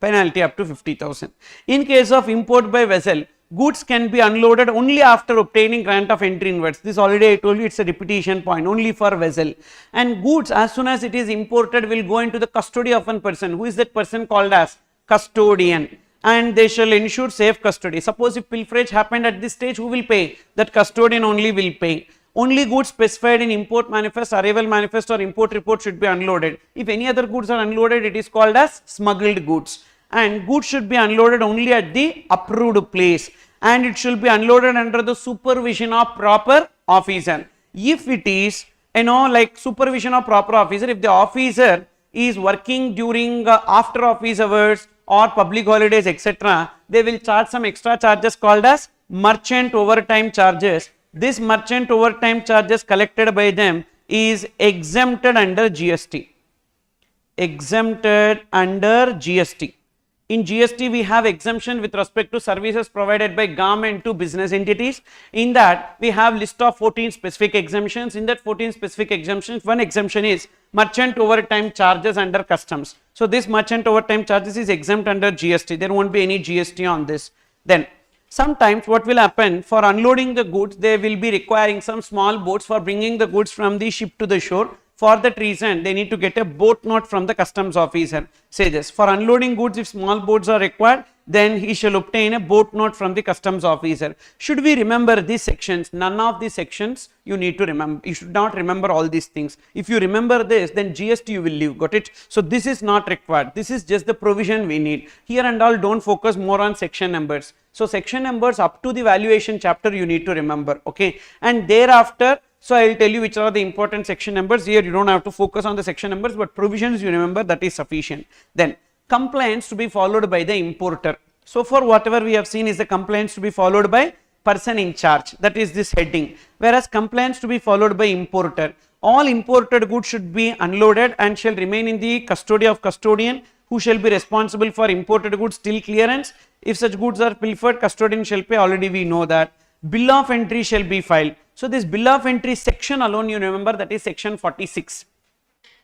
penalty up to 50,000. In case of import by vessel, goods can be unloaded only after obtaining grant of entry inwards. This already I told you, it's a repetition point, only for vessel. And goods as soon as it is imported will go into the custody of one person. Who is that person? Called as custodian. And they shall ensure safe custody. Suppose if pilferage happened at this stage, who will pay? That custodian only will pay. Only goods specified in import manifest, arrival manifest or import report should be unloaded. If any other goods are unloaded, it is called as smuggled goods. And goods should be unloaded only at the approved place, and it should be unloaded under the supervision of proper officer. If it is like supervision of proper officer, if the officer is working during after office hours or public holidays etc., they will charge some extra charges called as merchant overtime charges. This merchant overtime charges collected by them is exempted under GST. Exempted under GST. In GST, we have exemption with respect to services provided by government to business entities. In that, we have list of 14 specific exemptions. In that 14 specific exemptions, one exemption is merchant overtime charges under customs. So this merchant overtime charges is exempt under GST. There won't be any GST on this. Then sometimes what will happen, for unloading the goods, they will be requiring some small boats for bringing the goods from the ship to the shore. For that reason, they need to get a boat note from the customs officer. Say this, for unloading goods, if small boats are required, then he shall obtain a boat note from the customs officer. Should we remember these sections? None of these sections you need to remember. You should not remember all these things. If you remember this, then GST you will leave. Got it? So this is not required. This is just the provision we need. Here and all, don't focus more on section numbers. So section numbers up to the valuation chapter you need to remember. Okay, and thereafter, so I will tell you which are the important section numbers. Here you don't have to focus on the section numbers, but provisions you remember, that is sufficient. Then compliance to be followed by the importer. So for whatever we have seen is the compliance to be followed by person in charge, that is this heading, whereas compliance to be followed by importer. All imported goods should be unloaded and shall remain in the custody of custodian, who shall be responsible for imported goods till clearance. If such goods are pilfered, custodian shall pay. Already we know that. Bill of entry shall be filed. So this bill of entry section alone, you remember, that is section 46.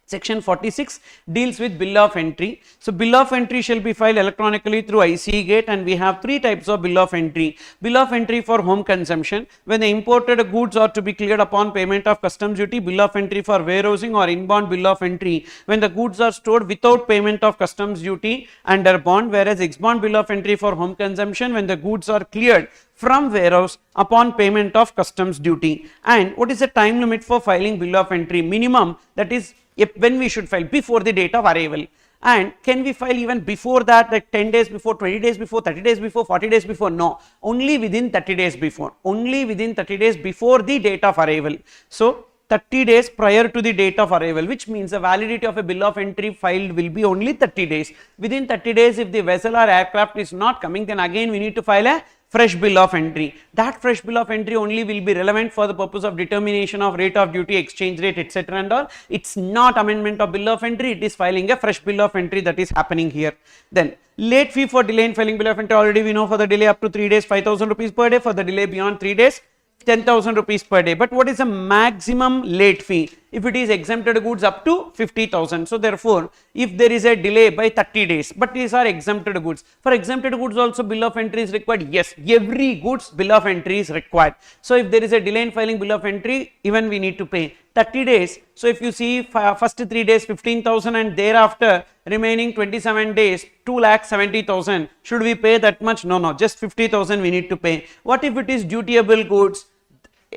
Section 46 deals with bill of entry. So bill of entry shall be filed electronically through IC gate, and we have three types of bill of entry. Bill of entry for home consumption, when the imported goods are to be cleared upon payment of customs duty. Bill of entry for warehousing or inbound bill of entry, when the goods are stored without payment of customs duty under bond, whereas expand bill of entry for home consumption, when the goods are cleared from warehouse upon payment of customs duty. And what is the time limit for filing bill of entry? Minimum, that is when we should file, before the date of arrival. And can we file even before that, like 10 days before, 20 days before, 30 days before, 40 days before? No, only within 30 days before, only within 30 days before the date of arrival. So 30 days prior to the date of arrival, which means the validity of a bill of entry filed will be only 30 days. Within 30 days, if the vessel or aircraft is not coming, then again we need to file a fresh bill of entry. That fresh bill of entry only will be relevant for the purpose of determination of rate of duty, exchange rate, etc. and all. It's not amendment of bill of entry, it is filing a fresh bill of entry that is happening here. Then late fee for delay in filing bill of entry, already we know for the delay up to 3 days 5,000 rupees per day, for the delay beyond 3 days 10,000 rupees per day. But what is the maximum late fee? If it is exempted goods up to 50,000. So therefore, if there is a delay by 30 days, but these are exempted goods. For exempted goods also bill of entry is required. Yes, every goods bill of entry is required. So if there is a delay in filing bill of entry, even we need to pay 30 days. So if you see first 3 days 15,000 and thereafter remaining 27 days 2,70,000, should we pay that much? No, just 50,000 we need to pay. What if it is dutiable goods?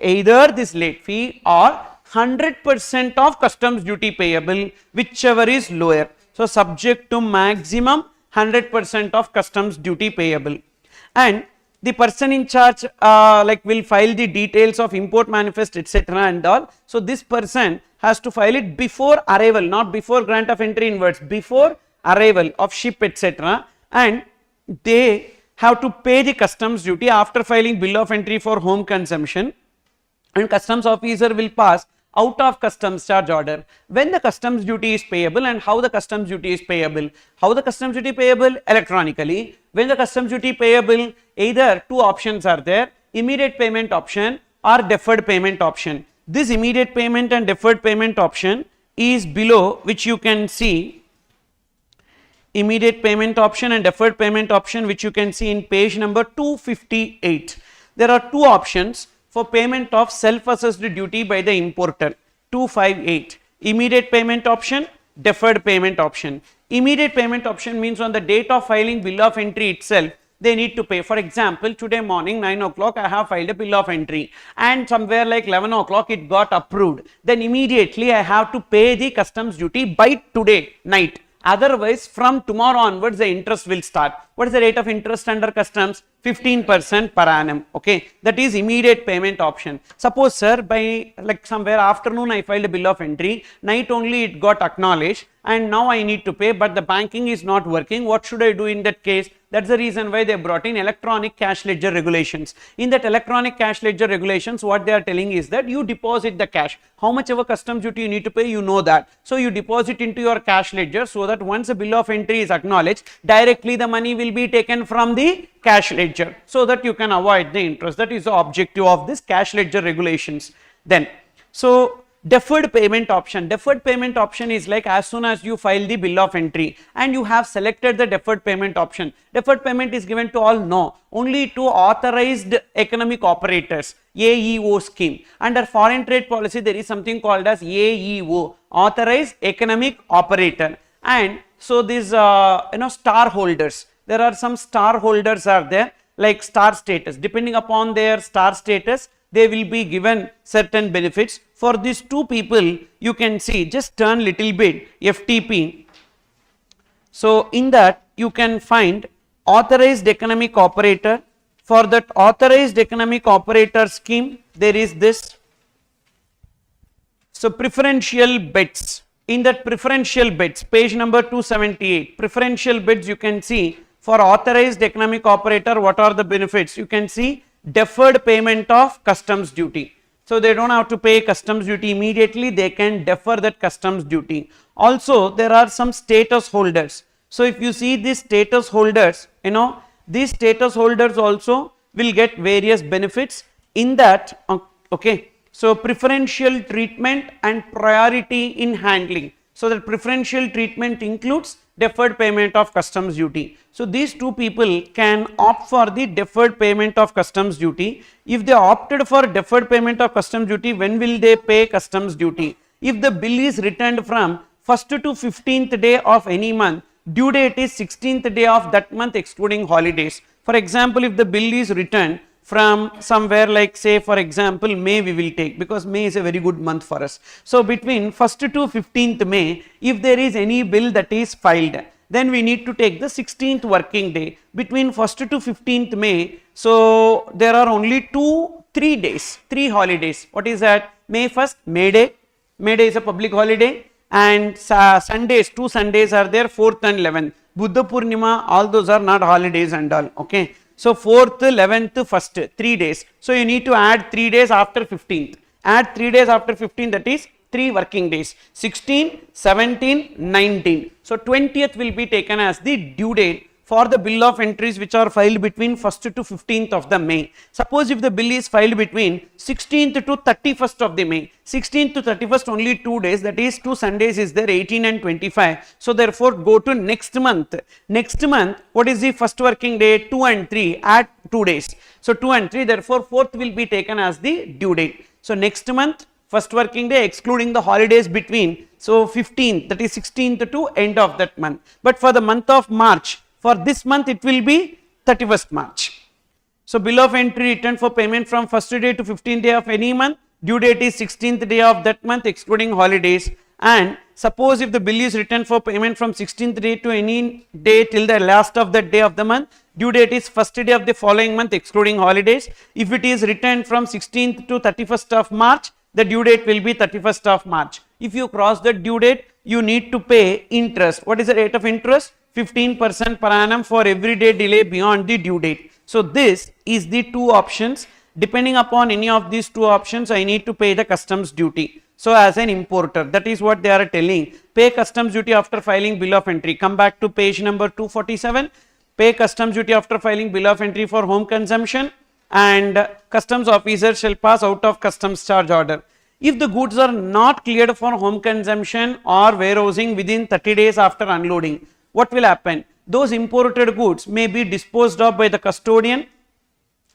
Either this late fee or 100% of customs duty payable, whichever is lower. So subject to maximum 100% of customs duty payable. And the person in charge will file the details of import manifest, etc. and all. So this person has to file it before arrival, not before grant of entry inwards, before arrival of ship, etc. And they have to pay the customs duty after filing bill of entry for home consumption, and customs officer will pass out of customs charge order when the customs duty is payable. And how the customs duty is payable? How the customs duty payable? Electronically. When the customs duty payable, either two options are there: immediate payment option or deferred payment option. This immediate payment and deferred payment option is below, which you can see. Immediate payment option and deferred payment option, which you can see in page number 258. There are two options for payment of self-assessed duty by the importer. 258. Immediate payment option, deferred payment option. Immediate payment option means on the date of filing bill of entry itself, they need to pay. For example, today morning 9 o'clock I have filed a bill of entry, and somewhere like 11 o'clock it got approved. Then immediately I have to pay the customs duty by today night. Otherwise, from tomorrow onwards the interest will start. What is the rate of interest under customs? 15% per annum. Okay, that is immediate payment option. Suppose sir, by like somewhere afternoon I filed a bill of entry, night only it got acknowledged, and now I need to pay, but the banking is not working. What should I do in that case? That's the reason why they brought in electronic cash ledger regulations. In that electronic cash ledger regulations, what they are telling is that you deposit the cash. How much ever customs duty you need to pay, you know that. So you deposit into your cash ledger, so that once a bill of entry is acknowledged, directly the money will be taken from the cash ledger, so that you can avoid the interest. That is the objective of this cash ledger regulations. Then, so deferred payment option. Deferred payment option is like as soon as you file the bill of entry and you have selected the deferred payment option. Deferred payment is given to all? No, only to authorized economic operators, AEO scheme. Under foreign trade policy there is something called as AEO, authorized economic operator. And so these star holders, there are some star holders are there, like star status. Depending upon their star status, they will be given certain benefits. For these two people, you can see, just turn little bit FTP. So in that you can find authorized economic operator. For that authorized economic operator scheme, there is this. So preferential bids. In that preferential bids, page number 278, preferential bids, you can see for authorized economic operator, what are the benefits? You can see deferred payment of customs duty. So they don't have to pay customs duty immediately, they can defer that customs duty. Also there are some status holders. So if you see these status holders, these status holders also will get various benefits in that, okay. So preferential treatment and priority in handling. So the preferential treatment includes deferred payment of customs duty. So these two people can opt for the deferred payment of customs duty. If they opted for deferred payment of customs duty, when will they pay customs duty? If the bill is returned from 1st to 15th day of any month, due date is 16th day of that month excluding holidays. For example, if the bill is returned from somewhere like say for example May we will take, because May is a very good month for us. So between 1st to 15th May, if there is any bill that is filed, then we need to take the 16th working day. Between 1st to 15th May, so there are only 3 days, 3 holidays. What is that? May 1st, May Day. May Day is a public holiday, and Sundays, 2 Sundays are there, 4th and 11th. Buddha Purnima, all those are not holidays and all, okay. So 4th, 11th, 1st, 3 days. So you need to add 3 days after 15th. Add 3 days after 15th, that is 3 working days. 16, 17, 19. So 20th will be taken as the due date for the bill of entries which are filed between 1st to 15th of the May. Suppose if the bill is filed between 16th to 31st of the May, 16th to 31st only 2 days, that is 2 Sundays is there, 18 and 25. So therefore go to next month. Next month, what is the first working day? 2 and 3, add 2 days. So 2 and 3, therefore 4th will be taken as the due date. So next month, first working day excluding the holidays between, so 15th, that is 16th to end of that month. But for the month of March, for this month it will be 31st March. So bill of entry returned for payment from 1st day to 15th day of any month, due date is 16th day of that month excluding holidays. And suppose if the bill is returned for payment from 16th day to any day till the last of that day of the month, due date is 1st day of the following month excluding holidays. If it is returned from 16th to 31st of March, the due date will be 31st of March. If you cross the due date, you need to pay interest. What is the rate of interest? 15% per annum for every day delay beyond the due date. So this is the 2 options. Depending upon any of these 2 options, I need to pay the customs duty. So as an importer, that is what they are telling. Pay customs duty after filing bill of entry. Come back to page number 247. Pay customs duty after filing bill of entry for home consumption, and customs officer shall pass out of customs charge order. If the goods are not cleared for home consumption or warehousing within 30 days after unloading, what will happen? Those imported goods may be disposed of by the custodian,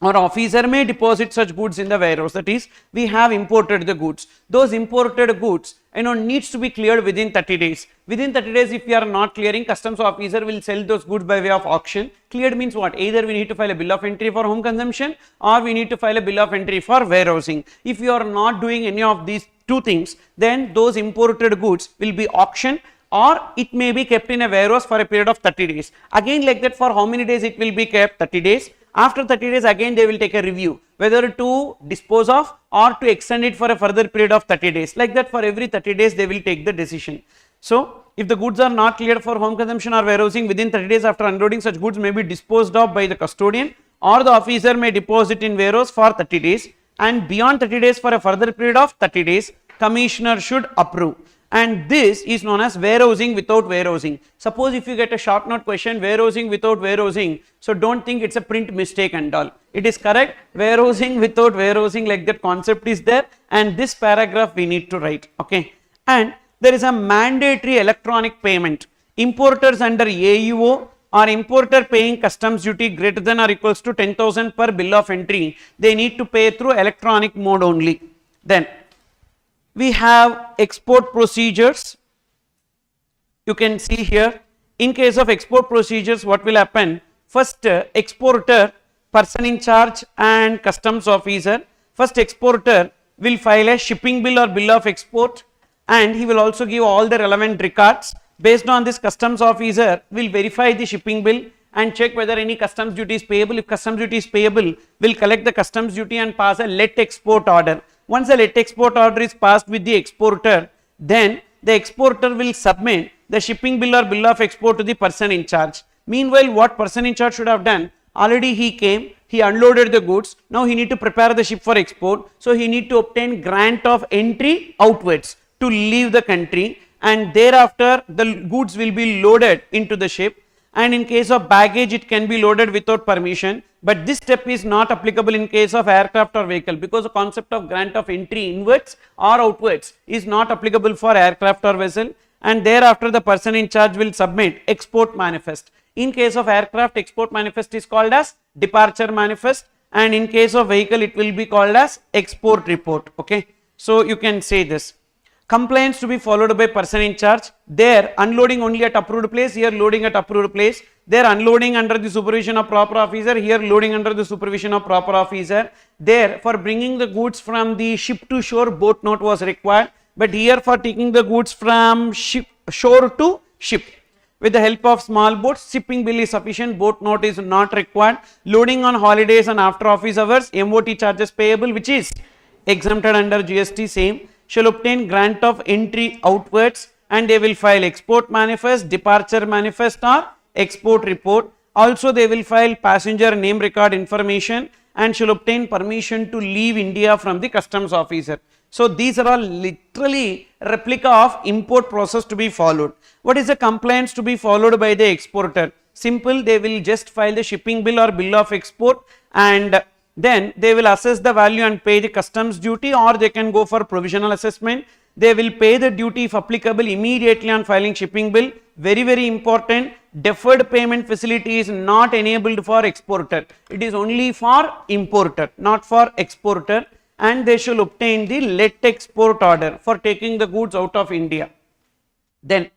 or officer may deposit such goods in the warehouse. That is, we have imported the goods. Those imported goods needs to be cleared within 30 days. Within 30 days, if we are not clearing, customs officer will sell those goods by way of auction. Cleared means what? Either we need to file a bill of entry for home consumption, or we need to file a bill of entry for warehousing. If you are not doing any of these 2 things, then those imported goods will be auctioned, or it may be kept in a warehouse for a period of 30 days. Again like that, for how many days it will be kept? 30 days. After 30 days, again they will take a review whether to dispose of or to extend it for a further period of 30 days. Like that, for every 30 days they will take the decision. So if the goods are not cleared for home consumption or warehousing within 30 days after unloading, such goods may be disposed of by the custodian, or the officer may deposit in warehouse for 30 days, and beyond 30 days for a further period of 30 days, commissioner should approve. And this is known as warehousing without warehousing. Suppose if you get a short note question, warehousing without warehousing, so don't think it's a print mistake and all. It is correct. Warehousing without warehousing, like that concept is there, and this paragraph we need to write, okay. And there is a mandatory electronic payment. Importers under AUO or importer paying customs duty greater than or equals to 10,000 per bill of entry, they need to pay through electronic mode only. Then we have export procedures. You can see here, in case of export procedures, what will happen? First, exporter, person in charge and customs officer. First, exporter will file a shipping bill or bill of export, and he will also give all the relevant records. Based on this, customs officer will verify the shipping bill and check whether any customs duty is payable. If customs duty is payable, will collect the customs duty and pass a let export order. Once a let export order is passed with the exporter, then the exporter will submit the shipping bill or bill of export to the person in charge. Meanwhile, what person in charge should have done? already he came, he unloaded the goods, now he need to prepare the ship for export, so he need to obtain grant of entry outwards to leave the country, and thereafter the goods will be loaded into the ship, and in case of baggage it can be loaded without permission, but this step is not applicable in case of aircraft or vehicle, because the concept of grant of entry inwards or outwards is not applicable for aircraft or vessel, and thereafter the person in charge will submit export manifest. In case of aircraft, export manifest is called as departure manifest, and in case of vehicle it will be called as export report. Okay, so you can say this. Compliance to be followed by person in charge. There unloading only at approved place, here loading at approved place. There unloading under the supervision of proper officer, here loading under the supervision of proper officer. There for bringing the goods from the ship to shore, boat note was required, but here for taking the goods from shore to ship with the help of small boats, shipping bill is sufficient, boat note is not required. Loading on holidays and after office hours, MOT charges payable, which is exempted under GST, same, shall obtain grant of entry outwards, and they will file export manifest, departure manifest or export report. Also they will file passenger name record information and shall obtain permission to leave India from the customs officer. So these are all literally replica of import process to be followed. What is the compliance to be followed by the exporter? Simple, they will just file the shipping bill or bill of export, and then they will assess the value and pay the customs duty, or they can go for provisional assessment. They will pay the duty if applicable immediately on filing shipping bill. Very important, deferred payment facility is not enabled for exporter. It is only for importer, not for exporter, and they shall obtain the let export order for taking the goods out of India. Then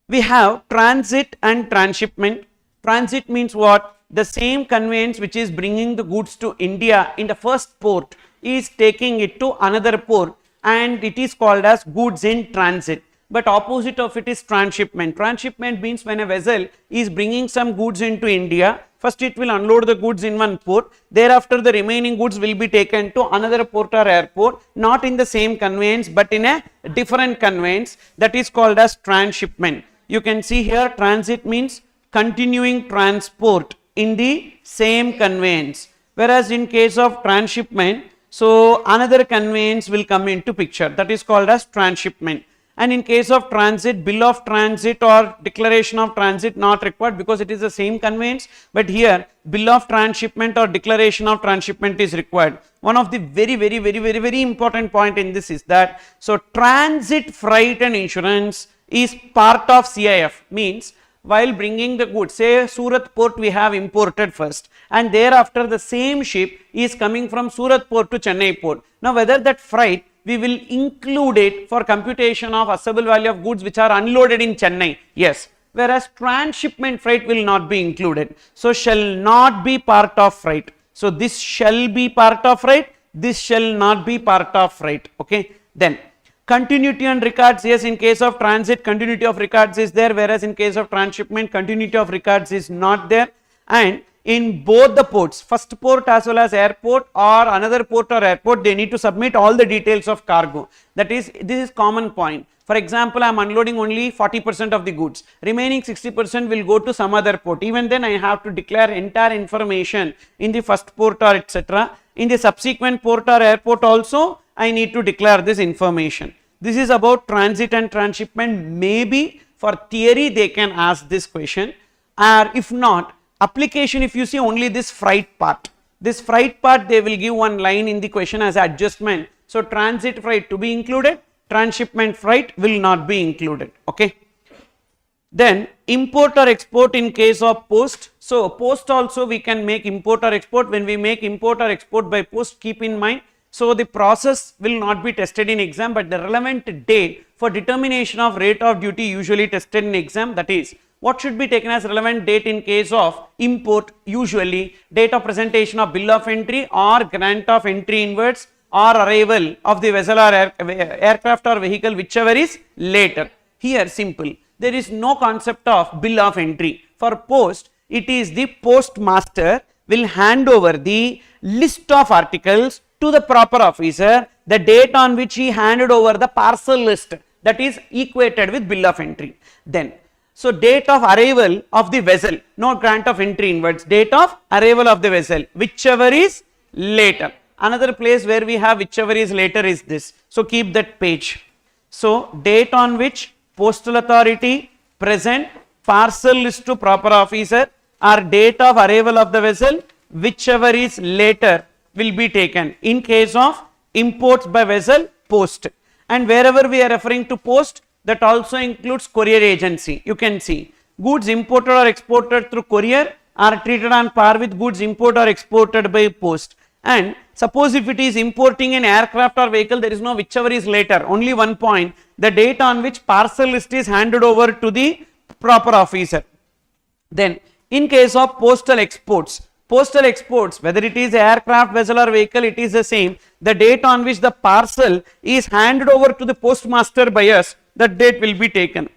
we have transit and transshipment. Transit means what? The same conveyance which is bringing the goods to India in the first port is taking it to another port, and it is called as goods in transit. But opposite of it is transshipment. Transshipment means when a vessel is bringing some goods into India, first it will unload the goods in one port, thereafter the remaining goods will be taken to another port or airport, not in the same conveyance but in a different conveyance, that is called as transshipment. You can see here transit means continuing transport in the same conveyance, whereas in case of transshipment, so another conveyance will come into picture, that is called as transshipment. And in case of transit, bill of transit or declaration of transit not required because it is the same conveyance, but here bill of transshipment or declaration of transshipment is required. One of the very important point in this is that, so transit freight and insurance is part of CIF, means while bringing the goods, say Surat port we have imported first, and thereafter the same ship is coming from Surat port to Chennai port. Now whether that freight we will include it for computation of assessable value of goods which are unloaded in Chennai, yes, whereas transshipment freight will not be included, so shall not be part of freight. So this shall be part of freight, this shall not be part of freight. Okay, then continuity and records, yes, in case of transit continuity of records is there, whereas in case of transshipment continuity of records is not there. And in both the ports, first port as well as airport or another port or airport, they need to submit all the details of cargo. That is, this is common point. For example, I am unloading only 40% of the goods, remaining 60% will go to some other port. Even then I have to declare entire information in the first port or etc. In the subsequent port or airport also I need to declare this information. This is about transit and transshipment. Maybe for theory they can ask this question, or if not, application, if you see only this freight part, they will give one line in the question as adjustment. So transit freight to be included, transshipment freight will not be included. Okay. Then import or export in case of post. So post also we can make import or export. When we make import or export by post, keep in mind, so the process will not be tested in exam, but the relevant date for determination of rate of duty usually tested in exam, that is, what should be taken as relevant date in case of import? Usually date of presentation of bill of entry or grant of entry inwards or arrival of the vessel or aircraft or vehicle, whichever is later. Here simple, there is no concept of bill of entry. For post, it is the postmaster will hand over the list of articles to the proper officer, the date on which he handed over the parcel list, that is equated with bill of entry. Then So date of arrival of the vessel, no grant of entry inwards, date of arrival of the vessel, whichever is later. Another place where we have whichever is later is this. So keep that page. So date on which postal authority present parcel list to proper officer, or date of arrival of the vessel, whichever is later will be taken. In case of imports by vessel, post. And wherever we are referring to post, that also includes courier agency. You can see goods imported or exported through courier are treated on par with goods imported or exported by post. And suppose if it is importing an aircraft or vehicle, there is no whichever is later, only one point, the date on which parcel list is handed over to the proper officer. Then in case of postal exports, whether it is aircraft, vessel or vehicle, it is the same. The date on which the parcel is handed over to the postmaster by us, that date will be taken.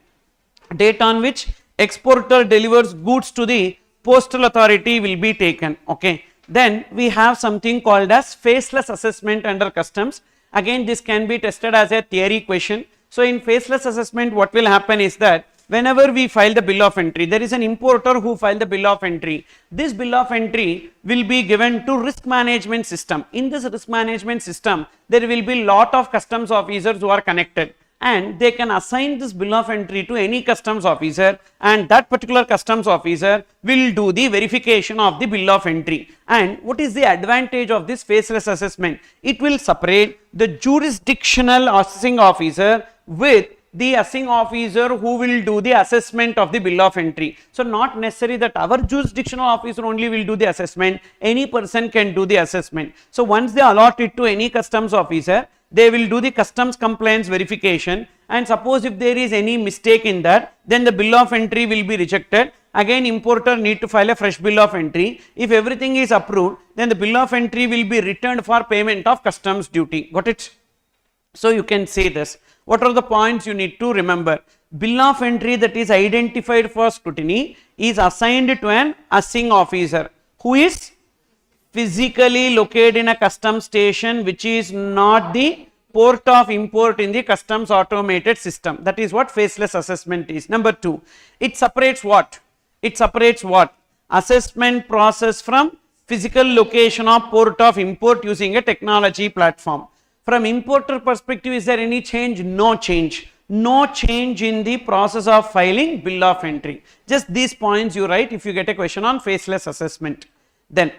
Date on which exporter delivers goods to the postal authority will be taken. Okay. Then we have something called as faceless assessment under customs. Again, this can be tested as a theory question. So in faceless assessment, what will happen is that whenever we file the bill of entry, there is an importer who filed the bill of entry. This bill of entry will be given to risk management system. In this risk management system, there will be lot of customs officers who are connected, and they can assign this bill of entry to any customs officer, and that particular customs officer will do the verification of the bill of entry. And what is the advantage of this faceless assessment? It will separate the jurisdictional assessing officer with the assessing officer who will do the assessment of the bill of entry. So not necessary that our jurisdictional officer only will do the assessment, any person can do the assessment. So once they allot it to any customs officer, they will do the customs compliance verification, and suppose if there is any mistake in that, then the bill of entry will be rejected. Again, importer need to file a fresh bill of entry. If everything is approved, then the bill of entry will be returned for payment of customs duty. Got it? So you can say this. What are the points you need to remember? Bill of entry that is identified for scrutiny is assigned to an assessing officer who is physically located in a customs station which is not the port of import in the customs automated system. That is what faceless assessment is. Number 2, it separates what? Assessment process from physical location of port of import using a technology platform. From importer perspective, is there any change? No change. No change in the process of filing bill of entry. Just these points you write if you get a question on faceless assessment. Then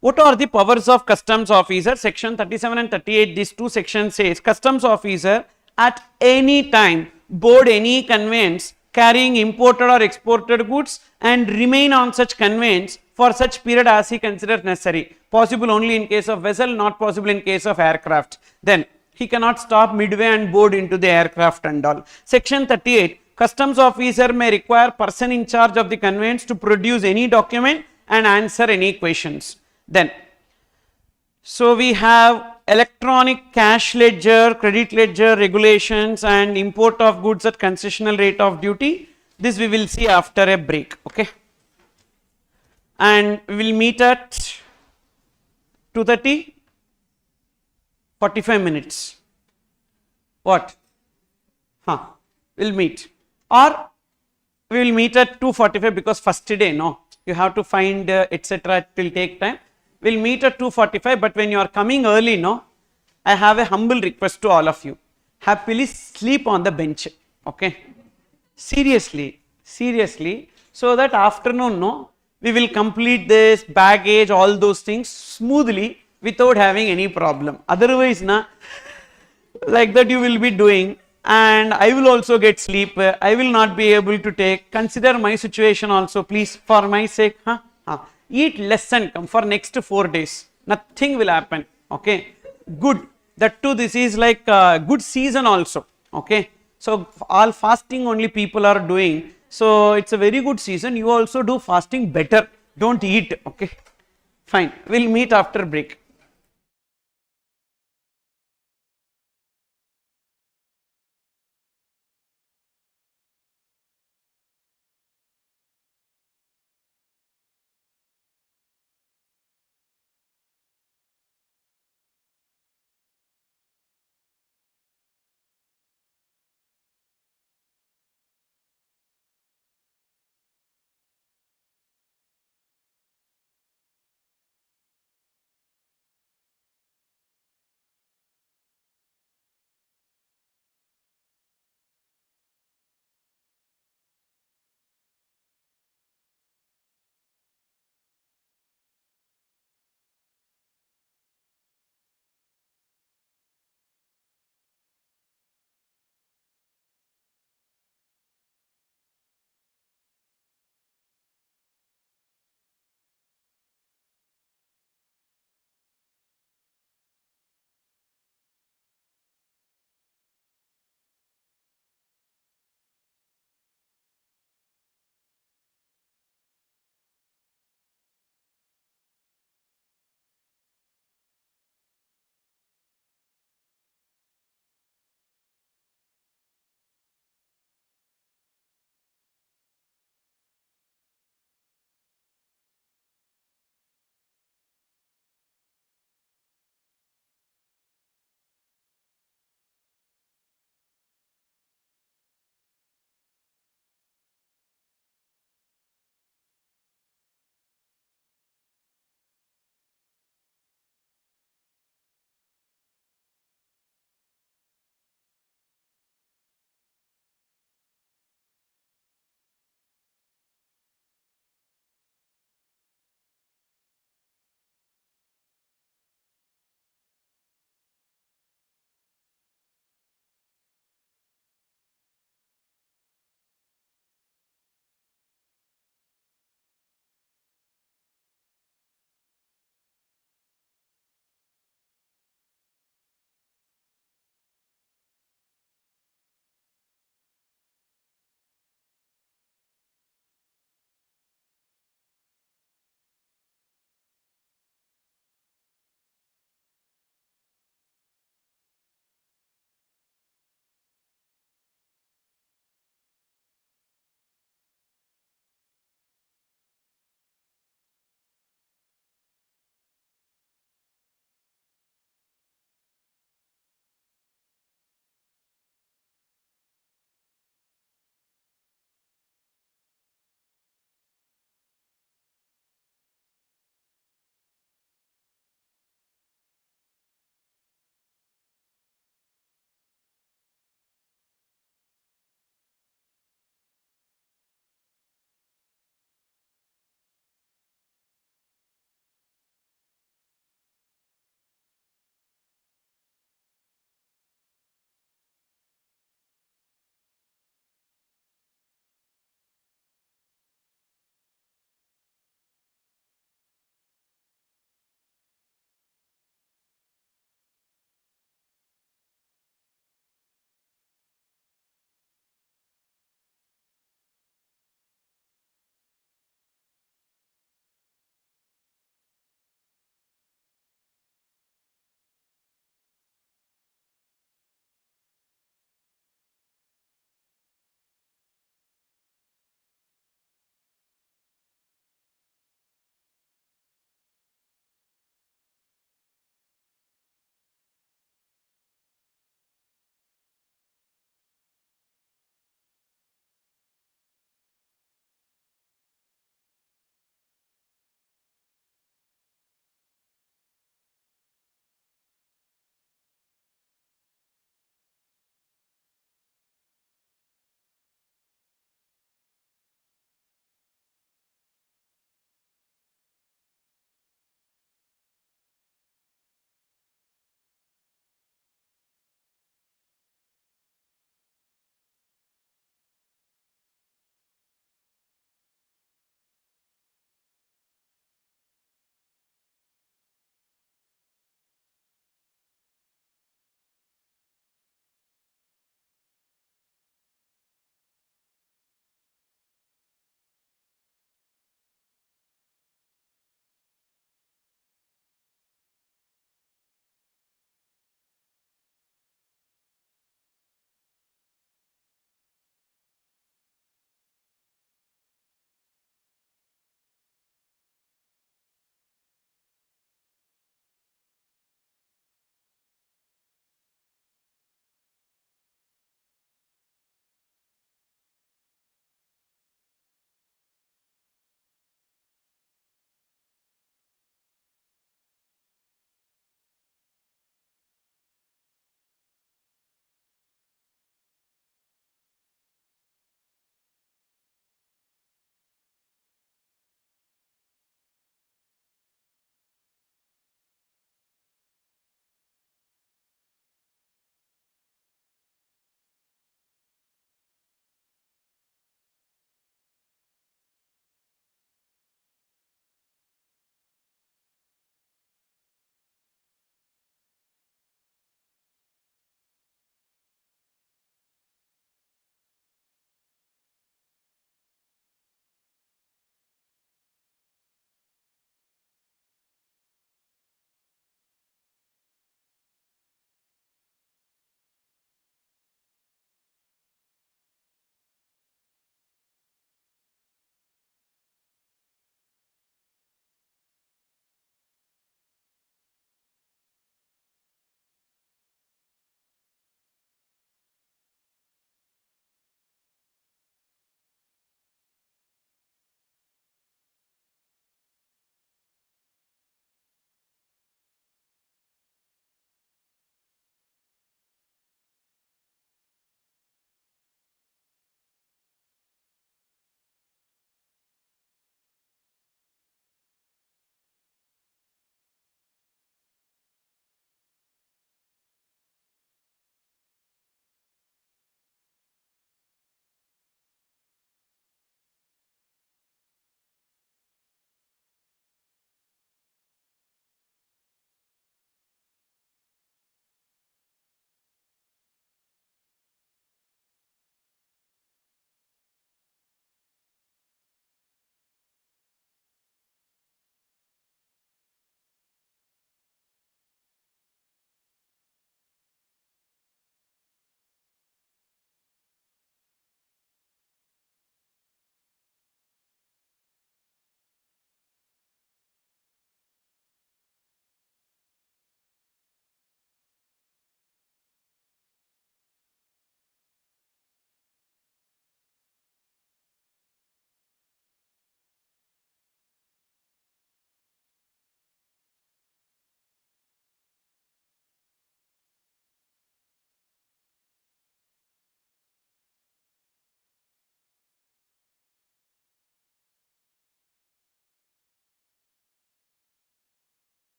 what are the powers of customs officer? Section 37 and 38, these two sections says customs officer at any time board any conveyance carrying imported or exported goods and remain on such conveyance for such period as he considers necessary. Possible only in case of vessel, not possible in case of aircraft. Then he cannot stop midway and board into the aircraft and all. Section 38, customs officer may require person in charge of the conveyance to produce any document and answer any questions. Then, so we have electronic cash ledger, credit ledger regulations and import of goods at concessional rate of duty. This we will see after a break, okay? And we will meet at 2:30, 45 minutes. What? We'll meet. Or we will meet at 2:45 because first day, no? You have to find etc. It will take time. We'll meet at 2:45, but when you are coming early, no, I have a humble request to all of you. Happily sleep on the bench, okay? Seriously, so that afternoon, no, we will complete this baggage, all those things smoothly without having any problem. Otherwise, na, like that you will be doing, and I will also get sleep. I will not be able to take. Consider my situation also, please, for my sake. Eat less and come for next 4 days. Nothing will happen. Okay, good. That too, this is like a good season also. Okay, so all fasting only people are doing. So it's a very good season. You also do fasting better. Don't eat. Okay, fine. We'll meet after break.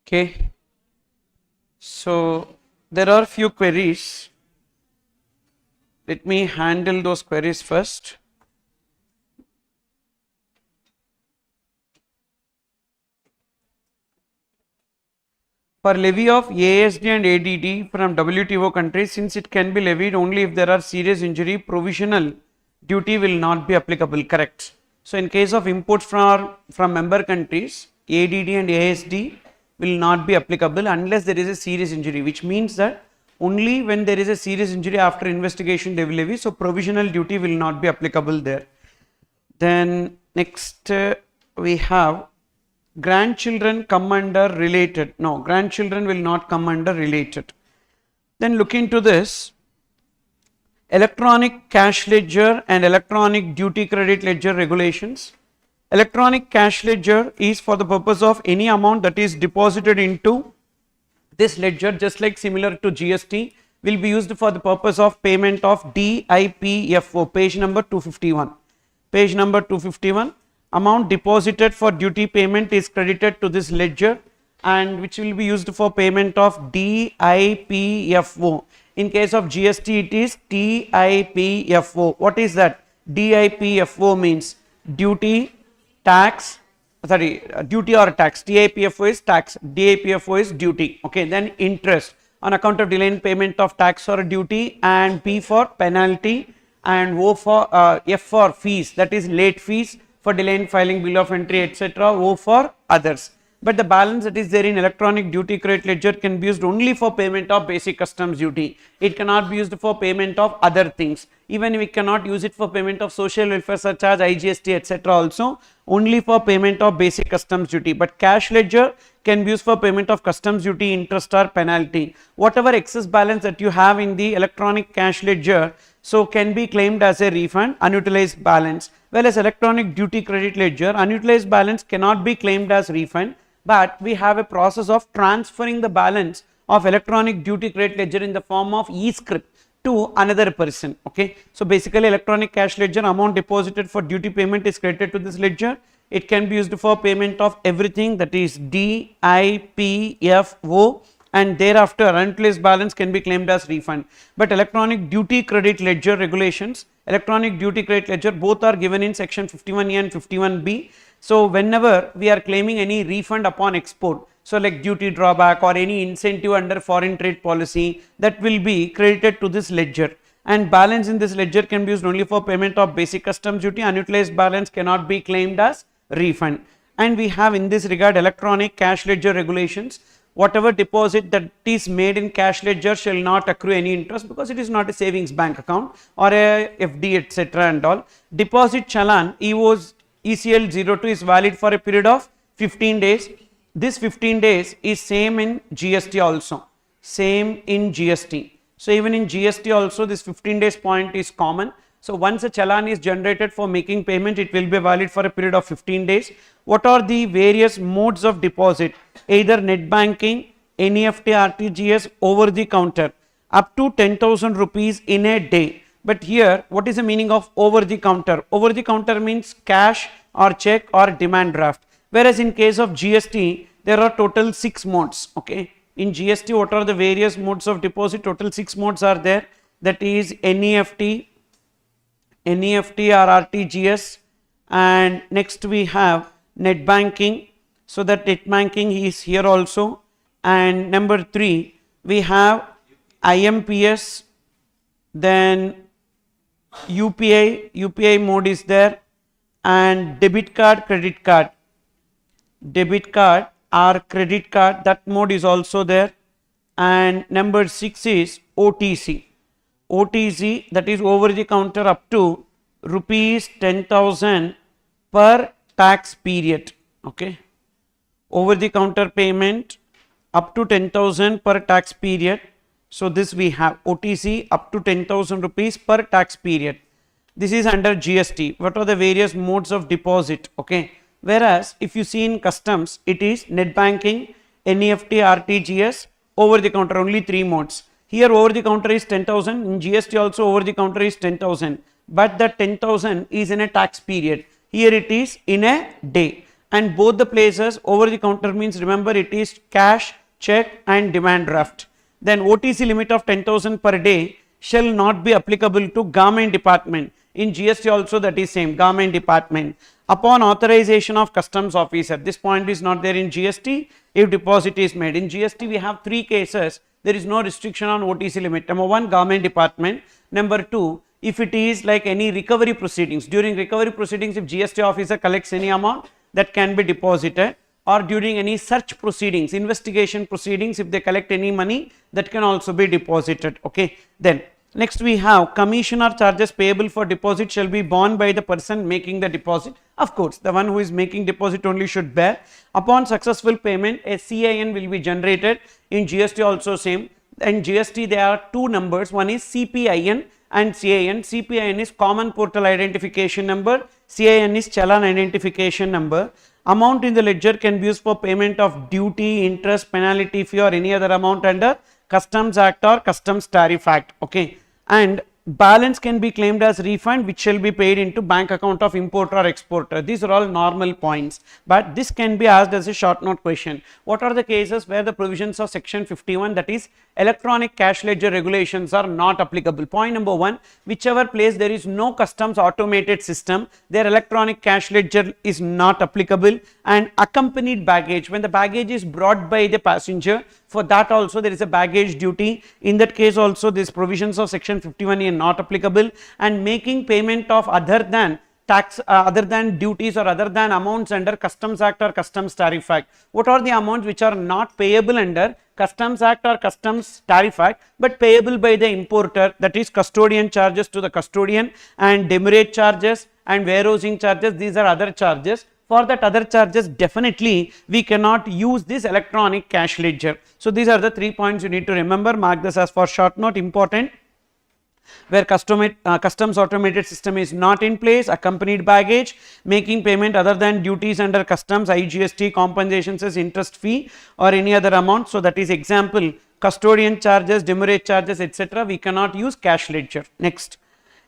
Okay. So there are few queries. Let me handle those queries first. For levy of ASD and ADD from WTO countries, since it can be levied only if there are serious injury, provisional duty will not be applicable. Correct. So in case of imports from member countries, ADD and ASD will not be applicable unless there is a serious injury, which means that only when there is a serious injury after investigation they will levy. So provisional duty will not be applicable there. Then next we have grandchildren come under related. No, grandchildren will not come under related. Then look into this. Electronic cash ledger and electronic duty credit ledger regulations. Electronic cash ledger is for the purpose of any amount that is deposited into this ledger, just like similar to GST, will be used for the purpose of payment of DIPFO, page number 251. Page number 251. Amount deposited for duty payment is credited to this ledger and which will be used for payment of DIPFO. In case of GST, it is TIPFO. What is that? DIPFO means duty, tax, duty or tax. TIPFO is tax, DIPFO is duty. Okay, then interest on account of delay in payment of tax or duty, and P for penalty, and O for F for fees, that is late fees for delay in filing bill of entry, etc. O for others. But the balance that is there in electronic duty credit ledger can be used only for payment of basic customs duty. It cannot be used for payment of other things. Even we cannot use it for payment of social welfare surcharge, IGST, etc. also, only for payment of basic customs duty. But cash ledger can be used for payment of customs duty, interest or penalty. Whatever excess balance that you have in the electronic cash ledger, so can be claimed as a refund, unutilized balance. Whereas electronic duty credit ledger, unutilized balance cannot be claimed as refund, but we have a process of transferring the balance of electronic duty credit ledger in the form of e-script to another person. Okay, so basically electronic cash ledger, amount deposited for duty payment is credited to this ledger. It can be used for payment of everything, that is DIPFO, and thereafter unutilized balance can be claimed as refund. But electronic duty credit ledger regulations, electronic duty credit ledger, both are given in section 51A and 51B. So whenever we are claiming any refund upon export, so like duty drawback or any incentive under foreign trade policy, that will be credited to this ledger, and balance in this ledger can be used only for payment of basic customs duty. Unutilized balance cannot be claimed as refund. And we have in this regard electronic cash ledger regulations. Whatever deposit that is made in cash ledger shall not accrue any interest, because it is not a savings bank account or a FD, etc. and all. Deposit challan ECL02 is valid for a period of 15 days. This 15 days is same in GST also, same in GST. So even in GST also this 15 days point is common. So once a challan is generated for making payment, it will be valid for a period of 15 days. What are the various modes of deposit? Either net banking, NEFT, RTGS, over the counter, up to 10,000 rupees in a day. But here, what is the meaning of over the counter? Over the counter means cash or check or demand draft. Whereas in case of GST, there are total 6 modes. Okay, in GST, what are the various modes of deposit? Total 6 modes are there. That is NEFT or RTGS, and next we have net banking. So that net banking is here also, and number 3 we have IMPS, then UPI mode is there, and debit card or credit card, that mode is also there. And number 6 is OTC, that is over the counter up to rupees 10,000 per tax period. Okay, over the counter payment up to 10,000 per tax period. So this we have OTC up to 10,000 rupees per tax period. This is under GST. What are the various modes of deposit? Okay, whereas if you see in customs, it is net banking, NEFT, RTGS, over the counter, only 3 modes. Here over the counter is 10,000, in GST also over the counter is 10,000, but that 10,000 is in a tax period. Here it is in a day. and both the places over the counter means, remember, it is cash, check and demand draft. Then OTC limit of 10,000 per day shall not be applicable to garment department. In GST also that is same, garment department. Upon authorization of customs officer, this point is not there in GST if deposit is made. In GST we have three cases, there is no restriction on OTC limit. Number one, garment department. Number two, if it is like any recovery proceedings, during recovery proceedings if GST officer collects any amount, that can be deposited, or during any search proceedings, investigation proceedings, if they collect any money, that can also be deposited. Okay. Then next we have commission or charges payable for deposit shall be borne by the person making the deposit. Of course, the one who is making deposit only should bear. Upon successful payment, a CIN will be generated. In GST also same. In GST there are two numbers, one is CPIN and CIN. CPIN is common portal identification number, CIN is challan identification number. Amount in the ledger can be used for payment of duty, interest, penalty fee or any other amount under Customs Act or Customs Tariff Act. Okay. And balance can be claimed as refund which shall be paid into bank account of importer or exporter. These are all normal points, but this can be asked as a short note question. What are the cases where the provisions of section 51, that is electronic cash ledger regulations, are not applicable? Point number one, whichever place there is no customs automated system, their electronic cash ledger is not applicable. And accompanied baggage, when the baggage is brought by the passenger, for that also there is a baggage duty. In that case also these provisions of section 51 are not applicable. And making payment of other than tax, other than duties or other than amounts under Customs Act or Customs Tariff Act. What are the amounts which are not payable under Customs Act or Customs Tariff Act but payable by the importer? That is custodian charges to the custodian and demurrage charges and warehousing charges. These are other charges. For that other charges, definitely we cannot use this electronic cash ledger. So these are the 3 points you need to remember. Mark this as for short note, important. Where customs automated system is not in place, accompanied baggage, making payment other than duties under customs, IGST, compensations as interest fee or any other amount. So that is example, custodian charges, demurrage charges, etc. We cannot use cash ledger. Next,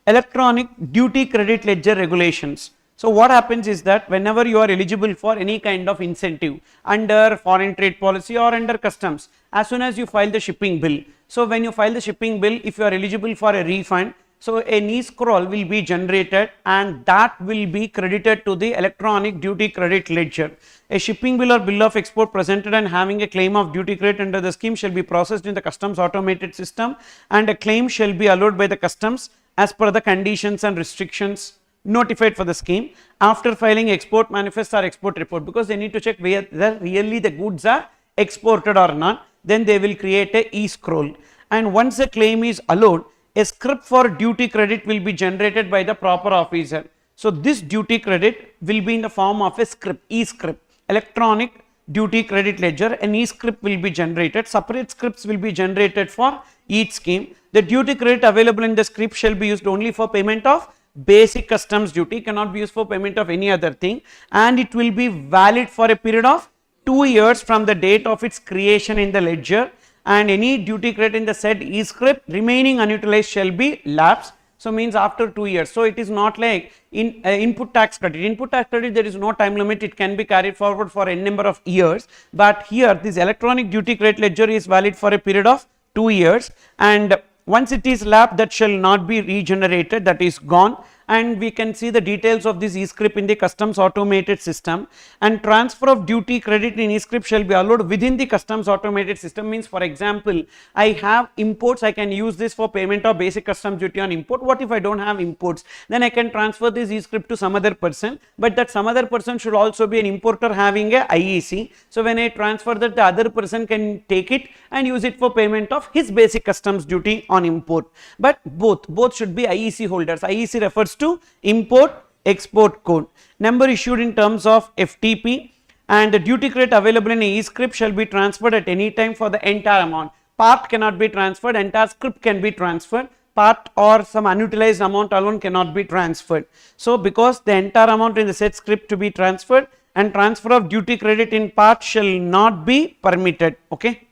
electronic duty credit ledger regulations. So what happens is that whenever you are eligible for any kind of incentive under foreign trade policy or under customs, as soon as you file the shipping bill, so when you file the shipping bill, if you are eligible for a refund, so an e-scroll will be generated and that will be credited to the electronic duty credit ledger. A shipping bill or bill of export presented and having a claim of duty credit under the scheme shall be processed in the customs automated system, and a claim shall be allowed by the customs as per the conditions and restrictions notified for the scheme after filing export manifest or export report, because they need to check whether really the goods are exported or not. Then they will create a e-scroll, and once a claim is allowed, a script for duty credit will be generated by the proper officer. So this duty credit will be in the form of a script, e-script, electronic duty credit ledger. An e-script will be generated. Separate scripts will be generated for each scheme. The duty credit available in the script shall be used only for payment of basic customs duty, cannot be used for payment of any other thing, and it will be valid for a period of 2 years from the date of its creation in the ledger, and any duty credit in the said e-script remaining unutilized shall be lapsed. So means after 2 years. So it is not like in input tax credit. Input tax credit, there is no time limit, it can be carried forward for a number of years, but here this electronic duty credit ledger is valid for a period of 2 years, and once it is lapsed, that shall not be regenerated, that is gone. And we can see the details of this e-script in the customs automated system. And transfer of duty credit in e-script shall be allowed within the customs automated system. Means, for example, I have imports, I can use this for payment of basic customs duty on import. What if I don't have imports? Then I can transfer this e-script to some other person, but that some other person should also be an importer having a IEC. So when I transfer that, the other person can take it and use it for payment of his basic customs duty on import. But both should be IEC holders. IEC refers to import export code. Number issued in terms of FTP, and the duty credit available in e-script shall be transferred at any time for the entire amount. Part cannot be transferred, entire script can be transferred. Part or some unutilized amount alone cannot be transferred. So because the entire amount in the said script to be transferred, and transfer of duty credit in part shall not be permitted. Okay.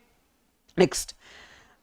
Next,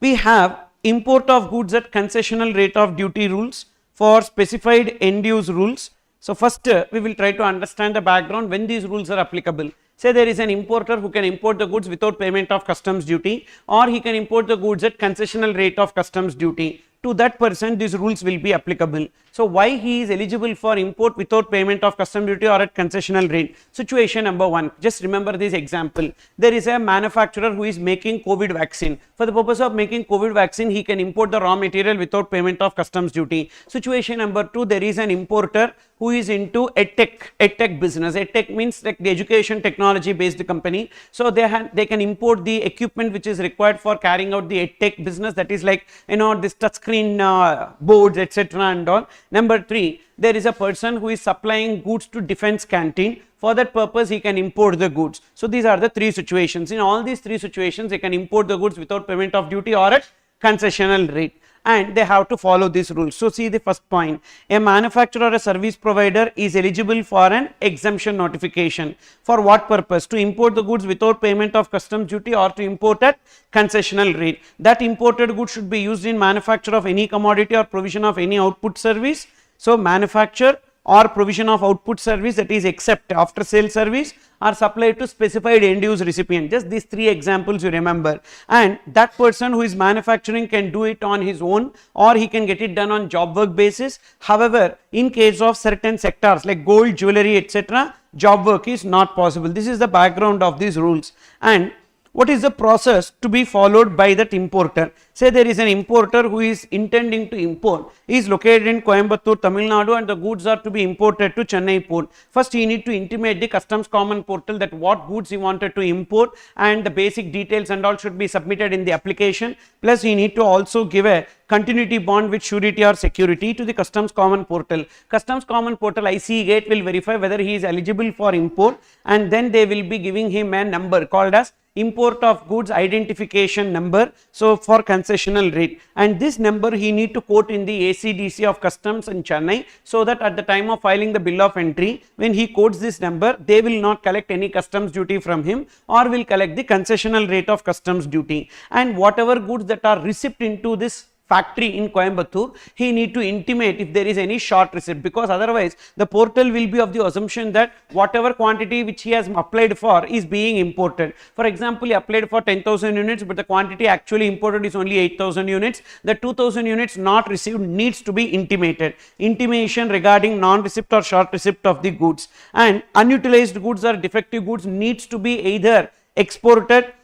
we have import of goods at concessional rate of duty rules for specified end use rules. So first we will try to understand the background when these rules are applicable. Say there is an importer who can import the goods without payment of customs duty, or he can import the goods at concessional rate of customs duty. To that person these rules will be applicable. So why he is eligible for import without payment of custom duty or at concessional rate? Situation number 1, just remember this example. There is a manufacturer who is making COVID vaccine. For the purpose of making COVID vaccine, he can import the raw material without payment of customs duty. Situation number 2, there is an importer who is into edtech business. Edtech means like the education technology based company. So they can import the equipment which is required for carrying out the edtech business, that is like this touchscreen boards, etc. and all. Number 3, there is a person who is supplying goods to defense canteen. For that purpose he can import the goods. So these are the 3 situations. In all these 3 situations they can import the goods without payment of duty or at concessional rate, and they have to follow these rules. So see the first point, a manufacturer or a service provider is eligible for an exemption notification. For what purpose? To import the goods without payment of customs duty or to import at concessional rate. That imported goods should be used in manufacture of any commodity or provision of any output service. So manufacture or provision of output service, that is except after sale service, are supplied to specified end use recipient. Just these 3 examples you remember, and that person who is manufacturing can do it on his own, or he can get it done on job work basis. However, in case of certain sectors like gold, jewelry, etc., job work is not possible. This is the background of these rules. And what is the process to be followed by that importer? Say there is an importer who is intending to import. He is located in Coimbatore, Tamil Nadu, and the goods are to be imported to Chennai port. First he need to intimate the customs common portal that what goods he wanted to import, and the basic details and all should be submitted in the application. Plus he need to also give a continuity bond with surety or security to the customs common portal. Customs common portal IC gate will verify whether he is eligible for import, and then they will be giving him a number called as import of goods identification number, so for concessional rate, and this number he need to quote in the ACDC of customs in Chennai, so that at the time of filing the bill of entry, when he quotes this number, they will not collect any customs duty from him, or will collect the concessional rate of customs duty. And whatever goods that are received into this factory in Coimbatore, he need to intimate if there is any short receipt, because otherwise the portal will be of the assumption that whatever quantity which he has applied for is being imported. For example, he applied for 10,000 units, but the quantity actually imported is only 8,000 units. The 2,000 units not received needs to be intimated. Intimation regarding non-receipt or short receipt of the goods, and unutilized goods or defective goods needs to be either exported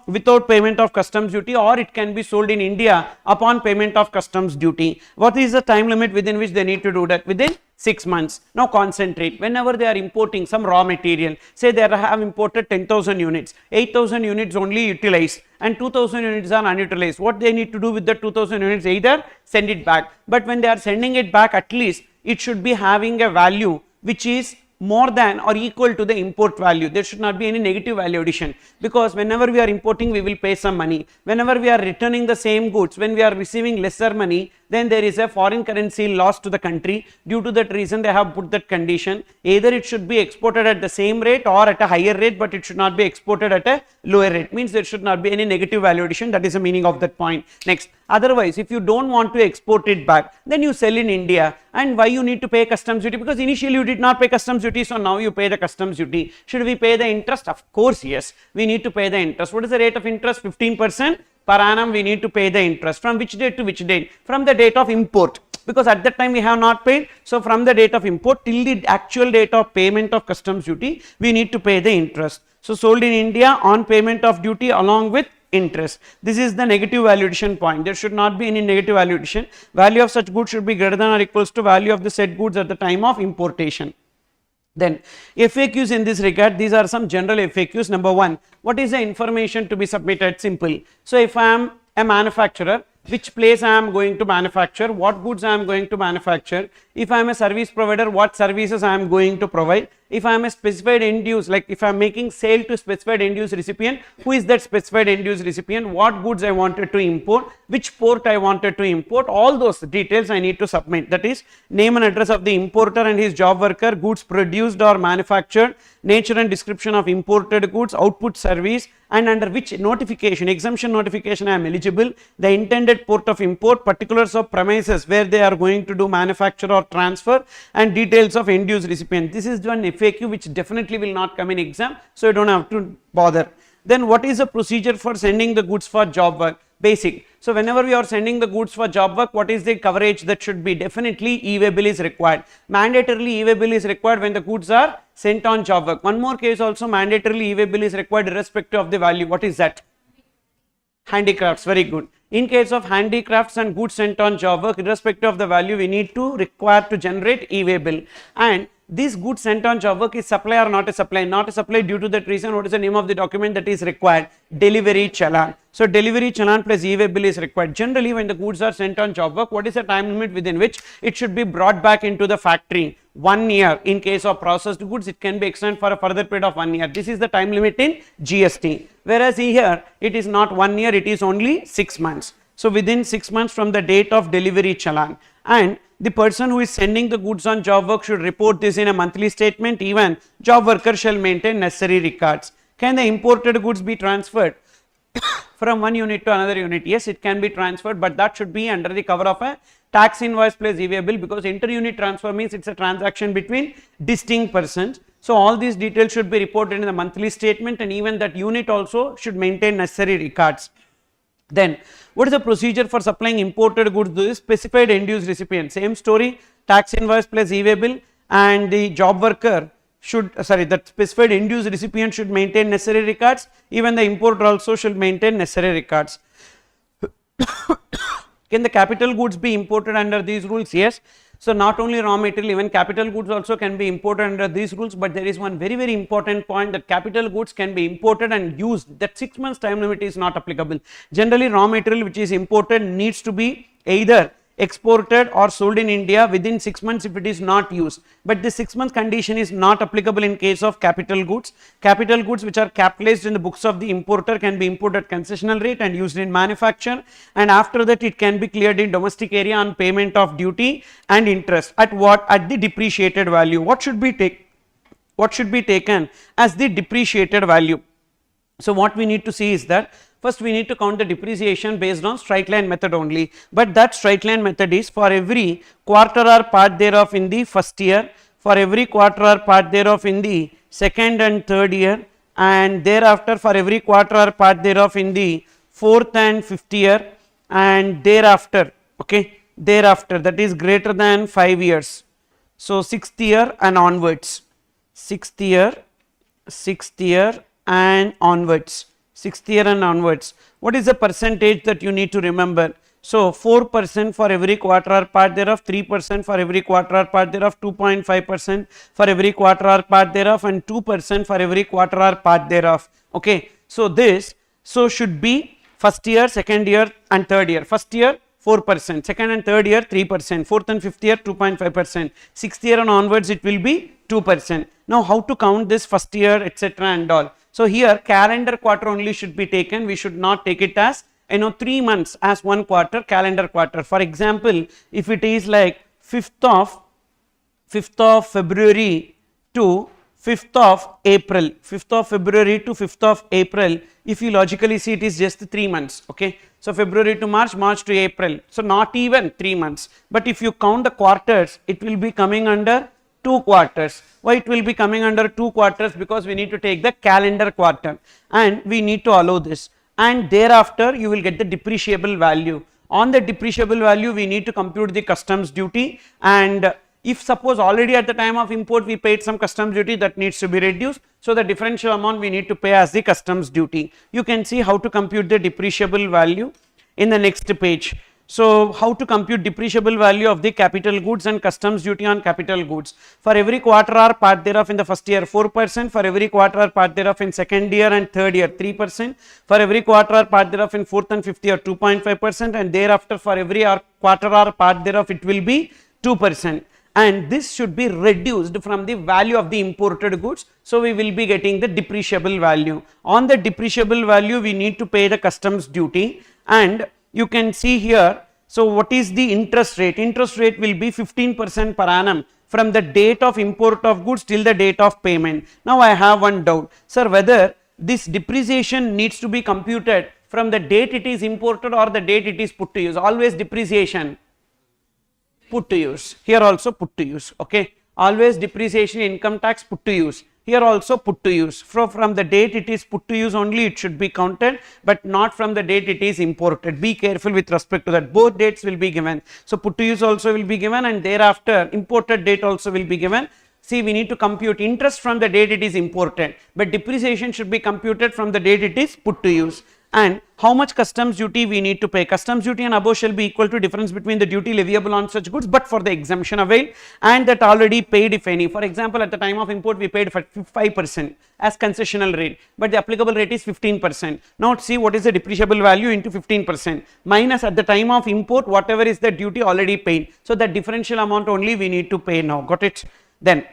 without payment of customs duty, or it can be sold in India upon payment of customs duty. What is the time limit within which they need to do that? Within 6 months. Now concentrate. Whenever they are importing some raw material, say they have imported 10,000 units, 8,000 units only utilized and 2,000 units are unutilized. What they need to do with the 2,000 units? Either send it back, but when they are sending it back, at least it should be having a value which is more than or equal to the import value. There should not be any negative value addition, because whenever we are importing we will pay some money. Whenever we are returning the same goods, when we are receiving lesser money, then there is a foreign currency loss to the country. Due to that reason they have put that condition. Either it should be exported at the same rate or at a higher rate, but it should not be exported at a lower rate. Means there should not be any negative value addition. That is the meaning of that point. Next, otherwise if you don't want to export it back, then you sell in India. And why you need to pay customs duty? Because initially you did not pay customs duty, so now you pay the customs duty. Should we pay the interest? Of course yes, we need to pay the interest. What is the rate of interest? 15% per annum we need to pay the interest. From which date to which date? From the date of import, because at that time we have not paid. So from the date of import till the actual date of payment of customs duty, we need to pay the interest. So sold in India on payment of duty along with interest. This is the negative value addition point. There should not be any negative value addition. Value of such goods should be greater than or equals to value of the said goods at the time of importation. Then FAQs in this regard, these are some general FAQs. Number 1, what is the information to be submitted? Simple. So if I am a manufacturer, which place I am going to manufacture, what goods I am going to manufacture. If I am a service provider, what services I am going to provide. if I am a specified end use, like if I am making sale to specified end use recipient, who is that specified end use recipient, what goods I wanted to import, which port I wanted to import, all those details I need to submit. That is name and address of the importer and his job worker, goods produced or manufactured, nature and description of imported goods, output service, and under which notification, exemption notification I am eligible, the intended port of import, particulars of premises where they are going to do manufacture or transfer, and details of end use recipient. This is one FAQ which definitely will not come in exam, so you don't have to bother. Then what is the procedure for sending the goods for job work? Basic. So whenever we are sending the goods for job work, what is the coverage that should be? Definitely e-way bill is required. Mandatorily e-way bill is required when the goods are sent on job work. One more case also, mandatorily e-way bill is required irrespective of the value. What is that? Handicrafts. Very good. In case of handicrafts and goods sent on job work, irrespective of the value, we need to require to generate e-way bill. And this goods sent on job work is supply or not a supply? Not a supply due to that reason. What is the name of the document that is required? Delivery challan. So delivery challan plus e-way bill is required. Generally, when the goods are sent on job work, what is the time limit within which it should be brought back into the factory? 1 year. In case of processed goods, it can be extended for a further period of 1 year. This is the time limit in GST. Whereas here, it is not 1 year, it is only 6 months. So within 6 months from the date of delivery challan. And the person who is sending the goods on job work should report this in a monthly statement. Even job worker shall maintain necessary records. Can the imported goods be transferred from one unit to another unit? Yes, it can be transferred, but that should be under the cover of a tax invoice plus e-way bill, because inter-unit transfer means it's a transaction between distinct persons. So all these details should be reported in the monthly statement, and even that unit also should maintain necessary records. Then what is the procedure for supplying imported goods to the specified end use recipient? Same story, tax invoice plus e-way bill, and the job worker should, that specified end use recipient should maintain necessary records. Even the importer also should maintain necessary records. Can the capital goods be imported under these rules? Yes. So not only raw material, even capital goods also can be imported under these rules, but there is one very important point, that capital goods can be imported and used. That 6 months time limit is not applicable. Generally, raw material which is imported needs to be either exported or sold in India within 6 months if it is not used. But this 6 month condition is not applicable in case of capital goods. Capital goods which are capitalized in the books of the importer can be imported at concessional rate and used in manufacture, and after that it can be cleared in domestic area on payment of duty and interest. At what? At the depreciated value. What should be taken as the depreciated value? So what we need to see is that first we need to count the depreciation based on straight line method only, but that straight line method is for every quarter or part thereof in the first year, for every quarter or part thereof in the second and third year, and thereafter for every quarter or part thereof in the fourth and fifth year, and thereafter, okay, thereafter, that is greater than 5 years. So sixth year and onwards, sixth year and onwards. 6th year and onwards. What is the percentage that you need to remember? So 4% for every quarter or part thereof, 3% for every quarter or part thereof, 2.5% for every quarter or part thereof, and 2% for every quarter or part thereof. Okay, so this should be first year, second year and third year. First year 4%, second and third year 3%, fourth and fifth year 2.5%, sixth year and onwards it will be 2%. Now how to count this first year, etc. and all? So here calendar quarter only should be taken. We should not take it as 3 months as one quarter, calendar quarter. For example, if it is like 5th of February to 5th of April, 5th of February to 5th of April, if you logically see, it is just 3 months. Okay, so February to March, March to April, so not even 3 months. But if you count the quarters, it will be coming under 2 quarters. Why it will be coming under 2 quarters? Because we need to take the calendar quarter and we need to allow this, and thereafter you will get the depreciable value. On the depreciable value we need to compute the customs duty, and if suppose already at the time of import we paid some customs duty, that needs to be reduced. So the differential amount we need to pay as the customs duty. You can see how to compute the depreciable value in the next page. So how to compute depreciable value of the capital goods and customs duty on capital goods? For every quarter or part thereof in the first year 4%, for every quarter or part thereof in second year and third year 3%, for every quarter or part thereof in fourth and fifth year 2.5%, and thereafter for every quarter or part thereof it will be 2%. and this should be reduced from the value of the imported goods. So we will be getting the depreciable value. On the depreciable value, we need to pay the customs duty, and you can see here. So what is the interest rate? Interest rate will be 15% per annum from the date of import of goods till the date of payment. Now I have one doubt, sir, whether this depreciation needs to be computed from the date it is imported or the date it is put to use. Always depreciation put to use, here also put to use, okay. Always depreciation, income tax put to use, here also put to use. From the date it is put to use only it should be counted, but not from the date it is imported. Be careful with respect to that, both dates will be given. So put to use also will be given, and thereafter imported date also will be given. See, we need to compute interest from the date it is imported, but depreciation should be computed from the date it is put to use. And how much customs duty we need to pay? Customs duty and above shall be equal to difference between the duty leviable on such goods but for the exemption availed and that already paid, if any. For example, at the time of import we paid 5% as concessional rate, but the applicable rate is 15%. Now see what is the depreciable value into 15% minus at the time of import whatever is the duty already paid. So that differential amount only we need to pay now. Got it? Then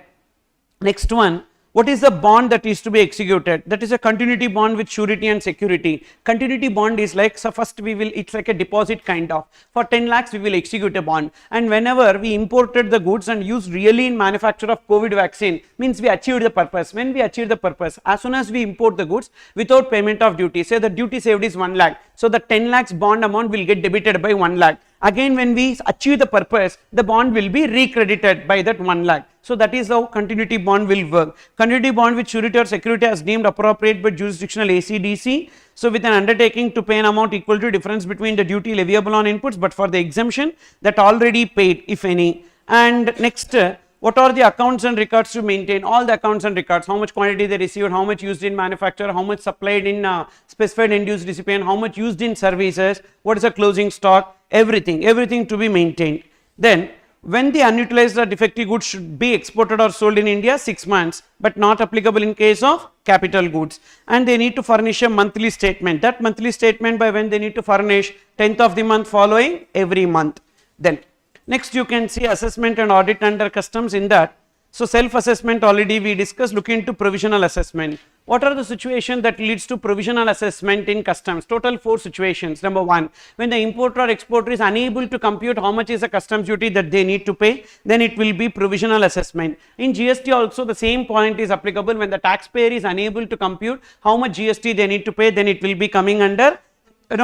next one, what is the bond that is to be executed? That is a continuity bond with surety and security. Continuity bond is like, so first we will, it's like a deposit kind of. For 10 lakhs we will execute a bond, and whenever we imported the goods and used really in manufacture of COVID vaccine, means we achieved the purpose. When we achieve the purpose, as soon as we import the goods without payment of duty, say the duty saved is 1 lakh, so the 10 lakhs bond amount will get debited by 1 lakh. Again when we achieve the purpose, the bond will be recredited by that 1 lakh. So that is how continuity bond will work. Continuity bond with surety or security as deemed appropriate by jurisdictional ACDC. So with an undertaking to pay an amount equal to difference between the duty leviable on inputs but for the exemption that already paid, if any. And next, what are the accounts and records to maintain? All the accounts and records, how much quantity they received, how much used in manufacture, how much supplied in specified end use recipient, how much used in services, what is the closing stock, everything to be maintained. Then when the unutilized or defective goods should be exported or sold in India, 6 months, but not applicable in case of capital goods. And they need to furnish a monthly statement. That monthly statement by when they need to furnish, 10th of the month following every month. Then next you can see assessment and audit under customs in that. So self-assessment already we discussed, look into provisional assessment. What are the situations that leads to provisional assessment in customs? Total 4 situations. Number 1, when the importer or exporter is unable to compute how much is the customs duty that they need to pay, then it will be provisional assessment. In GST also the same point is applicable. When the taxpayer is unable to compute how much GST they need to pay, then it will be coming under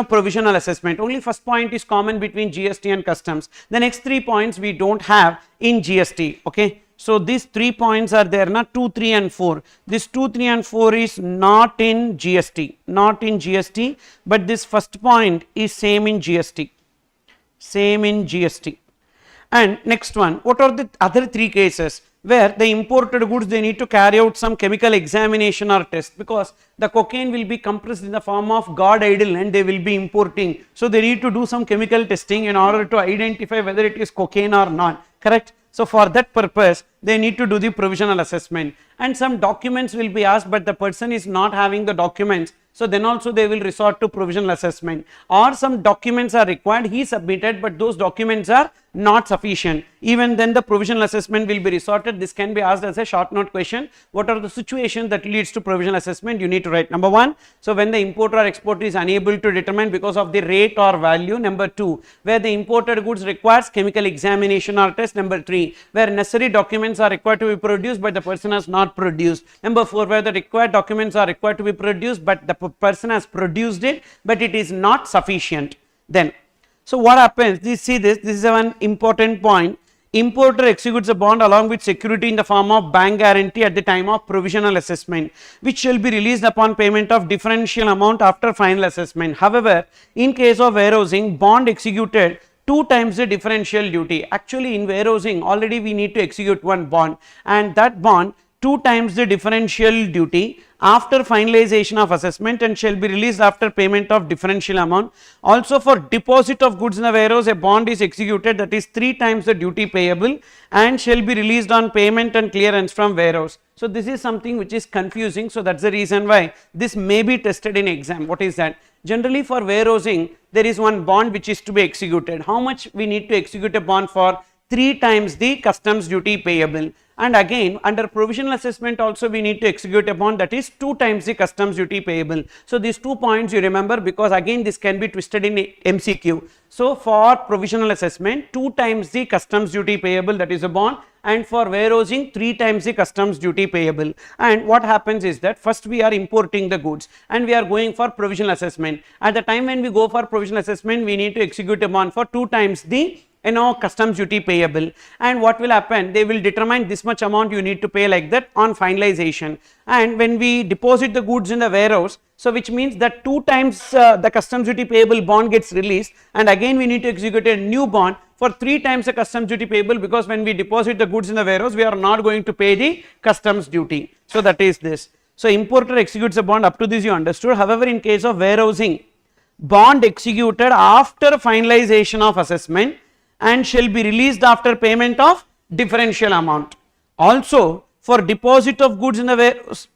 provisional assessment. Only first point is common between GST and customs. The next 3 points we don't have in GST. Okay. So these 3 points are there, not 2, 3 and 4. This 2, 3 and 4 is not in GST, but this first point is same in GST. And next one, what are the other 3 cases where the imported goods they need to carry out some chemical examination or test, because the cocaine will be compressed in the form of god idle and they will be importing. So they need to do some chemical testing in order to identify whether it is cocaine or not, correct? So for that purpose, they need to do the provisional assessment, and some documents will be asked, but the person is not having the documents. So then also they will resort to provisional assessment, or some documents are required, he submitted, but those documents are not sufficient. Even then the provisional assessment will be resorted. This can be asked as a short note question. What are the situations that leads to provisional assessment? You need to write. Number 1, so when the importer or exporter is unable to determine because of the rate or value. Number 2, where the imported goods requires chemical examination or test. Number 3, where necessary documents are required to be produced but the person has not produced. Number 4, where the required documents are required to be produced but the person has produced it but it is not sufficient. Then so what happens, this is one important point. Importer executes a bond along with security in the form of bank guarantee at the time of provisional assessment, which shall be released upon payment of differential amount after final assessment. However, in case of warehousing, bond executed 2 times the differential duty. Actually in warehousing already we need to execute one bond, and that bond 2 times the differential duty after finalization of assessment and shall be released after payment of differential amount. Also for deposit of goods in the warehouse, a bond is executed, that is 3 times the duty payable and shall be released on payment and clearance from warehouse. So this is something which is confusing, so that's the reason why this may be tested in exam. What is that? Generally for warehousing there is one bond which is to be executed. How much we need to execute a bond for? 3 times the customs duty payable. And again, under provisional assessment also we need to execute a bond, that is 2 times the customs duty payable. So these 2 points you remember, because again this can be twisted in MCQ. So for provisional assessment, 2 times the customs duty payable, that is a bond, and for warehousing 3 times the customs duty payable. And what happens is that first we are importing the goods and we are going for provisional assessment. At the time when we go for provisional assessment, we need to execute a bond for 2 times the customs duty payable. And what will happen, they will determine this much amount you need to pay like that on finalization. And when we deposit the goods in the warehouse, so which means that 2 times the customs duty payable bond gets released, and again we need to execute a new bond for 3 times the customs duty payable, because when we deposit the goods in the warehouse we are not going to pay the customs duty. So that is this. So importer executes a bond, up to this you understood. However, in case of warehousing, bond executed after finalization of assessment and shall be released after payment of differential amount. Also, for deposit of goods in the warehouse,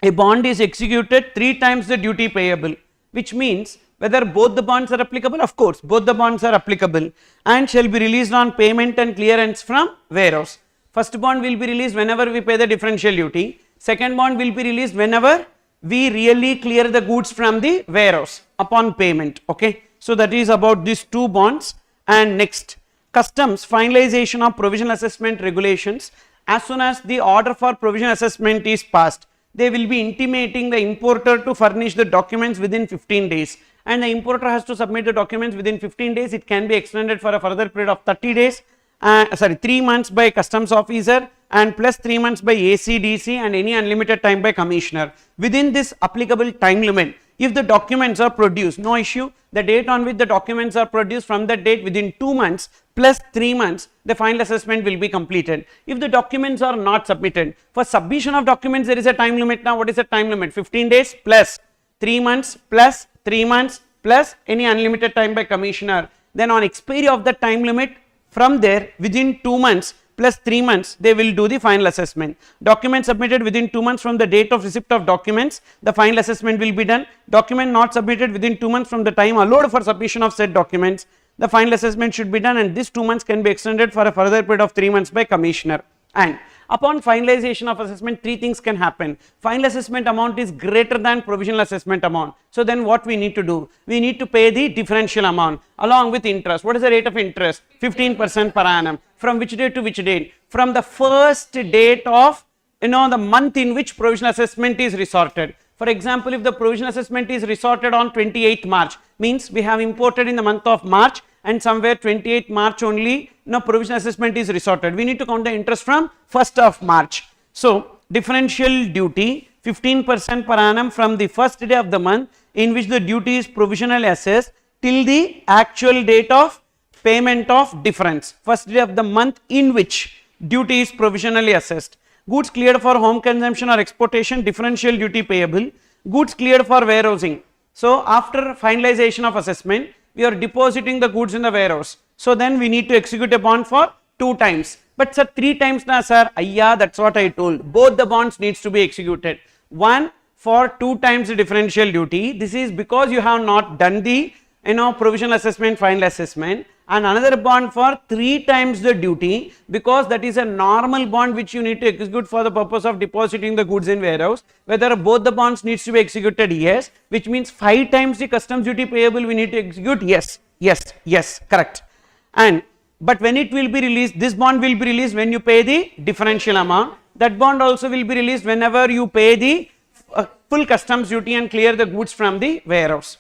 a bond is executed 3 times the duty payable, which means whether both the bonds are applicable, of course both the bonds are applicable, and shall be released on payment and clearance from warehouse. First bond will be released whenever we pay the differential duty, second bond will be released whenever we really clear the goods from the warehouse upon payment. Okay, so that is about these 2 bonds. And next, customs finalization of provisional assessment regulations. As soon as the order for provisional assessment is passed, they will be intimating the importer to furnish the documents within 15 days, and the importer has to submit the documents within 15 days. It can be extended for a further period of 30 days, 3 months by customs officer and plus 3 months by ACDC, and any unlimited time by commissioner. Within this applicable time limit, if the documents are produced, no issue. The date on which the documents are produced, from that date within 2 months plus 3 months, the final assessment will be completed. If the documents are not submitted, for submission of documents there is a time limit. Now what is the time limit? 15 days plus 3 months plus 3 months plus any unlimited time by commissioner. Then on expiry of the time limit, from there within 2 months plus 3 months, they will do the final assessment. Documents submitted within 2 months from the date of receipt of documents, the final assessment will be done. Document not submitted within 2 months from the time allowed for submission of said documents, the final assessment should be done, and this 2 months can be extended for a further period of 3 months by commissioner. And upon finalization of assessment, 3 things can happen. Final assessment amount is greater than provisional assessment amount. So then what we need to do? We need to pay the differential amount along with interest. What is the rate of interest? 15% per annum. From which date to which date? From the first date of the month in which provisional assessment is resorted. For example, if the provisional assessment is resorted on 28th March, means we have imported in the month of March, and somewhere 28th March only provisional assessment is resorted. We need to count the interest from 1st of March. So differential duty 15% per annum from the first day of the month in which the duty is provisionally assessed till the actual date of payment of difference, first day of the month in which duty is provisionally assessed. Goods cleared for home consumption or exportation, differential duty payable. Goods cleared for warehousing. So after finalization of assessment, we are depositing the goods in the warehouse. So then we need to execute a bond for 2 times. But sir, 3 times na sir? Yeah, that's what I told. Both the bonds needs to be executed. One for 2 times the differential duty. This is because you have not done the provisional assessment, final assessment, and another bond for 3 times the duty, because that is a normal bond which you need to execute for the purpose of depositing the goods in warehouse. Whether both the bonds needs to be executed? Yes. Which means 5 times the customs duty payable we need to execute? Yes, correct. And but when it will be released, this bond will be released when you pay the differential amount. That bond also will be released whenever you pay the full customs duty and clear the goods from the warehouse.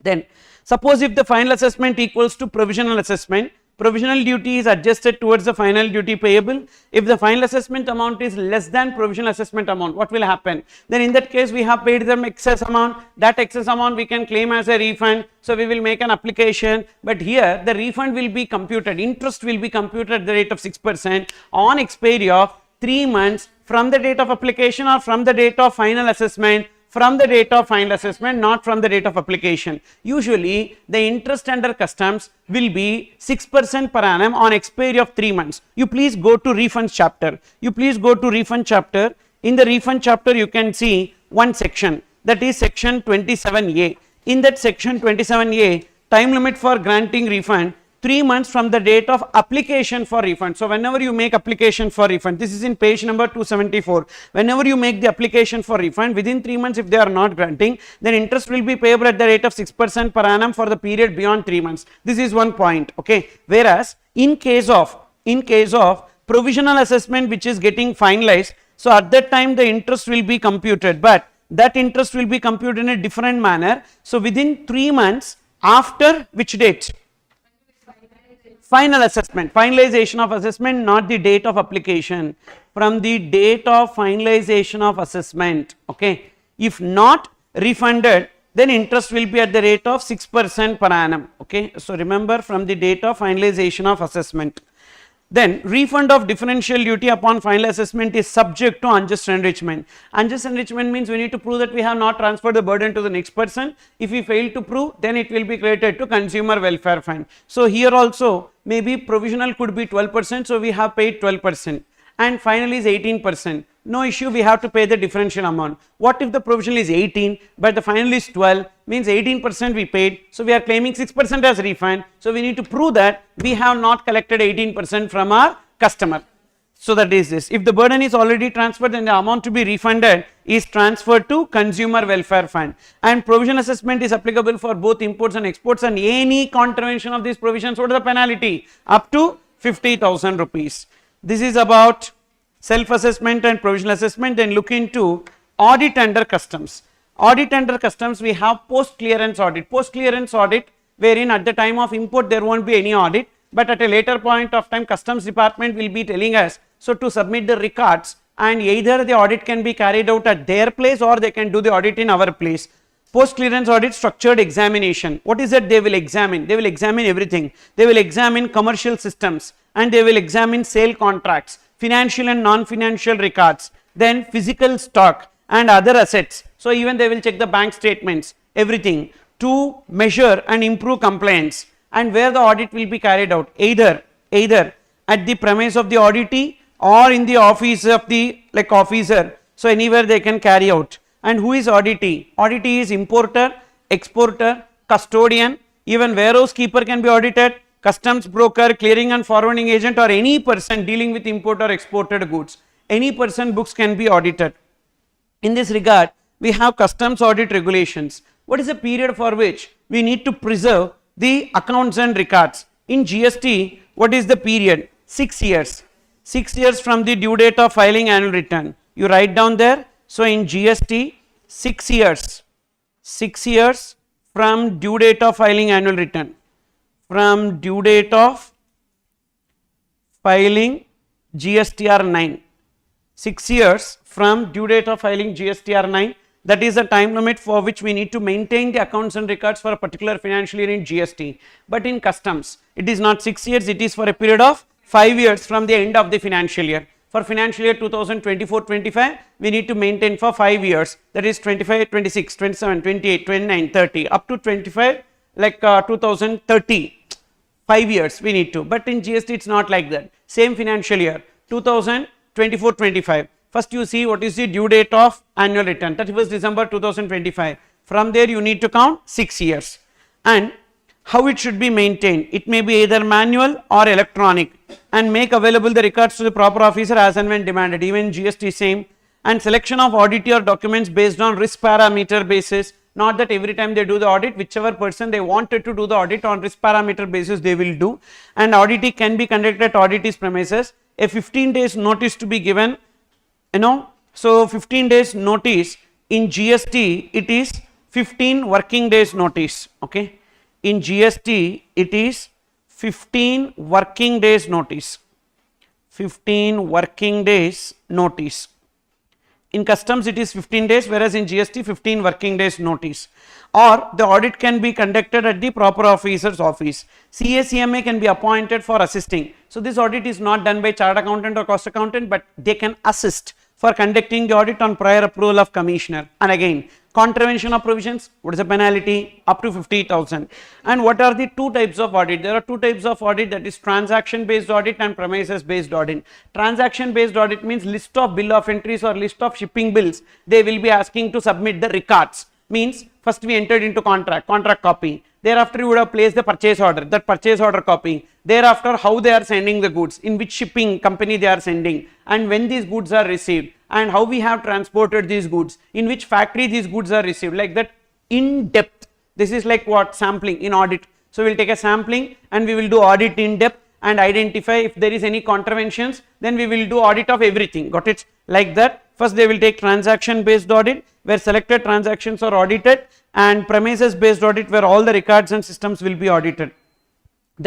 Then suppose if the final assessment equals to provisional assessment, provisional duty is adjusted towards the final duty payable. If the final assessment amount is less than provisional assessment amount, what will happen? Then in that case we have paid them excess amount. That excess amount we can claim as a refund. So we will make an application, but here the refund will be computed, interest will be computed at the rate of 6% on expiry of 3 months from the date of application or from the date of final assessment. From the date of final assessment, not from the date of application. Usually the interest under customs will be 6% per annum on expiry of 3 months. You please go to refunds chapter. In the refund chapter you can see one section, that is section 27A. In that section 27A, time limit for granting refund 3 months from the date of application for refund. So whenever you make application for refund, this is in page number 274. Whenever you make the application for refund, within 3 months if they are not granting, then interest will be payable at the rate of 6% per annum for the period beyond 3 months. This is one point, okay. Whereas in case of provisional assessment which is getting finalized, so at that time the interest will be computed, but that interest will be computed in a different manner. So within 3 months after which date? Final assessment, finalization of assessment, not the date of application, from the date of finalization of assessment, okay. If not refunded, then interest will be at the rate of 6% per annum, okay. So remember, from the date of finalization of assessment. Then refund of differential duty upon final assessment is subject to unjust enrichment. Unjust enrichment means we need to prove that we have not transferred the burden to the next person. If we fail to prove, then it will be credited to consumer welfare fund. So here also maybe provisional could be 12%, so we have paid 12%, and final is 18%. No issue, we have to pay the differential amount. What if the provisional is 18 but the final is 12, means 18% we paid, so we are claiming 6% as refund. So we need to prove that we have not collected 18% from our customer. So that is this. If the burden is already transferred, then the amount to be refunded is transferred to consumer welfare fund. And provision assessment is applicable for both imports and exports, and any contravention of these provisions, what is the penalty? Up to 50,000 rupees. This is about self-assessment and provisional assessment. Then look into audit under customs. Audit under customs, we have post-clearance audit. Post-clearance audit, wherein at the time of import there won't be any audit, but at a later point of time customs department will be telling us so to submit the records, and either the audit can be carried out at their place or they can do the audit in our place. Post clearance audit, structured examination. What is that they will examine? They will examine everything. They will examine commercial systems, and they will examine sale contracts, financial and non-financial records, then physical stock and other assets. So even they will check the bank statements, everything, to measure and improve compliance. And where the audit will be carried out, either at the premise of the auditee or in the office of the officer. So anywhere they can carry out. And who is auditee? Auditee is importer, exporter, custodian, even warehouse keeper can be audited, customs broker, clearing and forwarding agent, or any person dealing with import or exported goods. Any person books can be audited. In this regard, we have customs audit regulations. What is the period for which we need to preserve the accounts and records? In GST, what is the period? 6 years. 6 years from the due date of filing annual return. You write down there. So in GST, 6 years. 6 years from due date of filing annual return. From due date of filing GSTR 9. 6 years from due date of filing GSTR 9. That is the time limit for which we need to maintain the accounts and records for a particular financial year in GST. But in customs, it is not 6 years, it is for a period of 5 years from the end of the financial year. For financial year 2024-25, we need to maintain for 5 years, that is 25, 26, 27, 28, 29, 30, up to 25, 2030, 5 years we need to. But in GST, it's not like that. Same financial year, 2024-25. First you see what is the due date of annual return, 31st December 2025. From there you need to count 6 years. And how it should be maintained? It may be either manual or electronic, and make available the records to the proper officer as and when demanded. Even GST same. And selection of auditee or documents based on risk parameter basis. Not that every time they do the audit, whichever person they wanted to do the audit on risk parameter basis they will do. And auditee can be conducted at auditee's premises. A 15 days notice to be given. So 15 days notice in GST, it is 15 working days notice, okay. In GST, it is 15 working days notice, 15 working days notice. In customs, it is 15 days, whereas in GST, 15 working days notice. Or the audit can be conducted at the proper officer's office. CA/CMA can be appointed for assisting. So this audit is not done by chartered accountant or cost accountant, but they can assist for conducting the audit on prior approval of commissioner. And again, contravention of provisions, what is the penalty? Up to 50,000. And what are the two types of audit? There are two types of audit, that is transaction based audit and premises based audit. Transaction based audit means list of bill of entries or list of shipping bills. They will be asking to submit the records. Means first we entered into contract copy, Thereafter, you would have placed the purchase order, that purchase order copy. Thereafter, how they are sending the goods, in which shipping company they are sending, and when these goods are received, and how we have transported these goods, in which factory these goods are received, like that in depth. This is like what? Sampling in audit. So, we will take a sampling and we will do audit in depth and identify if there is any contraventions, then we will do audit of everything. Got it? Like that. First, they will take transaction based audit, where selected transactions are audited, and premises based audit, where all the records and systems will be audited.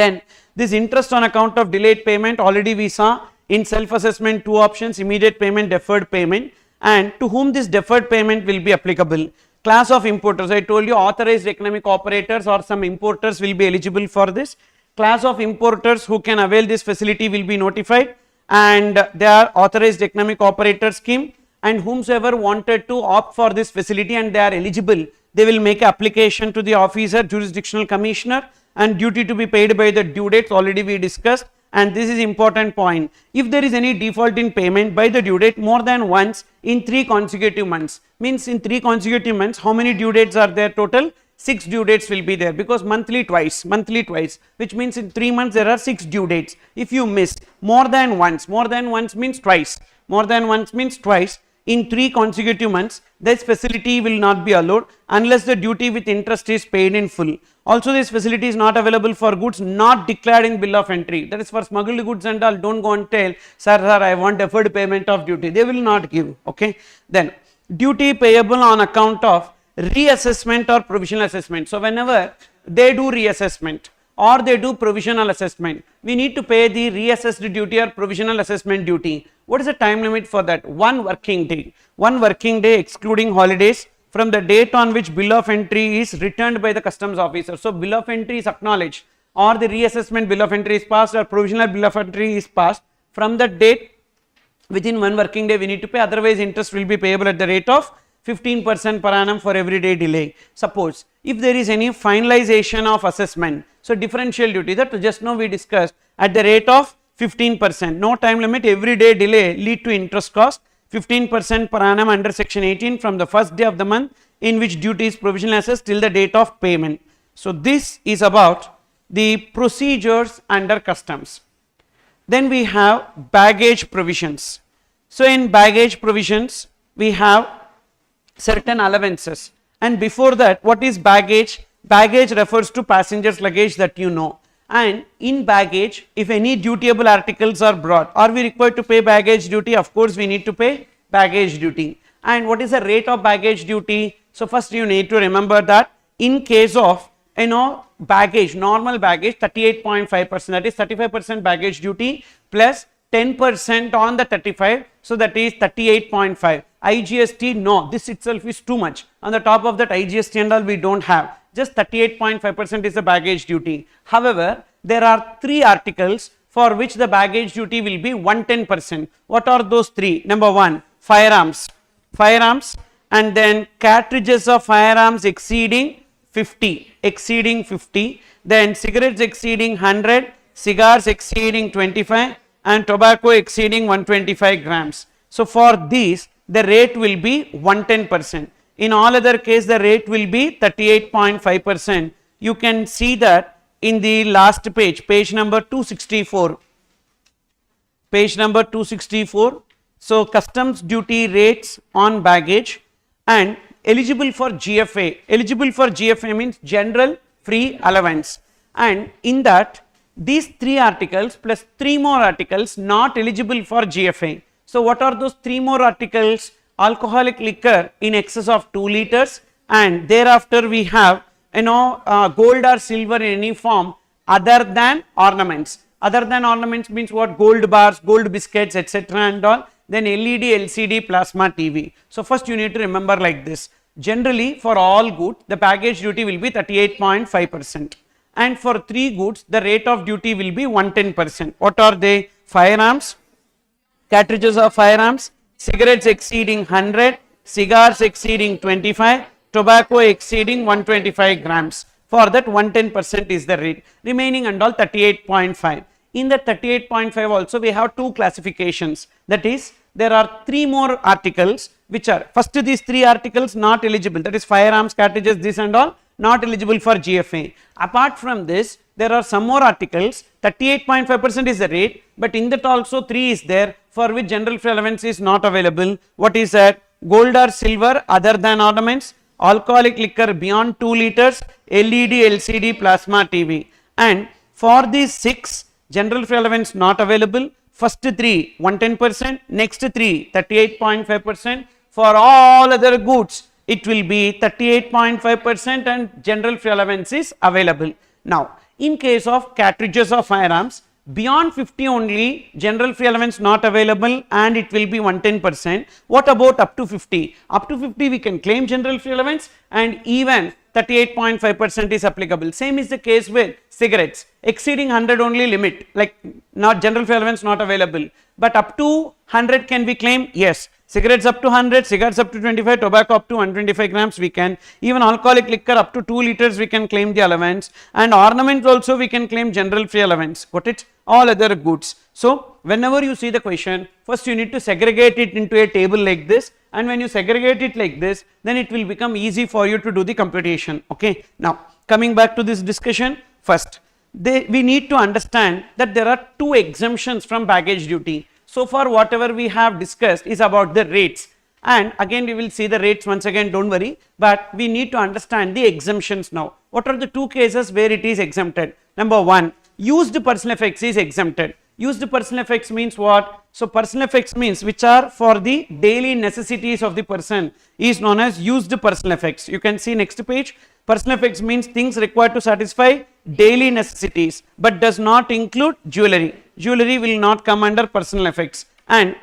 Then this interest on account of delayed payment, already we saw in self assessment two options: immediate payment, deferred payment. And to whom this deferred payment will be applicable? Class of importers, I told you authorized economic operators or some importers will be eligible for this. Class of importers who can avail this facility will be notified, and they are authorized economic operator scheme, and whomsoever wanted to opt for this facility and they are eligible, they will make application to the officer, jurisdictional commissioner, and duty to be paid by the due dates already we discussed. And this is important point: if there is any default in payment by the due date more than once in 3 consecutive months, means in 3 consecutive months, how many due dates are there total? 6 due dates will be there, because monthly twice, which means in 3 months there are 6 due dates. If you miss more than once means twice, in 3 consecutive months, this facility will not be allowed unless the duty with interest is paid in full. Also, this facility is not available for goods not declared in bill of entry. That is for smuggled goods and all. Don't go and tell, sir, I want deferred payment of duty. They will not give. Okay. Then duty payable on account of reassessment or provisional assessment. So whenever they do reassessment or they do provisional assessment, we need to pay the reassessed duty or provisional assessment duty. What is the time limit for that? 1 working day. 1 working day excluding holidays from the date on which bill of entry is returned by the customs officer. So bill of entry is acknowledged, or the reassessment bill of entry is passed, or provisional bill of entry is passed. From that date, within 1 working day we need to pay, otherwise interest will be payable at the rate of 15% per annum for every day delay. Suppose if there is any finalization of assessment, so differential duty that just now we discussed, at the rate of 15%, no time limit, every day delay lead to interest cost, 15% per annum under section 18 from the first day of the month in which duty is provisionally assessed till the date of payment. So this is about the procedures under customs. Then we have baggage provisions. So in baggage provisions we have certain allowances, and before that, what is baggage? Baggage refers to passengers luggage that you know, and in baggage, if any dutiable articles are brought, are we required to pay baggage duty? Of course we need to pay baggage duty. And what is the rate of baggage duty? So first you need to remember that in case of baggage, normal baggage, 38.5%, that is 35% baggage duty plus 10% on the 35, so that is 38.5. IGST, no, this itself is too much. On the top of that, IGST and all we don't have, just 38.5% is the baggage duty. However, there are 3 articles for which the baggage duty will be 110%. What are those 3? Number 1, firearms, and then cartridges of firearms exceeding 50, then cigarettes exceeding 100, cigars exceeding 25, and tobacco exceeding 125 grams. So for these, the rate will be 110%. In all other case, the rate will be 38.5%. You can see that in the last page, page number 264. So customs duty rates on baggage and eligible for GFA. Eligible for GFA means general free allowance, and in that these 3 articles plus 3 more articles not eligible for GFA. So what are those 3 more articles? Alcoholic liquor in excess of 2 liters, and thereafter we have gold or silver in any form other than ornaments. Other than ornaments means what? Gold bars, gold biscuits, etc. and all. Then LED, LCD, plasma TV. So first you need to remember like this. Generally for all goods the baggage duty will be 38.5%, and for 3 goods the rate of duty will be 110%. What are they? Firearms, cartridges of firearms, cigarettes exceeding 100, cigars exceeding 25, tobacco exceeding 125 grams. For that 110% is the rate. Remaining and all 38.5. In the 38.5 also we have 2 classifications. That is, there are 3 more articles which are, first these 3 articles not eligible. That is firearms, cartridges, this and all not eligible for GFA. Apart from this, there are some more articles. 38.5% is the rate, but in that also 3 is there for which general free allowance is not available. What is that? Gold or silver other than ornaments, alcoholic liquor beyond 2 liters, LED, LCD, plasma TV. And for these 6, general free allowance not available. First 3 110%, next 3 38.5%. For all other goods it will be 38.5% and general free allowance is available. Now in case of cartridges of firearms, beyond 50 only general free allowance not available and it will be 110%. What about up to 50? Up to 50 we can claim general free allowance and even 38.5% is applicable. Same is the case with cigarettes. Exceeding 100 only limit, like not general free allowance not available, but up to 100 can we claim? Yes. Cigarettes up to 100, cigars up to 25, tobacco up to 125 grams we can, even alcoholic liquor up to 2 liters we can claim the allowance, and ornaments also we can claim general free allowance. Got it? All other goods. So whenever you see the question, first you need to segregate it into a table like this, and when you segregate it like this, then it will become easy for you to do the computation. Okay. Now coming back to this discussion, first we need to understand that there are 2 exemptions from baggage duty. So far whatever we have discussed is about the rates, and again we will see the rates once again, don't worry, but we need to understand the exemptions now. What are the 2 cases where it is exempted? Number 1, used personal effects is exempted. Used personal effects means what? So personal effects means which are for the daily necessities of the person is known as used personal effects. You can see next page. Personal effects means things required to satisfy daily necessities, but does not include jewelry. Jewelry will not come under personal effects. And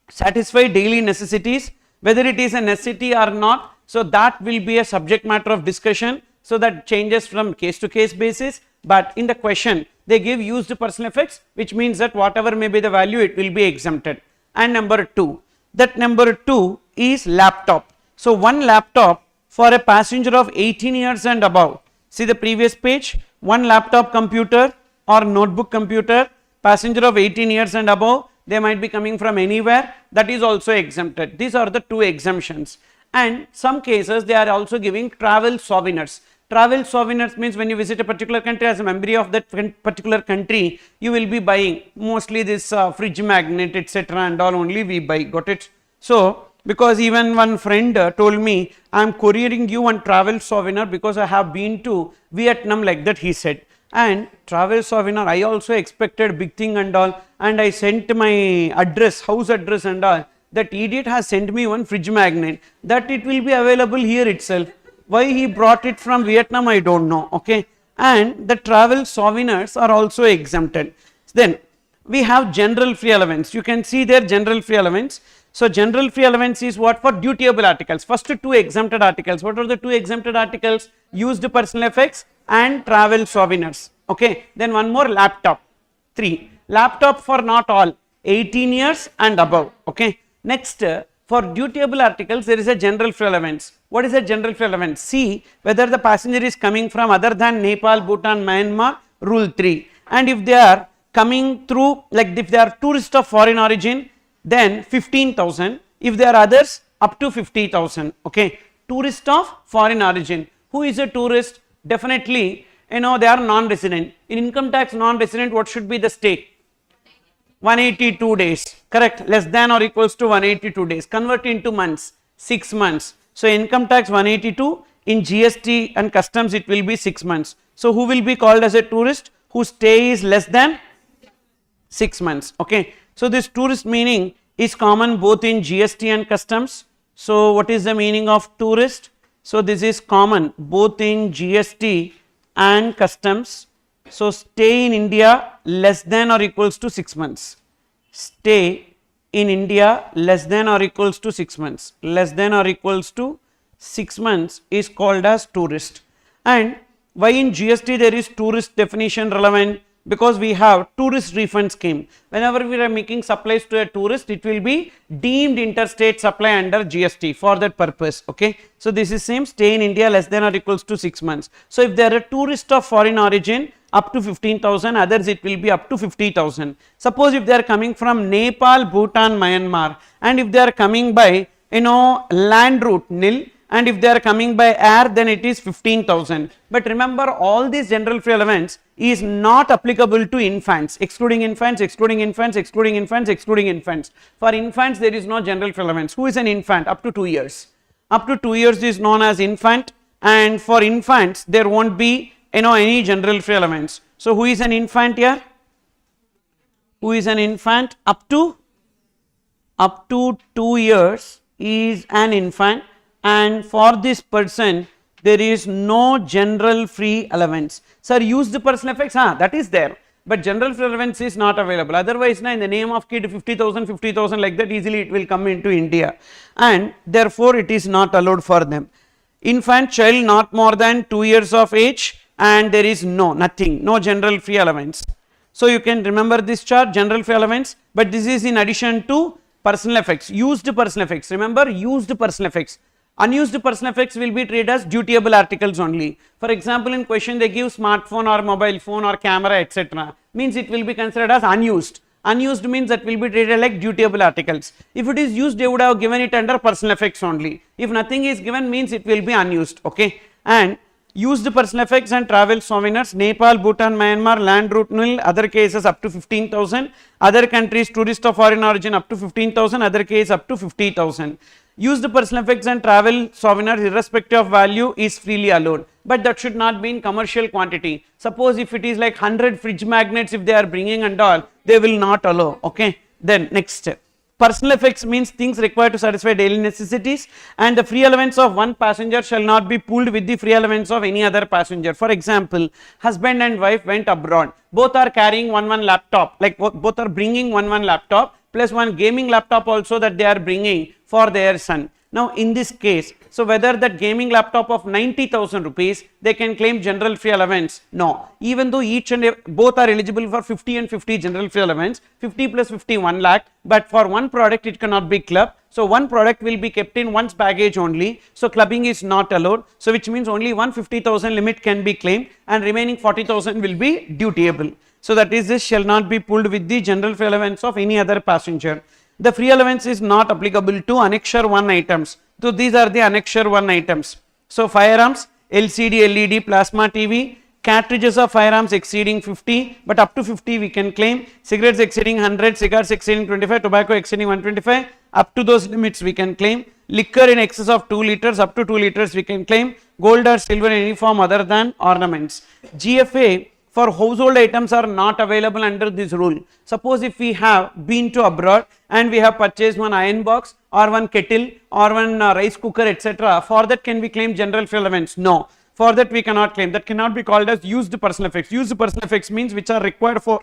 satisfy daily necessities, whether it is a necessity or not, so that will be a subject matter of discussion, so that changes from case to case basis. But in the question they give used personal effects, which means that whatever may be the value it will be exempted. And number 2, that number 2 is laptop. So one laptop for a passenger of 18 years and above, see the previous page, one laptop computer or notebook computer, passenger of 18 years and above, they might be coming from anywhere, that is also exempted. These are the 2 exemptions. And some cases they are also giving travel souvenirs. Travel souvenirs means when you visit a particular country, as a memory of that particular country, you will be buying mostly this fridge magnet, etc. and all only we buy. Got it? So because even one friend told me, I am couriering you one travel souvenir because I have been to Vietnam, like that he said. And travel souvenir, I also expected big thing and all, and I sent my address, house address and all. That idiot has sent me one fridge magnet that it will be available here itself. Why he brought it from Vietnam, I don't know. Okay. And the travel souvenirs are also exempted. Then we have general free allowance. You can see there general free allowance. So general free allowance is what? For dutiable articles. First 2 exempted articles. What are the 2 exempted articles? Used personal effects and travel souvenirs. Okay. Then one more, laptop. 3. Laptop for not all, 18 years and above. Okay. Next, for dutiable articles there is a general free allowance. What is a general free allowance? See whether the passenger is coming from other than Nepal, Bhutan, Myanmar, rule 3. And if they are coming through, like if they are tourists of foreign origin, then 15,000. If they are others, up to 50,000. Okay. Tourist of foreign origin. Who is a tourist? Definitely, they are non-resident. In income tax non-resident, what should be the stay? 182 days. Correct. Less than or equals to 182 days. Convert into months. 6 months. So income tax 182, in GST and customs it will be 6 months. So who will be called as a tourist? Whose stay is less than 6 months. Okay. So this tourist meaning is common both in GST and customs. So what is the meaning of tourist? So this is common both in GST and customs. So stay in India less than or equals to 6 months. Stay in India less than or equals to 6 months. Less than or equals to 6 months is called as tourist. And why in GST there is tourist definition relevant? Because we have tourist refund scheme. Whenever we are making supplies to a tourist, it will be deemed interstate supply under GST for that purpose. Okay. So this is same, stay in India less than or equals to 6 months. So if they are a tourist of foreign origin, up to 15,000, others it will be up to 50,000. Suppose if they are coming from Nepal, Bhutan, Myanmar, and if they are coming by land route nil, and if they are coming by air, then it is 15,000. But remember, all these general free allowance is not applicable to infants, excluding infants, excluding infants, excluding infants, excluding infants. For infants, there is no general free allowance. Who is an infant? Up to 2 years. Up to 2 years is known as infant, and for infants, there won't be any general free allowance. So who is an infant here? Who is an infant? Up to 2 years is an infant, and for this person there is no general free allowance. Sir, use the personal effects, that is there, but general free allowance is not available. Otherwise, in the name of kid 50,000, 50,000 like that, easily it will come into India, and therefore it is not allowed for them. Infant child not more than 2 years of age, and there is no general free allowance. So you can remember this chart, general free allowance, but this is in addition to personal effects. Used personal effects, remember, used personal effects. Unused personal effects will be treated as dutiable articles only. For example, in question they give smartphone or mobile phone or camera, etc. Means it will be considered as unused. Unused means that will be treated like dutiable articles. If it is used, they would have given it under personal effects only. If nothing is given, means it will be unused. Okay. And used personal effects and travel souvenirs, Nepal, Bhutan, Myanmar, land route nil, other cases up to 15,000, other countries tourist of foreign origin up to 15,000, other case up to 50,000. Used personal effects and travel souvenirs irrespective of value is freely allowed, but that should not be in commercial quantity. Suppose if it is like 100 fridge magnets, if they are bringing and all, they will not allow. Okay. Then next, personal effects means things required to satisfy daily necessities, and the free allowance of one passenger shall not be pooled with the free allowance of any other passenger. For example, husband and wife went abroad, both are carrying one laptop, like both are bringing one laptop plus one gaming laptop also that they are bringing for their son. Now in this case, so whether that gaming laptop of 90,000 rupees, they can claim general free allowance? No. Even though both are eligible for 50 and 50 general free allowance, 50 plus 50 1 lakh, but for one product it cannot be clubbed. So one product will be kept in one's baggage only. So clubbing is not allowed. So which means only 150,000 limit can be claimed, and remaining 40,000 will be dutiable. So that is, this shall not be pulled with the general free allowance of any other passenger. The free allowance is not applicable to Annexure 1 items. So these are the Annexure 1 items. So firearms, LCD, LED, plasma TV, cartridges of firearms exceeding 50, but up to 50 we can claim. Cigarettes exceeding 100, cigars exceeding 25, tobacco exceeding 125, up to those limits we can claim. Liquor in excess of 2 liters, up to 2 liters we can claim. Gold or silver in any form other than ornaments. GFA for household items are not available under this rule. Suppose if we have been to abroad and we have purchased one iron box or one kettle or one rice cooker, etc., for that can we claim general free allowance? No, for that we cannot claim. That cannot be called as used personal effects. Used personal effects means which are required for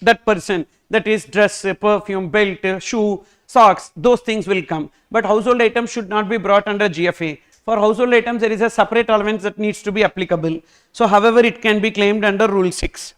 that person, that is dress, perfume, belt, shoe, socks, those things will come. But household items should not be brought under GFA. For household items, there is a separate allowance that needs to be applicable. So, however, it can be claimed under Rule 6.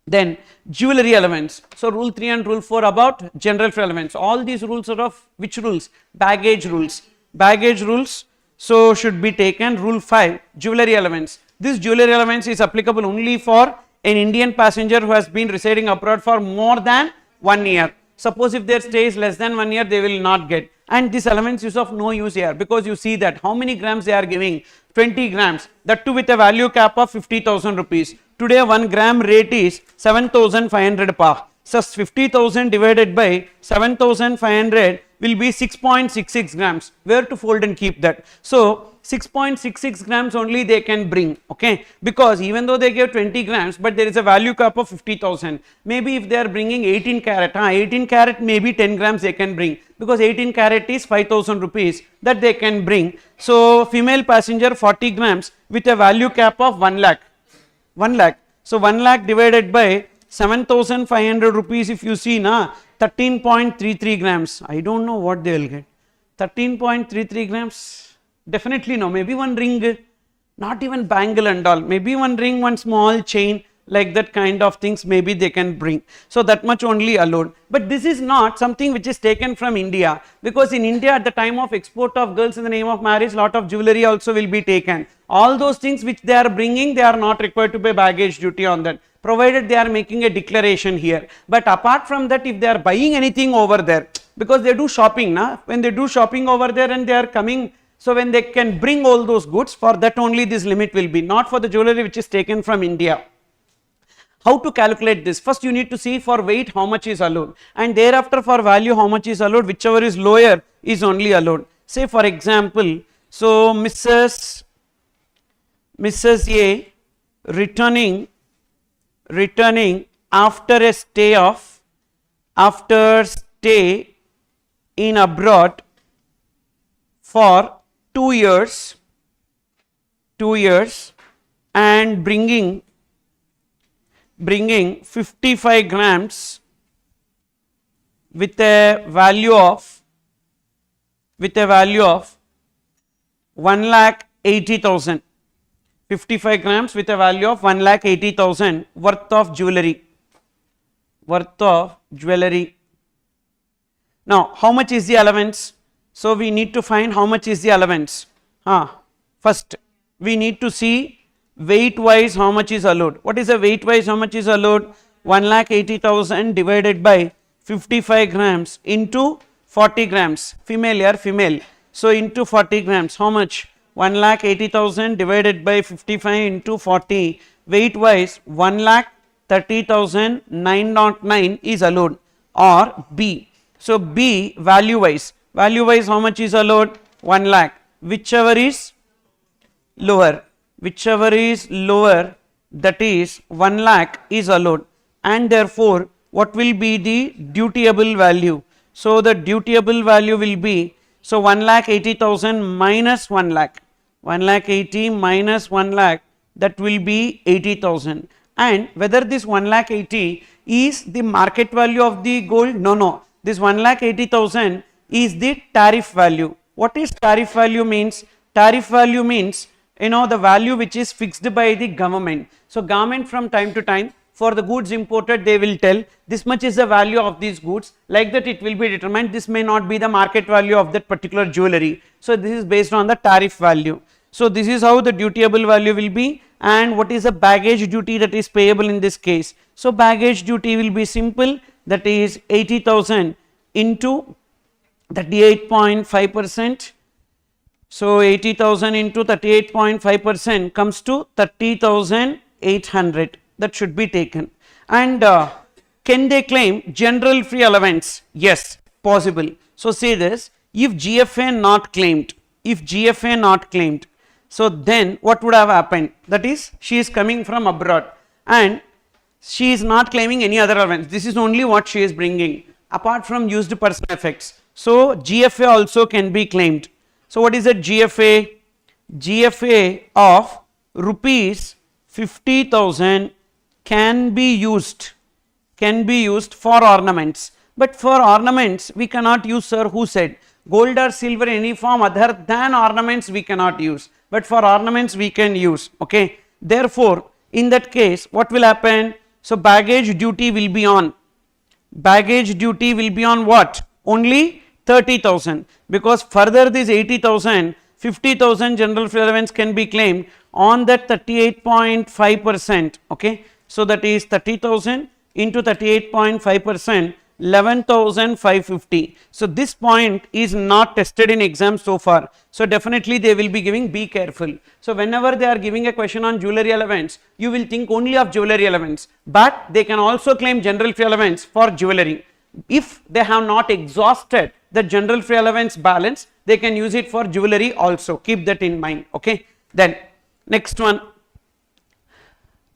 Then, jewelry allowance. So, Rule 3 and Rule 4 about general free allowance. All these rules are of which rules? Baggage rules. Baggage rules, so should be taken. Rule 5, jewelry allowance. This jewelry allowance is applicable only for an Indian passenger who has been residing abroad for more than 1 year. Suppose if their stay is less than 1 year, they will not get. And this allowance is of no use here, because you see that how many grams they are giving? 20 grams, that too with a value cap of 50,000 rupees. Today 1 gram rate is 7,500 pa. So 50,000 divided by 7,500 will be 6.66 grams. Where to fold and keep that? So 6.66 grams only they can bring, okay, because even though they give 20 grams, but there is a value cap of 50,000. Maybe if they are bringing 18 carat, 18 carat maybe 10 grams they can bring, because 18 carat is 5,000 rupees that they can bring. So female passenger 40 grams with a value cap of 1 lakh. 1 lakh. So 1 lakh divided by 7,500 rupees, if you see na, 13.33 grams. I don't know what they will get. 13.33 grams. Definitely no, maybe one ring, not even bangle and all, maybe one ring, one small chain, like that kind of things maybe they can bring. So that much only allowed. But this is not something which is taken from India, because in India at the time of export of girls in the name of marriage, lot of jewelry also will be taken. All those things which they are bringing, they are not required to pay baggage duty on that, provided they are making a declaration here. But apart from that, if they are buying anything over there, because they do shopping, na? When they do shopping over there and they are coming, So when they can bring all those goods, for that only this limit will be, not for the jewelry which is taken from India. How to calculate this? First you need to see for weight how much is allowed, and thereafter for value how much is allowed, whichever is lower is only allowed. Say for example, so Mrs. A returning after stay in abroad for 2 years and bringing 55 grams with a value of 1,80,000, 55 grams with a value of 1,80,000 worth of jewelry. Now how much is the allowance? So we need to find how much is the allowance. First we need to see weight wise how much is allowed. What is the weight wise how much is allowed? 1,80,000 divided by 55 grams into 40 grams, female, so into 40 grams, how much? 1,80,000 divided by 55 into 40, weight wise 1,30,909 is allowed, or B. So B value wise how much is allowed? 1 lakh, whichever is lower, that is 1 lakh is allowed, and therefore what will be the dutiable value? So the dutiable value will be, so 1,80,000 minus 1 lakh, 1,80,000 minus 1 lakh, that will be 80,000. And whether this 1,80,000 is the market value of the gold? No, this 1,80,000 is the tariff value. What is tariff value means? Tariff value means, the value which is fixed by the government. So government from time to time, for the goods imported, they will tell this much is the value of these goods, like that it will be determined. This may not be the market value of that particular jewelry. So this is based on the tariff value. So this is how the dutiable value will be. And what is the baggage duty that is payable in this case? So baggage duty will be simple, that is 80,000 into 38.5%. So 80,000 into 38.5% comes to 30,800. That should be taken. And can they claim general free allowance? Yes, possible. So say this, if GFA not claimed, so then what would have happened? That is, she is coming from abroad and she is not claiming any other allowance. This is only what she is bringing apart from used person effects. So GFA also can be claimed. So what is a GFA? GFA of rupees 50,000 can be used for ornaments, but for ornaments we cannot use, sir. Who said? Gold or silver in any form other than ornaments we cannot use, but for ornaments we can use. Okay, therefore in that case what will happen? So baggage duty will be on what? Only 30,000, because further this 80,000, 50,000 general free allowance can be claimed on that 38.5%. okay, so that is 30,000 into 38.5%, 11,550. So this point is not tested in exam so far, so definitely they will be giving, be careful. So whenever they are giving a question on jewelry allowance, you will think only of jewelry allowance, but they can also claim general free allowance for jewelry. If they have not exhausted the general free allowance balance, they can use it for jewelry also. Keep that in mind. Okay, then next one,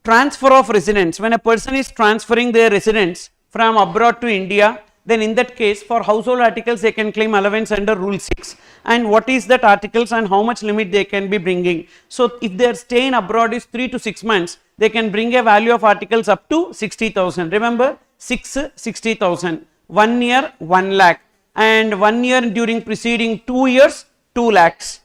transfer of residence. When a person is transferring their residence from abroad to India, then in that case for household articles they can claim allowance under rule 6. And what is that articles and how much limit they can be bringing? So if their stay in abroad is 3 to 6 months, they can bring a value of articles up to 60,000. Remember, 60,000. 1 year 1 lakh, and 1 year during preceding 2 years 2 lakhs,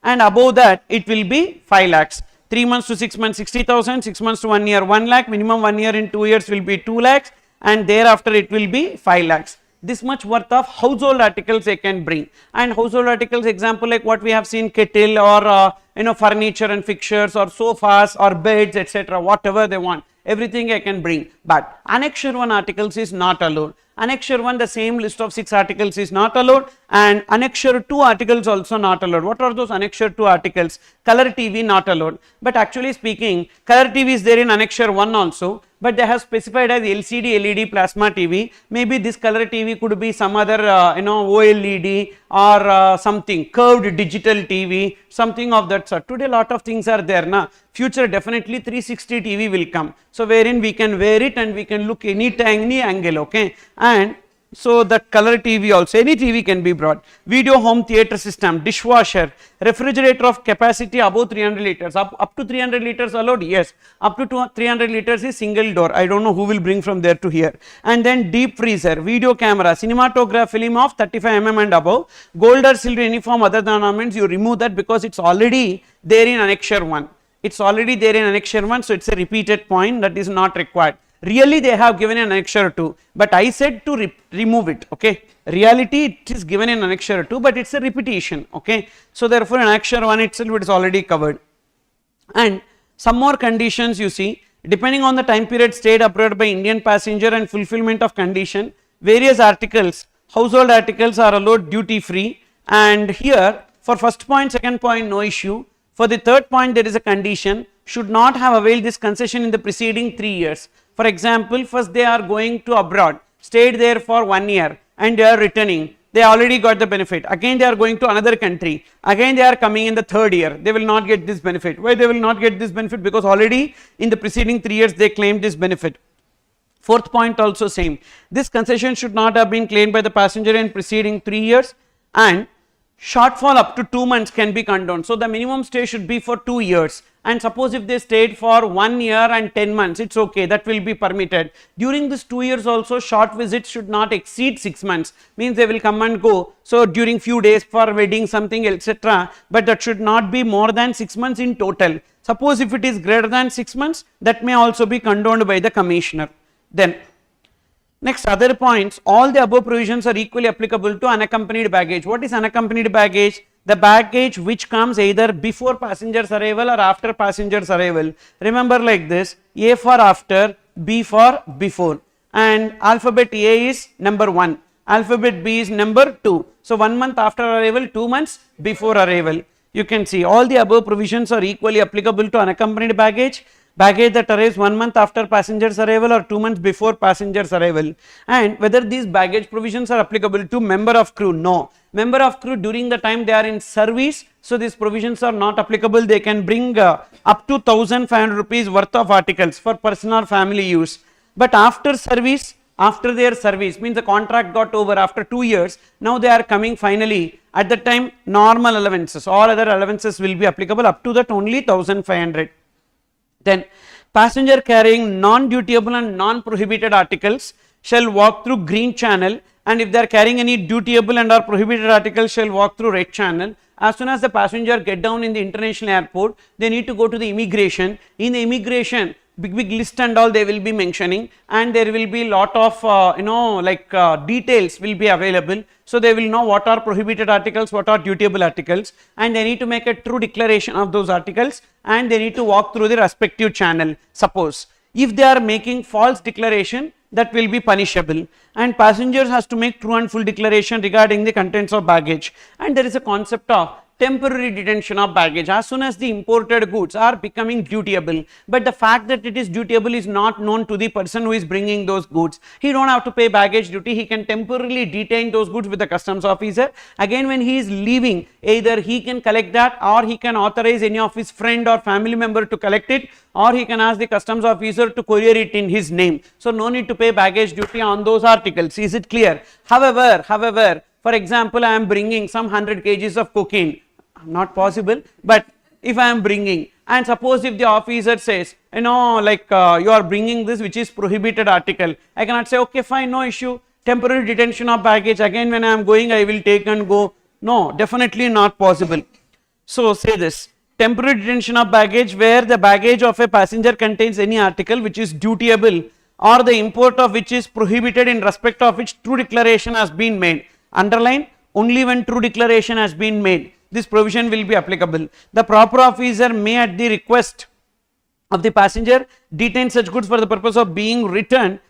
and above that it will be 5 lakhs. 3 months to 6 months 60,000, 6 months to 1 year 1 lakh, minimum 1 year in 2 years will be 2 lakhs, and thereafter it will be 5 lakhs. This much worth of household articles they can bring. And household articles example like what we have seen, kettle or furniture and fixtures or sofas or beds, etc., whatever they want, everything I can bring. But annexure 1 articles is not allowed. Annexure 1, the same list of 6 articles is not allowed, and Annexure 2 articles also not allowed. What are those Annexure 2 articles? Color TV not allowed, but actually speaking, color TV is there in Annexure 1 also, but they have specified as LCD, LED, plasma TV. Maybe this color TV could be some other OLED or something curved digital TV, something of that sort. Today lot of things are there na. Future definitely 360 TV will come, so wherein we can wear it and we can look any angle, okay. And so that color TV also, any TV can be brought. Video home theater system, dishwasher, refrigerator of capacity above 300 liters, up to 300 liters allowed, yes, up to 300 liters is single door, I don't know who will bring from there to here. And then deep freezer, video camera, cinematograph film of 35 mm and above, gold or silver uniform other than ornaments, you remove that because it's already there in Annexure 1. It's already there in Annexure 1, so it's a repeated point that is not required. Really they have given an Annexure 2, but I said to remove it, okay. Reality it is given in Annexure 2, but it's a repetition, okay. So therefore in Annexure 1 itself it is already covered. And some more conditions you see, depending on the time period stayed abroad by Indian passenger and fulfillment of condition, various articles, household articles are allowed duty free, and here for first point, second point no issue. For the third point there is a condition, should not have availed this concession in the preceding 3 years. For example, first they are going to abroad, stayed there for 1 year and they are returning, they already got the benefit. Again they are going to another country, again they are coming in the third year, they will not get this benefit. Why they will not get this benefit? Because already in the preceding 3 years they claimed this benefit. Fourth point also same, this concession should not have been claimed by the passenger in preceding 3 years, and shortfall up to 2 months can be condoned. So the minimum stay should be for 2 years, and suppose if they stayed for 1 year and 10 months, it's okay, that will be permitted. During this 2 years also short visits should not exceed 6 months, means they will come and go, so during few days for wedding something etc., but that should not be more than 6 months in total. Suppose if it is greater than 6 months, that may also be condoned by the commissioner. Then next other points, all the above provisions are equally applicable to unaccompanied baggage. What is unaccompanied baggage? The baggage which comes either before passenger's arrival or after passenger's arrival. Remember like this, A for after, B for before, and alphabet A is number 1, alphabet B is number 2. So 1 month after arrival, 2 months before arrival. You can see all the above provisions are equally applicable to unaccompanied baggage. Baggage that arrives 1 month after passenger's arrival or 2 months before passenger's arrival. And whether these baggage provisions are applicable to member of crew? No. Member of crew during the time they are in service, so these provisions are not applicable. They can bring up to 1500 rupees worth of articles for personal or family use. But after service, after their service, means the contract got over after 2 years, now they are coming finally, at that time normal allowances, all other allowances will be applicable, up to that only 1500. Then passenger carrying non-dutiable and non-prohibited articles shall walk through green channel, and if they are carrying any dutiable and or prohibited articles shall walk through red channel. As soon as the passenger get down in the international airport, they need to go to the immigration. In the immigration, big list and all they will be mentioning, and there will be lot of details will be available, so they will know what are prohibited articles, what are dutiable articles, and they need to make a true declaration of those articles, and they need to walk through the respective channel. Suppose if they are making false declaration, that will be punishable, and passengers has to make true and full declaration regarding the contents of baggage. And there is a concept of temporary detention of baggage. As soon as the imported goods are becoming dutiable, but the fact that it is dutiable is not known to the person who is bringing those goods, he don't have to pay baggage duty, he can temporarily detain those goods with the customs officer. Again when he is leaving, either he can collect that, or he can authorize any of his friend or family member to collect it, or he can ask the customs officer to courier it in his name. So no need to pay baggage duty on those articles. Is it clear? However, for example, I am bringing some 100 kgs of cocaine, not possible, but if I am bringing, and suppose if the officer says, you are bringing this which is prohibited article, I cannot say okay fine, no issue, temporary detention of baggage, again when I am going I will take and go. No, definitely not possible. So say this, temporary detention of baggage where the baggage of a passenger contains any article which is dutiable or the import of which is prohibited, in respect of which true declaration has been made. Underline, only when true declaration has been made, this provision will be applicable. The proper officer may at the request of the passenger detain such goods for the purpose of being returned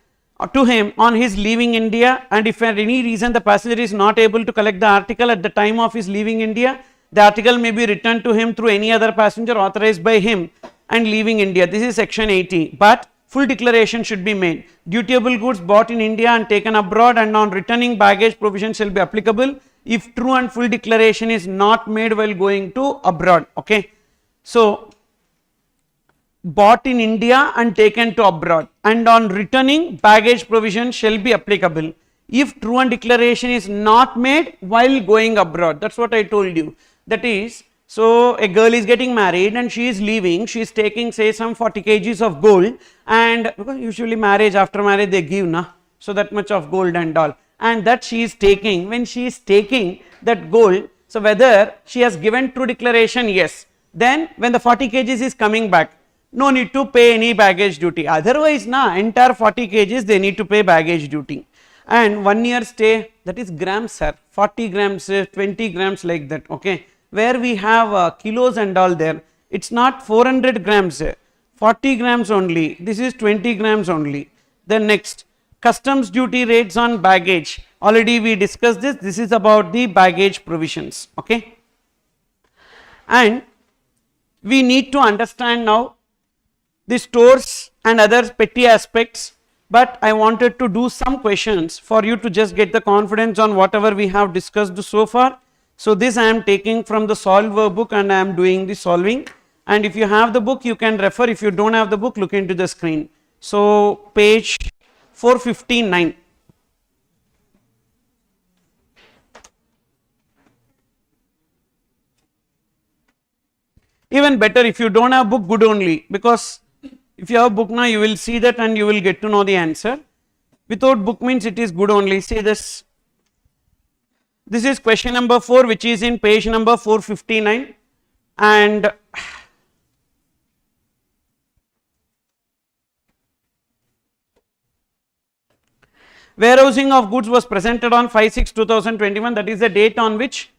to him on his leaving India, and if for any reason the passenger is not able to collect the article at the time of his leaving India, the article may be returned to him through any other passenger authorized by him and leaving India. This is section 80, but full declaration should be made. Dutiable goods bought in India and taken abroad and on returning baggage provision shall be applicable if true and full declaration is not made while going to abroad. Okay, so bought in India and taken to abroad and on returning baggage provision shall be applicable if true and declaration is not made while going abroad. That's what I told you. That is, so a girl is getting married and she is leaving, she is taking say some 40 kgs of gold, and because usually marriage, after marriage they give na, so that much of gold and all, and that she is taking, when she is taking that gold, so whether she has given true declaration, yes, then when the 40 kgs is coming back, no need to pay any baggage duty, otherwise na entire 40 kgs they need to pay baggage duty. And 1 year stay, that is grams sir, 40 grams, 20 grams like that, okay, where we have kilos and all there, it's not 400 grams, 40 grams only, this is 20 grams only. Then next, customs duty rates on baggage, already we discussed this, this is about the baggage provisions, okay. And we need to understand now the stores and other petty aspects, but I wanted to do some questions for you to just get the confidence on whatever we have discussed so far. So this I am taking from the solve workbook and I am doing the solving, and if you have the book you can refer, if you don't have the book look into the screen. So page 459. Even better if you don't have book, good only, because if you have book now you will see that and you will get to know the answer. Without book means it is good only. See this. This is question number 4 which is in page number 459, and warehousing of goods was presented on 5/6/2021, that is the date on which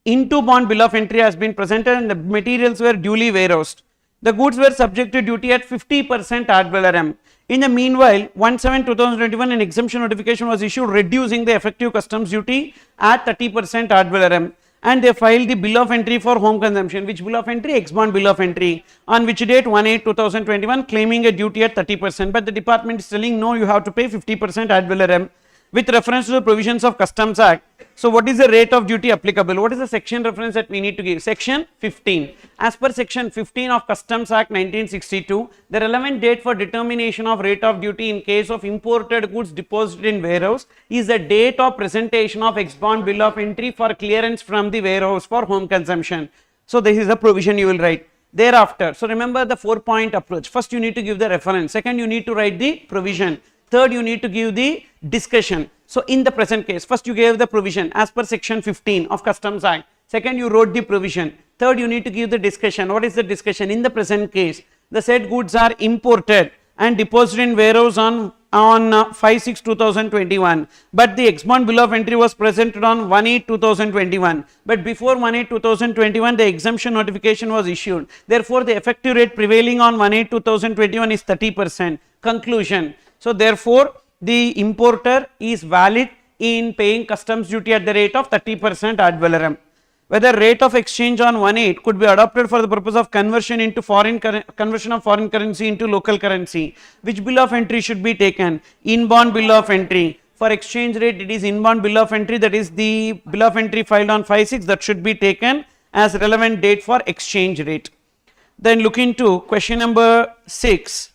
into bond bill of entry has been presented and the materials were duly warehoused. The goods were subject to duty at 50% ad valorem. In the meanwhile, 1/7/2021 an exemption notification was issued reducing the effective customs duty at 30% ad valorem, and they filed the bill of entry for home consumption. Which bill of entry? Ex-bond bill of entry, on which date 1/8/2021, claiming a duty at 30%, but the department is telling no, you have to pay 50% ad valorem with reference to the provisions of Customs Act. So what is the rate of duty applicable? What is the section reference that we need to give? Section 15. As per section 15 of Customs Act 1962, the relevant date for determination of rate of duty in case of imported goods deposited in warehouse is the date of presentation of ex-bond bill of entry for clearance from the warehouse for home consumption. So this is the provision you will write. Thereafter, so remember the 4-point approach. First you need to give the reference, second you need to write the provision, third you need to give the discussion. So in the present case, first you gave the provision as per section 15 of Customs Act, second you wrote the provision, third you need to give the discussion. What is the discussion? In the present case, the said goods are imported and deposited in warehouse on 5/6/2021, but the ex-bond bill of entry was presented on 1/8/2021, but before 1/8/2021 the exemption notification was issued. Therefore the effective rate prevailing on 1/8/2021 is 30%. Conclusion. So therefore the importer is valid in paying customs duty at the rate of 30% ad valorem. Whether rate of exchange on 1/8 could be adopted for the purpose of conversion into conversion of foreign currency into local currency. Which bill of entry should be taken? Inbound bill of entry. For exchange rate it is inbound bill of entry, that is the bill of entry filed on 5/6, that should be taken as relevant date for exchange rate. Then look into question number 6.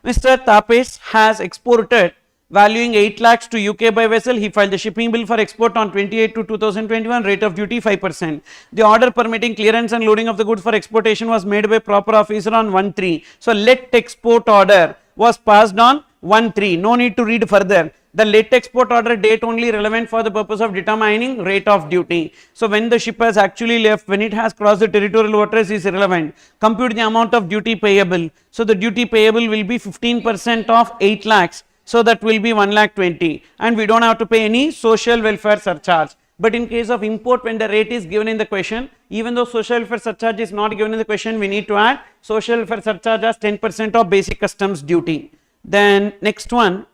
Mr. Tapes has exported valuing 8 lakhs to UK by vessel. He filed the shipping bill for export on 28/2/2021, rate of duty 5%. The order permitting clearance and loading of the goods for exportation was made by proper officer on 1/3. So let export order was passed on 1/3. No need to read further. The let export order date only relevant for the purpose of determining rate of duty. So when the ship has actually left, when it has crossed the territorial waters is irrelevant. Compute the amount of duty payable. So the duty payable will be 15% of 8 lakhs. So that will be 1,20,000, and we don't have to pay any social welfare surcharge. But in case of import, when the rate is given in the question, even though social welfare surcharge is not given in the question, we need to add social welfare surcharge as 10% of basic customs duty. Then next one,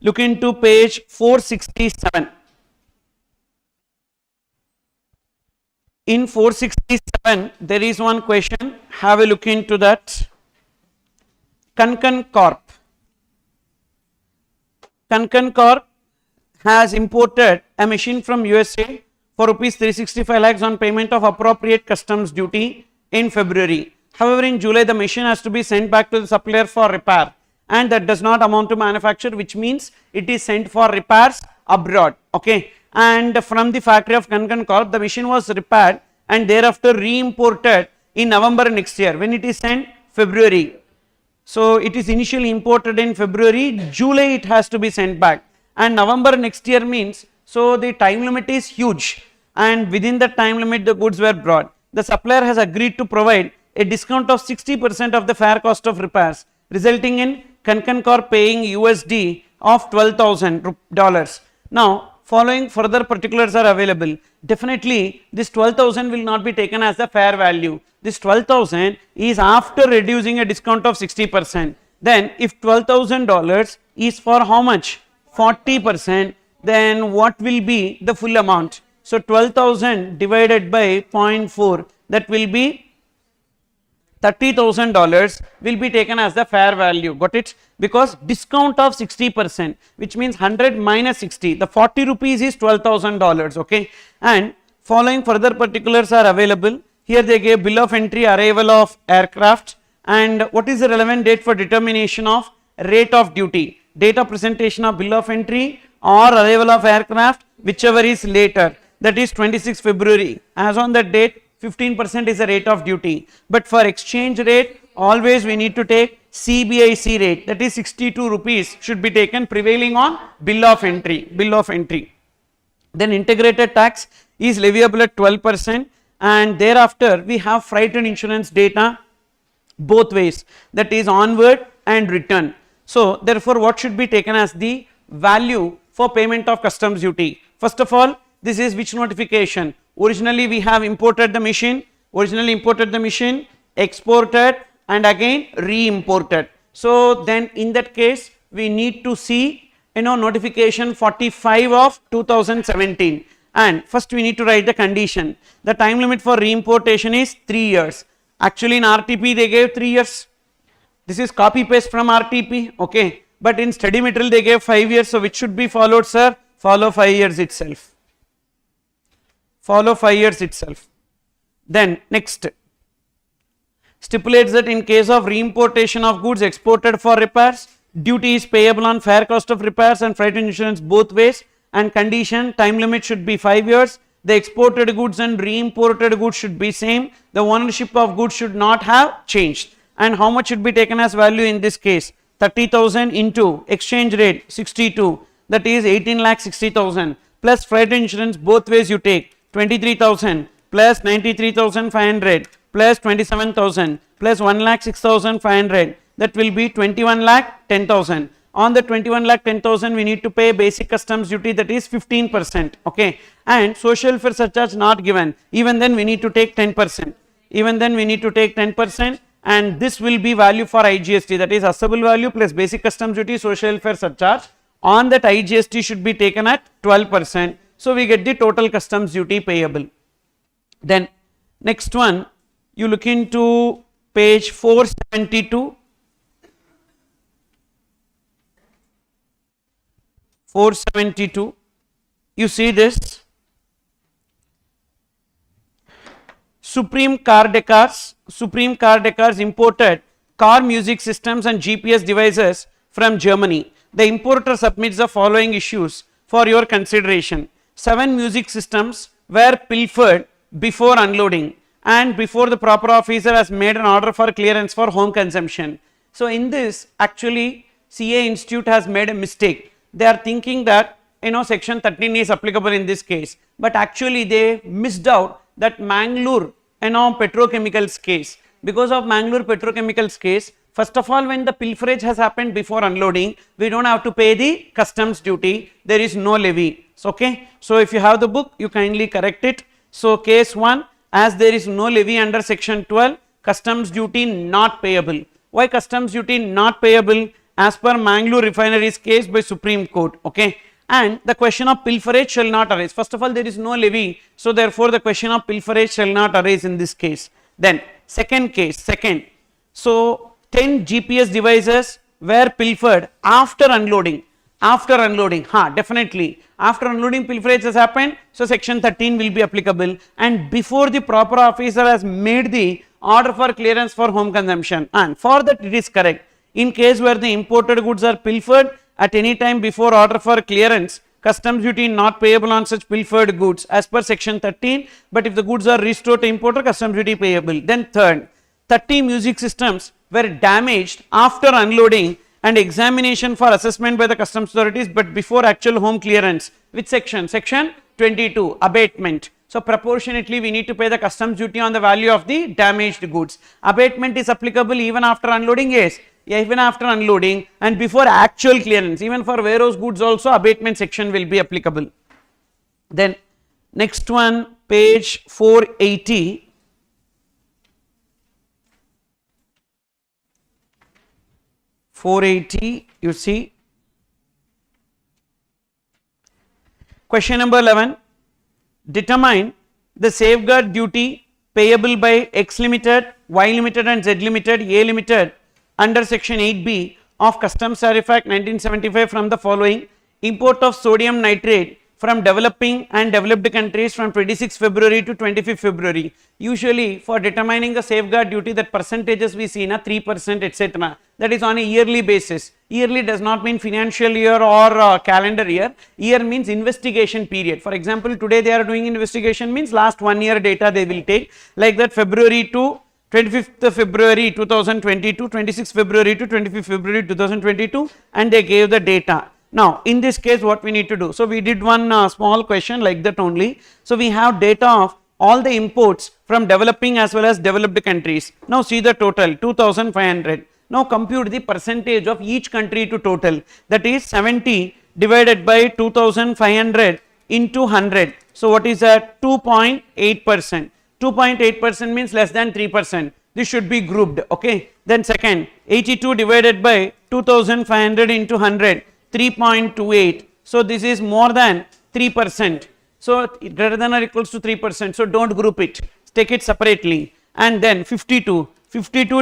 look into page 467. In 467, there is one question, have a look into that. Kankan Corp. Kankan Corp has imported a machine from USA for rupees 365 lakhs on payment of appropriate customs duty in February. However, in July, the machine has to be sent back to the supplier for repair, and that does not amount to manufacture, which means it is sent for repairs abroad. Okay. And from the factory of Kankan Corp, the machine was repaired and thereafter re-imported in November next year. When it is sent? February. So it is initially imported in February, July it has to be sent back, and November next year means, so the time limit is huge, and within the time limit the goods were brought. The supplier has agreed to provide a discount of 60% of the fair cost of repairs, resulting in Kankan Corp paying USD of $12,000. Now, following further particulars are available. Definitely, this 12,000 will not be taken as the fair value. This 12,000 is after reducing a discount of 60%. Then, if $12,000 is for how much? 40%, then what will be the full amount? So, 12,000 divided by 0.4, that will be $30,000 will be taken as the fair value. Got it? Because discount of 60%, which means 100 minus 60, the 40 rupees is $12,000. Okay. And following further particulars are available. Here they gave bill of entry, arrival of aircraft, and what is the relevant date for determination of rate of duty. Date of presentation of bill of entry or arrival of aircraft, whichever is later, that is 26 February. As on that date, 15% is the rate of duty, but for exchange rate always we need to take CBIC rate, that is 62 rupees should be taken prevailing on bill of entry. Then integrated tax is leviable at 12%, and thereafter we have freight and insurance data both ways, that is onward and return. So therefore what should be taken as the value for payment of customs duty? First of all, this is which notification? Originally we have imported the machine, exported and again re-imported. So then in that case we need to see notification 45 of 2017, and first we need to write the condition. The time limit for re-importation is 3 years. Actually in RTP they gave 3 years. This is copy paste from RTP, okay, but in study material they gave 5 years. So which should be followed, sir? Follow 5 years itself. Then next, stipulates that in case of re-importation of goods exported for repairs, duty is payable on fair cost of repairs and freight insurance both ways, and condition, time limit should be 5 years. The exported goods and re-imported goods should be same. The ownership of goods should not have changed. And how much should be taken as value in this case? 30,000 into exchange rate 62, that is 18,60,000 plus freight insurance both ways you take 23,000 plus 93,500 plus 27,000 plus 1,06,500, that will be 21,10,000. On the 21,10,000 we need to pay basic customs duty, that is 15%, okay, and social welfare surcharge not given, even then we need to take 10%, and this will be value for IGST, that is assessable value plus basic customs duty, social welfare surcharge. On that IGST should be taken at 12%. So we get the total customs duty payable. Then next one, you look into page 472. 472, you see this. Supreme Car Decars imported car music systems and GPS devices from Germany. The importer submits the following issues for your consideration. 7 music systems were pilfered before unloading and before the proper officer has made an order for clearance for home consumption. So in this, actually CA Institute has made a mistake. They are thinking that section 13 is applicable in this case, but actually they missed out that Mangalore petrochemicals case. Because of Mangalore petrochemicals case, first of all, when the pilferage has happened before unloading, we don't have to pay the customs duty, there is no levy. So, okay, so if you have the book, you kindly correct it. So case 1, as there is no levy under section 12, customs duty not payable. Why customs duty not payable as per Mangalore refineries case by Supreme Court? Okay. And the question of pilferage shall not arise. First of all, there is no levy, so therefore the question of pilferage shall not arise in this case. Then second case, so 10 GPS devices were pilfered after unloading. Definitely after unloading pilferage has happened, so section 13 will be applicable, and before the proper officer has made the order for clearance for home consumption. And for that it is correct, in case where the imported goods are pilfered at any time before order for clearance, customs duty not payable on such pilfered goods as per section 13, but if the goods are restored to importer, customs duty payable. Then third, 30 music systems were damaged after unloading and examination for assessment by the customs authorities, but before actual home clearance. Which section? Section 22, abatement. So proportionately we need to pay the customs duty on the value of the damaged goods. Abatement is applicable even after unloading, yes, even after unloading and before actual clearance. Even for warehouse goods also abatement section will be applicable. Then next one, page 480. You see, question number 11, determine the safeguard duty payable by X Limited, Y Limited and Z Limited, A Limited under section 8B of Customs Tariff Act 1975 from the following: import of sodium nitrate from developing and developed countries from 26 February to 25 February. Usually for determining the safeguard duty, that percentages we see na 3% etc. That is on a yearly basis. Yearly does not mean financial year or calendar year. Year means investigation period. For example, today they are doing investigation means last 1 year data they will take, like that February to 25th February 2022, 26th February to 25th February 2022, and they gave the data. Now in this case what we need to do, so we did one small question like that only. So we have data of all the imports from developing as well as developed countries. Now see the total 2500. Now compute the percentage of each country to total, that is 70 divided by 2500 into 100. So what is that? 2.8%. 2.8% means less than 3%. This should be grouped. Okay. Then second, 82 divided by 2500 into 100, 3.28. So this is more than 3%. So greater than or equals to 3%. So don't group it, take it separately. And then 52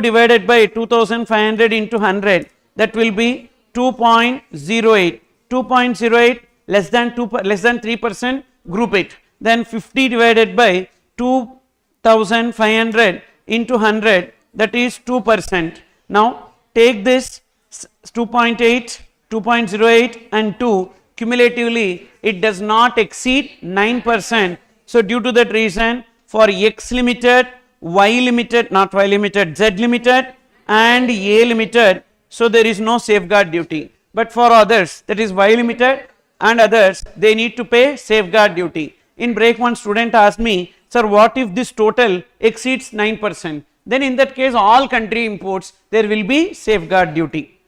divided by 2500 into 100, that will be 2.08. 2.08 less than 3%, group it. Then 50 divided by 2500 into 100, that is 2%. Now take this 2.8, 2.08 and 2, cumulatively it does not exceed 9%. So due to that reason, for X Limited, Y Limited, not Y Limited, Z Limited and A Limited, so there is no safeguard duty. But for others, that is Y Limited and others, they need to pay safeguard duty. In break, one student asked me, sir, what if this total exceeds 9%? Then in that case, all country imports, there will be safeguard duty.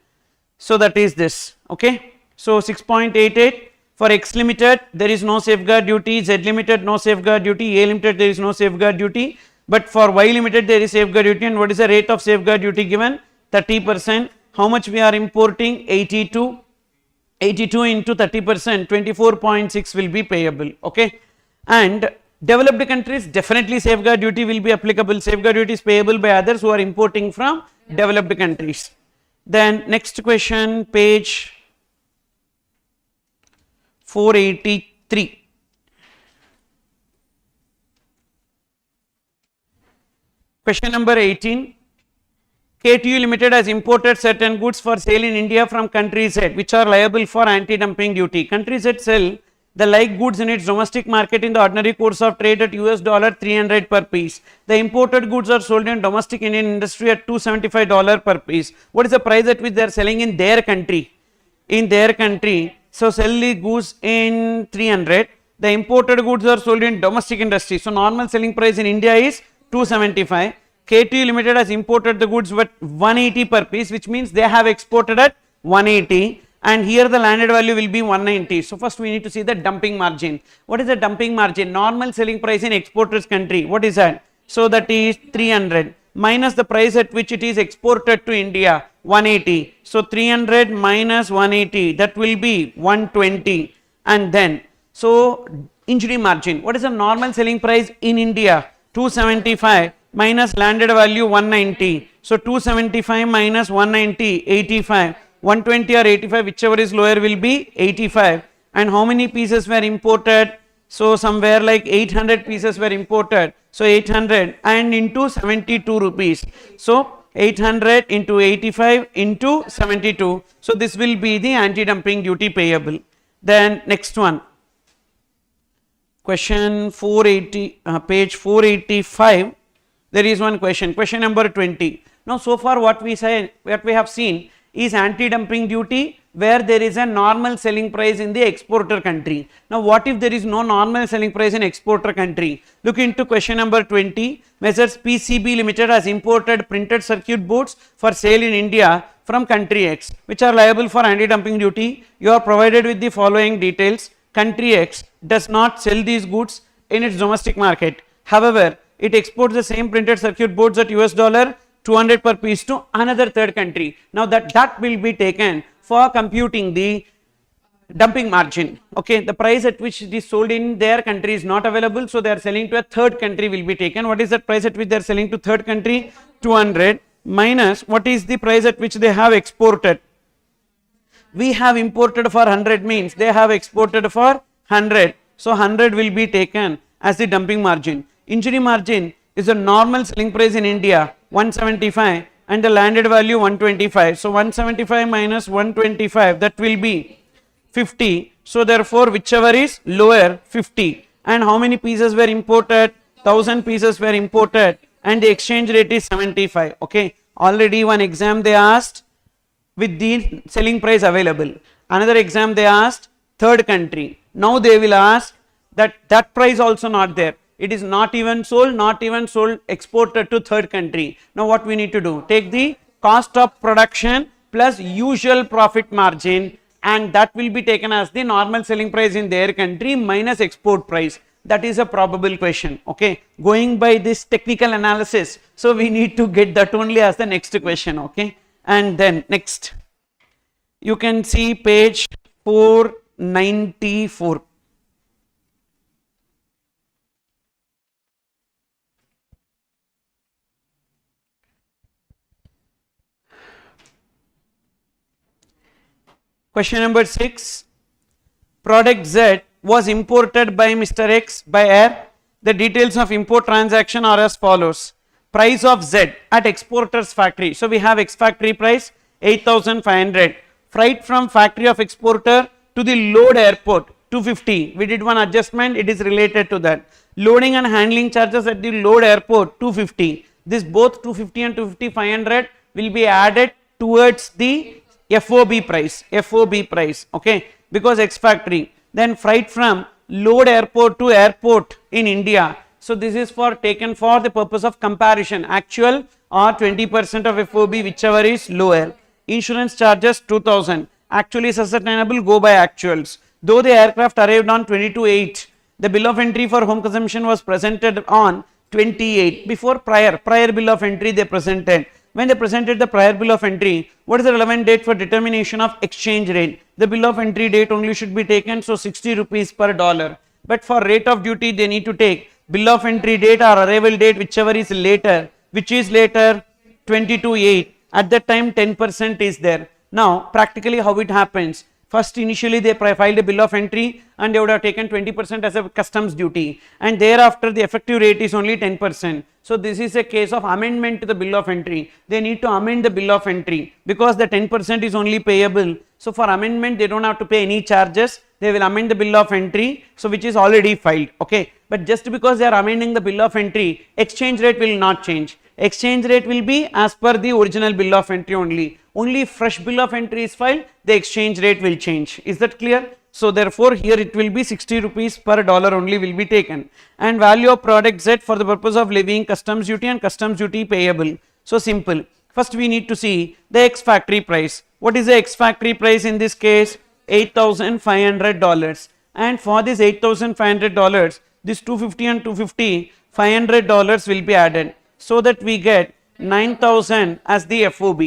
So that is this. Okay. So 6.88 for X Limited, there is no safeguard duty. Z Limited, no safeguard duty. A Limited, there is no safeguard duty. But for Y Limited, there is safeguard duty. And what is the rate of safeguard duty given? 30%. How much we are importing? 82. 82 into 30%, 24.6 will be payable. Okay. And developed countries, definitely safeguard duty will be applicable. Safeguard duty is payable by others who are importing from developed countries. Then next question, page 483. Question number 18. KTU Limited has imported certain goods for sale in India from country Z, which are liable for anti-dumping duty. Country Z sell the like goods in its domestic market in the ordinary course of trade at $300 per piece. The imported goods are sold in domestic Indian industry at $275 per piece. What is the price at which they are selling in their country? In their country, so sell the goods in 300. The imported goods are sold in domestic industry. So normal selling price in India is 275. KTU Limited has imported the goods at 180 per piece, which means they have exported at 180. And here the landed value will be 190. So first we need to see the dumping margin. What is the dumping margin? Normal selling price in exporter's country. What is that? So that is 300. minus the price at which it is exported to India, 180. So 300 minus 180, that will be 120. And then, so injury margin, what is the normal selling price in India? 275 minus landed value 190. So 275 minus 190, 85. 120 or 85, whichever is lower will be 85. And how many pieces were imported? So somewhere like 800 pieces were imported. So 800 and into 72 rupees. So 800 into 85 into 72. So this will be the anti-dumping duty payable. Then next one. Question 480, page 485. There is one question. Question number 20. Now so far what we have seen is anti-dumping duty where there is a normal selling price in the exporter country. Now what if there is no normal selling price in exporter country? Look into question number 20. Measures PCB Limited has imported printed circuit boards for sale in India from country X, which are liable for anti-dumping duty. You are provided with the following details. Country X does not sell these goods in its domestic market. However, it exports the same printed circuit boards at $200 per piece to another third country. Now that will be taken for computing the dumping margin. Okay, the price at which it is sold in their country is not available, so they are selling to a third country will be taken. What is that price at which they are selling to third country? 200 minus what is the price at which they have exported? We have imported for 100 means they have exported for 100. So 100 will be taken as the dumping margin. Injury margin is a normal selling price in India 175 and the landed value 125. So 175 minus 125, that will be 50. So therefore whichever is lower, 50. And how many pieces were imported? 1000 pieces were imported and the exchange rate is 75. Okay, already one exam they asked with the selling price available. Another exam they asked third country. Now they will ask that price also not there. It is not even sold, exported to third country. Now what we need to do? Take the cost of production plus usual profit margin, and that will be taken as the normal selling price in their country minus export price. That is a probable question. Okay, going by this technical analysis, so we need to get that only as the next question. Okay, and then next you can see page 494. Question number 6. Product Z was imported by Mr. X by air. The details of import transaction are as follows. Price of Z at exporter's factory. So we have X factory price 8,500. Freight from factory of exporter to the load airport 250. We did one adjustment, it is related to that. Loading and handling charges at the load airport 250. This both 250 and 250 500 will be added towards the FOB price, okay, because X factory. Then freight from load airport to airport in India. So this is for taken for the purpose of comparison, actual or 20% of FOB, whichever is lower. Insurance charges 2000. Actually is ascertainable, go by actuals. Though the aircraft arrived on 22/8, the bill of entry for home consumption was presented on 28. Before prior bill of entry they presented. When they presented the prior bill of entry, what is the relevant date for determination of exchange rate? The bill of entry date only should be taken, so 60 rupees per dollar. But for rate of duty, they need to take bill of entry date or arrival date, whichever is later. Which is later? 22/8. At that time, 10% is there. Now, practically how it happens? First, initially they filed a bill of entry and they would have taken 20% as a customs duty, and thereafter the effective rate is only 10%. So this is a case of amendment to the bill of entry. They need to amend the bill of entry because the 10% is only payable. So for amendment they don't have to pay any charges. They will amend the bill of entry, so which is already filed. Okay, but just because they are amending the bill of entry, exchange rate will not change. Exchange rate will be as per the original bill of entry only. Only if fresh bill of entry is filed, the exchange rate will change. Is that clear? So therefore here it will be 60 rupees per dollar only will be taken. And value of product Z for the purpose of levying customs duty and customs duty payable. So simple. First we need to see the X factory price. What is the X factory price in this case? $8,500. And for this $8,500, this 250 and 250, $500 will be added, so that we get 9,000 as the FOB,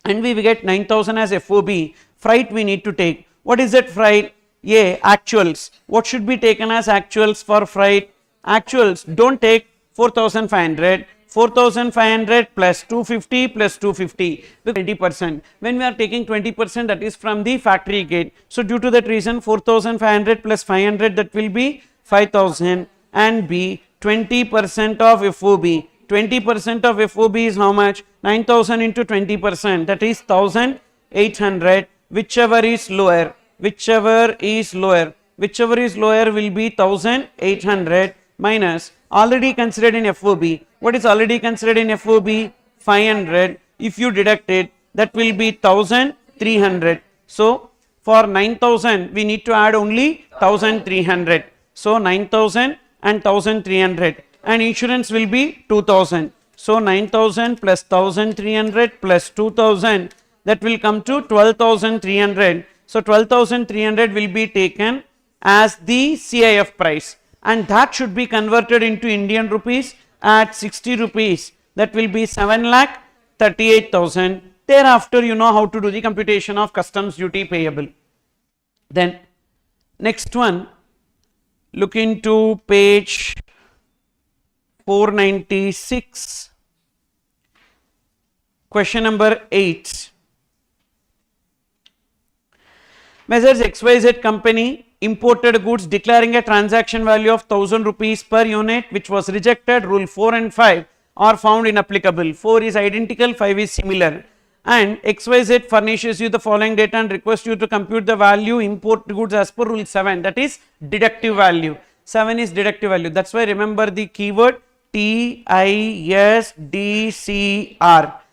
and we get 9,000 as FOB. Freight we need to take. What is that freight? A, actuals. What should be taken as actuals for freight? Actuals, don't take 4,500. 4,500 plus 250 plus 250 with 20%. When we are taking 20%, that is from the factory gate. So due to that reason, 4,500 plus 500, that will be 5,000, and B, 20% of FOB. 20% of FOB is how much? 9,000 into 20%, that is 1,800. Whichever is lower, whichever is lower will be 1,800 minus already considered in FOB. What is already considered in FOB? 500. If you deduct it, that will be 1,300. So for 9,000 we need to add only 1,300. So 9,000 and 1,300, and insurance will be 2,000. So 9,000 plus 1,300 plus 2,000, that will come to 12,300. So 12,300 will be taken as the CIF price, and that should be converted into Indian rupees at 60 rupees. That will be 7,38,000. Thereafter, you know how to do the computation of customs duty payable. Then next one, look into page 496, question number 8. Measures XYZ company imported goods declaring a transaction value of 1,000 rupees per unit, which was rejected. Rule 4 and 5 are found inapplicable. 4 is identical, 5 is similar, and XYZ furnishes you the following data and requests you to compute the value import goods as per rule 7, that is deductive value. 7 is deductive value. That's why remember the keyword TISDCR.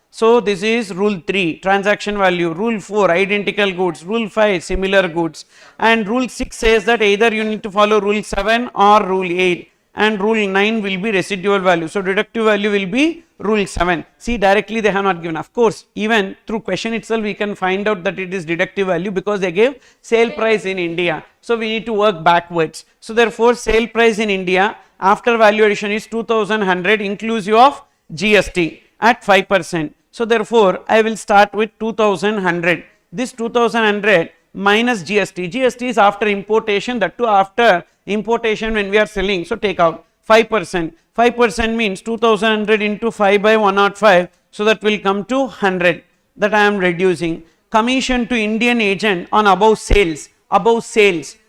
So this is rule 3, transaction value. Rule 4, identical goods. Rule 5, similar goods. And rule 6 says that either you need to follow rule 7 or rule 8, and rule 9 will be residual value. So deductive value will be rule 7. See, directly they have not given. Of course, even through question itself we can find out that it is deductive value because they gave sale price in India. So we need to work backwards. So therefore, sale price in India after value addition is 2,100 inclusive of GST at 5%. So therefore, I will start with 2,100. This 2,100 minus GST. GST is after importation, that too after importation when we are selling. So take out 5%. 5% means 2,100 into 5 by 105. So that will come to 100. That I am reducing. Commission to Indian agent on above sales,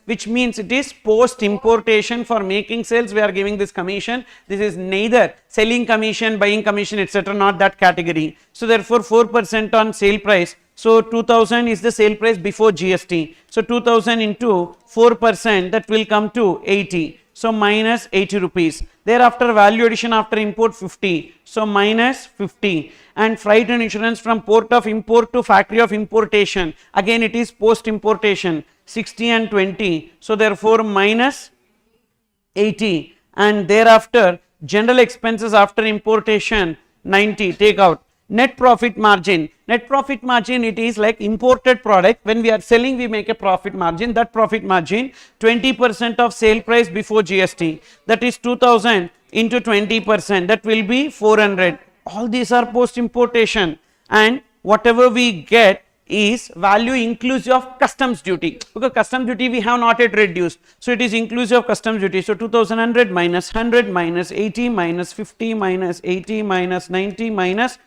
which means it is post importation. For making sales we are giving this commission. This is neither selling commission, buying commission, etc., not that category. So therefore 4% on sale price. So 2,000 is the sale price before GST. So 2,000 into 4%, that will come to 80. So minus 80 rupees. Thereafter value addition after import 50. So minus 50. And freight and insurance from port of import to factory of importation. Again it is post importation. 60 and 20. So therefore minus 80. And thereafter general expenses after importation 90. Take out. Net profit margin. Net profit margin, it is like imported product. When we are selling, we make a profit margin. That profit margin 20% of sale price before GST. That is 2,000 into 20%. That will be 400. All these are post importation, and whatever we get is value inclusive of customs duty, because customs duty we have not yet reduced. So it is inclusive of customs duty. So 2,100 minus 100 minus 80 minus 50 minus 80 minus 90 minus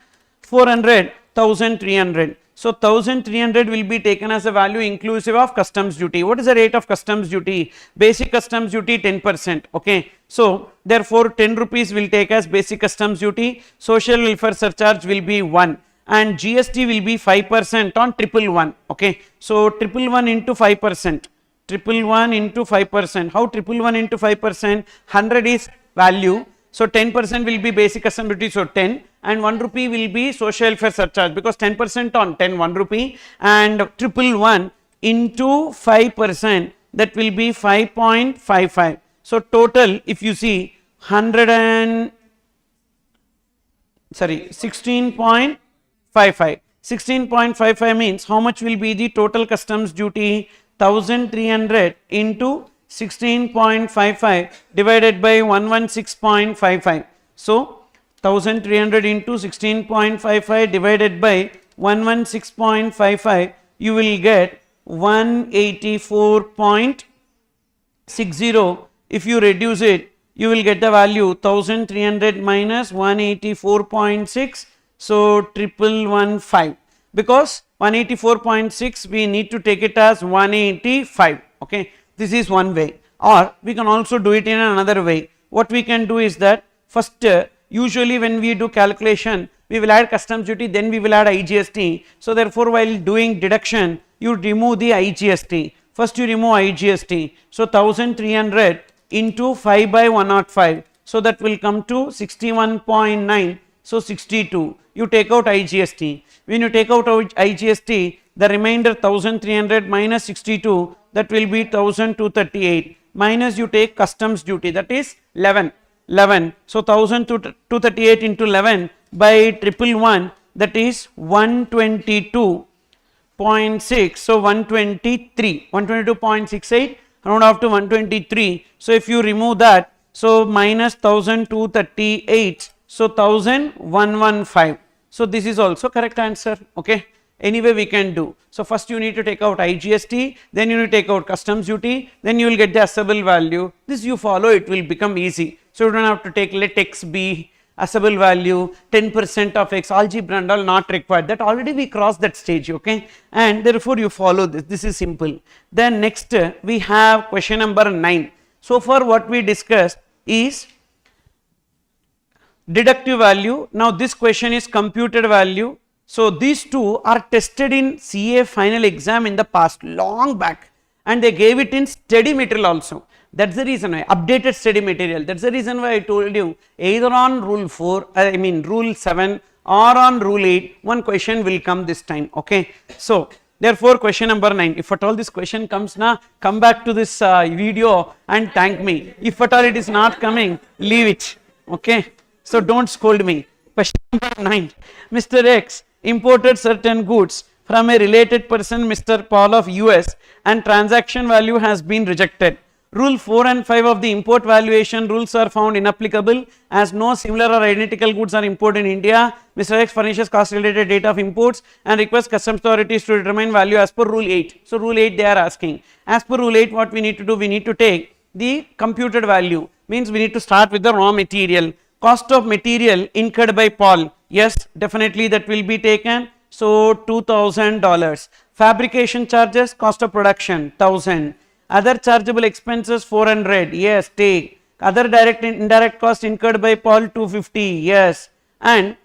400, 1,300. So 1,300 will be taken as a value inclusive of customs duty. What is the rate of customs duty? Basic customs duty 10%. Okay. So therefore 10 rupees will take as basic customs duty. Social welfare surcharge will be 1. And GST will be 5% on 111. Okay. So 111 into 5%. 111 into 5%. How 111 into 5%? 100 is value. So 10% will be basic custom duty, so 10, and 1 rupee will be social welfare surcharge, because 10% on 10, 1 rupee, and 111 into 5%, that will be 5.55. So total, if you see 16.55. 16.55 means how much will be the total customs duty? 1,300 into 16.55 divided by 116.55. So 1300 into 16.55 divided by 116.55, you will get 184.60. If you reduce it, you will get the value 1300 minus 184.6, so 1115. Because 184.6 we need to take it as 185. Okay, this is one way, or we can also do it in another way. What we can do is that first, usually when we do calculation, we will add customs duty, then we will add IGST. So therefore, while doing deduction, you remove the IGST. First you remove IGST. So 1300 into 5 by 105. So that will come to 61.9. So 62. You take out IGST. When you take out IGST, the remainder 1300 minus 62, that will be 1238. Minus you take customs duty, that is 11. So 1238 into 11 by 111, that is 122.6. So 122.68 round off to 123. So if you remove that, so minus 1238, so 1115. So this is also correct answer. Okay, anyway we can do. So first you need to take out IGST, then you need to take out customs duty, then you will get the assessable value. This you follow, it will become easy. So you don't have to take let x be assessable value, 10% of x, algebra and all not required. That already we crossed that stage. Okay, and therefore you follow this. This is simple. Then next we have question number 9. So far what we discussed is deductive value. Now this question is computed value. So these two are tested in CA final exam in the past, long back, and they gave it in study material also. That's the reason why, updated study material. That's the reason why I told you, either on rule 4, rule 7 or on rule 8, one question will come this time. Okay, so therefore question number 9, if at all this question comes now, come back to this video and thank me. If at all it is not coming, leave it. Okay, so don't scold me. Question number 9, Mr. X imported certain goods from a related person, Mr. Paul of US, and transaction value has been rejected. Rule 4 and 5 of the import valuation rules are found inapplicable as no similar or identical goods are imported in India. Mr. X furnishes cost related data of imports and requests customs authorities to determine value as per rule 8. So rule 8 they are asking. As per rule 8, what we need to do, we need to take the computed value, means we need to start with the raw material. Cost of material incurred by Paul, yes, definitely that will be taken. So $2000. Fabrication charges, cost of production 1000. Other chargeable expenses 400, yes, take. Other direct and indirect cost incurred by Paul 250, yes. And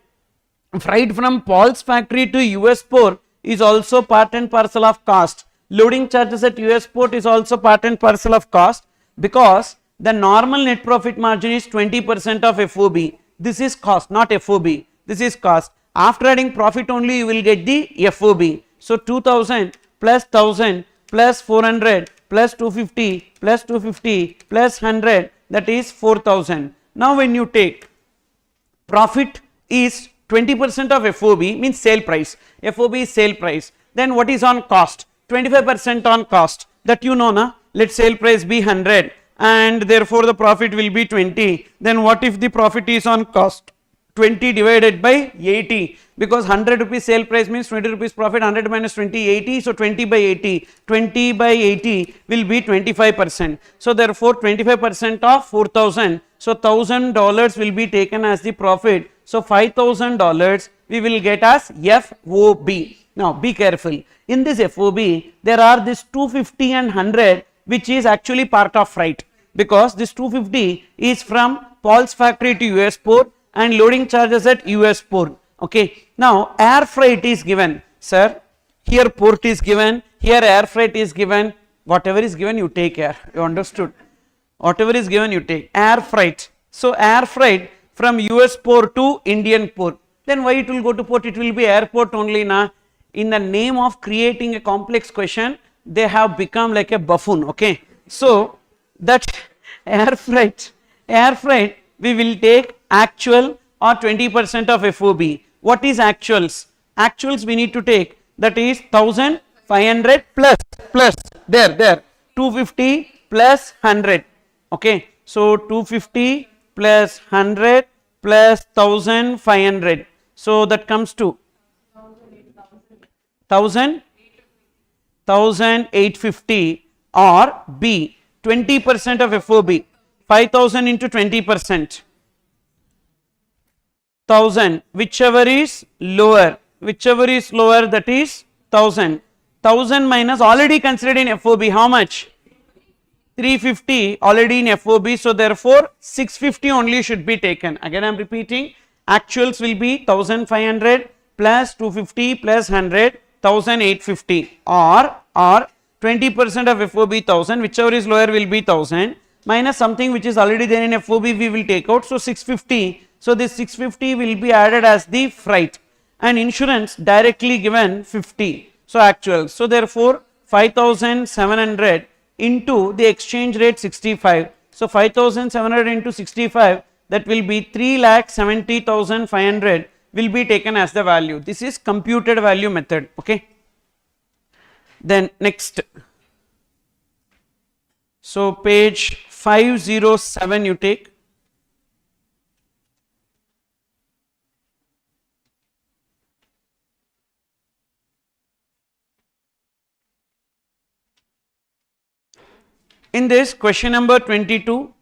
freight from Paul's factory to US port is also part and parcel of cost. Loading charges at US port is also part and parcel of cost, because the normal net profit margin is 20% of FOB. This is cost, not FOB. This is cost. After adding profit only you will get the FOB. So 2000 plus 1000 plus 400 plus 250 plus 250 plus 100, that is 4000. Now when you take profit is 20% of FOB, means sale price. FOB is sale price. Then what is on cost? 25% on cost. That you know na. Let sale price be 100 and therefore the profit will be 20. Then what if the profit is on cost? 20 divided by 80, because 100 rupees sale price means 20 rupees profit, 100 minus 20, 80, so 20 by 80, 20 by 80 will be 25%. So therefore 25% of 4000, so $1000 will be taken as the profit. So $5000 we will get as FOB. Now be careful, in this FOB there are this 250 and 100 which is actually part of freight, because this 250 is from Paul's factory to US port and loading charges at US port. Okay, now air freight is given, sir. Here port is given, here air freight is given. Whatever is given you take here, you understood? Whatever is given you take. Air freight, so air freight from US port to Indian port. Then why it will go to port? It will be airport only na. In the name of creating a complex question, they have become like a buffoon. Okay, so that air freight we will take actual or 20% of FOB. What is actuals? Actuals we need to take, that is 1500 plus there 250 plus 100. Okay, so 250 plus 100 plus 1500. So that comes to 1850, or B 20% of FOB, 5000 into 20%, 1000, whichever is lower, that is 1000. 1000 minus already considered in FOB, how much? 350 already in FOB, so therefore 650 only should be taken. Again I am repeating, actuals will be 1500 plus 250 plus 100, 1850, or 20% of FOB 1000, whichever is lower will be 1000, minus something which is already there in FOB we will take out, so 650. So this 650 will be added as the freight, and insurance directly given 50, so actual. So therefore 5700 into the exchange rate 65, so 5700 into 65, that will be 3,70,500 will be taken as the value. This is computed value method. Okay, then next, so page 507 you take. In this question number 22,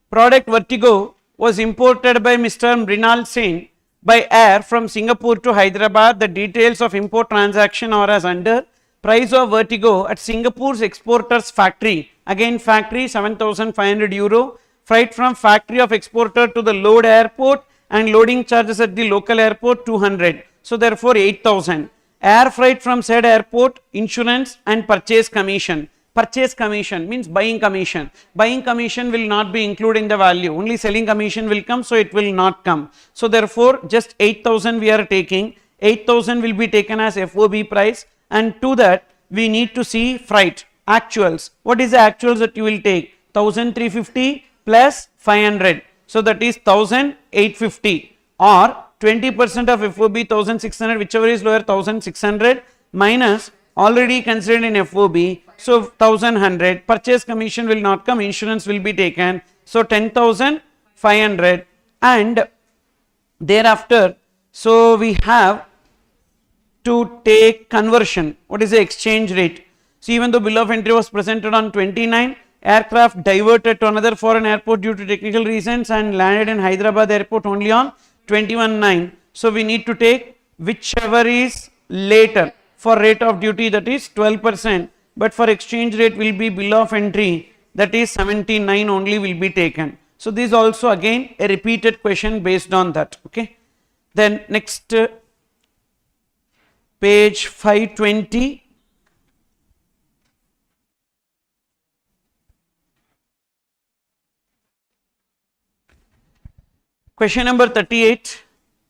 product Vertigo was imported by Mr. Mrinal Sen by air from Singapore to Hyderabad. The details of import transaction are as under. Price of Vertigo at Singapore's exporter's factory, again factory 7,500 euro, freight from factory of exporter to the load airport and loading charges at the local airport 200, so therefore 8,000. Air freight from said airport, insurance and purchase commission. Purchase commission means buying commission. Buying commission will not be included in the value, only selling commission will come, so it will not come. So therefore just 8,000 we are taking, 8,000 will be taken as FOB price, and to that we need to see freight actuals. What is the actuals that you will take? 1350 plus 500, so that is 1850, or 20% of FOB 1600, whichever is lower, 1600 minus already considered in FOB, so 1100. Purchase commission will not come, insurance will be taken, so 10,500, and thereafter so we have to take conversion. What is the exchange rate? So even though bill of entry was presented on 29, aircraft diverted to another foreign airport due to technical reasons and landed in Hyderabad airport only on 21/9. So we need to take whichever is later. For rate of duty, that is 12%, but for exchange rate will be bill of entry, that is 79 only will be taken. So this is also again a repeated question based on that. Okay, then next, page 520. Question number 38.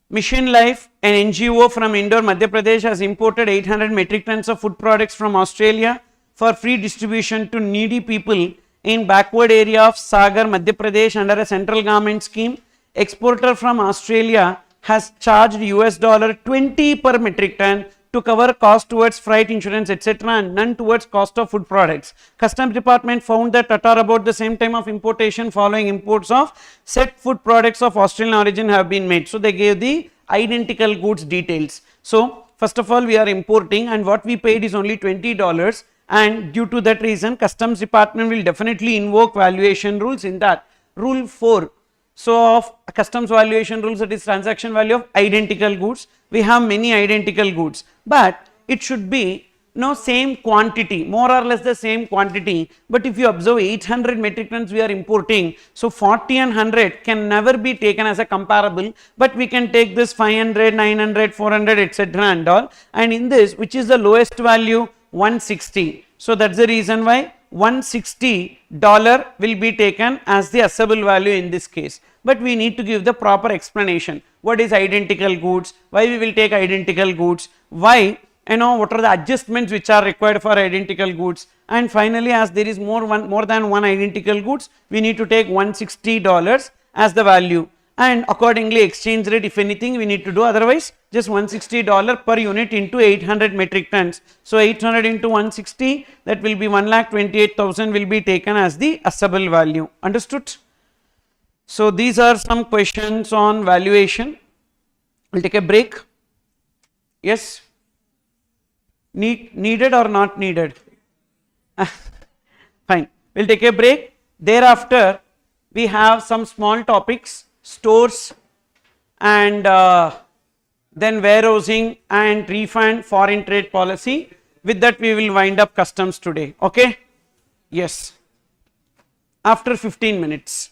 Mission Life, an NGO from Indore, Madhya Pradesh, has imported 800 metric tons of food products from Australia for free distribution to needy people in backward area of Sagar, Madhya Pradesh under a central government scheme. Exporter from Australia has charged $20 per metric ton to cover cost towards freight, insurance, etc., and none towards cost of food products. Customs Department found that at or about the same time of importation, following imports of said food products of Australian origin have been made. So they gave the identical goods details. So first of all we are importing, and what we paid is only $20, and due to that reason Customs Department will definitely invoke valuation rules in that. Rule 4. So of customs valuation rules, that is transaction value of identical goods. We have many identical goods, but it should be same quantity, more or less the same quantity. But if you observe 800 metric tons we are importing, so 40 and 100 can never be taken as a comparable, but we can take this 500, 900, 400, etc. and all, and in this, which is the lowest value, 160. So that's the reason why $160 will be taken as the assessable value in this case. But we need to give the proper explanation. What is identical goods? Why we will take identical goods? Why? What are the adjustments which are required for identical goods? And finally, as there is more than one identical goods, we need to take $160 as the value. And accordingly, exchange rate, if anything, we need to do. Otherwise, just $160 per unit into 800 metric tons. So 800 into 160, that will be 1,28,000 will be taken as the assessable value. Understood? So these are some questions on valuation. We'll take a break. Yes? Needed or not needed? Fine. We'll take a break. Thereafter, we have some small topics, stores and then warehousing and refund, foreign trade policy. With that, we will wind up customs today. Okay? Yes. After 15 minutes.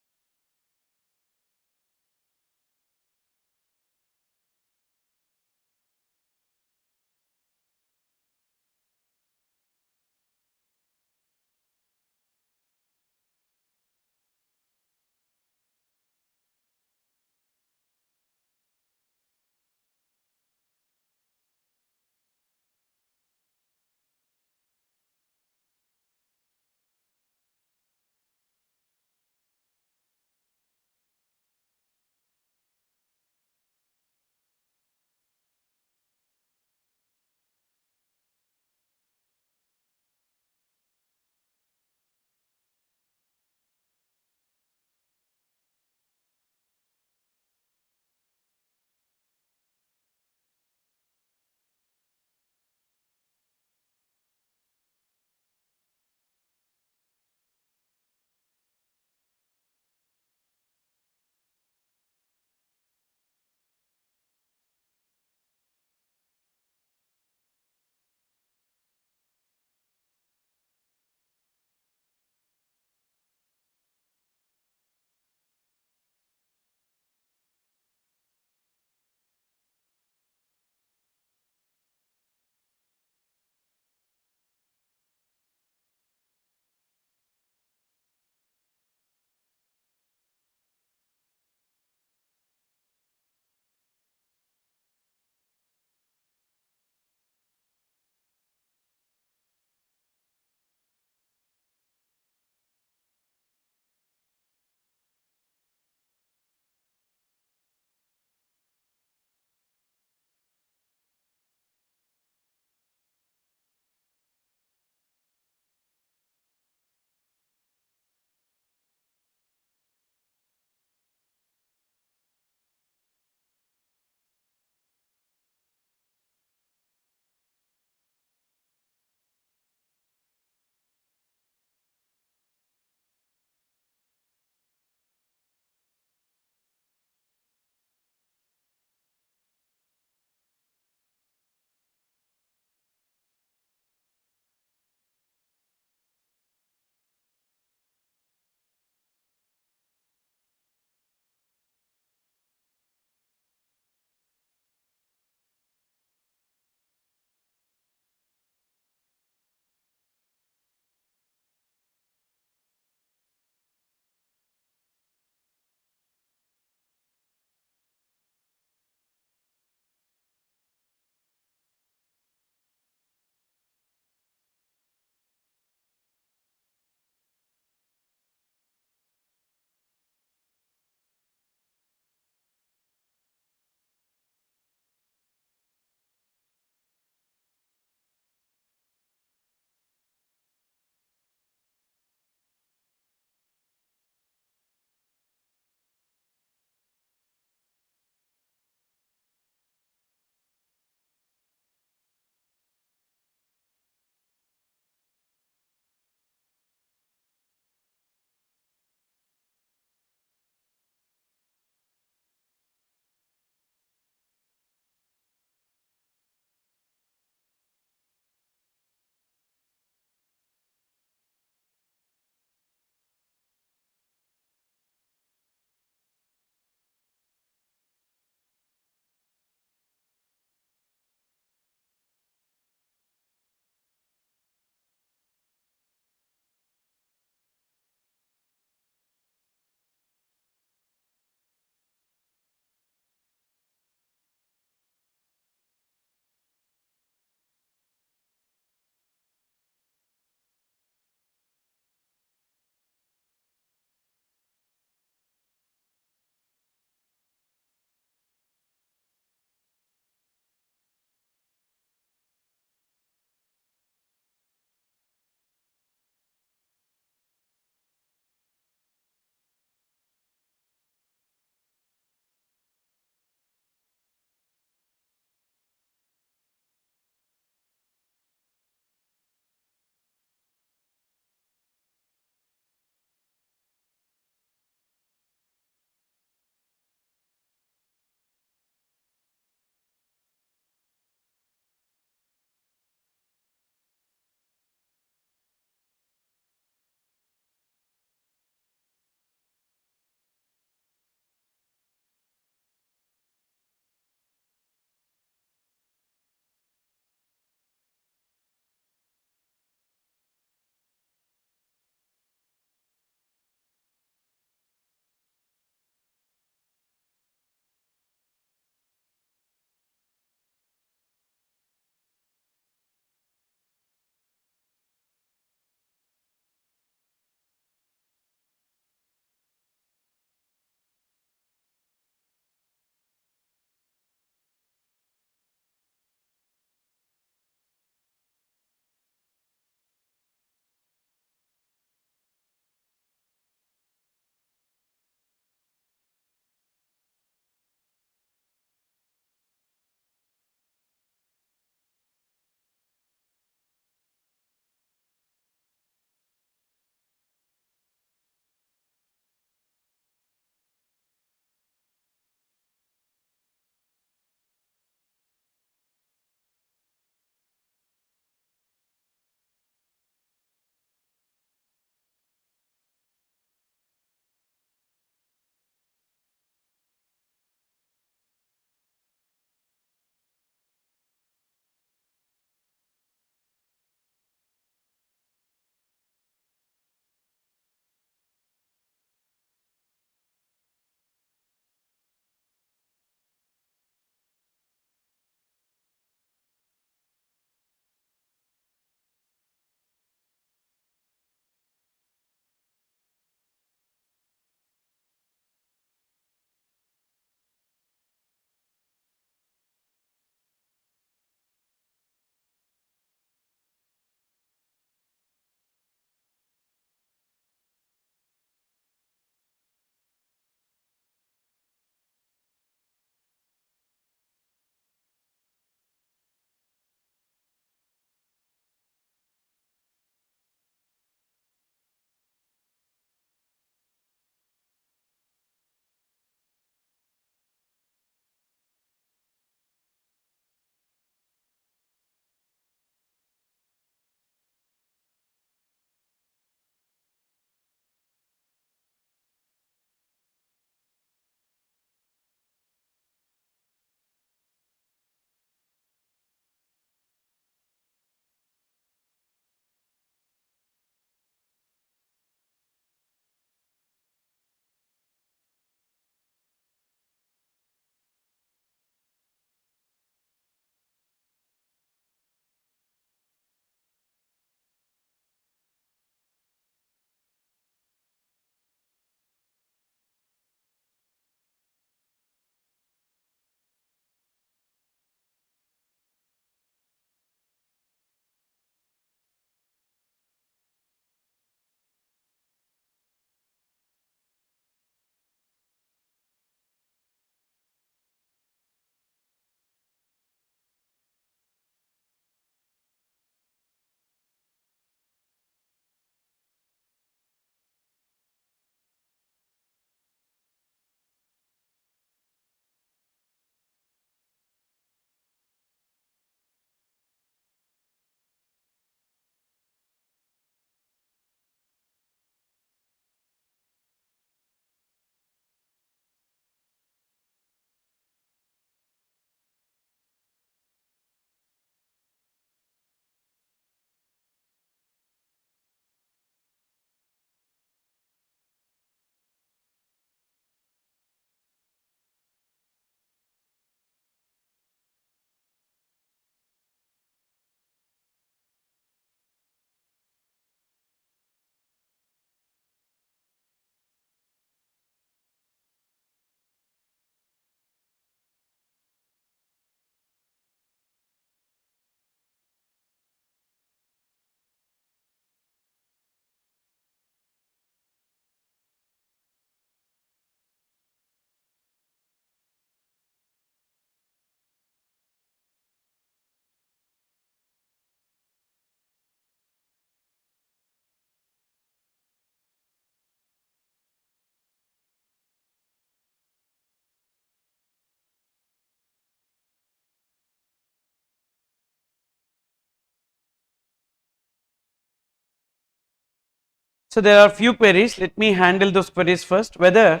So there are few queries. Let me handle those queries first. Whether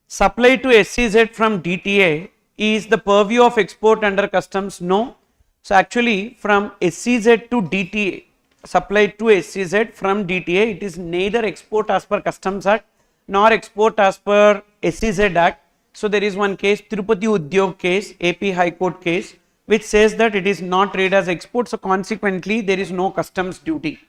supply to SEZ from DTA is the purview of export under customs? No. So actually from SEZ to DTA, supply to SEZ from DTA, it is neither export as per Customs Act nor export as per SEZ Act. So there is one case, Tirupati Udyog case, AP High Court case, which says that it is not read as export. So consequently there is no customs duty.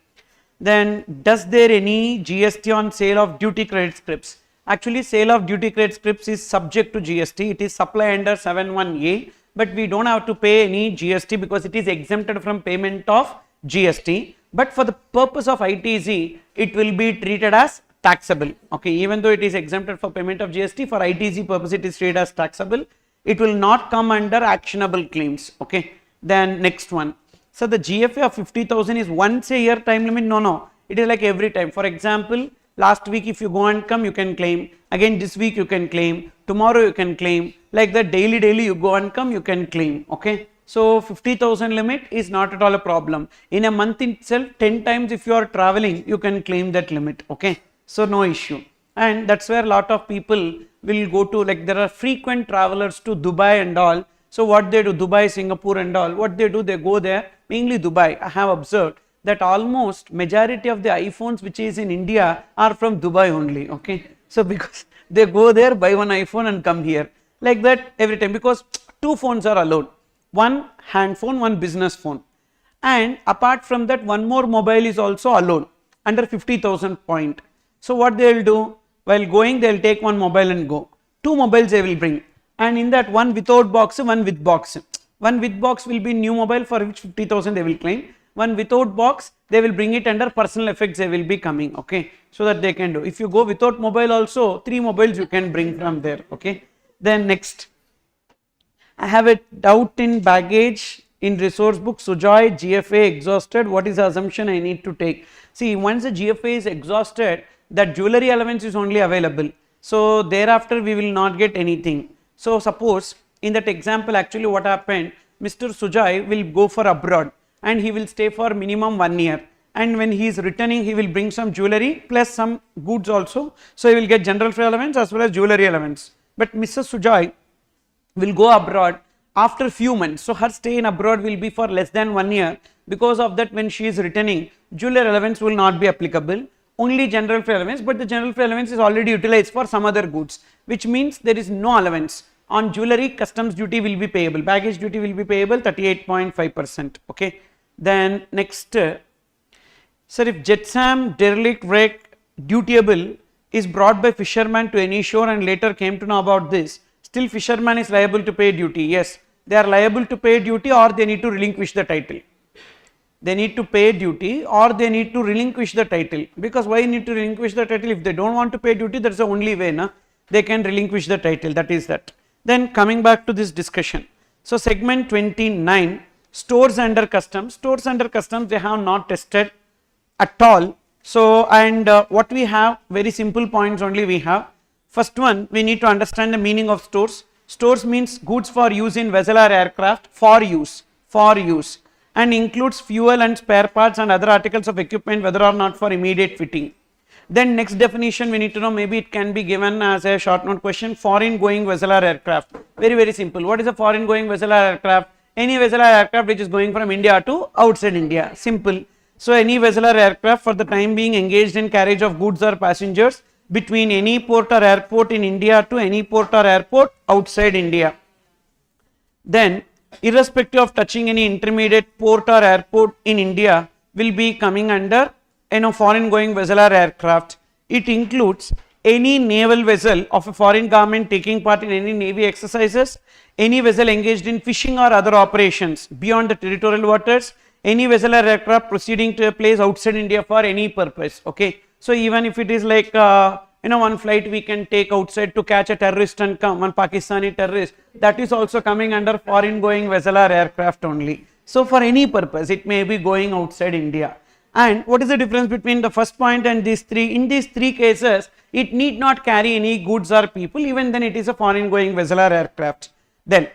Then does there any GST on sale of duty credit scrips? Actually sale of duty credit scrips is subject to GST. It is supply under 71A, but we don't have to pay any GST because it is exempted from payment of GST. But for the purpose of ITZ, it will be treated as taxable. Okay, even though it is exempted for payment of GST, for ITZ purpose it is treated as taxable. It will not come under actionable claims. Okay, then next one. So the GFA of 50,000 is once a year time limit? No, it is like every time. For example, last week if you go and come, you can claim. Again this week you can claim. Tomorrow you can claim. Like that daily you go and come, you can claim. Okay. So 50,000 limit is not at all a problem. In a month itself, 10 times if you are traveling, you can claim that limit. Okay. So no issue. And that's where a lot of people will go to, like there are frequent travelers to Dubai and all. So what they do, Dubai, Singapore and all, what they do, they go there, mainly Dubai. I have observed that almost majority of the iPhones which is in India are from Dubai only. Okay. So because they go there, buy one iPhone and come here. Like that every time, because two phones are allowed. One hand phone, one business phone. And apart from that, one more mobile is also allowed under 50,000 point. So what they will do, while going they will take one mobile and go. Two mobiles they will bring, and in that one without box, one with box. One with box will be new mobile for which 50,000 they will claim. One without box, they will bring it under personal effects, they will be coming. Okay, so that they can do. If you go without mobile also, 3 mobiles you can bring from there. Okay, then next. I have a doubt in baggage in resource book. Sujoy, GFA exhausted. What is the assumption I need to take? See, once the GFA is exhausted, that jewelry allowance is only available. So thereafter we will not get anything. So suppose in that example, actually what happened, Mr. Sujoy will go for abroad and he will stay for minimum 1 year. And when he is returning, he will bring some jewelry plus some goods also. So he will get general fare allowance as well as jewelry allowance. But Mrs. Sujoy will go abroad after few months. So her stay in abroad will be for less than 1 year. Because of that, when she is returning, jewelry allowance will not be applicable. Only general fare allowance, but the general fare allowance is already utilized for some other goods, which means there is no allowance. On jewelry, customs duty will be payable, baggage duty will be payable 38.5%. Okay. Then next, sir, if jetsam derelict wreck dutiable is brought by fisherman to any shore and later came to know about this, still fisherman is liable to pay duty. Yes, they are liable to pay duty, or they need to relinquish the title. They need to pay duty or they need to relinquish the title. Because why need to relinquish the title? If they don't want to pay duty, that's the only way, na? They can relinquish the title, that is that. Then coming back to this discussion. So segment 29, stores under customs. Stores under customs, they have not tested at all. So, and what we have, very simple points only we have. First one, we need to understand the meaning of stores. Stores means goods for use in vessel or aircraft, for use, and includes fuel and spare parts and other articles of equipment, whether or not for immediate fitting. Then next definition we need to know, maybe it can be given as a short note question, foreign going vessel or aircraft. Very simple. What is a foreign going vessel or aircraft? Any vessel or aircraft which is going from India to outside India. Simple. So any vessel or aircraft for the time being engaged in carriage of goods or passengers between any port or airport in India to any port or airport outside India. Then irrespective of touching any intermediate port or airport in India will be coming under foreign going vessel or aircraft. It includes any naval vessel of a foreign government taking part in any navy exercises, any vessel engaged in fishing or other operations beyond the territorial waters, any vessel or aircraft proceeding to a place outside India for any purpose. Okay, so even if it is like one flight we can take outside to catch a terrorist and come, one Pakistani terrorist, that is also coming under foreign going vessel or aircraft only. So for any purpose it may be going outside India. And what is the difference between the first point and these three? In these three cases, it need not carry any goods or people, even then it is a foreign going vessel or aircraft. Then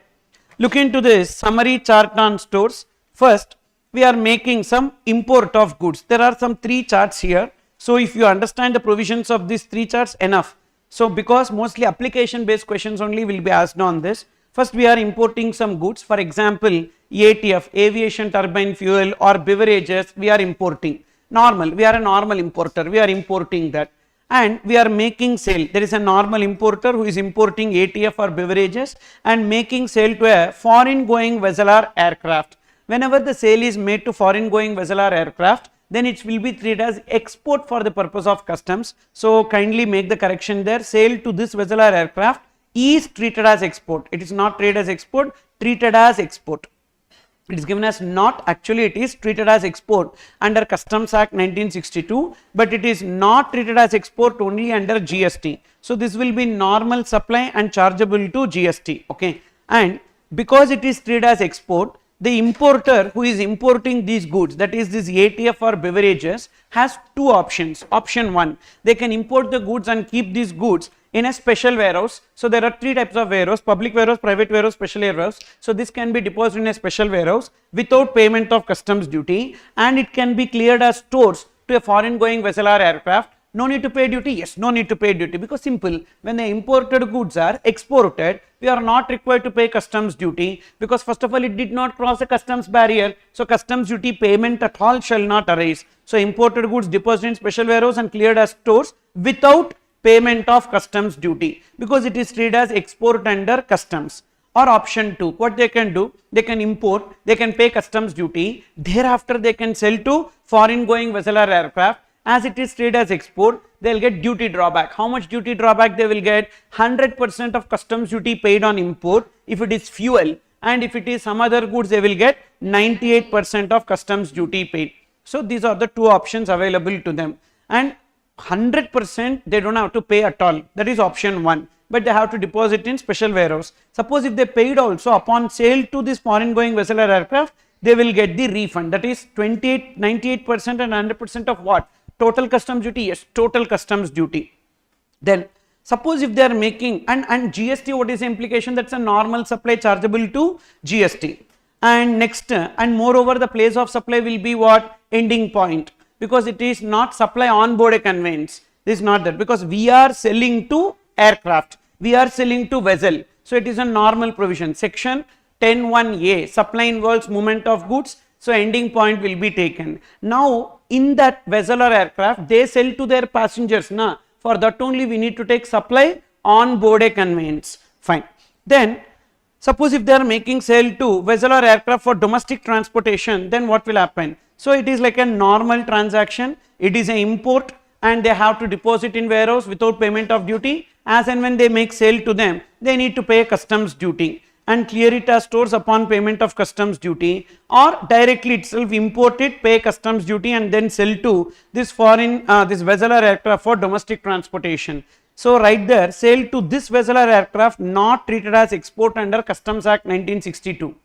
look into this summary chart on stores. First, we are making some import of goods. There are some 3 charts here. So if you understand the provisions of these three charts, enough. So because mostly application based questions only will be asked on this. First we are importing some goods, for example ATF, aviation turbine fuel, or beverages we are importing. Normal, we are a normal importer, we are importing that, and we are making sale. There is a normal importer who is importing ATF or beverages and making sale to a foreign going vessel or aircraft. Whenever the sale is made to foreign going vessel or aircraft, then it will be treated as export for the purpose of customs. So kindly make the correction there. Sale to this vessel or aircraft is treated as export. It is not treated as export, treated as export. It is given as not, actually it is treated as export under Customs Act 1962, but it is not treated as export only under GST. So this will be normal supply and chargeable to GST, okay. And because it is treated as export, the importer who is importing these goods, that is this ATF or beverages, has two options. Option 1, they can import the goods and keep these goods in a special warehouse. So there are three types of warehouse: public warehouse, private warehouse, special warehouse. So this can be deposited in a special warehouse without payment of customs duty, and it can be cleared as stores to a foreign going vessel or aircraft. No need to pay duty? Yes, no need to pay duty, because simple, when the imported goods are exported, we are not required to pay customs duty, because first of all it did not cross a customs barrier, so customs duty payment at all shall not arise. So imported goods deposited in special warehouse and cleared as stores without payment of customs duty, because it is treated as export under customs. Or option 2, what they can do, they can import, they can pay customs duty, thereafter they can sell to foreign going vessel or aircraft. As it is treated as export, they will get duty drawback. How much duty drawback they will get? 100% of customs duty paid on import if it is fuel, and if it is some other goods they will get 98% of customs duty paid. So these are the two options available to them, and 100% they don't have to pay at all, that is option 1, but they have to deposit in special warehouse. Suppose if they paid also upon sale to this foreign going vessel or aircraft, they will get the refund, that is 98% and 100% of what? Total customs duty? Yes, total customs duty. Then suppose if they are making, and GST, what is the implication? That's a normal supply chargeable to GST. And next, and moreover the place of supply will be what? Ending point, because it is not supply on board a conveyance. This is not that, because we are selling to aircraft, we are selling to vessel. So it is a normal provision. Section 10(1)(a), supply involves movement of goods, so ending point will be taken. Now in that vessel or aircraft they sell to their passengers, na, for that only we need to take supply on board a conveyance. Fine. Then suppose if they are making sale to vessel or aircraft for domestic transportation, then what will happen? So it is like a normal transaction, it is an import, and they have to deposit in warehouse without payment of duty. As and when they make sale to them, they need to pay customs duty and clear it as stores upon payment of customs duty, or directly itself import it, pay customs duty, and then sell to this foreign this vessel or aircraft for domestic transportation. So right there, sale to this vessel or aircraft not treated as export under Customs Act 1962.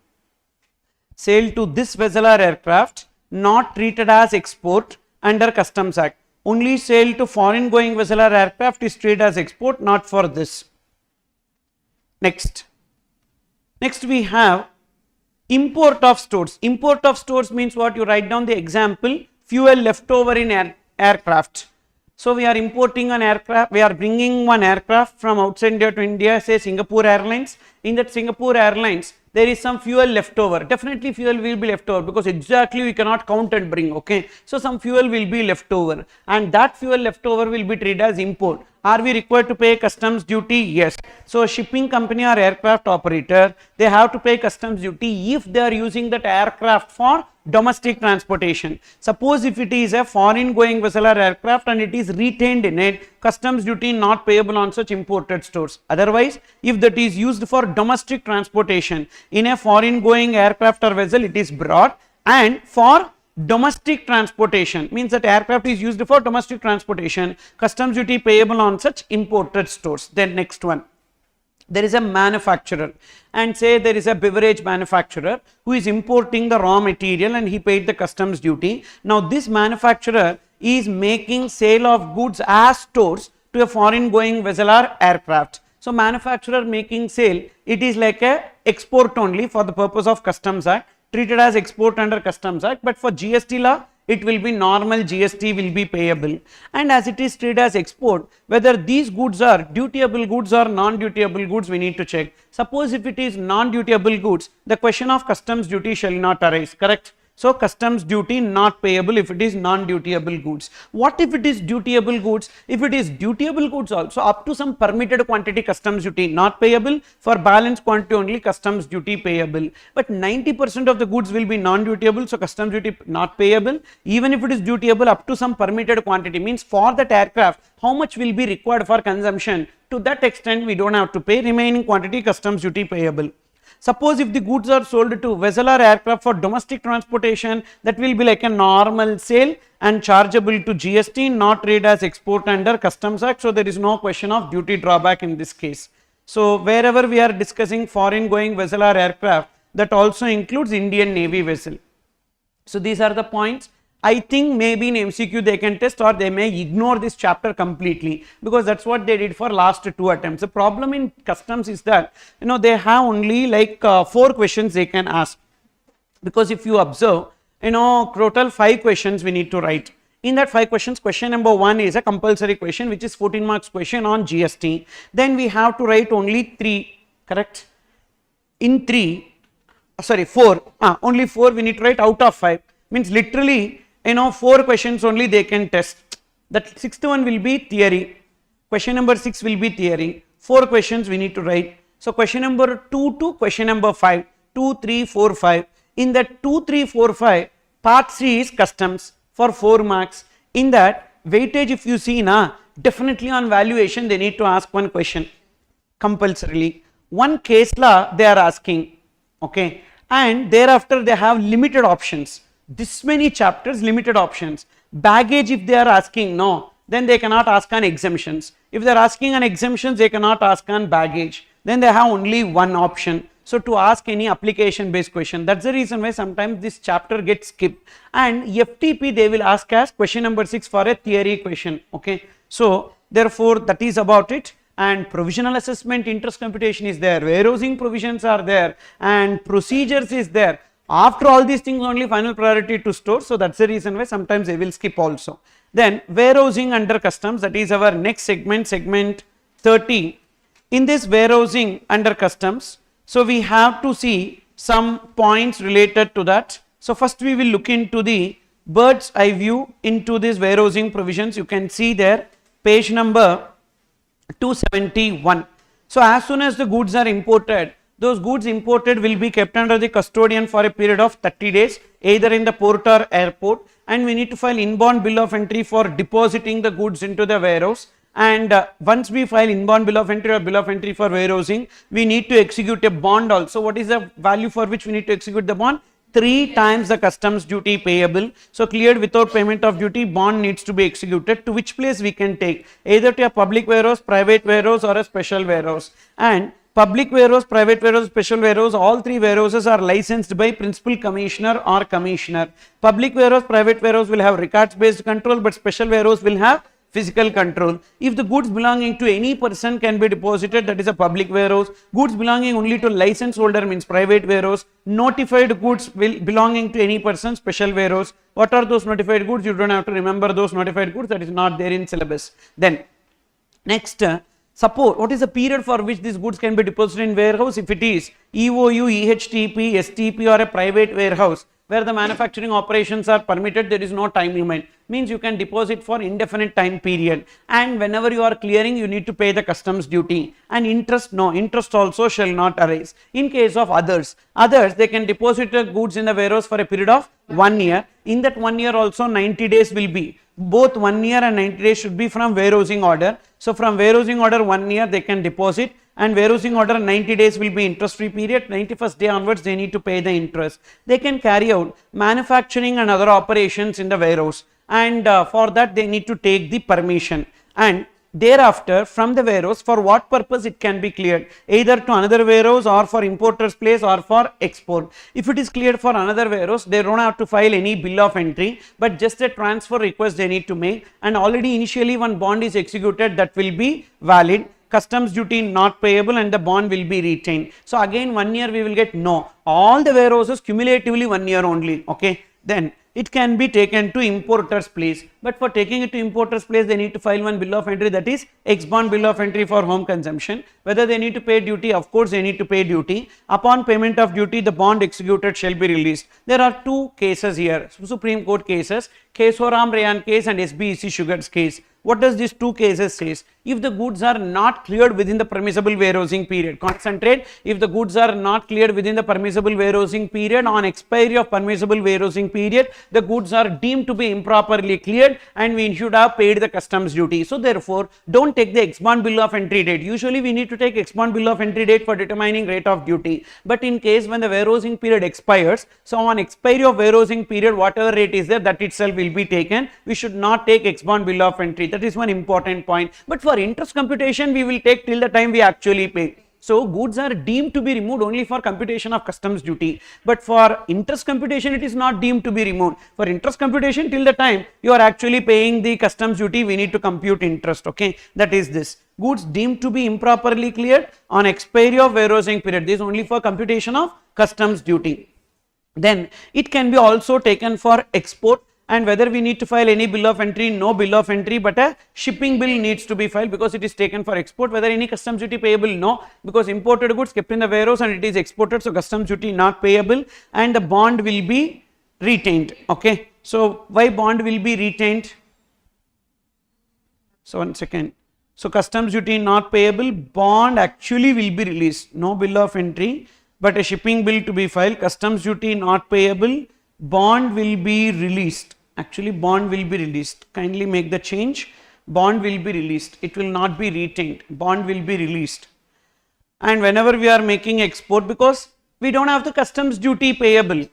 Sale to this vessel or aircraft not treated as export under Customs Act. Only sale to foreign going vessel or aircraft is treated as export, not for this. Next we have import of stores. Import of stores means what? You write down the example: fuel leftover in aircraft. So we are importing an aircraft, we are bringing one aircraft from outside India to India, say Singapore Airlines. In that Singapore Airlines, there is some fuel leftover. Definitely fuel will be leftover, because exactly we cannot count and bring, okay. So some fuel will be leftover, and that fuel leftover will be treated as import. Are we required to pay customs duty? Yes. So shipping company or aircraft operator, they have to pay customs duty if they are using that aircraft for domestic transportation. Suppose if it is a foreign going vessel or aircraft and it is retained in it, customs duty not payable on such imported stores. Otherwise, if that is used for domestic transportation in a foreign going aircraft or vessel, it is brought, and for domestic transportation means that aircraft is used for domestic transportation, customs duty payable on such imported stores. Then next one, there is a manufacturer, and say there is a beverage manufacturer who is importing the raw material and he paid the customs duty. Now this manufacturer is making sale of goods as stores to a foreign going vessel or aircraft. So manufacturer making sale, it is like a export only for the purpose of Customs Act, treated as export under Customs Act, but for GST law it will be normal GST will be payable. And as it is treated as export, whether these goods are dutiable goods or non-dutiable goods, we need to check. Suppose if it is non-dutiable goods, the question of customs duty shall not arise, correct? So, customs duty not payable if it is non-dutiable goods. What if it is dutiable goods? If it is dutiable goods also, up to some permitted quantity customs duty not payable, for balance quantity only customs duty payable. But 90% of the goods will be non-dutiable, so customs duty not payable. Even if it is dutiable up to some permitted quantity, means for that aircraft, how much will be required for consumption? To that extent, we don't have to pay, remaining quantity customs duty payable. Suppose if the goods are sold to vessel or aircraft for domestic transportation, that will be like a normal sale and chargeable to GST, not treated as export under Customs Act. So, there is no question of duty drawback in this case. So, wherever we are discussing foreign going vessel or aircraft, that also includes Indian Navy vessel. So, these are the points. I think maybe in MCQ they can test, or they may ignore this chapter completely, because that's what they did for last 2 attempts. The problem in customs is that they have only like 4 questions they can ask, because if you observe total 5 questions we need to write. In that 5 questions, question number 1 is a compulsory question, which is 14 marks question on GST. Then we have to write only 3, correct? In 4, only 4 we need to write out of 5, means literally 4 questions only they can test. That 6th one will be theory, question number 6 will be theory, 4 questions we need to write. So, question number 2 to question number 5, 2, 3, 4, 5. In that 2, 3, 4, 5, part 3 is customs for 4 marks. In that weightage, if you see definitely on valuation they need to ask one question compulsorily. One case law they are asking, okay, and thereafter they have limited options. This many chapters, limited options. Baggage, if they are asking, no, then they cannot ask on exemptions. If they are asking on exemptions, they cannot ask on baggage. Then they have only one option. So, to ask any application based question, that's the reason why sometimes this chapter gets skipped. And FTP they will ask as question number 6 for a theory question, okay. So, therefore, that is about it. And provisional assessment, interest computation is there, warehousing provisions are there, and procedures is there. After all these things, only final priority to store. So, that is the reason why sometimes they will skip also. Then warehousing under customs, that is our next segment, segment 30. In this warehousing under customs, so we have to see some points related to that. So, first we will look into the bird's eye view into this warehousing provisions. You can see there page number 271. So, as soon as the goods are imported, those goods imported will be kept under the custodian for a period of 30 days, either in the port or airport, and we need to file inbound bill of entry for depositing the goods into the warehouse. And once we file inbound bill of entry or bill of entry for warehousing, we need to execute a bond also. What is the value for which we need to execute the bond? 3 times the customs duty payable. So, cleared without payment of duty, bond needs to be executed. To which place we can take? Either to a public warehouse, private warehouse, or a special warehouse. And public warehouse, private warehouse, special warehouse, all 3 warehouses are licensed by principal commissioner or commissioner. Public warehouse, private warehouse will have records based control, but special warehouse will have physical control. If the goods belonging to any person can be deposited, that is a public warehouse. Goods belonging only to license holder means private warehouse. Notified goods will belonging to any person, special warehouse. What are those notified goods? You don't have to remember those notified goods, that is not there in syllabus. Then next, suppose what is the period for which these goods can be deposited in warehouse? If it is EOU, EHTP, STP, or a private warehouse where the manufacturing operations are permitted, there is no time limit, means you can deposit for indefinite time period, and whenever you are clearing you need to pay the customs duty. And interest, no, interest also shall not arise. In case of others they can deposit the goods in the warehouse for a period of 1 year. In that 1 year also 90 days will be, both 1 year and 90 days should be from warehousing order. So, from warehousing order 1 year they can deposit, and warehousing order 90 days will be interest free period. 91st day onwards they need to pay the interest. They can carry out manufacturing and other operations in the warehouse, and for that they need to take the permission, and thereafter from the warehouse for what purpose it can be cleared, either to another warehouse or for importer's place or for export. If it is cleared for another warehouse, they don't have to file any bill of entry, but just a transfer request they need to make, and already initially one bond is executed, that will be valid. Customs duty not payable and the bond will be retained. So, again 1 year we will get no, all the warehouses cumulatively 1 year only, okay. then it can be taken to importer's place. But for taking it to importer's place, they need to file one bill of entry, that is ex-bond bill of entry for home consumption. Whether they need to pay duty, of course they need to pay duty. Upon payment of duty, the bond executed shall be released. There are two cases here, Supreme Court cases, Kesoram Rayan case and SBEC Sugars case. What does these two cases says? If the goods are not cleared within the permissible warehousing period, concentrate, if the goods are not cleared within the permissible warehousing period, on expiry of permissible warehousing period, the goods are deemed to be improperly cleared and we should have paid the customs duty. So therefore, don't take the ex-bond bill of entry date. Usually we need to take ex-bond bill of entry date for determining rate of duty. But in case when the warehousing period expires, so on expiry of warehousing period, whatever rate is there, that itself will be taken. We should not take ex-bond bill of entry. That is one important point. But for interest computation, we will take till the time we actually pay. So goods are deemed to be removed only for computation of customs duty, but for interest computation it is not deemed to be removed. For interest computation, till the time you are actually paying the customs duty, we need to compute interest. Okay, that is this. Goods deemed to be improperly cleared on expiry of warehousing period, this is only for computation of customs duty. Then it can be also taken for export, and whether we need to file any bill of entry, no bill of entry, but a shipping bill needs to be filed because it is taken for export. Whether any customs duty payable, no, because imported goods kept in the warehouse and it is exported, so customs duty not payable and the bond will be retained. Okay, so why bond will be retained? So one second. So customs duty not payable, bond actually will be released, no bill of entry, but a shipping bill to be filed, customs duty not payable, bond will be released. Actually bond will be released, kindly make the change, bond will be released, it will not be retained, bond will be released. And whenever we are making export, because we don't have the customs duty payable,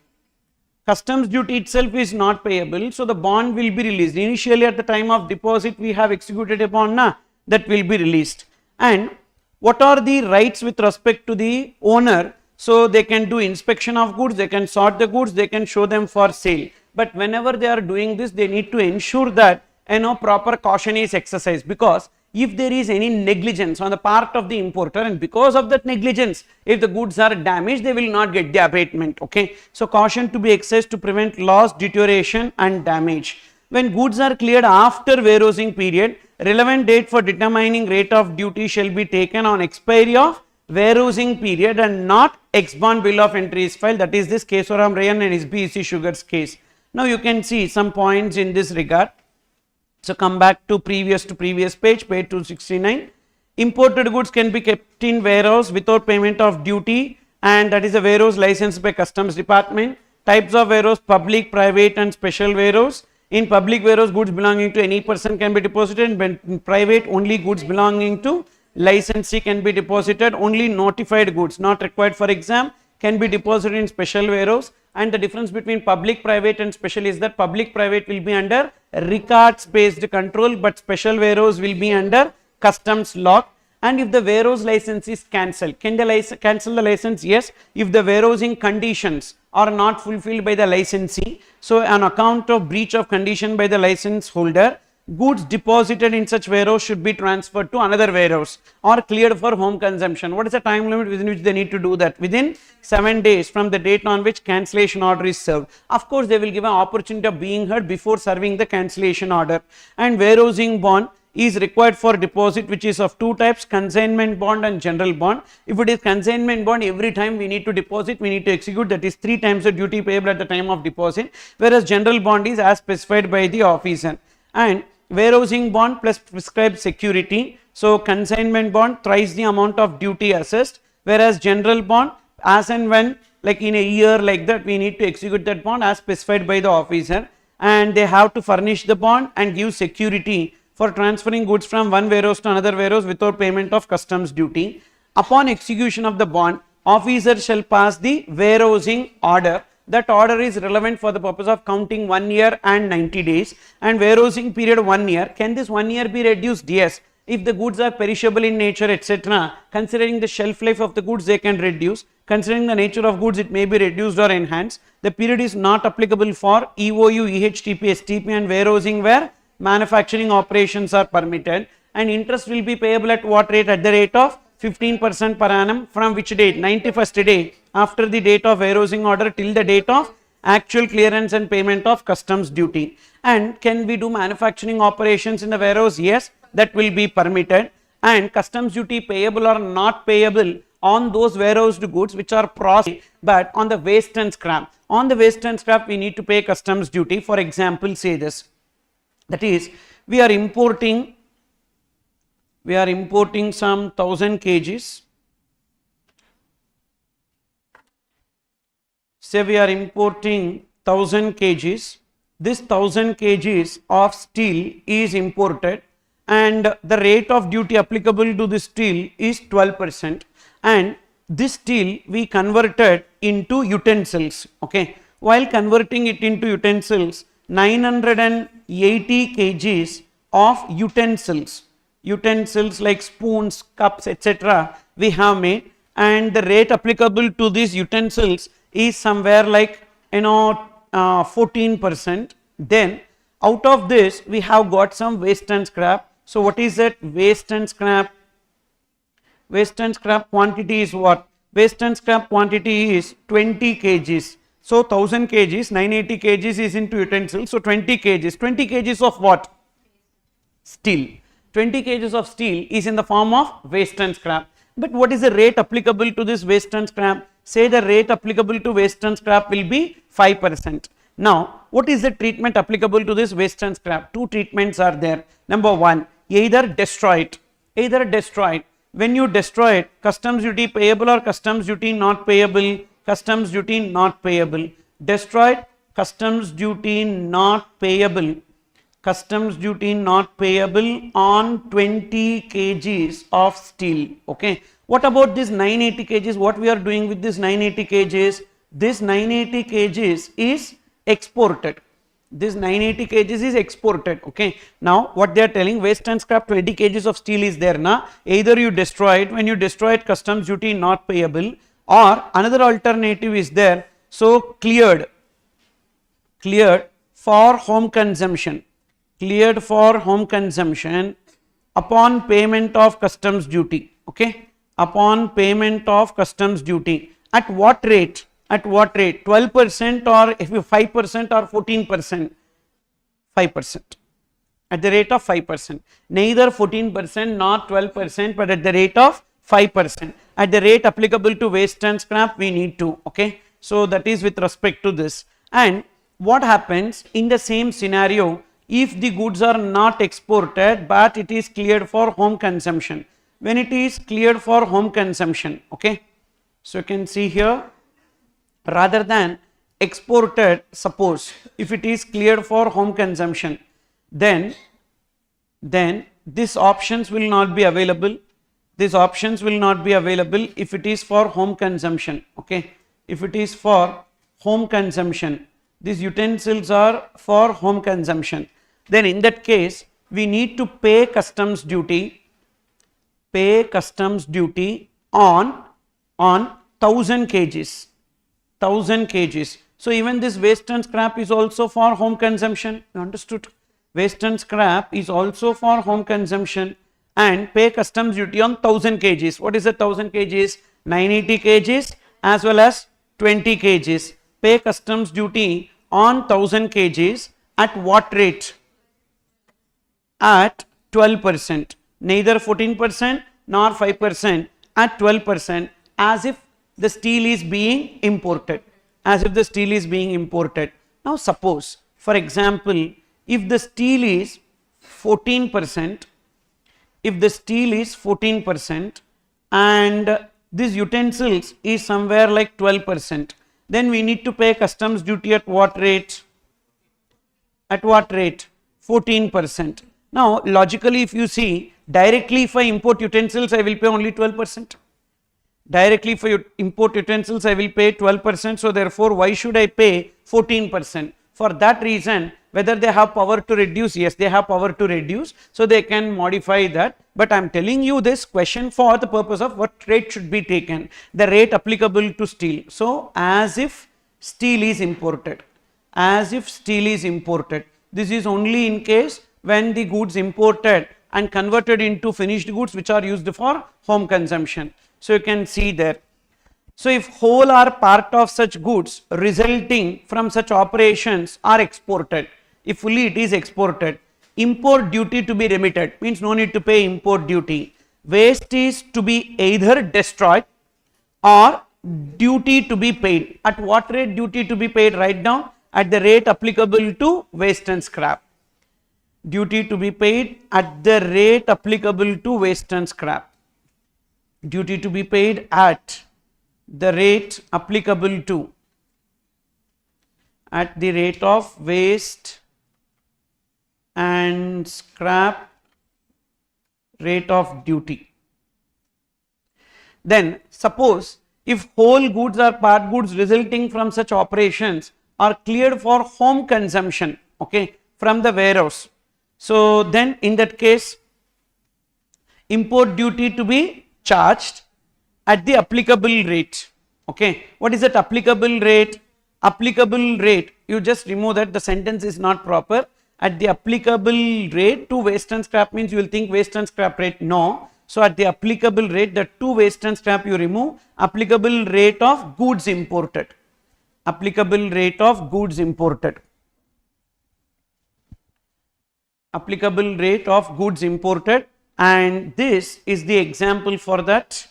customs duty itself is not payable, so the bond will be released. Initially at the time of deposit we have executed a bond, that will be released. And what are the rights with respect to the owner? So they can do inspection of goods, they can sort the goods, they can show them for sale. But whenever they are doing this, they need to ensure that proper caution is exercised, because if there is any negligence on the part of the importer and because of that negligence, if the goods are damaged, they will not get the abatement. Okay, so caution to be exercised to prevent loss, deterioration and damage. When goods are cleared after warehousing period, relevant date for determining rate of duty shall be taken on expiry of warehousing period and not ex-bond bill of entry is filed. That is this Kesoram Rayan and SBEC Sugars case. Now you can see some points in this regard. So come back to previous page, page 269. Imported goods can be kept in warehouse without payment of duty, and that is a warehouse licensed by customs department. Types of warehouse: public, private and special warehouse. In public warehouse, goods belonging to any person can be deposited, but in private only goods belonging to licensee can be deposited. Only notified goods not required for exam can be deposited in special warehouse. And the difference between public, private and special is that public, private will be under records based control, but special warehouse will be under customs lock. And if the warehouse license is cancelled, can the cancel the license? Yes, if the warehousing conditions are not fulfilled by the licensee. So on account of breach of condition by the license holder, goods deposited in such warehouse should be transferred to another warehouse or cleared for home consumption. What is the time limit within which they need to do that? Within 7 days from the date on which cancellation order is served. Of course, they will give an opportunity of being heard before serving the cancellation order. And warehousing bond is required for deposit, which is of two types: consignment bond and general bond. If it is consignment bond, every time we need to deposit, we need to execute, that is 3 times the duty payable at the time of deposit, whereas general bond is as specified by the officer. And warehousing bond plus prescribed security. So consignment bond thrice the amount of duty assessed, whereas general bond as and when, like in a year like that, we need to execute that bond as specified by the officer, and they have to furnish the bond and give security for transferring goods from one warehouse to another warehouse without payment of customs duty. Upon execution of the bond, officer shall pass the warehousing order. That order is relevant for the purpose of counting 1 year and 90 days, and warehousing period 1 year. Can this 1 year be reduced? Yes. If the goods are perishable in nature, etc., considering the shelf life of the goods, they can reduce. Considering the nature of goods, it may be reduced or enhanced. The period is not applicable for EOU, EHTP, STP and warehousing where manufacturing operations are permitted. And interest will be payable at what rate? At the rate of 15% per annum. From which date? 91st day after the date of warehousing order till the date of actual clearance and payment of customs duty. And can we do manufacturing operations in the warehouse? Yes, that will be permitted. And customs duty payable or not payable on those warehoused goods which are processed, but on the waste and scrap. On the waste and scrap we need to pay customs duty. For example, say this, that is, we are importing some 1000 kgs. Say we are importing 1000 kgs. This 1000 kgs of steel is imported, and the rate of duty applicable to this steel is 12%, and this steel we converted into utensils. Okay, while converting it into utensils, 980 kgs of utensils like spoons, cups, etc. we have made, and the rate applicable to these utensils is somewhere like 14%. Then out of this we have got some waste and scrap. So what is that waste and scrap? Waste and scrap quantity is what? Waste and scrap quantity is 20 kgs. So 1000 kgs, 980 kgs is into utensils. So 20 kgs. 20 kgs of what? Steel. 20 kgs of steel is in the form of waste and scrap. But what is the rate applicable to this waste and scrap? Say the rate applicable to waste and scrap will be 5%. Now, what is the treatment applicable to this waste and scrap? Two treatments are there. Number one, either destroy it. When you destroy it, customs duty payable or customs duty not payable? Customs duty not payable. Destroyed, customs duty not payable. Customs duty not payable on 20 kgs of steel. Okay. What about this 980 kgs? What we are doing with this 980 kgs? This 980 kgs is exported. This 980 kgs is exported. Okay. Now what they are telling, waste and scrap 20 kgs of steel is there na. Either you destroy it, when you destroy it, customs duty not payable, or another alternative is there. So cleared for home consumption. Cleared for home consumption upon payment of customs duty. Okay. Upon payment of customs duty. At what rate? At what rate? 12% or if you 5% or 14%? 5%. At the rate of 5%. Neither 14% nor 12%, but at the rate of 5%. At the rate applicable to waste and scrap we need to. Okay. So that is with respect to this. And what happens in the same scenario if the goods are not exported but it is cleared for home consumption? When it is cleared for home consumption, okay, so you can see here, rather than exported, suppose if it is cleared for home consumption, then these options will not be available. These options will not be available if it is for home consumption. Okay, if it is for home consumption, these utensils are for home consumption, then in that case we need to pay customs duty. Pay customs duty on 1000 kgs. 1000 kgs. So even this waste and scrap is also for home consumption. You understood? Waste and scrap is also for home consumption, and pay customs duty on 1000 kgs. What is the 1000 kgs? 980 kgs as well as 20 kgs. Pay customs duty on 1000 kgs at what rate? At 12%. Neither 14% nor 5%, at 12%, as if the steel is being imported. As if the steel is being imported. Now suppose, for example, if the steel is 14%, if the steel is 14% and these utensils is somewhere like 12%, then we need to pay customs duty at what rate? At what rate? 14%. Now logically if you see, directly if I import utensils I will pay only 12%. Directly if I import utensils I will pay 12%. So therefore why should I pay 14%? For that reason, whether they have power to reduce, yes they have power to reduce, so they can modify that. But I am telling you this question for the purpose of what rate should be taken, the rate applicable to steel. So as if steel is imported, as if steel is imported. This is only in case when the goods imported and converted into finished goods which are used for home consumption. So you can see there, So if whole or part of such goods resulting from such operations are exported, if fully it is exported, import duty to be remitted, means no need to pay import duty. Waste is to be either destroyed or duty to be paid. At what rate duty to be paid? Write down, at the rate applicable to waste and scrap. Duty to be paid at the rate applicable to waste and scrap. Duty to be paid at the rate applicable to, at the rate of waste and scrap rate of duty. Then suppose if whole goods or part goods resulting from such operations are cleared for home consumption, okay, from the warehouse. So then in that case, import duty to be charged at the applicable rate. Okay, what is that applicable rate? Applicable rate, you just remove that, the sentence is not proper. At the applicable rate to waste and scrap means you will think waste and scrap rate, no. So at the applicable rate, the to waste and scrap you remove, applicable rate of goods imported. Applicable rate of goods imported. Applicable rate of goods imported, and this is the example for that.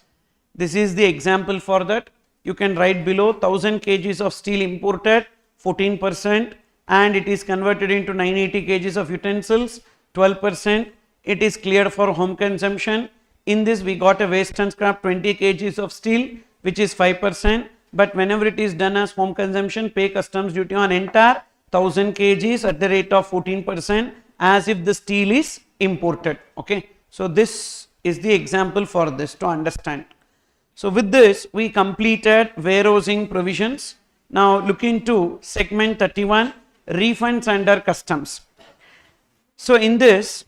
This is the example for that. You can write below 1000 kgs of steel imported, 14%, and it is converted into 980 kgs of utensils, 12%. It is cleared for home consumption. In this we got a waste and scrap 20 kgs of steel, which is 5%, but whenever it is done as home consumption, pay customs duty on entire 1000 kgs at the rate of 14%, as if the steel is imported. Okay, so this is the example for this to understand. So with this we completed warehousing provisions. Now look into segment 31, refunds under customs. So in this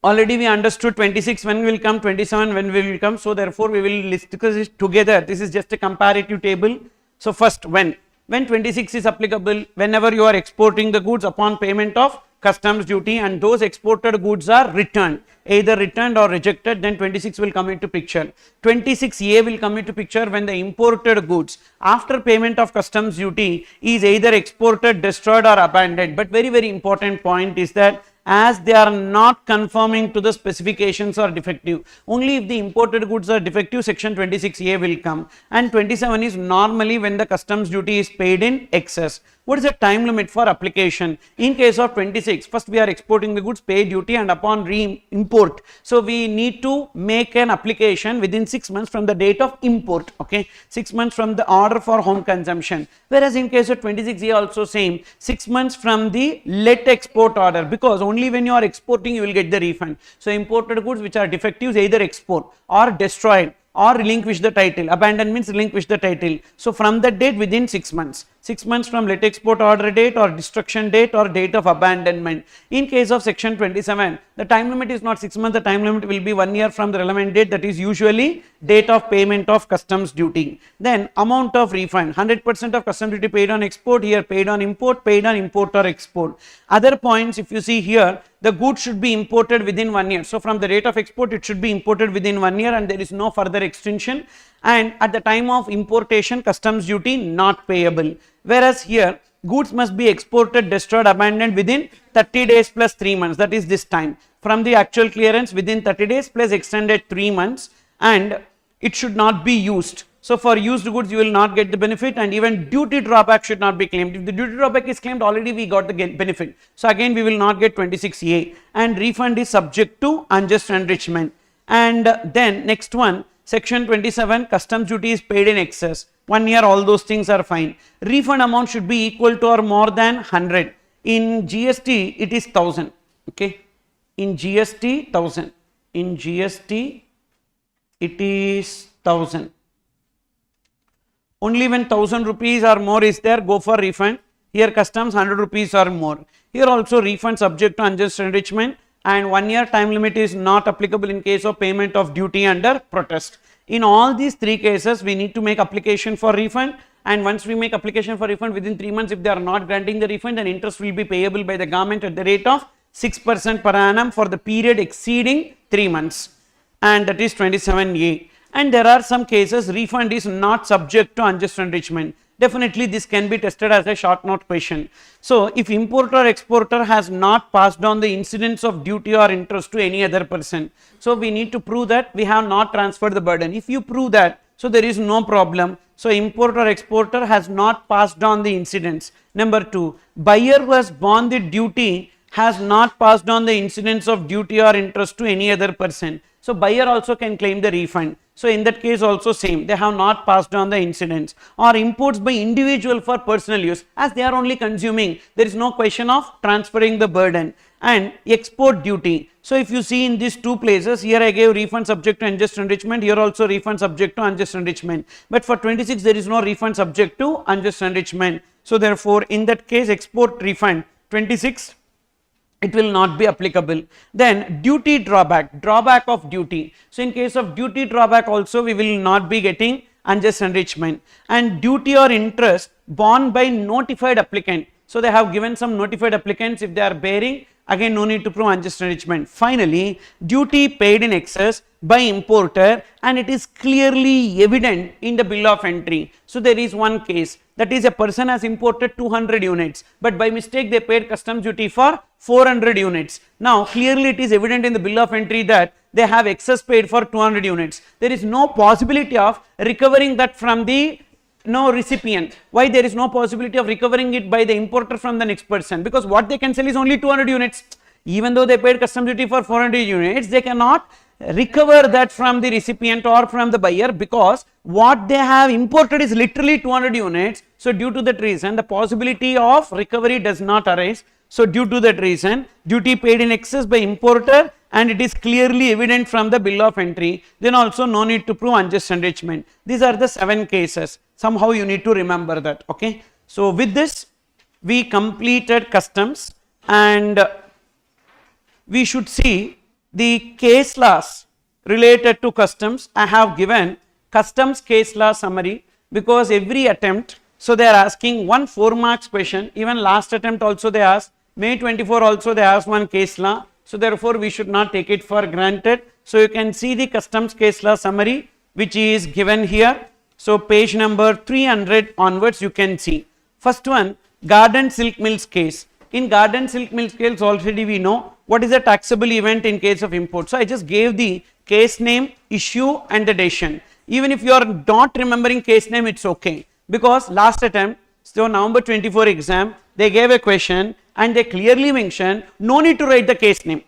already we understood 26 when will come, 27 when will come. So therefore we will list because it's together. This is just a comparative table. So first when 26 is applicable, whenever you are exporting the goods upon payment of customs duty and those exported goods are returned, either returned or rejected, then 26 will come into picture. 26A will come into picture when the imported goods after payment of customs duty is either exported, destroyed or abandoned. But very important point is that as they are not conforming to the specifications or defective, only if the imported goods are defective, section 26A will come, and 27 is normally when the customs duty is paid in excess. What is the time limit for application? In case of 26, first we are exporting the goods, pay duty, and upon re-import, so we need to make an application within 6 months from the date of import, okay, 6 months from the order for home consumption. Whereas in case of 26A also same, 6 months from the let export order, because only when you are exporting you will get the refund. So imported goods which are defectives either export or destroyed or relinquish the title. Abandon means relinquish the title. So from that date within 6 months. 6 months from let export order date or destruction date or date of abandonment. In case of section 27, the time limit is not 6 months, the time limit will be 1 year from the relevant date, that is usually date of payment of customs duty. Then amount of refund, 100% of customs duty paid on export, here paid on import or export. Other points, if you see here, the goods should be imported within 1 year. So from the date of export it should be imported within 1 year and there is no further extension, and at the time of importation customs duty not payable. Whereas here goods must be exported, destroyed, abandoned within 30 days plus 3 months, that is this time. From the actual clearance within 30 days plus extended 3 months, and it should not be used. So for used goods you will not get the benefit, and even duty drawback should not be claimed. If the duty drawback is claimed, already we got the benefit. So again we will not get 26A, and refund is subject to unjust enrichment. And then next one, section 27, customs duty is paid in excess. 1 year, all those things are fine. Refund amount should be equal to or more than 100. In GST it is 1000. Okay, in GST 1000. In GST it is 1000. Only when 1000 rupees or more is there, go for refund. Here customs 100 rupees or more. Here also refund subject to unjust enrichment, and 1 year time limit is not applicable in case of payment of duty under protest. In all these 3 cases we need to make application for refund, and once we make application for refund within 3 months, if they are not granting the refund, then interest will be payable by the government at the rate of 6% per annum for the period exceeding 3 months, and that is 27A. and there are some cases refund is not subject to unjust enrichment. Definitely this can be tested as a short note question. So if importer or exporter has not passed on the incidence of duty or interest to any other person, so we need to prove that we have not transferred the burden. If you prove that, so there is no problem. So importer or exporter has not passed on the incidence. Number 2, buyer who has borne the duty has not passed on the incidence of duty or interest to any other person. So buyer also can claim the refund. So in that case also same, they have not passed on the incidence. Or imports by individual for personal use, as they are only consuming, there is no question of transferring the burden. And export duty. So if you see in these two places, here I gave refund subject to unjust enrichment, here also refund subject to unjust enrichment. But for 26 there is no refund subject to unjust enrichment. So therefore in that case export refund 26, it will not be applicable. Then duty drawback, drawback of duty. So in case of duty drawback also we will not be getting unjust enrichment. And duty or interest borne by notified applicant. So they have given some notified applicants, if they are bearing, again no need to prove unjust enrichment. Finally, duty paid in excess by importer and it is clearly evident in the bill of entry. So there is one case, that is a person has imported 200 units, but by mistake they paid customs duty for 400 units. Now clearly it is evident in the bill of entry that they have excess paid for 200 units. There is no possibility of recovering that from the recipient. Why there is no possibility of recovering it by the importer from the next person? Because what they can sell is only 200 units. Even though they paid custom duty for 400 units, they cannot recover that from the recipient or from the buyer, because what they have imported is literally 200 units. So due to that reason, the possibility of recovery does not arise. So due to that reason, duty paid in excess by importer and it is clearly evident from the bill of entry, then also no need to prove unjust enrichment. These are the 7 cases. Somehow you need to remember that. Okay. So with this we completed customs, and we should see the case laws related to customs. I have given customs case law summary because every attempt, so they are asking one 4 marks question. Even last attempt also they asked, May 24 also they asked one case law. So therefore we should not take it for granted. So you can see the customs case law summary which is given here. So page number 300 onwards you can see. First one, Garden Silk Mills case. In Garden Silk Mills case already we know what is a taxable event in case of import. So I just gave the case name, issue and the decision. Even if you are not remembering case name, it's okay, because last attempt, so November 24 exam, they gave a question and they clearly mentioned no need to write the case name.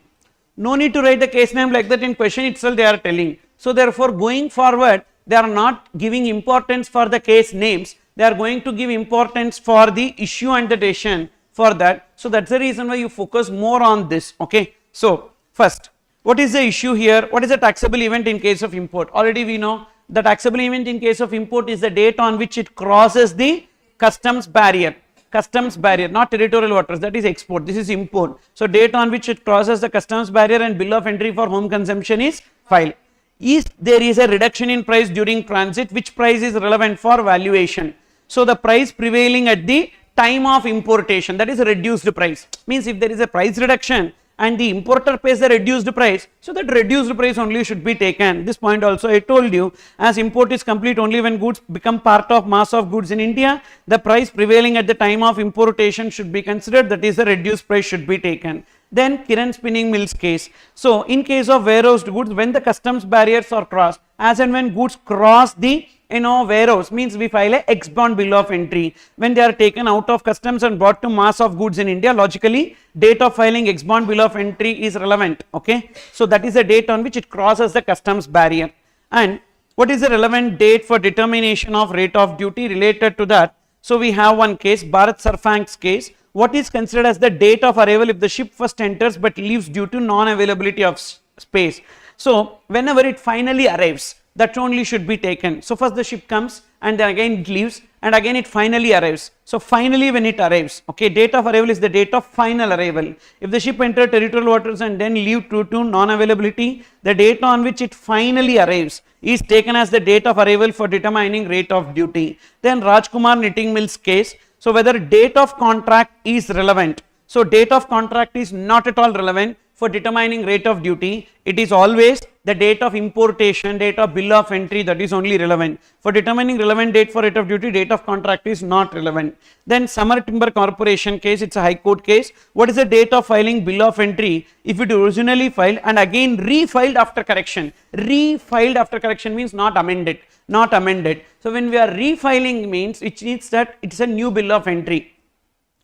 No need to write the case name like that in question itself they are telling. So therefore going forward, they are not giving importance for the case names, they are going to give importance for the issue and the decision for that. So that's the reason why you focus more on this. Okay. So first, what is the issue here? What is a taxable event in case of import? Already we know the taxable event in case of import is the date on which it crosses the customs barrier. Customs barrier, not territorial waters, that is export, this is import. So date on which it crosses the customs barrier and bill of entry for home consumption is filed. If there is a reduction in price during transit, which price is relevant for valuation? So the price prevailing at the time of importation, that is a reduced price. Means if there is a price reduction and the importer pays the reduced price, so that reduced price only should be taken. This point also I told you, as import is complete only when goods become part of mass of goods in India, the price prevailing at the time of importation should be considered, that is the reduced price should be taken. Then Kiran Spinning Mills case. So in case of warehoused goods, when the customs barriers are crossed, as and when goods cross the warehouse, means we file a ex-bond bill of entry. When they are taken out of customs and brought to mass of goods in India, logically date of filing ex-bond bill of entry is relevant. Okay. So that is the date on which it crosses the customs barrier. And what is the relevant date for determination of rate of duty related to that? So we have one case, Bharat Surfax case. What is considered as the date of arrival if the ship first enters but leaves due to non-availability of space? So whenever it finally arrives, that only should be taken. So first the ship comes and then again it leaves and again it finally arrives. So finally when it arrives, okay, date of arrival is the date of final arrival. If the ship entered territorial waters and then leave due to non-availability, the date on which it finally arrives is taken as the date of arrival for determining rate of duty. Then Rajkumar Knitting Mills case. So whether date of contract is relevant. So date of contract is not at all relevant. for determining rate of duty, it is always the date of importation, date of bill of entry, that is only relevant. For determining relevant date for rate of duty, date of contract is not relevant. Then Summer Timber Corporation case, it's a high court case. What is the date of filing bill of entry if it originally filed and again refiled after correction? Refiled after correction means not amended, not amended. So when we are refiling means it means that it's a new bill of entry.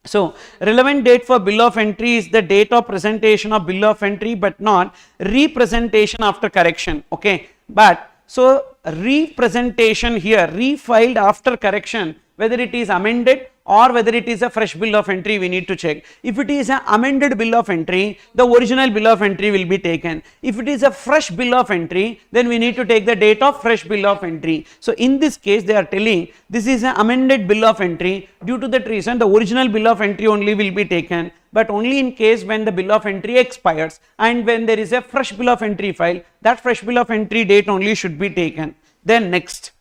So relevant date for bill of entry is the date of presentation of bill of entry, but not representation after correction. Okay, but so representation here, refiled after correction, whether it is amended or whether it is a fresh bill of entry, we need to check. If it is an amended bill of entry, the original bill of entry will be taken. If it is a fresh bill of entry, then we need to take the date of fresh bill of entry. So in this case, they are telling this is an amended bill of entry. Due to that reason, the original bill of entry only will be taken, but only in case when the bill of entry expires and when there is a fresh bill of entry file, that fresh bill of entry date only should be taken. Then next,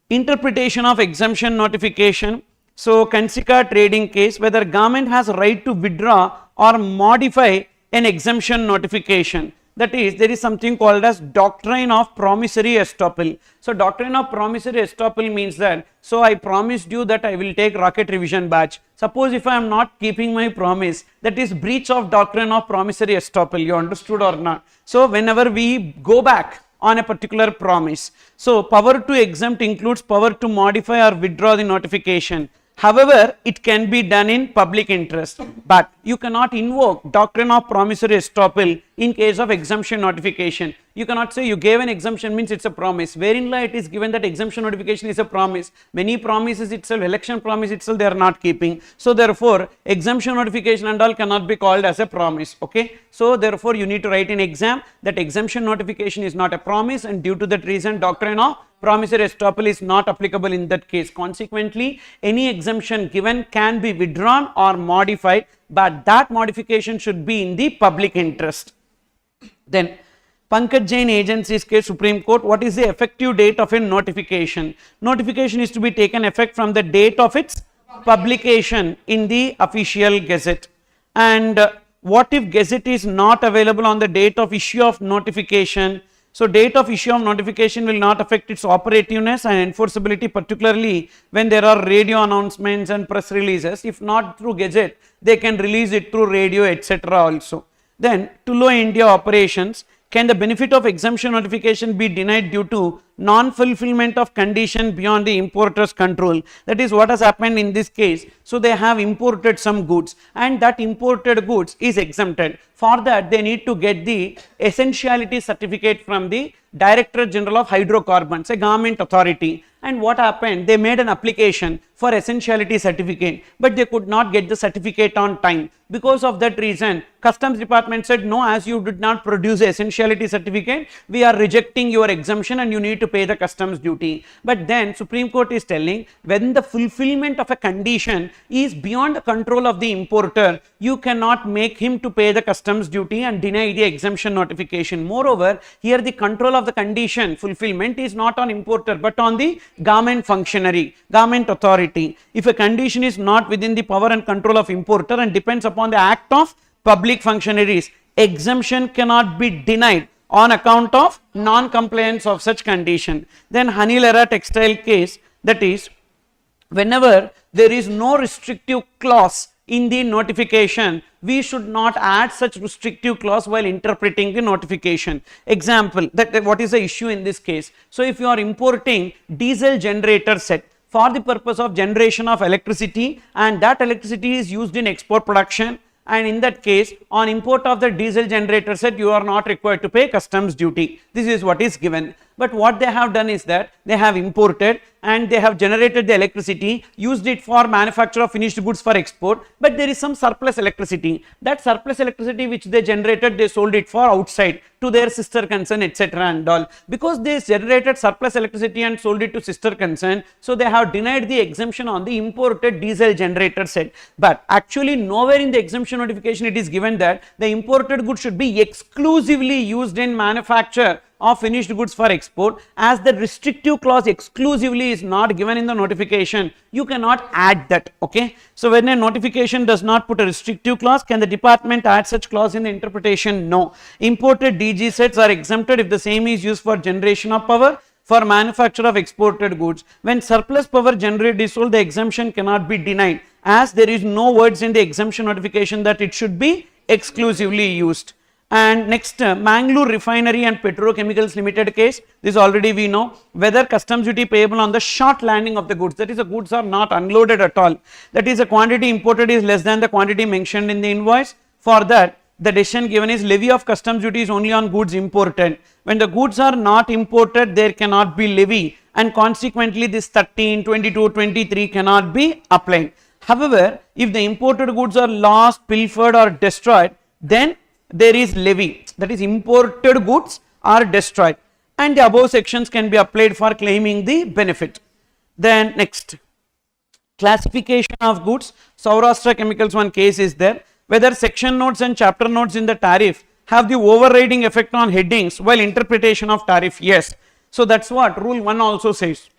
interpretation of exemption notification. So Kansika trading case, whether government has right to withdraw or modify an exemption notification. That is, there is something called as doctrine of promissory estoppel. So doctrine of promissory estoppel means that, so I promised you that I will take rocket revision batch. Suppose if I am not keeping my promise, that is breach of doctrine of promissory estoppel. You understood or not? So whenever we go back on a particular promise, so power to exempt includes power to modify or withdraw the notification. However, it can be done in public interest, but you cannot invoke doctrine of promissory estoppel in case of exemption notification. You cannot say you gave an exemption means it's a promise. Wherein law it is given that exemption notification is a promise. Many promises itself, election promise itself, they are not keeping. So therefore, exemption notification and all cannot be called as a promise. Okay. So therefore, you need to write in exam that exemption notification is not a promise, and due to that reason, doctrine of promissory estoppel is not applicable in that case. Consequently, any exemption given can be withdrawn or modified, but that modification should be in the public interest. Then Pankaj Jain agencies case, Supreme Court, what is the effective date of a notification? Notification is to be taken effect from the date of its publication in the official gazette. And what if gazette is not available on the date of issue of notification? So date of issue of notification will not affect its operativeness and enforceability, particularly when there are radio announcements and press releases. If not through gazette, they can release it through radio, etc. also. Then Tulo India operations, can the benefit of exemption notification be denied due to non-fulfillment of condition beyond the importer's control? That is what has happened in this case. So they have imported some goods and that imported goods is exempted. For that, they need to get the essentiality certificate from the Director General of Hydrocarbons, a government authority. And what happened? They made an application for essentiality certificate, but they could not get the certificate on time. Because of that reason, Customs Department said, no, as you did not produce the essentiality certificate, we are rejecting your exemption and you need to pay the customs duty. But then Supreme Court is telling, when the fulfillment of a condition is beyond the control of the importer, you cannot make him to pay the customs duty and deny the exemption notification. Moreover, here the control of the condition fulfillment is not on importer but on the government functionary, government authority. If a condition is not within the power and control of importer and depends upon the act of public functionaries, exemption cannot be denied on account of non-compliance of such condition. Then Hanilera textile case, that is, whenever there is no restrictive clause in the notification, we should not add such restrictive clause while interpreting the notification. Example, that what is the issue in this case? So if you are importing diesel generator set for the purpose of generation of electricity, and that electricity is used in export production, and in that case, on import of the diesel generator set, you are not required to pay customs duty. This is what is given. But what they have done is that they have imported and they have generated the electricity, used it for manufacture of finished goods for export, but there is some surplus electricity. That surplus electricity which they generated, they sold it for outside to their sister concern, etc. and all. Because they generated surplus electricity and sold it to sister concern, so they have denied the exemption on the imported diesel generator set. But actually nowhere in the exemption notification it is given that the imported goods should be exclusively used in manufacture of finished goods for export. As the restrictive clause exclusively is not given in the notification, you cannot add that. Okay, so when a notification does not put a restrictive clause, can the department add such clause in the interpretation? No. Imported DG sets are exempted if the same is used for generation of power for manufacture of exported goods. When surplus power generated is sold, the exemption cannot be denied, as there is no words in the exemption notification that it should be exclusively used. And next, Mangalore Refinery and Petrochemicals Limited case, this already we know, whether customs duty payable on the short landing of the goods, that is the goods are not unloaded at all, that is the quantity imported is less than the quantity mentioned in the invoice. For that, the decision given is levy of customs duty is only on goods imported. When the goods are not imported, there cannot be levy, and consequently this 13, 22, 23 cannot be applied. However, if the imported goods are lost, pilfered or destroyed, then there is levy, that is imported goods are destroyed, and the above sections can be applied for claiming the benefit. Then next, classification of goods. Saurashtra Chemicals one case is there, whether section notes and chapter notes in the tariff have the overriding effect on headings while interpretation of tariff. Yes, so that's what rule 1 also says.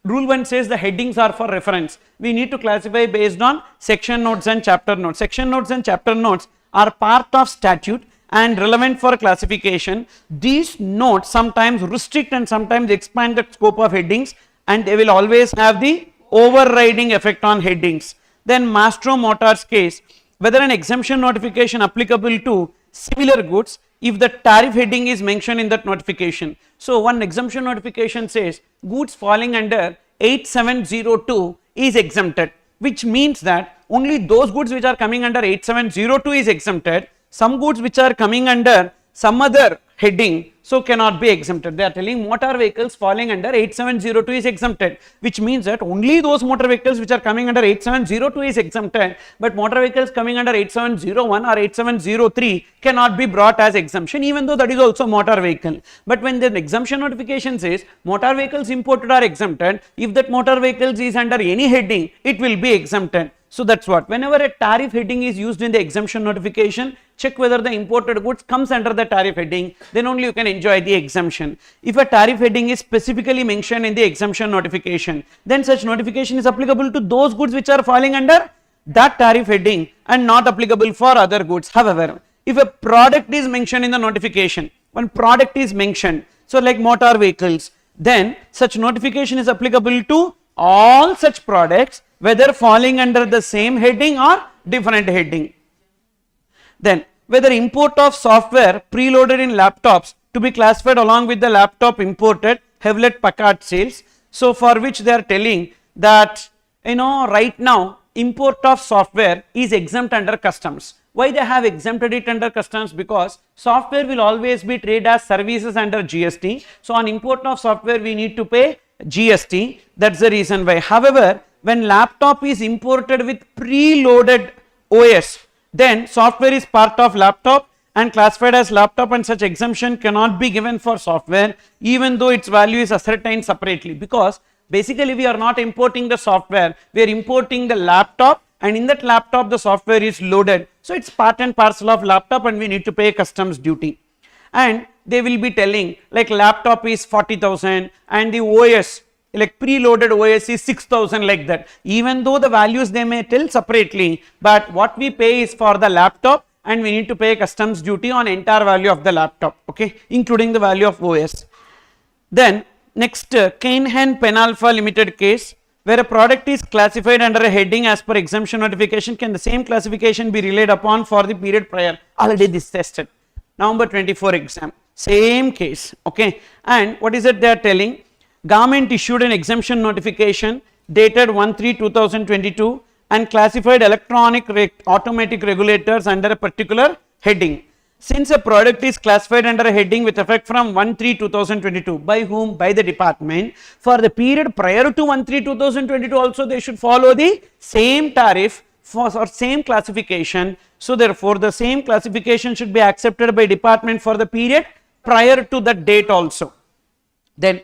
Rule 1 says the headings are for reference. We need to classify based on section notes and chapter notes. Section notes and chapter notes are part of statute and relevant for classification. These notes sometimes restrict and sometimes expand the scope of headings, and they will always have the overriding effect on headings. Then Mastro Motors case, whether an exemption notification applicable to similar goods if the tariff heading is mentioned in that notification. So one exemption notification says goods falling under 8702 is exempted, which means that only those goods which are coming under 8702 is exempted. Some goods which are coming under some other heading, so cannot be exempted. They are telling motor vehicles falling under 8702 is exempted, which means that only those motor vehicles which are coming under 8702 is exempted, but motor vehicles coming under 8701 or 8703 cannot be brought as exemption, even though that is also motor vehicle. But when the exemption notification says motor vehicles imported are exempted, if that motor vehicles is under any heading, it will be exempted. So that's what, whenever a tariff heading is used in the exemption notification, check whether the imported goods comes under the tariff heading, then only you can enjoy the exemption. If a tariff heading is specifically mentioned in the exemption notification, then such notification is applicable to those goods which are falling under that tariff heading and not applicable for other goods. However, if a product is mentioned in the notification, one product is mentioned, so like motor vehicles, then such notification is applicable to all such products, whether falling under the same heading or different heading. Then whether import of software preloaded in laptops to be classified along with the laptop imported Hewlett Packard sales. So for which they are telling that right now import of software is exempt under customs. Why they have exempted it under customs? Because software will always be treated as services under GST. So on import of software we need to pay GST. That's the reason why. However, when laptop is imported with preloaded OS, then software is part of laptop and classified as laptop, and such exemption cannot be given for software even though its value is ascertained separately, because basically we are not importing the software, we are importing the laptop, and in that laptop the software is loaded. So it's part and parcel of laptop and we need to pay customs duty. And they will be telling like laptop is 40,000 and the OS, like preloaded OS is 6,000, like that. Even though the values they may tell separately, but what we pay is for the laptop and we need to pay customs duty on entire value of the laptop, okay, including the value of OS. Then next, Kainhan Penalpha Limited case, where a product is classified under a heading as per exemption notification, can the same classification be relied upon for the period prior? Already this tested, November 24 exam, same case, okay. And what is it they are telling? Government issued an exemption notification dated 1/3/2022 and classified electronic automatic regulators under a particular heading. Since a product is classified under a heading with effect from 1/3/2022, by whom? By the department. For the period prior to 1/3/2022 also they should follow the same tariff or same classification. So therefore the same classification should be accepted by department for the period prior to that date also. Then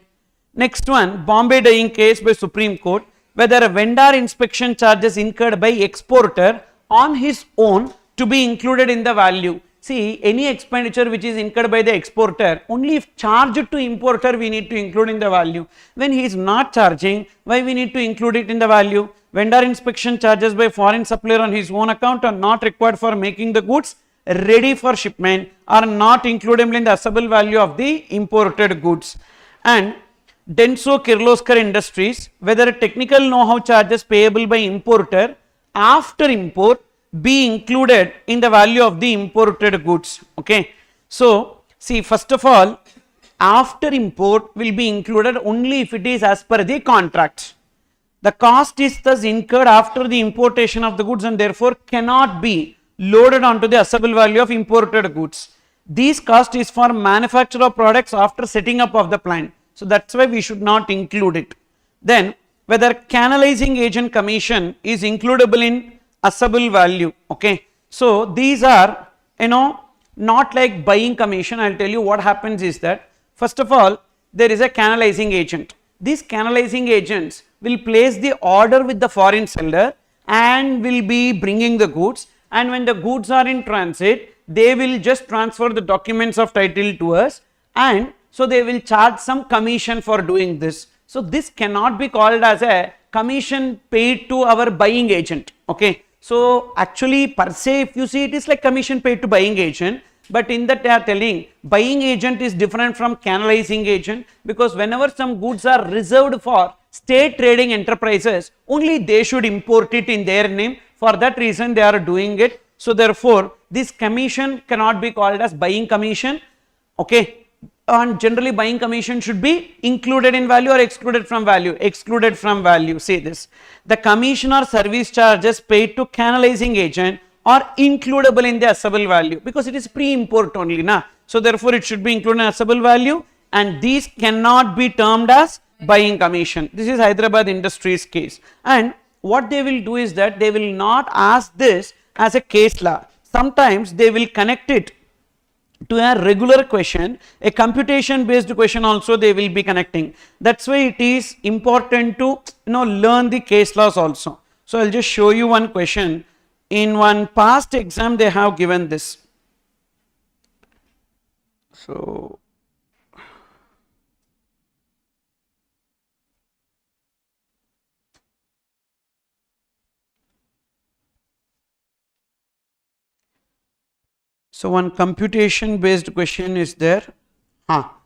next one, Bombay dyeing case by Supreme Court, whether a vendor inspection charges incurred by exporter on his own to be included in the value. see, any expenditure which is incurred by the exporter, only if charged to importer we need to include in the value. When he is not charging, why we need to include it in the value? Vendor inspection charges by foreign supplier on his own account are not required for making the goods ready for shipment, are not includable in the assessable value of the imported goods. And Denso Kirloskar Industries, whether technical know-how charges payable by importer after import be included in the value of the imported goods. Okay. So, see, first of all, after import will be included only if it is as per the contract. The cost is thus incurred after the importation of the goods and therefore cannot be loaded onto the assessable value of imported goods. This cost is for manufacture of products after setting up of the plant. So, that is why we should not include it. Then, whether canalizing agent commission is includable in assessable value. Okay. So, these are not like buying commission. I will tell you what happens is that first of all there is a canalizing agent. These canalizing agents will place the order with the foreign seller and will be bringing the goods, and when the goods are in transit they will just transfer the documents of title to us, and so they will charge some commission for doing this. So, this cannot be called as a commission paid to our buying agent. Okay. So, actually per se if you see it is like commission paid to buying agent, but in that they are telling buying agent is different from canalizing agent, because whenever some goods are reserved for state trading enterprises, only they should import it in their name. For that reason they are doing it. So, therefore, this commission cannot be called as buying commission. Okay. And generally buying commission should be included in value or excluded from value. Excluded from value. Say this: the commission or service charges paid to canalizing agent are includable in the assessable value, because it is pre-import only na. So, therefore, it should be included in assessable value, and these cannot be termed as buying commission. This is Hyderabad Industries case, and what they will do is that they will not ask this as a case law. Sometimes they will connect it to a regular question, a computation based question also they will be connecting. That is why it is important to learn the case laws also. So, I will just show you one question. In one past exam they have given this. So, one computation based question is there.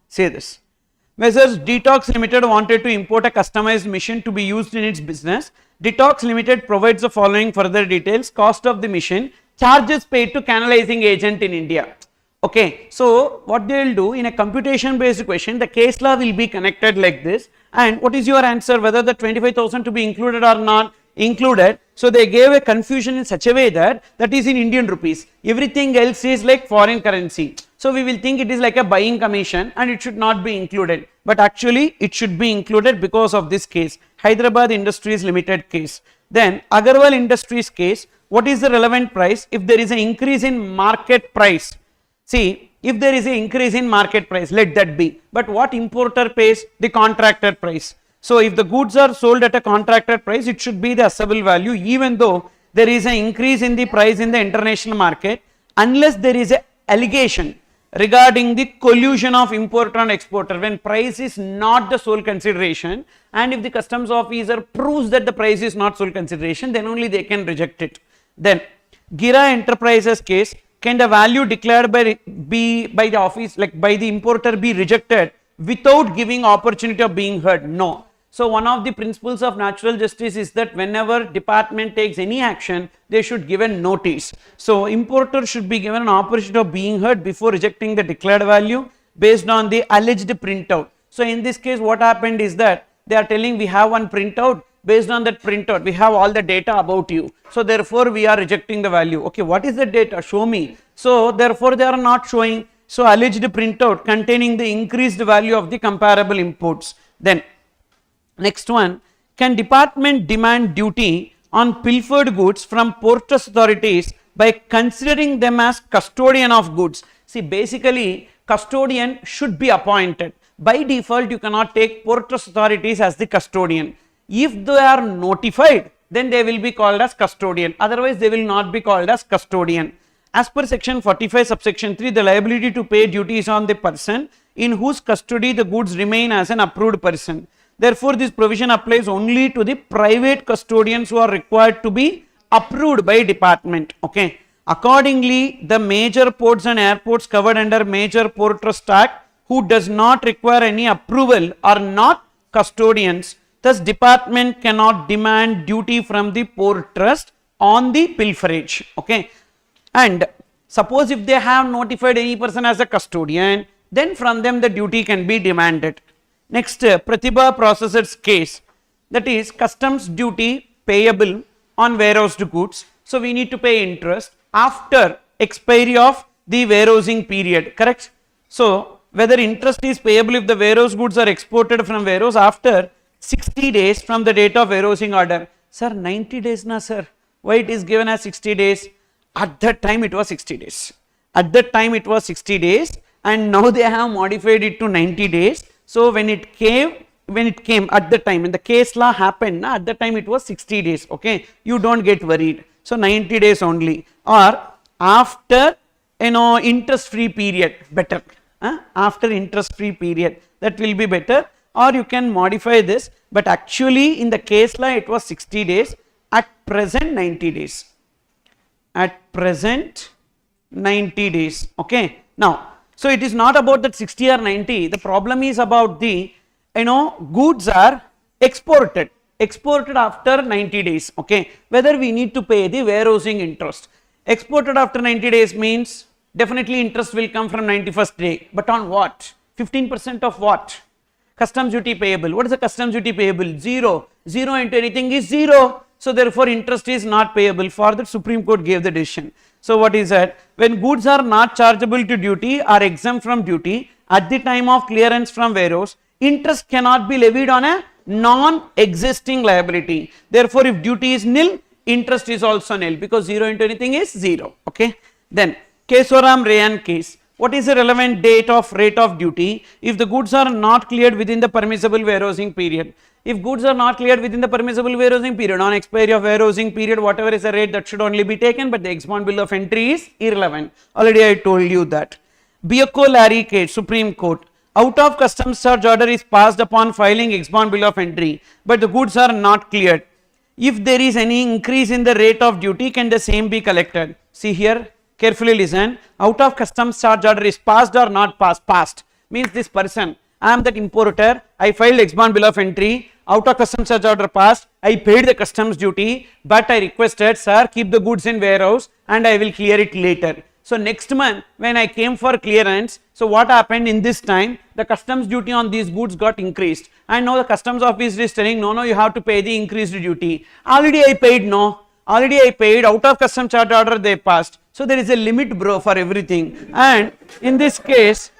Say this: Messrs. Detox Limited wanted to import a customized machine to be used in its business. Detox Limited provides the following further details: cost of the machine, charges paid to canalizing agent in India. Okay. So, what they will do in a computation based question, the case law will be connected like this, and what is your answer, whether the 25,000 to be included or not included. So, they gave a confusion in such a way that is in Indian rupees, everything else is like foreign currency. So, we will think it is like a buying commission and it should not be included, but actually it should be included because of this case, Hyderabad Industries Limited case. Then Agarwal Industries case, what is the relevant price if there is an increase in market price? See, if there is an increase in market price, let that be, but what importer pays? The contracted price. So, if the goods are sold at a contracted price, it should be the assessable value, even though there is an increase in the price in the international market, unless there is an allegation regarding the collusion of importer and exporter, when price is not the sole consideration, and if the customs officer proves that the price is not sole consideration, then only they can reject it. Then Gira Enterprises case, can the value declared by the office, like by the importer, be rejected without giving opportunity of being heard? No. So, one of the principles of natural justice is that whenever department takes any action, they should give a notice. So, importer should be given an opportunity of being heard before rejecting the declared value based on the alleged printout. So, in this case what happened is that they are telling we have one printout, based on that printout we have all the data about you. So, therefore, we are rejecting the value. Okay, what is the data? Show me. So, therefore, they are not showing. So, alleged printout containing the increased value of the comparable imports. Then next one, can department demand duty on pilfered goods from portus authorities by considering them as custodian of goods? See, basically custodian should be appointed. By default you cannot take portus authorities as the custodian. If they are notified, then they will be called as custodian, otherwise they will not be called as custodian. As per section 45 subsection 3, the liability to pay duty is on the person in whose custody the goods remain as an approved person. Therefore, this provision applies only to the private custodians who are required to be approved by department. Okay. Accordingly, the major ports and airports covered under Major Port Trust Act who does not require any approval are not custodians. Thus, department cannot demand duty from the port trust on the pilferage. Okay. And suppose if they have notified any person as a custodian, then from them the duty can be demanded. Next, Pratibha processor's case, that is customs duty payable on warehoused goods. So, we need to pay interest after expiry of the warehousing period, correct? So, whether interest is payable if the warehouse goods are exported from warehouse after 60 days from the date of warehousing order. Sir, 90 days na sir, why it is given as 60 days? At that time it was 60 days. At that time it was 60 days and now they have modified it to 90 days. So, when it came at the time, when the case law happened, at the time it was 60 days, okay, you don't get worried. So, 90 days only, or after interest free period, better, after interest free period, that will be better, or you can modify this, but actually in the case law it was 60 days, at present 90 days, at present 90 days, okay. Now, so it is not about that 60 or 90, the problem is about the, goods are exported after 90 daes, okay, whether we need to pay the warehousing interest. Exported after 90 days means definitely interest will come from 91st day, but on what? 15% of what? Customs duty payable. What is the customs duty payable? 0. 0 into anything is 0. So, therefore, interest is not payable. For that, Supreme Court gave the decision. So, what is that? When goods are not chargeable to duty or exempt from duty at the time of clearance from warehouse, interest cannot be levied on a non-existing liability. Therefore, if duty is nil, interest is also nil because 0 into anything is 0. Okay. Then, Kesoram Rayan case. What is the relevant date of rate of duty if the goods are not cleared within the permissible warehousing period? If goods are not cleared within the permissible warehousing period, on expiry of warehousing period, whatever is the rate, that should only be taken, but the ex-bond bill of entry is irrelevant. Already I told you that. Biocco Larry case, Supreme Court. Out of customs charge order is passed upon filing ex-bond bill of entry, but the goods are not cleared. If there is any increase in the rate of duty, can the same be collected? See here, carefully listen. Out of customs charge order is passed or not passed? Passed means this person, I am that importer, I filed ex-bond bill of entry, out of customs charge order passed, I paid the customs duty, but I requested, sir, keep the goods in warehouse and I will clear it later. So, next month when I came for clearance, so what happened in this time, the customs duty on these goods got increased and now the customs officer is telling, no, you have to pay the increased duty. Already I paid, already I paid, out of customs charge order they passed. So, there is a limit bro for everything, and in this case,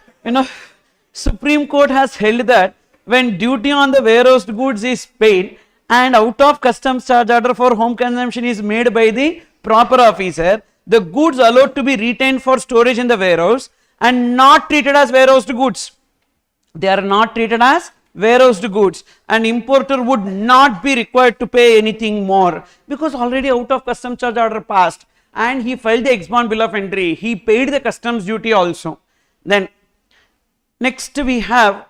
Supreme Court has held that when duty on the warehoused goods is paid and out of customs charge order for home consumption is made by the proper officer, the goods allowed to be retained for storage in the warehouse and not treated as warehoused goods. They are not treated as warehoused goods, and importer would not be required to pay anything more because already out of customs charge order passed and he filed the ex-bond bill of entry, he paid the customs duty also. Then next we have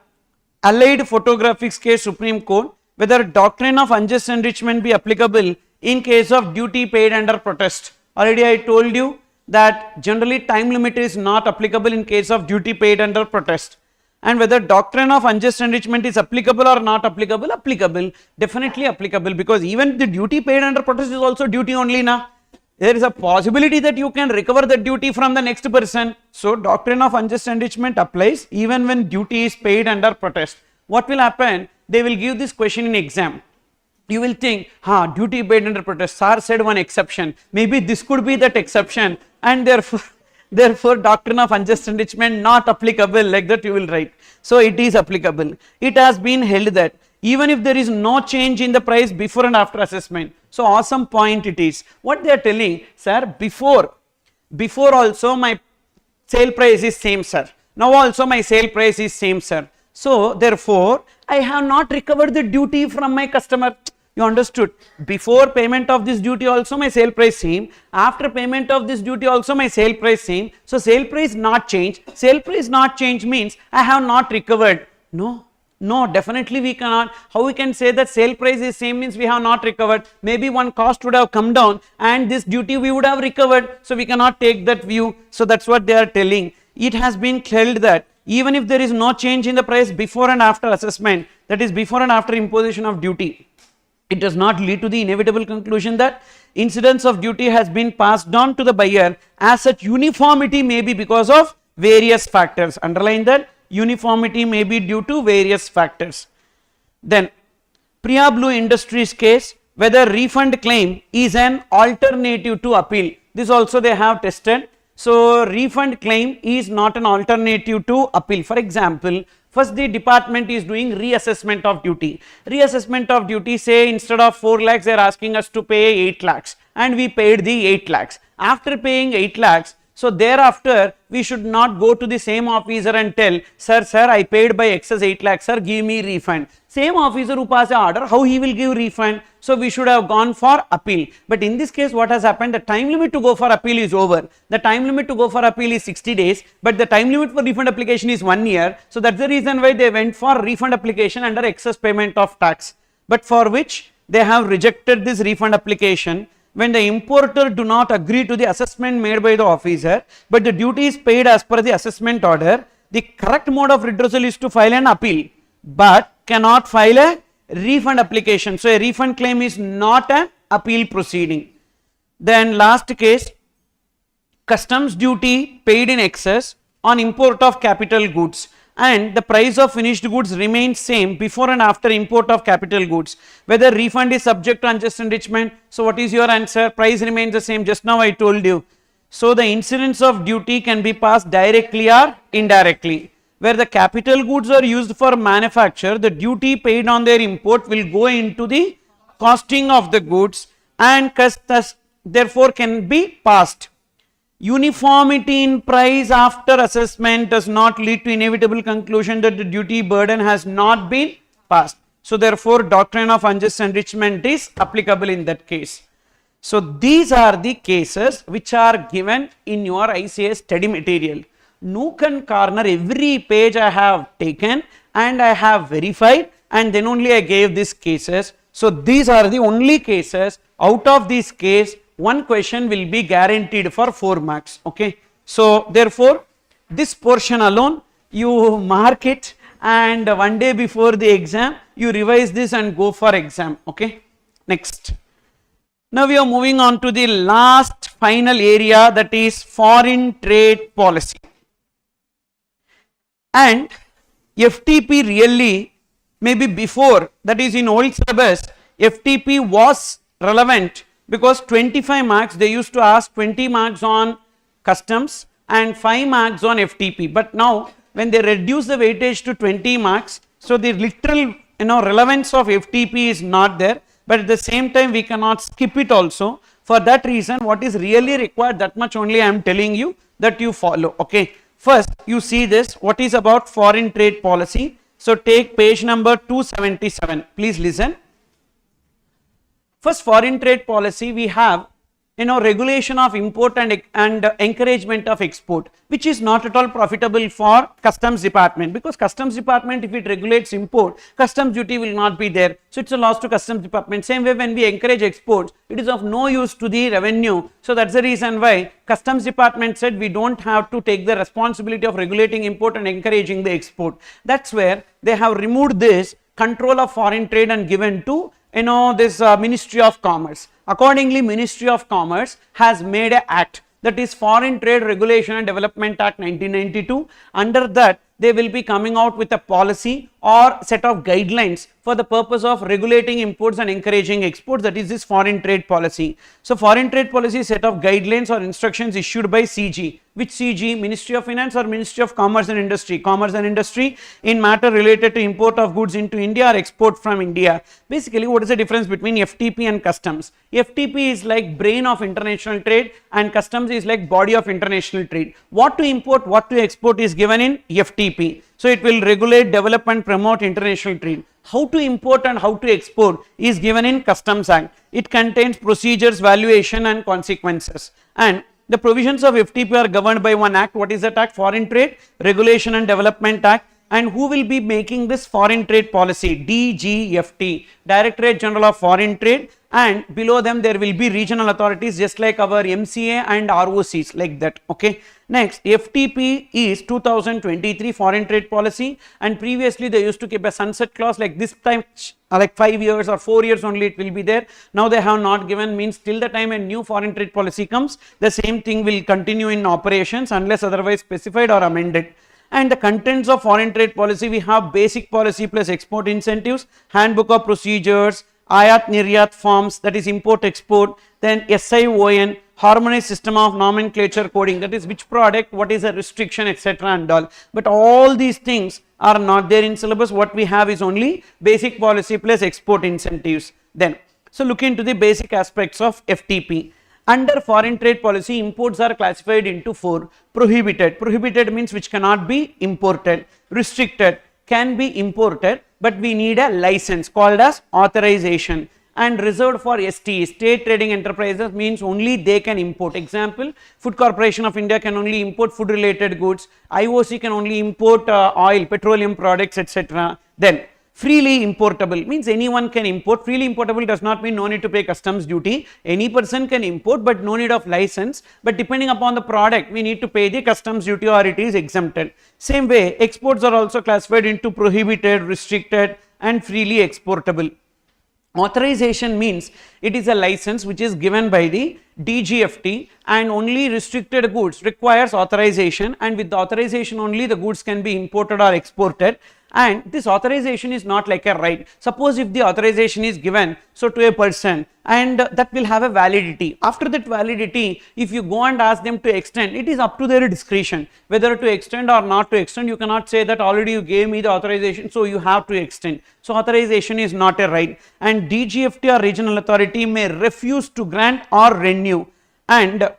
Allied Photographics case, Supreme Court, whether doctrine of unjust enrichment be applicable in case of duty paid under protest. Already I told you that generally time limit is not applicable in case of duty paid under protest. And whether doctrine of unjust enrichment is applicable or not applicable, applicable, definitely applicable, because even the duty paid under protest is also duty only na. There is a possibility that you can recover the duty from the next person. So, doctrine of unjust enrichment applies even when duty is paid under protest. What will happen? They will give this question in exam. You will think, duty paid under protest, sir said one exception, maybe this could be that exception, and therefore doctrine of unjust enrichment not applicable, like that you will write. So, it is applicable. It has been held that even if there is no change in the price before and after assessment. So, awesome point it is. What they are telling, sir, before also my sale price is same, sir. Now also my sale price is same, sir. So, therefore, I have not recovered the duty from my customer. You understood? Before payment of this duty also my sale price same, after payment of this duty also my sale price same. So sale price not change. Sale price not change means I have not recovered. No, definitely we cannot. How we can say that sale price is same means we have not recovered? Maybe one cost would have come down and this duty we would have recovered. So we cannot take that view. So that's what they are telling. It has been held that even if there is no change in the price before and after assessment, that is before and after imposition of duty, it does not lead to the inevitable conclusion that incidence of duty has been passed on to the buyer. As such, uniformity may be because of various factors. Underline that, uniformity may be due to various factors. Then Priya Blue Industries case, whether refund claim is an alternative to appeal. This also they have tested. So refund claim is not an alternative to appeal. For example, first the department is doing reassessment of duty. Reassessment of duty, say instead of 4 lakhs they are asking us to pay 8 lakhs and we paid the 8 lakhs. After paying 8 lakhs, so thereafter we should not go to the same officer and tell, sir I paid by excess 8 lakhs, sir give me refund. Same officer who pass the order, how he will give refund? So we should have gone for appeal. But in this case what has happened, the time limit to go for appeal is over. The time limit to go for appeal is 60 days, but the time limit for refund application is 1 year. So that's the reason why they went for refund application under excess payment of tax, but for which they have rejected this refund application. When the importer do not agree to the assessment made by the officer, but the duty is paid as per the assessment order, the correct mode of redressal is to file an appeal, but cannot file a refund application. So a refund claim is not an appeal proceeding. Then last case, customs duty paid in excess on import of capital goods, and the price of finished goods remains same before and after import of capital goods. Whether refund is subject to unjust enrichment. So what is your answer? Price remains the same, just now I told you. So the incidence of duty can be passed directly or indirectly. Where the capital goods are used for manufacture, the duty paid on their import will go into the costing of the goods and therefore can be passed. Uniformity in price after assessment does not lead to inevitable conclusion that the duty burden has not been passed. So therefore doctrine of unjust enrichment is applicable in that case. So these are the cases which are given in your ICS study material. Nook and corner, every page I have taken and I have verified, and then only I gave these cases. So these are the only cases. Out of this case, one question will be guaranteed for 4 marks. Okay. So therefore this portion alone you mark it, and one day before the exam you revise this and go for exam. Okay. Next. Now we are moving on to the last final area, that is foreign trade policy. And FTP really, maybe before, that is in old syllabus, FTP was relevant because 25 marks they used to ask 20 marks on customs and 5 marks on FTP. But now when they reduce the weightage to 20 marks, so the literal relevance of FTP is not there, but at the same time we cannot skip it also. For that reason, what is really required, that much only I am telling you that you follow. Okay. First you see this, what is about foreign trade policy. So take page number 277, please listen. First, foreign trade policy, we have regulation of import and encouragement of export, which is not at all profitable for customs department, because customs department, if it regulates import, customs duty will not be there, so it's a loss to customs department. Same way when we encourage exports, it is of no use to the revenue. So that's the reason why customs department said we don't have to take the responsibility of regulating import and encouraging the export. That's where they have removed this control of foreign trade and given to this Ministry of Commerce. Accordingly, Ministry of Commerce has made an act, that is Foreign Trade Regulation and Development Act 1992. Under that, they will be coming out with a policy or set of guidelines for the purpose of regulating imports and encouraging exports, that is this foreign trade policy. So foreign trade policy set of guidelines or instructions issued by CG. Which CG? Ministry of Finance or Ministry of Commerce and Industry? Commerce and Industry, in matter related to import of goods into India or export from India. Basically, what is the difference between FTP and customs? FTP is like brain of international trade and customs is like body of international trade. What to import, what to export is given in FTP. FTP. So it will regulate, develop and promote international trade. How to import and how to export is given in Customs Act. It contains procedures, valuation and consequences. And the provisions of FTP are governed by one act. What is that act? Foreign Trade Regulation and Development Act. And who will be making this foreign trade policy? DGFT, Directorate General of Foreign Trade, and below them there will be regional authorities just like our MCA and ROCs, like that. Okay. Next, FTP is 2023 foreign trade policy, and previously they used to keep a sunset clause, like this time like 5 years or 4 years only it will be there. Now they have not given, means till the time a new foreign trade policy comes, the same thing will continue in operations unless otherwise specified or amended. And the contents of foreign trade policy, we have basic policy plus export incentives, handbook of procedures, ayat niryat forms, that is import export, then SION, harmonized system of nomenclature coding, that is which product, what is a restriction, etc. and all. But all these things are not there in syllabus. What we have is only basic policy plus export incentives. Then, so look into the basic aspects of FTP. Under foreign trade policy, imports are classified into 4. Prohibited. Prohibited means which cannot be imported. Restricted, can be imported, but we need a license called as authorization. And reserved for STE, State Trading Enterprises, means only they can import. Example, Food Corporation of India can only import food related goods. IOC can only import oil, petroleum products, etc. Then freely importable means anyone can import. Freely importable does not mean no need to pay customs duty. Any person can import, but no need of license. But depending upon the product, we need to pay the customs duty or it is exempted. Same way, exports are also classified into prohibited, restricted and freely exportable. Authorization means it is a license which is given by the DGFT, and only restricted goods requires authorization, and with the authorization only the goods can be imported or exported. And this authorization is not like a right. Suppose if the authorization is given so to a person, and that will have a validity. After that validity, if you go and ask them to extend, it is up to their discretion whether to extend or not to extend. You cannot say that already you gave me the authorization, so you have to extend. So authorization is not a right, and DGFT or regional authority may refuse to grant or renew. And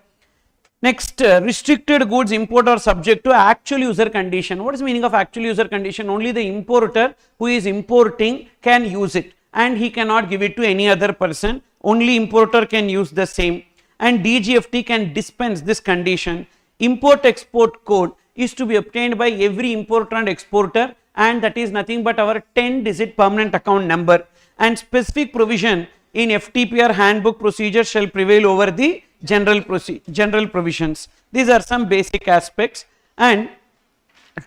next, restricted goods import are subject to actual user condition. What is the meaning of actual user condition? Only the importer who is importing can use it, and he cannot give it to any other person. Only importer can use the same, and DGFT can dispense this condition. Import export code is to be obtained by every importer and exporter, and that is nothing but our 10-digit permanent account number. And specific provision in FTP or handbook procedures shall prevail over the general provisions. These are some basic aspects. And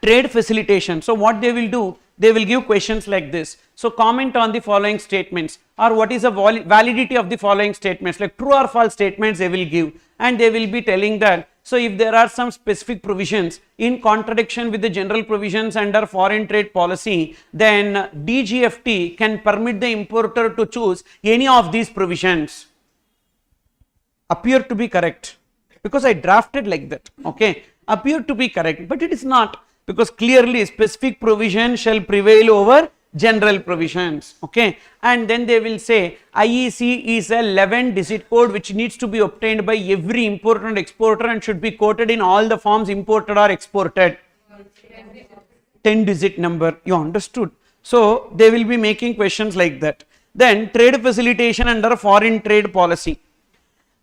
trade facilitation. So what they will do, they will give questions like this. So comment on the following statements, or what is the validity of the following statements, like true or false statements they will give, and they will be telling that, so if there are some specific provisions in contradiction with the general provisions under foreign trade policy, then DGFT can permit the importer to choose any of these provisions. Appear to be correct, because I drafted like that, okay, appear to be correct, but it is not, because clearly specific provision shall prevail over general provisions, okay. And then they will say IEC is a 11-digit code which needs to be obtained by every importer and exporter and should be quoted in all the forms imported or exported. 10-digit number, you understood. So they will be making questions like that. Then trade facilitation under foreign trade policy.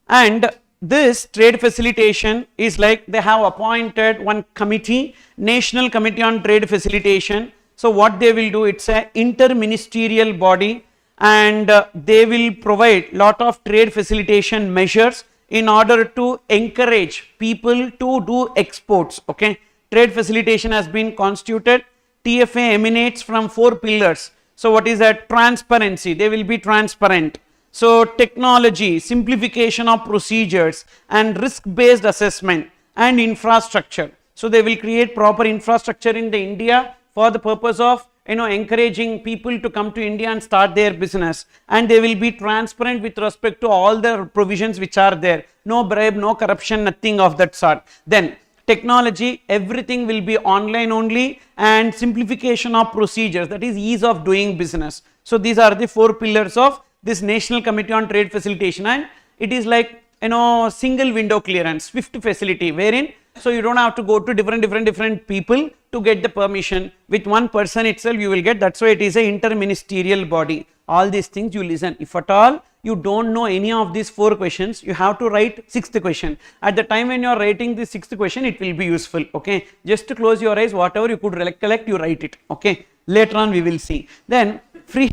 And this trade facilitation is like they have appointed one committee, National Committee on Trade Facilitation. So what they will do, it's a interministerial body, and they will provide lot of trade facilitation measures in order to encourage people to do exports, okay. Trade facilitation has been constituted. TFA emanates from 4 pillars. So what is that? Transparency, they will be transparent. So technology, simplification of procedures, and risk-based assessment and infrastructure. So they will create proper infrastructure in the India for the purpose of encouraging people to come to India and start their business, and they will be transparent with respect to all the provisions which are there. No bribe, no corruption, nothing of that sort. Then technology, everything will be online only, and simplification of procedures, that is ease of doing business. So these are the 4 pillars of this National Committee on Trade Facilitation, and it is like single window clearance, SWIFT facility, wherein So you don't have to go to different people to get the permission. With one person itself you will get. That's why it is a interministerial body. All these things you listen. If at all you don't know any of these 4 questions, you have to write 6th question. At the time when you are writing the 6th question, it will be useful. Okay, just to close your eyes, whatever you could recollect, you write it. Okay, later on we will see. Then free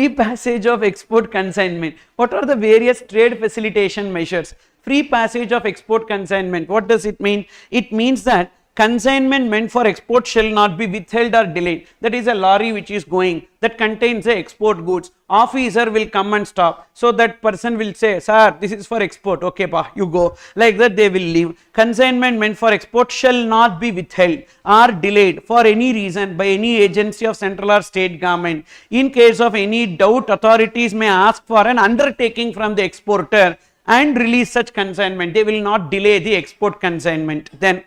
passage of export consignment. What are the various trade facilitation measures? Free passage of export consignment. What does it mean? It means that consignment meant for export shall not be withheld or delayed. That is a lorry which is going, that contains the export goods. Officer will come and stop. So that person will say, sir, this is for export. Okay, pa, you go. Like that they will leave. Consignment meant for export shall not be withheld or delayed for any reason by any agency of central or state government. In case of any doubt, authorities may ask for an undertaking from the exporter and release such consignment. They will not delay the export consignment. Then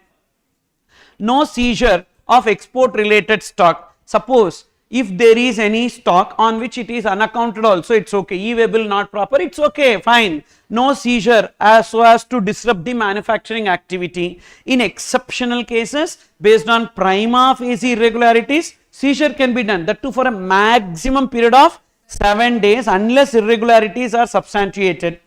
no seizure of export related stock. Suppose if there is any stock on which it is unaccounted also, it's okay. E-wayable not proper, it's okay, fine. No seizure as so as to disrupt the manufacturing activity. In exceptional cases, based on prima facie irregularities, seizure can be done. That too for a maximum period of 7 days unless irregularities are substantiated.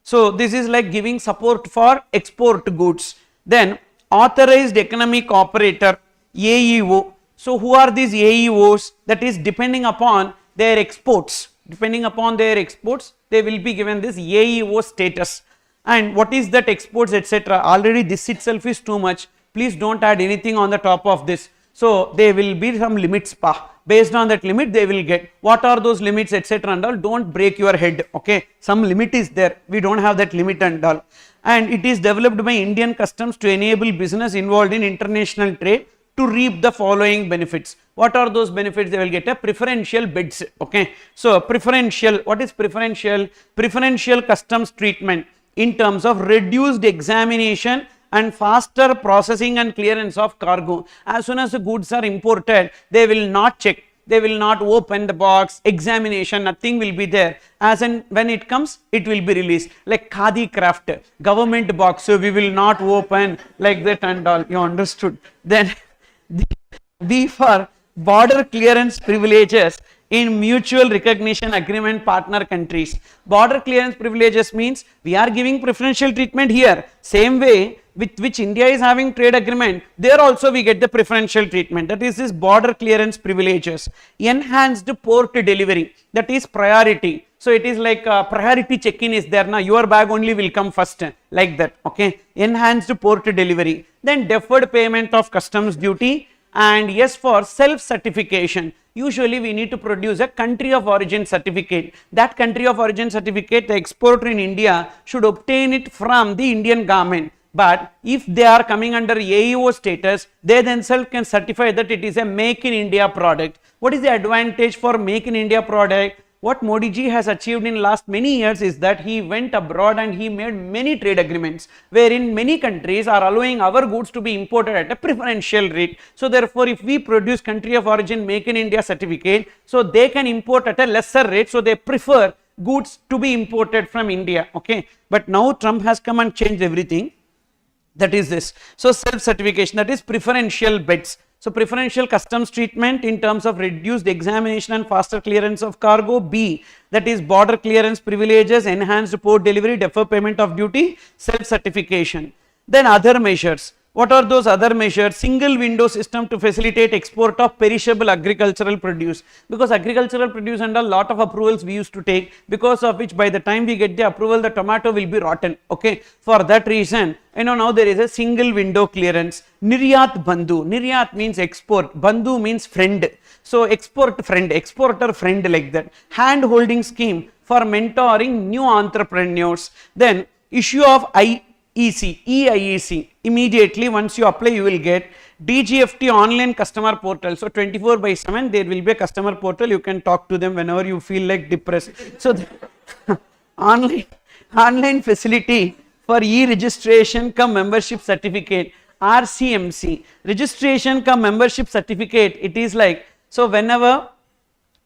So this is like giving support for export goods. Then authorized economic operator, AEO. So who are these AEOs? That is depending upon their exports. Depending upon their exports, they will be given this AEO status. And what is that exports, etc. Already this itself is too much. Please don't add anything on the top of this. So there will be some limits, pa. Based on that limit they will get. What are those limits, etc. and all? Don't break your head. Okay, some limit is there. We don't have that limit and all. And it is developed by Indian customs to enable business involved in international trade to reap the following benefits. What are those benefits? They will get a preferential bids. Okay, so preferential, what is preferential? Preferential customs treatment in terms of reduced examination and faster processing and clearance of cargo. As soon as the goods are imported, they will not check. They will not open the box, examination, nothing will be there. As and when it comes, it will be released. Like khadi craft, government box, so we will not open like that and all. You understood? Then B for border clearance privileges in mutual recognition agreement partner countries. Border clearance privileges means we are giving preferential treatment here. Same way with which India is having trade agreement, there also we get the preferential treatment. That is this border clearance privileges. Enhanced port delivery, that is priority. So it is like priority check-in is there now, your bag only will come first, like that. Okay, enhanced port delivery. Then deferred payment of customs duty, and yes for self-certification. Usually we need to produce a country of origin certificate. That country of origin certificate, the exporter in India should obtain it from the Indian government. But if they are coming under AEO status, they themselves can certify that it is a make in India product. What is the advantage for make in India product? What Modi ji has achieved in last many years is that he went abroad and he made many trade agreements wherein many countries are allowing our goods to be imported at a preferential rate. So therefore, if we produce country of origin make in India certificate, so they can import at a lesser rate, so they prefer goods to be imported from India. Okay, but now Trump has come and changed everything. That is this. So self-certification, that is preferential bids. So preferential customs treatment in terms of reduced examination and faster clearance of cargo. B, that is border clearance privileges, enhanced port delivery, deferred payment of duty, self-certification. Then other measures. What are those other measures? Single window system to facilitate export of perishable agricultural produce. Because agricultural produce and a lot of approvals we used to take, because of which by the time we get the approval, the tomato will be rotten. Okay, for that reason, now there is a single window clearance. Niryat Bandhu. Niryat means export. Bandhu means friend. So export friend, exporter friend, like that. Hand holding scheme for mentoring new entrepreneurs. Then issue of EIEC. Immediately once you apply, you will get DGFT online customer portal. So 24/7 there will be a customer portal. You can talk to them whenever you feel like depressed. So online facility for e-registration cum membership certificate, RCMC. Registration cum membership certificate, it is like, so whenever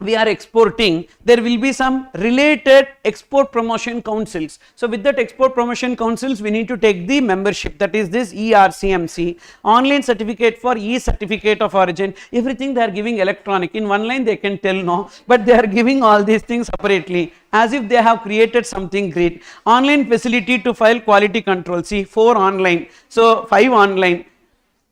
we are exporting, there will be some related export promotion councils. So with that export promotion councils, we need to take the membership, that is this ERCMC, online certificate for e-certificate of origin, everything they are giving electronic. In one line they can tell no, but they are giving all these things separately as if they have created something great. Online facility to file quality control, see 4 online, so 5 online.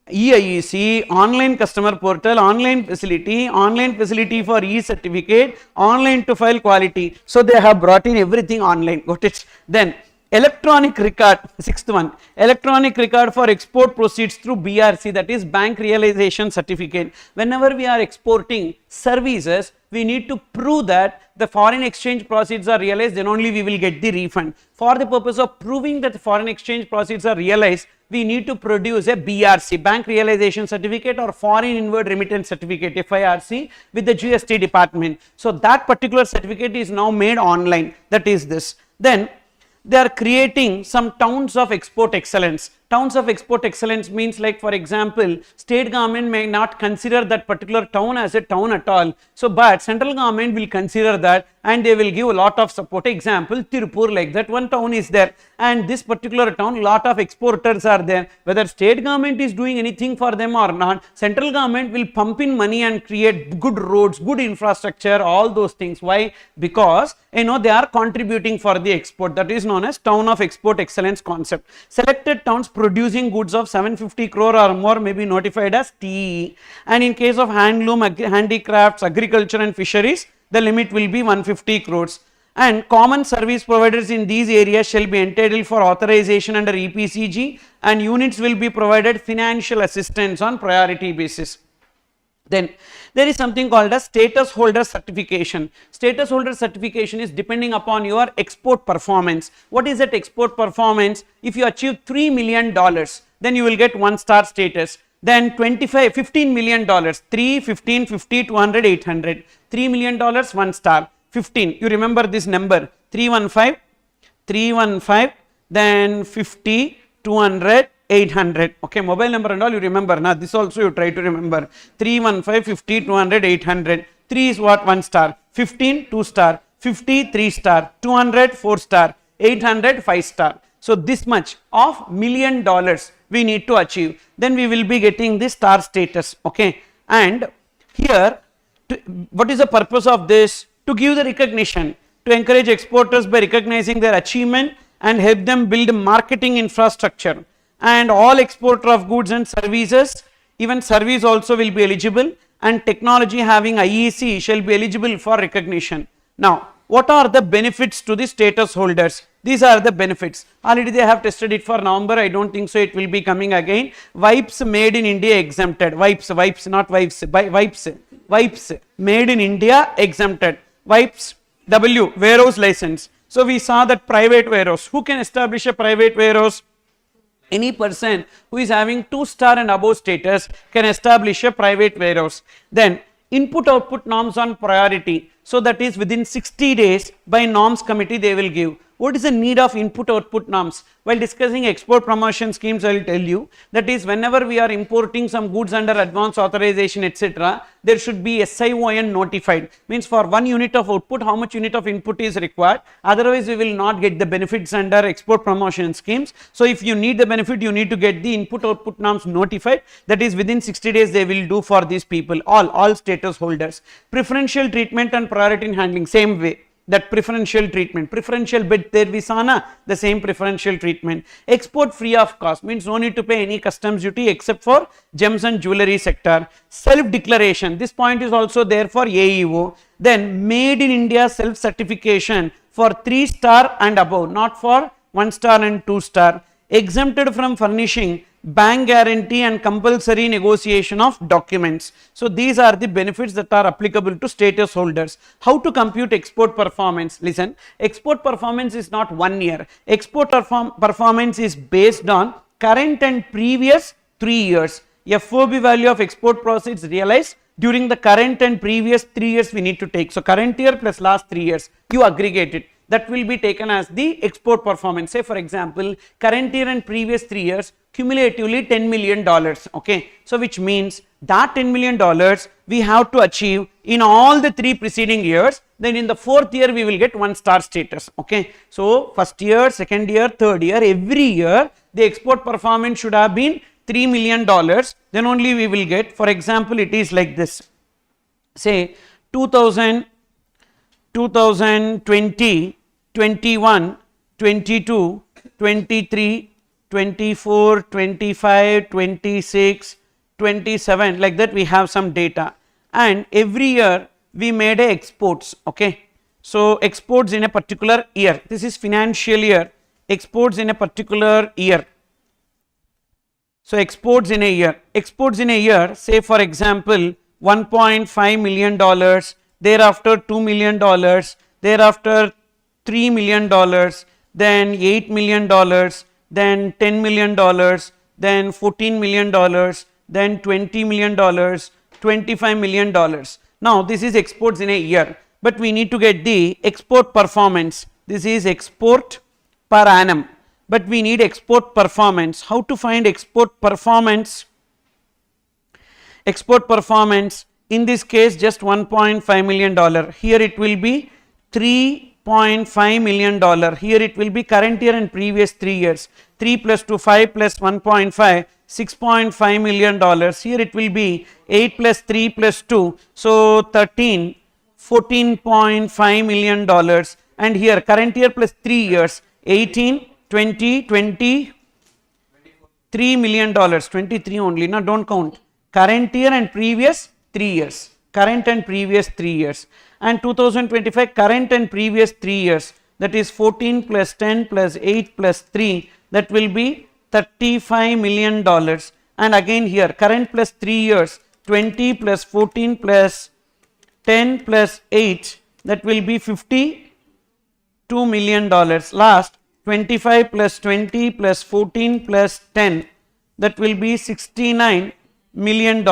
EIEC, online customer portal, online facility for e-certificate, online to file quality. So they have brought in everything online, got it. Then electronic record, 6th one, electronic record for export proceeds through BRC, that is bank realization certificate. Whenever we are exporting services, we need to prove that the foreign exchange proceeds are realized, then only we will get the refund. For the purpose of proving that the foreign exchange proceeds are realized, we need to produce a BRC, bank realization certificate, or foreign inward remittance certificate, FIRC, with the GST department. So that particular certificate is now made online, that is this. Then they are creating some towns of export excellence. Towns of export excellence means, like for example, state government may not consider that particular town as a town at all. So but central government will consider that and they will give a lot of support. Example, Tirupur, like that one town is there, and this particular town, lot of exporters are there. Whether state government is doing anything for them or not, central government will pump in money and create good roads, good infrastructure, all those things. Why? Because they are contributing for the export. That is known as town of export excellence concept. Selected towns producing goods of 750 crore or more may be notified as TE, and in case of handloom, handicrafts, agriculture and fisheries, the limit will be 150 crores. And common service providers in these areas shall be entitled for authorization under EPCG, and units will be provided financial assistance on priority basis. Then there is something called as status holder certification. Status holder certification is depending upon your export performance. What is that export performance? If you achieve $3 million, then you will get 1-star status. Then $15 million, 3, 15, 50, 200, 800. $3 million, 1 star. 15, you remember this number, 315, then 50, 200, 800. Okay, mobile number and all you remember. Now this also you try to remember. 315, 50, 200, 800. 3 is what? 1 star. 15, 2 star. 50, 3 star. 200, 4 star. 800, 5 star. So this much of $1 million we need to achieve. Then we will be getting the star status. Okay, and here what is the purpose of this? To give the recognition, to encourage exporters by recognizing their achievement and help them build marketing infrastructure. And all exporter of goods and services, even service also will be eligible, and technology having IEC shall be eligible for recognition. Now, what are the benefits to the status holders? These are the benefits. Already they have tested it for November. I don't think so it will be coming again. Wipes made in India exempted. Wipes not wives. Wipes made in India exempted. Wipes W, warehouse license. So we saw that private warehouse. Who can establish a private warehouse? Any person who is having 2-star and above status can establish a private warehouse. Then input output norms on priority. So that is within 60 days by norms committee they will give. What is the need of input output norms? While discussing export promotion schemes, I will tell you that is whenever we are importing some goods under advance authorization etc., there should be SION notified. Means for 1 unit of output, how much unit of input is required, otherwise we will not get the benefits under export promotion schemes. So if you need the benefit, you need to get the input output norms notified, that is within 60 days they will do for these people, all status holders. Preferential treatment and priority in handling, same way. That preferential treatment, preferential bid there we saw na, the same preferential treatment. Export free of cost means no need to pay any customs duty except for gems and jewelry sector. Self declaration, this point is also there for AEO. Then made in India self certification for 3-star and above, not for 1-star and 2-star. Exempted from furnishing bank guarantee and compulsory negotiation of documents. So these are the benefits that are applicable to status holders. How to compute export performance? Listen, export performance is not 1 year. Export performance is based on current and previous 3 years. FOB value of export proceeds realized during the current and previous 3 years we need to take. So current year plus last 3 years, you aggregate it. that will be taken as the export performance. Say for example, current year and previous 3 years cumulatively $10 million, okay. So which means that $10 million we have to achieve in all the 3 preceding years, then in the 4th year we will get 1 star status, okay. So first year, second year, third year, every year the export performance should have been $3 million, then only we will get. For example, it is like this, say 2020, 21, 22, 23, 24, 25, 26, 27, like that we have some data, and every year we made a exports, okay. So exports in a particular year, this is financial year, exports in a particular year. So exports in a year, say for example $1.5 million, thereafter $2 million, thereafter $3 million, then $8 million, then $10 million, then $14 million, then $20 million, $25 million. Now this is exports in a year, but we need to get the export performance. This is export per annum, but we need export performance. How to find export performance? Export performance, in this case just $1.5 million, here it will be $3.5 million, here it will be current year and previous 3 years, 3 plus 2 5 plus 1.5 $6.5 million, here it will be 8 plus 3 plus 2, so 13 $14.5 million, and here current year plus 3 years 18 20 23 million dollars, 23 only, now don't count, current year and previous 3 years, current and previous 3 years, and 2025 current and previous 3 years, that is 14 plus 10 plus 8 plus 3, that will be $35 million, and again here current plus 3 years 20 plus 14 plus 10 plus 8, that will be $52 million. Last 25 plus 20 plus 14 plus 10, that will be $69 million.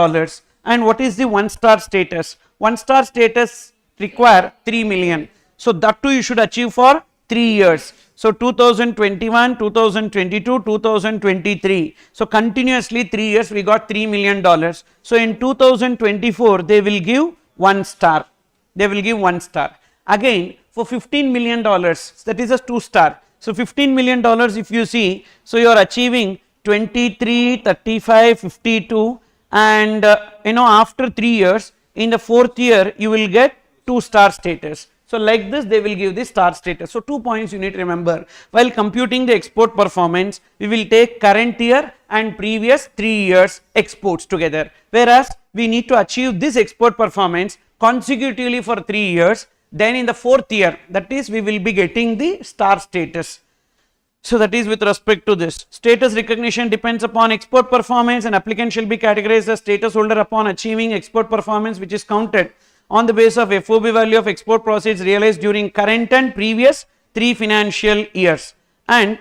And what is the 1 star status? 1 star status require 3 million. So that too you should achieve for 3 years. So 2021, 2022, 2023. So continuously 3 years we got $3 million. So in 2024 they will give 1 star. They will give 1 star. Again for $15 million, that is a 2 star. So $15 million if you see, so you are achieving 23, 35, 52, and after 3 years, in the 4th year you will get 2 star status. So like this they will give the star status. So 2 points you need to remember. While computing the export performance, we will take current year and previous 3 years exports together. Whereas we need to achieve this export performance consecutively for 3 years. Then in the 4th year, that is we will be getting the star status. So that is with respect to this. Status recognition depends upon export performance, and applicant shall be categorized as status holder upon achieving export performance, which is counted on the basis of FOB value of export proceeds realized during current and previous 3 financial years. And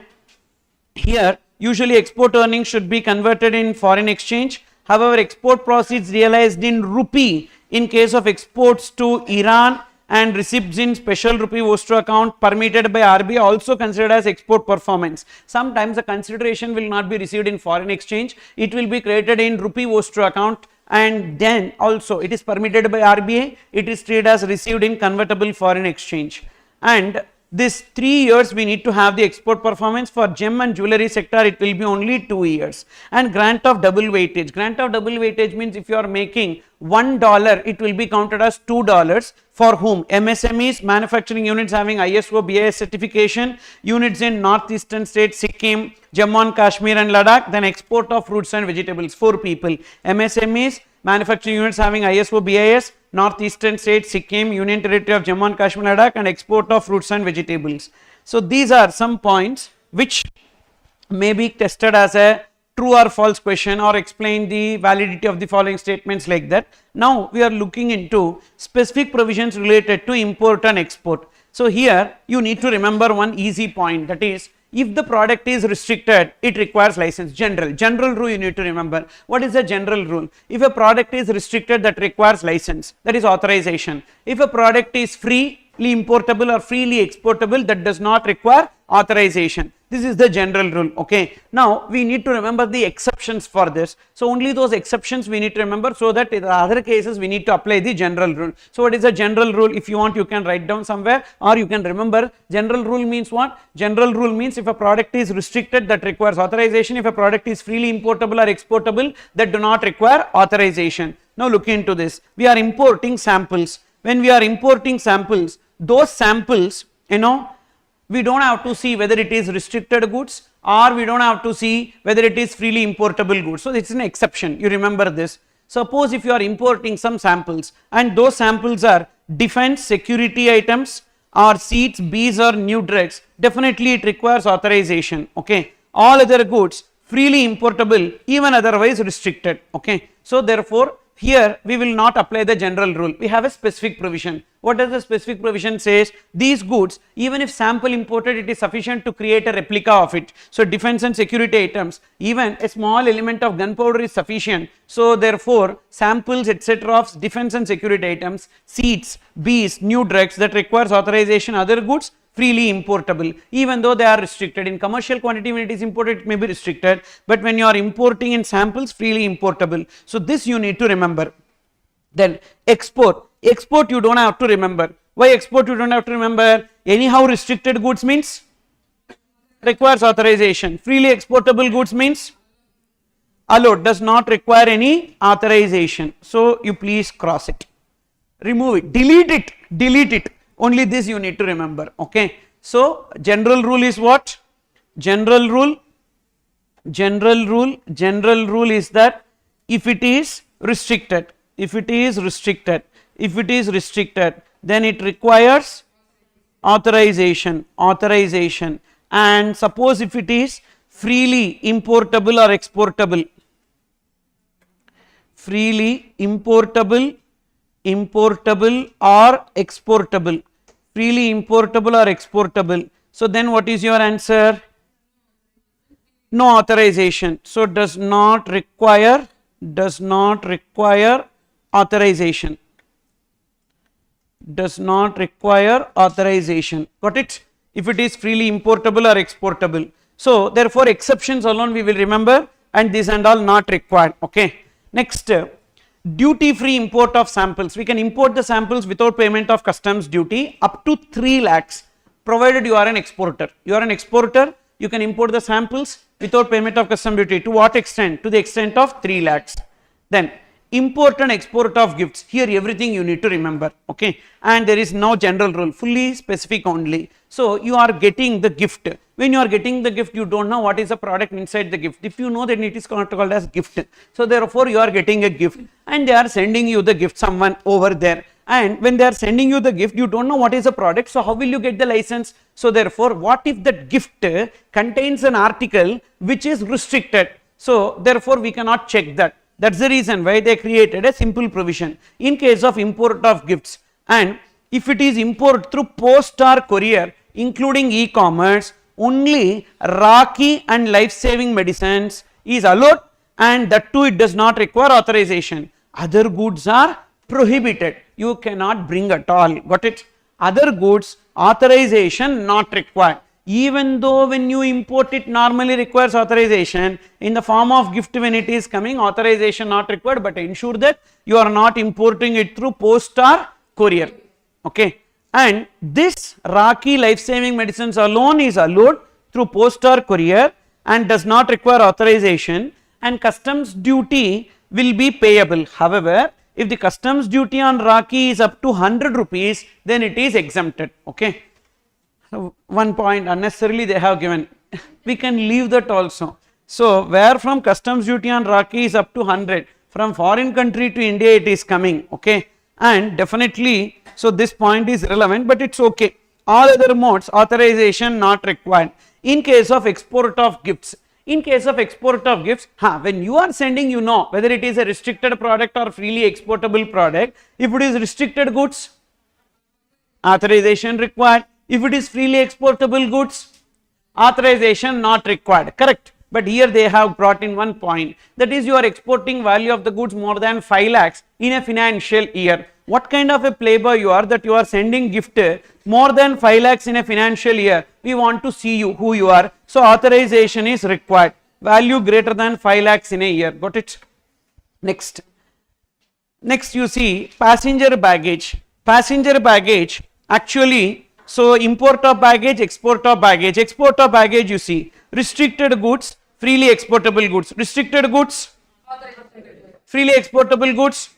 here usually export earnings should be converted in foreign exchange. However, export proceeds realized in rupee in case of exports to Iran and receipts in special rupee Vostro account permitted by RBI also considered as export performance. Sometimes the consideration will not be received in foreign exchange, it will be created in rupee Vostro account, and then also it is permitted by RBI, it is treated as received in convertible foreign exchange. And this 3 years we need to have the export performance. For gem and jewelry sector it will be only 2 years. And grant of double weightage. Grant of double weightage means if you are making $1, it will be counted as $2. For whom? MSMEs, manufacturing units having ISO BIS certification, units in northeastern states Sikkim, Jammu and Kashmir and Ladakh, then export of fruits and vegetables. 4 people. MSMEs, manufacturing units having ISO BIS, northeastern states Sikkim, Union Territory of Jammu and Kashmir, Ladakh, and export of fruits and vegetables. So these are some points which may be tested as a true or false question or explain the validity of the following statements like that. Now we are looking into specific provisions related to import and export. So here you need to remember one easy point, that is, if the product is restricted, it requires license. General rule you need to remember. What is the general rule? If a product is restricted, that requires license, that is authorization. If a product is free, importable or freely exportable, that does not require authorization. This is the general rule. Okay, now we need to remember the exceptions for this. So only those exceptions we need to remember, so that in the other cases we need to apply the general rule. So what is the general rule? If you want, you can write down somewhere, or you can remember. General rule means what? General rule means if a product is restricted, that requires authorization. If a product is freely importable or exportable, that do not require authorization. Now look into this. We are importing samples. When we are importing samples, those samples, we don't have to see whether it is restricted goods, or we don't have to see whether it is freely importable goods. So it's an exception, you remember this. Suppose if you are importing some samples, and those samples are defense security items, or seeds, bees, or new drugs, definitely it requires authorization. Okay, all other goods freely importable, even otherwise restricted. Okay, so therefore here we will not apply the general rule, we have a specific provision. What does the specific provision says? These goods, even if sample imported, it is sufficient to create a replica of it. So defense and security items, even a small element of gunpowder is sufficient. So therefore samples etc. of defense and security items, seeds, bees, new drugs, that requires authorization. Other goods freely importable, even though they are restricted. In commercial quantity, when it is imported, it may be restricted, but when you are importing in samples, freely importable. So this you need to remember. Then export you don't have to remember. Why export you don't have to remember? Anyhow restricted goods means requires authorization. Freely exportable goods means allowed, does not require any authorization. So you please cross it, remove it, delete it. Only this you need to remember. Okay, so general rule is what? General rule is that if it is restricted, then it requires authorization. And suppose if it is freely importable or exportable, freely importable or exportable, so then what is your answer? No authorization. So does not require authorization. Got it? If it is freely importable or exportable. So therefore exceptions alone we will remember, and this and all not required. Okay, next, duty free import of samples. We can import the samples without payment of customs duty up to 3 lakhs, provided you are an exporter. You can import the samples without payment of customs duty. To what extent? To the extent of 3 lakhs. Then import and export of gifts. Here everything you need to remember. Okay, and there is no general rule, fully specific only. So you are getting the gift. When you are getting the gift, you don't know what is the product inside the gift. If you know, then it is called as gift. So therefore you are getting a gift, and they are sending you the gift, someone over there. And when they are sending you the gift, you don't know what is the product. So how will you get the license? So therefore, what if that gift contains an article which is restricted? So therefore we cannot check that. That's the reason why they created a simple provision in case of import of gifts. And if it is import through post or courier, including e-commerce, only Rakhi and life-saving medicines is allowed, and that too it does not require authorization. Other goods are prohibited, you cannot bring at all. Got it? Other goods, authorization not required. Even though when you import it normally requires authorization, in the form of gift when it is coming, authorization not required, but ensure that you are not importing it through post or courier. Okay, and this Rakhi life-saving medicines alone is allowed through post or courier and does not require authorization, and customs duty will be payable. However, if the customs duty on Rakhi is up to 100 rupees, then it is exempted. Okay, so one point unnecessarily they have given, we can leave that also. So where from customs duty on Rakhi is up to 100, from foreign country to India it is coming. Okay, and definitely, so this point is relevant, but it's okay. All other modes, authorization not required. In case of export of gifts, when you are sending, you know whether it is a restricted product or freely exportable product. If it is restricted goods, authorization required. If it is freely exportable goods, authorization not required. Correct? But here they have brought in one point, that is you are exporting value of the goods more than 5 lakhs in a financial year. What kind of a playboy you are that you are sending gift more than 5 lakhs in a financial year? We want to see you, who you are. So authorization is required. Value greater than 5 lakhs in a year. Got it? Next. Next you see passenger baggage. Passenger baggage actually, so import of baggage, export of baggage. Export of baggage you see restricted goods, freely exportable goods. Restricted goods, freely exportable goods.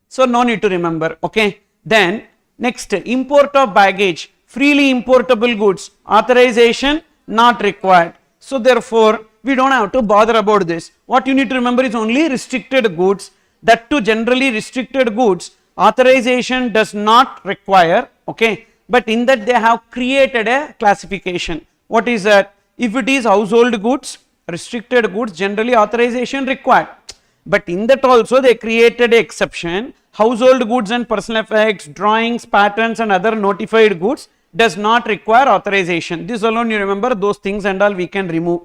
So no need to remember, okay. Then next, import of baggage, freely importable goods, authorization not required. So therefore we don't have to bother about this. What you need to remember is only restricted goods. That too generally restricted goods, authorization does not require, okay. But in that they have created a classification. What is that? If it is household goods, restricted goods, generally authorization required. But in that also they created an exception. Household goods and personal effects, drawings, patterns and other notified goods does not require authorization. This alone you remember, those things and all we can remove.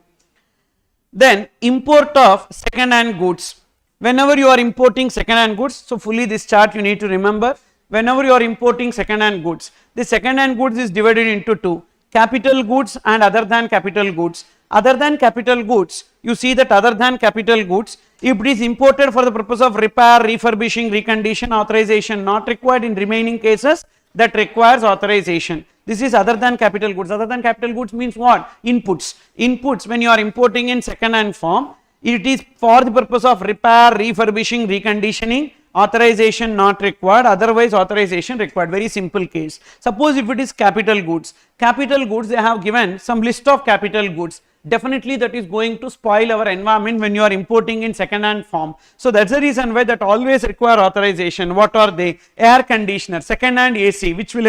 Then import of second hand goods. Whenever you are importing second hand goods, so fully this chart you need to remember. Whenever you are importing second hand goods, the second hand goods is divided into two, capital goods and other than capital goods. Other than capital goods, you see that other than capital goods, if it is imported for the purpose of repair, refurbishing, recondition, authorization not required. In remaining cases that requires authorization. This is other than capital goods. Other than capital goods means what? Inputs. Inputs when you are importing in second hand form, it is for the purpose of repair, refurbishing, reconditioning, authorization not required, otherwise authorization required. Very simple case. Suppose if it is capital goods they have given some list of capital goods. Definitely that is going to spoil our environment when you are importing in second hand form. So that's the reason why that always require authorization. What are they? Air conditioner, second hand AC which will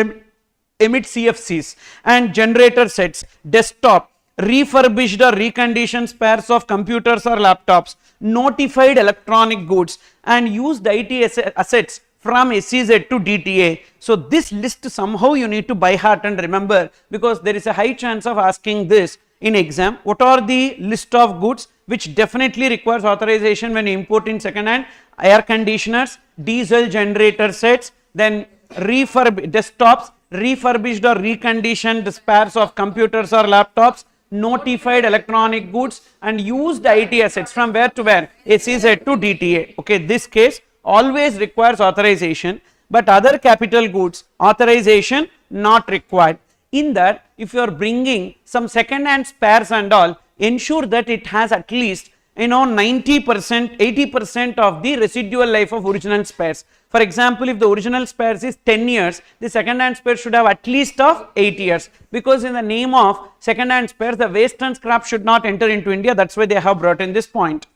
emit CFCs, and generator sets, desktop, refurbished or reconditioned spares of computers or laptops, notified electronic goods and used IT assets from SEZ to DTA. So this list somehow you need to by heart and remember, because there is a high chance of asking this in exam. What are the list of goods which definitely requires authorization when you import in second hand? Air conditioners, diesel generator sets, then desktops, refurbished or reconditioned spares of computers or laptops, notified electronic goods and used IT assets from where to where? SEZ to DTA. Okay, this case always requires authorization, but other capital goods authorization not required. In that, if you are bringing some second hand spares and all, ensure that it has at least 90%, 80% of the residual life of original spares. For example, if the original spares is 10 years, the second hand spares should have at least of 8 years, because in the name of second hand spares, the waste and scrap should not enter into India. That's why they have brought in this point.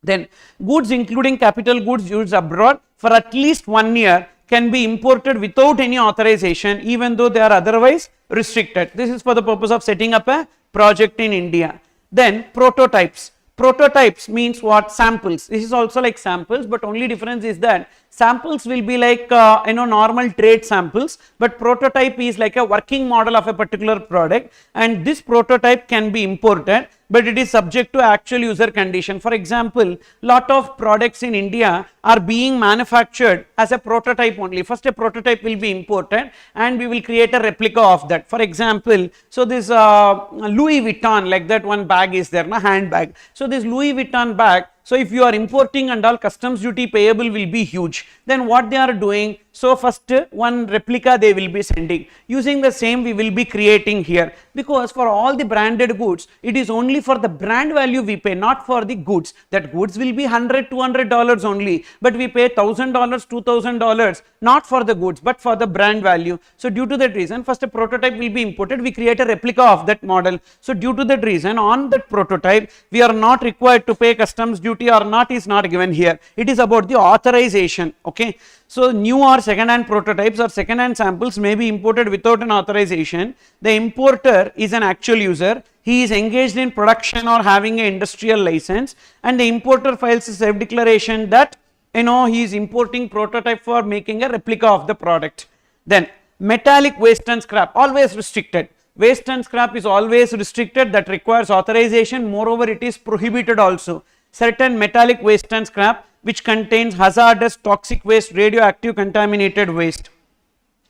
Then goods including capital goods used abroad for at least 1 year can be imported without any authorization, even though they are otherwise restricted. This is for the purpose of setting up a project in India. Then prototypes. Prototypes means what? Samples. This is also like samples, but only difference is that samples will be like normal trade samples, but prototype is like a working model of a particular product, and this prototype can be imported, but it is subject to actual user condition. For example, lot of products in India are being manufactured as a prototype only. First a prototype will be imported and we will create a replica of that. For example, so this Louis Vuitton, like that one bag is there, handbag. So this Louis Vuitton bag, so if you are importing and all, customs duty payable will be huge. Then what they are doing? So first one replica they will be sending. Using the same we will be creating here, because for all the branded goods, it is only for the brand value we pay, not for the goods. That goods will be $100, $200 only, but we pay $1,000, $2,000 not for the goods but for the brand value. So due to that reason, first a prototype will be imported, we create a replica of that model. So due to that reason, on that prototype we are not required to pay customs duty or not is not given here. It is about the authorization. Okay, so new or second hand prototypes or second hand samples may be imported without an authorization. The importer is an actual user. He is engaged in production or having an industrial license, and the importer files a self declaration that he is importing prototype for making a replica of the product. Then metallic waste and scrap, always restricted. Waste and scrap is always restricted, that requires authorization. Moreover, it is prohibited also. Certain metallic waste and scrap which contains hazardous, toxic waste, radioactive, contaminated waste.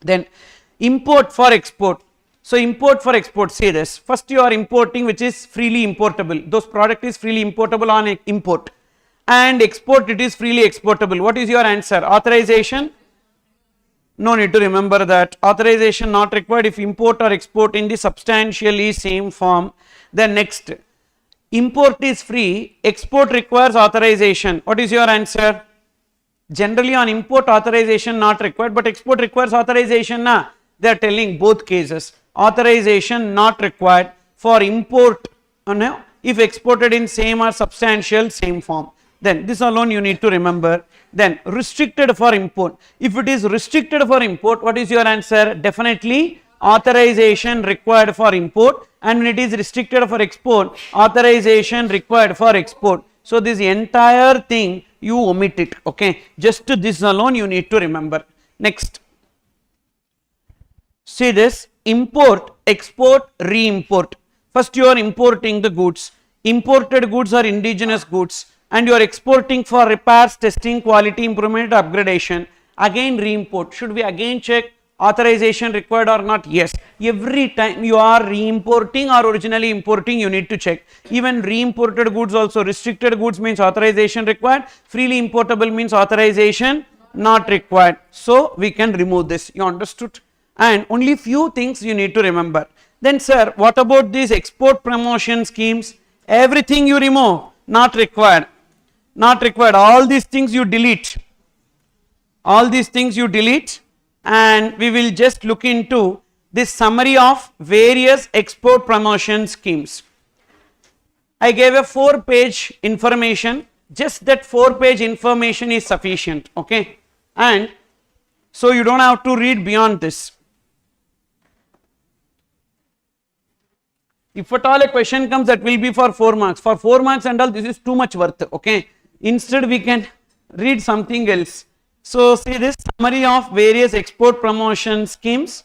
Then import for export. So import for export, see this. First you are importing which is freely importable. Those product is freely importable on import. And export, it is freely exportable. What is your answer? Authorization? No need to remember that. Authorization not required if import or export in the substantially same form. Then next, import is free, export requires authorization. What is your answer? Generally on import authorization not required, but export requires authorization. Na? They are telling both cases. Authorization not required for import if exported in same or substantial same form. Then this alone you need to remember. Then restricted for import. If it is restricted for import, what is your answer? Definitely authorization required for import, and when it is restricted for export, authorization required for export. So this entire thing you omit it, okay? Just this alone you need to remember. Next, see this, import, export, re-import. First you are importing the goods. Imported goods are indigenous goods, and you are exporting for repairs, testing, quality improvement, upgradation. Again re-import. Should we again check authorization required or not? Yes. Every time you are re-importing or originally importing, you need to check. Even re-imported goods also, restricted goods means authorization required, freely importable means authorization not required. So we can remove this. You understood? And only few things you need to remember. Then sir, what about these export promotion schemes? Everything you remove, not required. Not required. All these things you delete. All these things you delete, and we will just look into this summary of various export promotion schemes. I gave a 4-page information. Just that 4-page information is sufficient, okay? And so you don't have to read beyond this. If at all a question comes, that will be for 4 marks. For 4 marks and all, this is too much worth, okay? Instead we can read something else. So see this summary of various export promotion schemes,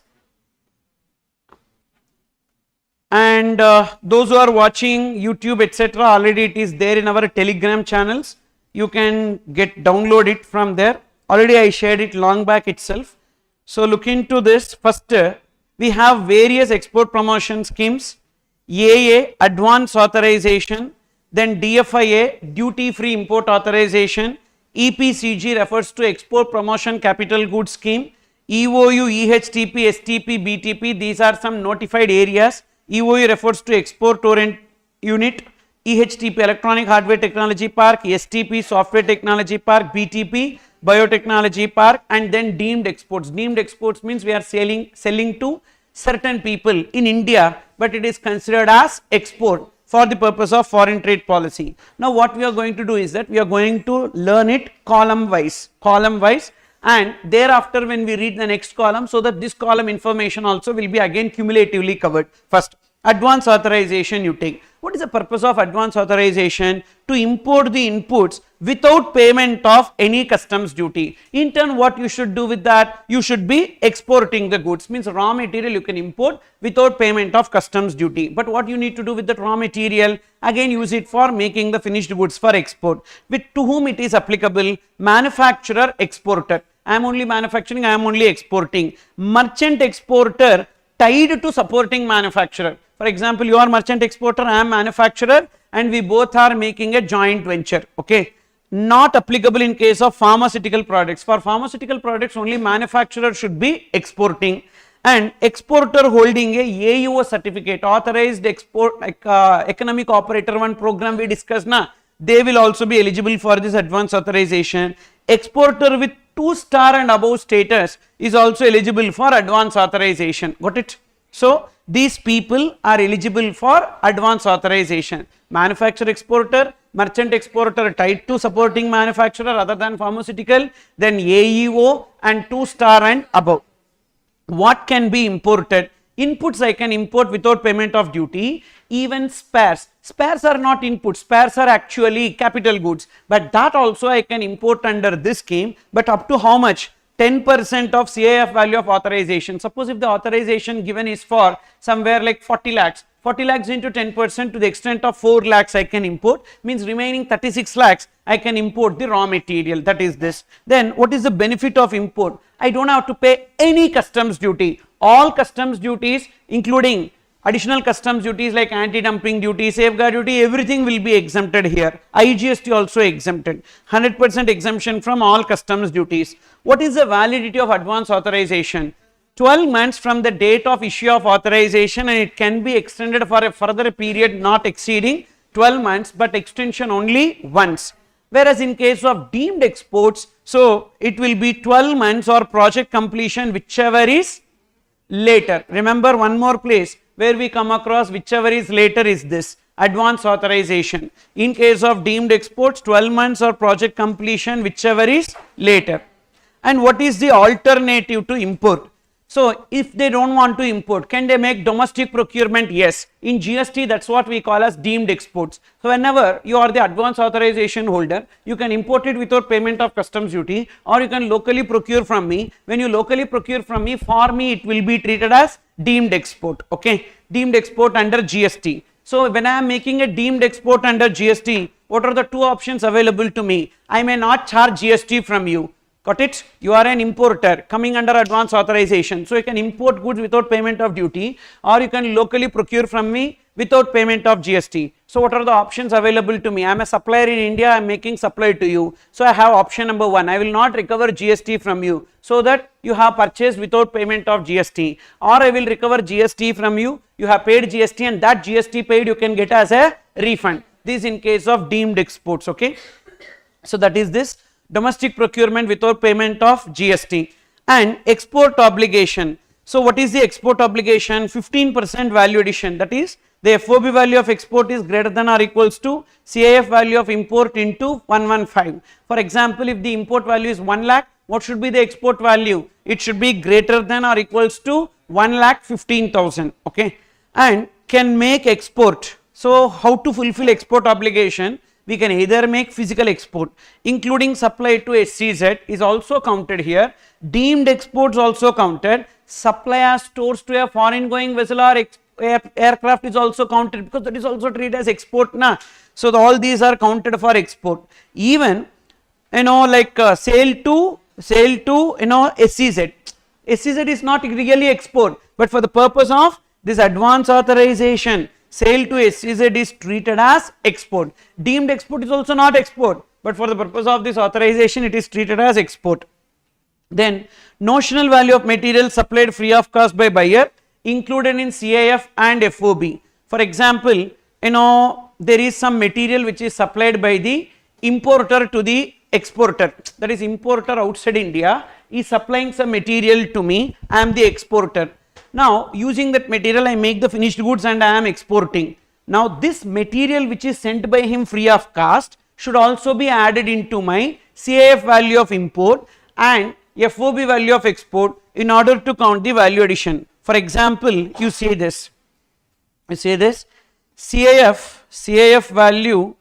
and those who are watching YouTube etc., already it is there in our Telegram channels. You can download it from there. Already I shared it long back itself. So look into this. First we have various export promotion schemes. AA, advance authorization, then DFIA, duty free import authorization, EPCG refers to export promotion capital goods scheme, EOU, EHTP, STP, BTP, these are some notified areas. EOU refers to export orient unit, EHTP, electronic hardware technology park, STP, software technology park, BTP, biotechnology park, and then deemed exports. Deemed exports means we are selling to certain people in India, but it is considered as export for the purpose of foreign trade policy. Now what we are going to do is that we are going to learn it column wise, and thereafter when we read the next column, so that this column information also will be again cumulatively covered. First, advance authorization you take. What is the purpose of advance authorization? To import the inputs without payment of any customs duty. In turn, what you should do with that? You should be exporting the goods. Means raw material you can import without payment of customs duty. But what you need to do with that raw material? Again use it for making the finished goods for export. With to whom it is applicable? Manufacturer, exporter. I am only manufacturing, I am only exporting. Merchant exporter tied to supporting manufacturer. For example, you are merchant exporter, I am manufacturer, and we both are making a joint venture, okay? Not applicable in case of pharmaceutical products. For pharmaceutical products, only manufacturer should be exporting, and exporter holding a AUO certificate, authorized export, like economic operator 1 program we discussed na, they will also be eligible for this advance authorization. Exporter with 2-star and above status is also eligible for advance authorization. Got it? So these people are eligible for advance authorization. Manufacturer exporter, merchant exporter tied to supporting manufacturer other than pharmaceutical, then AEO and 2-star and above. What can be imported? Inputs I can import without payment of duty. Even spares. Spares are not inputs, spares are actually capital goods, but that also I can import under this scheme, but up to how much? 10% of CIF value of authorization. Suppose if the authorization given is for somewhere like 40 lakhs, 40 lakhs into 10% to the extent of 4 lakhs I can import, means remaining 36 lakhs I can import the raw material, that is this. Then what is the benefit of import? I don't have to pay any customs duty. All customs duties including additional customs duties like anti-dumping duty, safeguard duty, everything will be exempted here. IGST also exempted. 100% exemption from all customs duties. What is the validity of advance authorization? 12 months from the date of issue of authorization, and it can be extended for a further period not exceeding 12 months, but extension only once. Whereas in case of deemed exports, so it will be 12 months or project completion, whichever is later. Remember one more place where we come across whichever is later is this advance authorization. In case of deemed exports, 12 months or project completion, whichever is later. And what is the alternative to import? So if they don't want to import, can they make domestic procurement? Yes. In GST, that's what we call as deemed exports. So whenever you are the advance authorization holder, you can import it without payment of customs duty, or you can locally procure from me. When you locally procure from me, for me it will be treated as deemed export. Okay, deemed export under GST. So when I am making a deemed export under GST, what are the two options available to me? I may not charge GST from you. Got it? You are an importer coming under advance authorization. So you can import goods without payment of duty, or you can locally procure from me without payment of GST. So what are the options available to me? I am a supplier in India, I am making supply to you. So I have option number 1, I will not recover GST from you, so that you have purchased without payment of GST, or I will recover GST from you, you have paid GST, and that GST paid you can get as a refund. This in case of deemed exports. Okay, so that is this domestic procurement without payment of GST. And export obligation. So what is the export obligation? 15% value addition, that is the FOB value of export is greater than or equals to CIF value of import into 115. For example, if the import value is 1 lakh, what should be the export value? It should be greater than or equals to 1,15,000. Okay, and can make export. So how to fulfill export obligation? We can either make physical export, including supply to SEZ is also counted here. Deemed exports also counted. Supply as stores to a foreign going vessel or aircraft is also counted, because that is also treated as export na. So all these are counted for export. Even like sale to SEZ. SEZ is not really export, but for the purpose of this advance authorization, sale to SEZ is treated as export. Deemed export is also not export, but for the purpose of this authorization it is treated as export. Then notional value of material supplied free of cost by buyer included in CIF and FOB. For example, there is some material which is supplied by the importer to the exporter, that is importer outside India is supplying some material to me, I am the exporter. Now using that material I make the finished goods and I am exporting. Now this material which is sent by him free of cost should also be added into my CIF value of import and FOB value of export in order to count the value addition. For example, you say this CIF value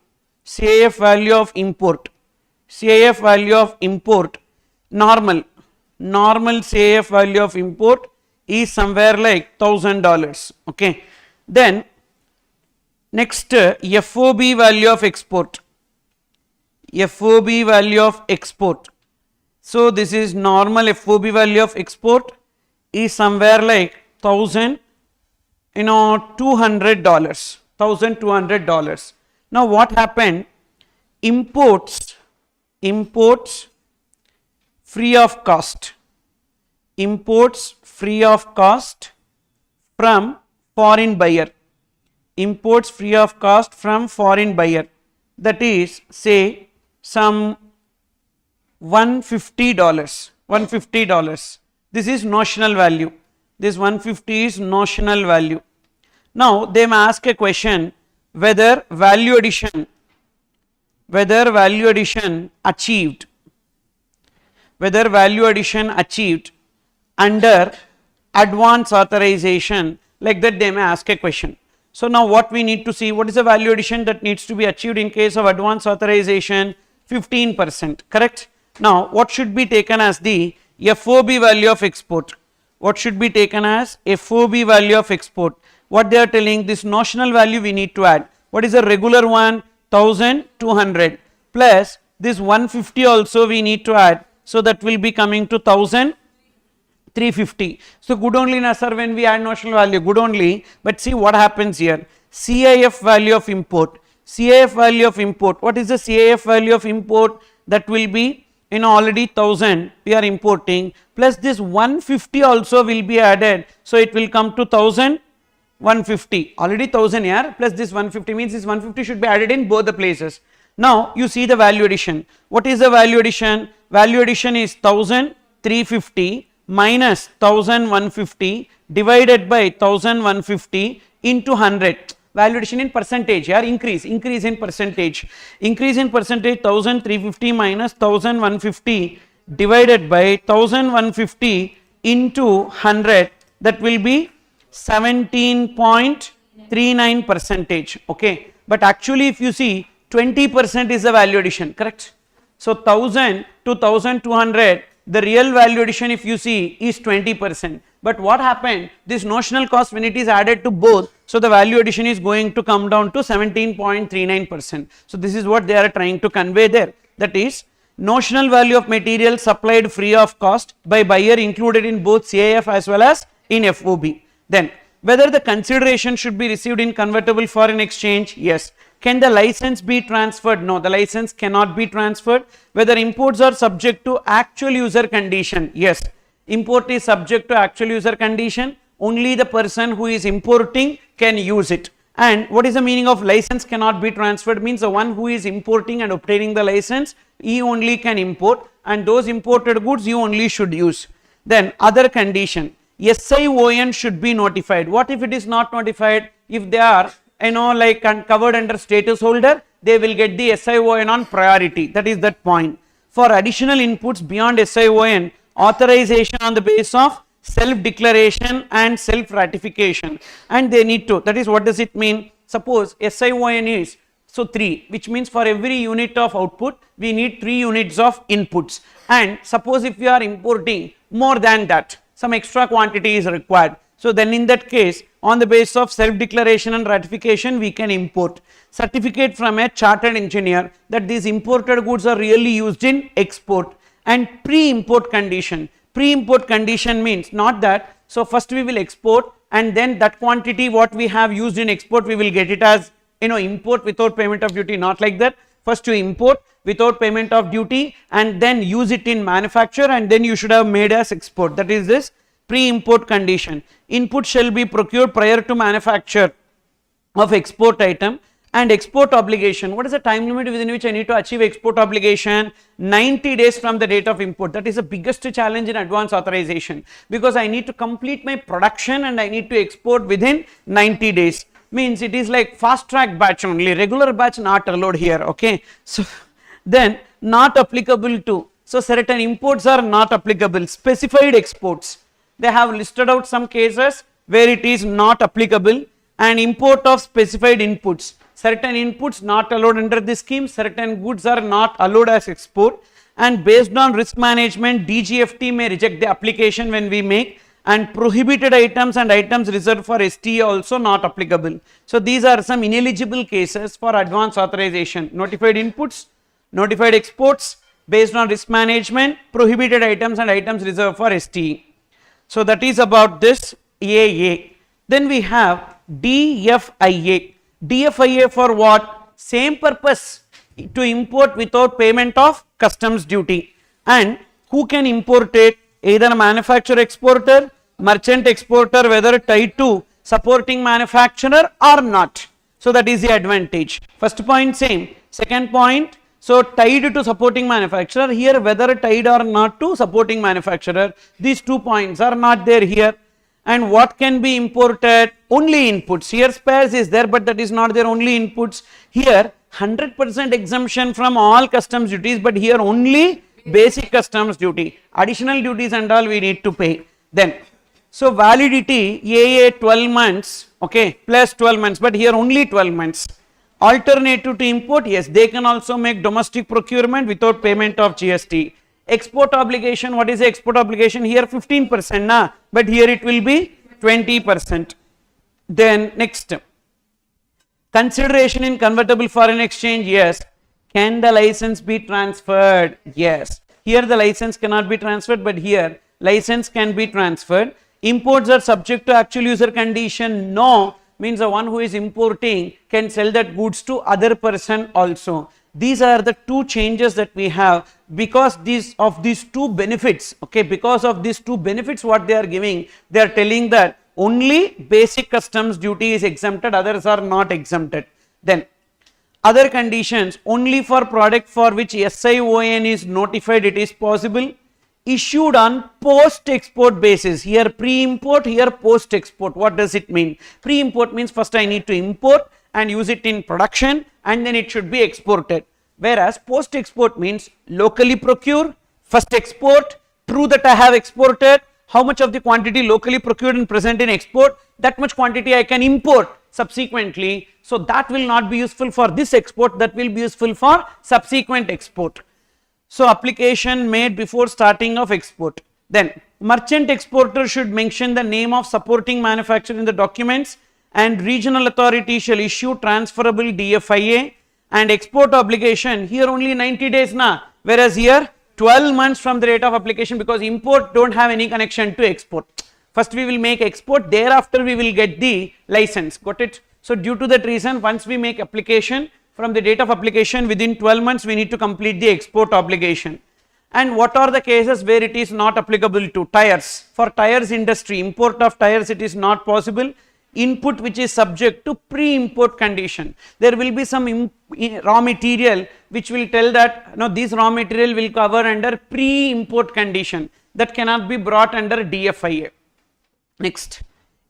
of import, CIF value of import, normal CIF value of import is somewhere like $1,000. Okay, then next FOB value of export, FOB value of export. So this is normal FOB value of export is somewhere like $1,200, $1,200. Now what happened? Imports free of cost, imports free of cost from foreign buyer, imports free of cost from foreign buyer, that is say some $150. This is notional value, this 150 is notional value. Now they may ask a question whether value addition achieved, under advance authorization, like that they may ask a question. So now what we need to see, what is the value addition that needs to be achieved in case of advance authorization? 15%, correct? Now what should be taken as the FOB value of export. What should be taken as FOB value of export? What they are telling, this notional value we need to add. What is the regular one? 1200 plus this 150 also we need to add. So that will be coming to 1350. So good only na sir when we add notional value, good only. But see what happens here. CIF value of import. CIF value of import. What is the CIF value of import? That will be already 1000 we are importing, plus this 150 also will be added. So it will come to 1150, already 1000 here plus this 150 means this 150 should be added in both the places. Now you see the value addition. What is the value addition? Value addition is 1350 minus 1150 divided by 1150 into 100. Value addition in percentage here, increase in percentage. Increase in percentage 1350 minus 1150 divided by 1150 into 100, that will be 17.39 percentage. Okay, but actually if you see 20% is the value addition, correct? So 1000 to 1200, the real value addition if you see is 20%. But what happened, this notional cost when it is added to both, so the value addition is going to come down to 17.39%. So this is what they are trying to convey there, that is notional value of material supplied free of cost by buyer included in both CIF as well as in FOB. Then whether the consideration should be received in convertible foreign exchange? Yes. Can the license be transferred? No, the license cannot be transferred. Whether imports are subject to actual user condition? Yes. Import is subject to actual user condition. Only the person who is importing can use it. And what is the meaning of license cannot be transferred? Means the one who is importing and obtaining the license, he only can import, and those imported goods you only should use. Then other condition, SION should be notified. What if it is not notified? If they are like covered under status holder, they will get the SION on priority. That is that point. For additional inputs beyond SION, authorization on the basis of self declaration and self ratification, and they need to, that is what does it mean? Suppose SION is 3, which means for every unit of output we need 3 units of inputs, and suppose if we are importing more than that, some extra quantity is required. So then in that case, on the basis of self declaration and ratification, we can import. Certificate from a chartered engineer that these imported goods are really used in export. And pre-import condition. Pre-import condition means not that, so first we will export and then that quantity what we have used in export we will get it as import without payment of duty, not like that. First you import without payment of duty and then use it in manufacture, and then you should have made as export. That is this pre-import condition. Input shall be procured prior to manufacture of export item. And export obligation, what is the time limit within which I need to achieve export obligation? 90 days from the date of import. That is the biggest challenge in advance authorization, because I need to complete my production and I need to export within 90 days. Means it is like fast track batch only, regular batch not allowed here. Okay, so then not applicable to, so certain imports are not applicable. Specified exports, they have listed out some cases where it is not applicable. And import of specified inputs, certain inputs not allowed under this scheme, certain goods are not allowed as export, and based on risk management DGFT may reject the application when we make, and prohibited items and items reserved for STA also not applicable. So these are some ineligible cases for advance authorization: notified inputs, notified exports, based on risk management, prohibited items and items reserved for STA. So that is about this AA. Then we have DFIA. DFIA for what? Same purpose, to import without payment of customs duty. And who can import it? Either manufacturer exporter, merchant exporter, whether tied to supporting manufacturer or not. So that is the advantage. First point same. Second point, so tied to supporting manufacturer, here whether tied or not to supporting manufacturer, these 2 points are not there here. And what can be imported? Only inputs. Here spares is there, but that is not there, only inputs. Here 100% exemption from all customs duties, but here only basic customs duty. Additional duties and all we need to pay. Then, so validity AA 12 months, okay, plus 12 months, but here only 12 months. Alternative to import, yes, they can also make domestic procurement without payment of GST. Export obligation, what is the export obligation? Here 15% na, but here it will be 20%. Then next, consideration in convertible foreign exchange, yes. Can the license be transferred? Yes. Here the license cannot be transferred, but here license can be transferred. Imports are subject to actual user condition, no, means the one who is importing can sell that goods to other person also. These are the two changes that we have because these two benefits, okay, because of these two benefits what they are giving, they are telling that only basic customs duty is exempted, others are not exempted. Then other conditions, only for product for which SION is notified it is possible, issued on post-export basis. Here pre-import, here post-export. What does it mean? Pre-import means first I need to import and use it in production and then it should be exported. Whereas post-export means locally procure, first export, prove that I have exported, how much of the quantity locally procured and present in export, that much quantity I can import subsequently. So that will not be useful for this export, that will be useful for subsequent export. So application made before starting of export. Then merchant exporter should mention the name of supporting manufacturer in the documents and regional authority shall issue transferable DFIA and export obligation. Here only 90 days na, whereas here 12 months from the date of application because import don't have any connection to export. First we will make export, thereafter we will get the license, got it? So due to that reason once we make application, from the date of application within 12 months we need to complete the export obligation. And what are the cases where it is not applicable to? Tires. For tires industry, import of tires it is not possible. Input which is subject to pre-import condition. There will be some raw material which will tell that no, this raw material will cover under pre-import condition, that cannot be brought under DFIA. Next,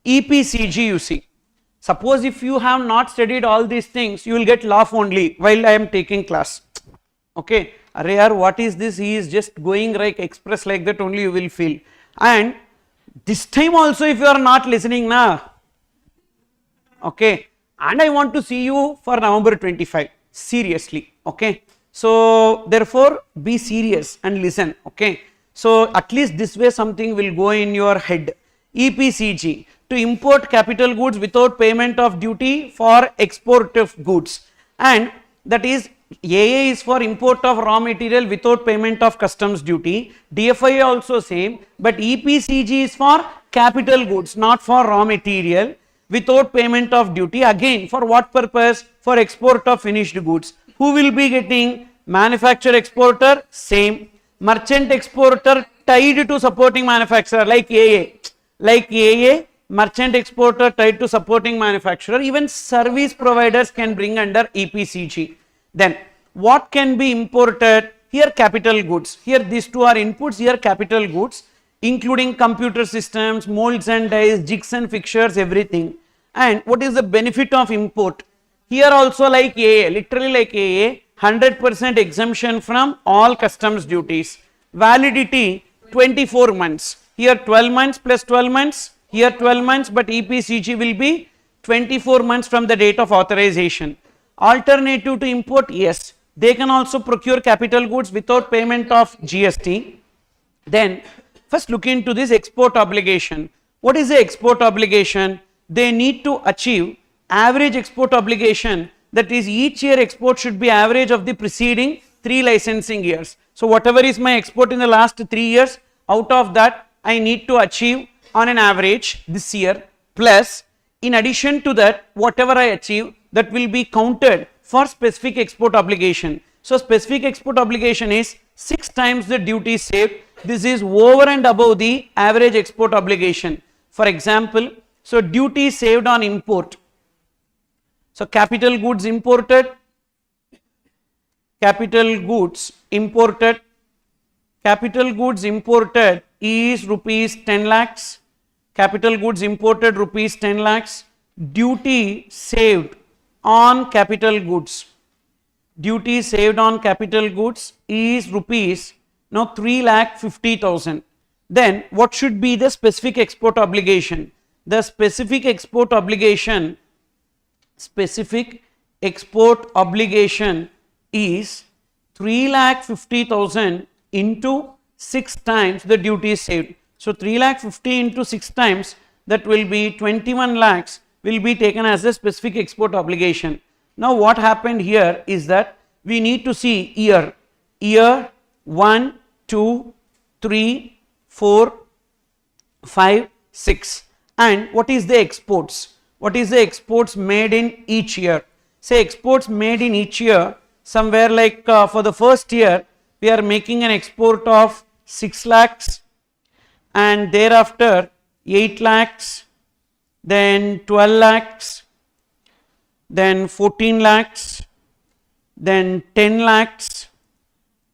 EPCG you see. Suppose if you have not studied all these things, you will get laugh only while I am taking class. Okay, Arey, what is this? He is just going like express like that only you will feel. And this time also if you are not listening na, okay, and I want to see you for November 25, seriously, okay. So therefore be serious and listen, okay. So at least this way something will go in your head. EPCG, to import capital goods without payment of duty for export of goods, and that is AA is for import of raw material without payment of customs duty, DFIA also same, but EPCG is for capital goods not for raw material without payment of duty. Again for what purpose? For export of finished goods. Who will be getting? Manufacturer exporter, same. Merchant exporter tied to supporting manufacturer like AA, merchant exporter tied to supporting manufacturer. Even service providers can bring under EPCG. Then what can be imported? Here capital goods. Here these two are inputs, here capital goods including computer systems, molds and dies, jigs and fixtures, everything. And what is the benefit of import? Here also like AA, literally like AA, 100% exemption from all customs duties. Validity 24 months. Here 12 months plus 12 months, here 12 months, but EPCG will be 24 months from the date of authorization. Alternative to import, yes, they can also procure capital goods without payment of GST. Then first look into this export obligation. What is the export obligation? They need to achieve average export obligation, that is each year export should be average of the preceding 3 licensing years. So whatever is my export in the last 3 years, out of that I need to achieve on an average this year, plus in addition to that whatever I achieve that will be counted for specific export obligation. So specific export obligation is 6 times the duty saved. This is over and above the average export obligation. For example, so duty saved on import. So capital goods imported, capital goods imported is rupees 10 lakhs, capital goods imported rupees 10 lakhs, duty saved on capital goods, duty saved on capital goods is rupees now 3,50,000. Then what should be the specific export obligation? The specific export obligation is 3,50,000 into 6 times the duty is saved. So 3,50,000 into 6 times, that will be 21 lakhs will be taken as a specific export obligation. Now what happened here is that we need to see year 1, 2, 3, 4, 5, 6, and what is the exports? What is the exports made in each year? Say exports made in each year, somewhere like for the first year we are making an export of 6 lakhs, and thereafter 8 lakhs, then 12 lakhs, then 14 lakhs, then 10 lakhs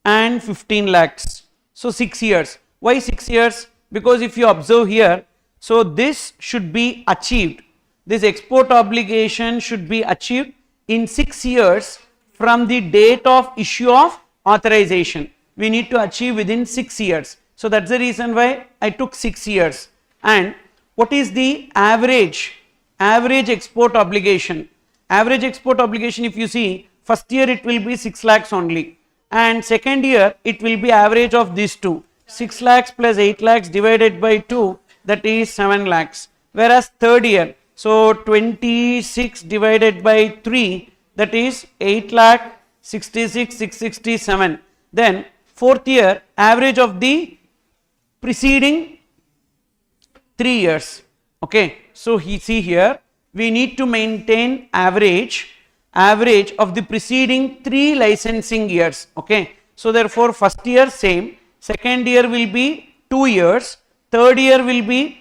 and 15 lakhs. So 6 years. Why 6 years? Because if you observe here, so this should be achieved. This export obligation should be achieved in 6 years from the date of issue of authorization. We need to achieve within 6 years. So that's the reason why I took 6 years. And what is the average export obligation? Average export obligation, if you see, first year it will be 6 lakhs only, and second year it will be average of these two. 6 lakhs plus 8 lakhs divided by 2, that is 7 lakhs. Whereas third year, so 26 divided by 3, that is 8 lakh 66 667. Then fourth year, average of the preceding 3 years. Okay, so see here, we need to maintain average of the preceding 3 licensing years. Okay, so therefore first year same, second year will be 2 years, third year will be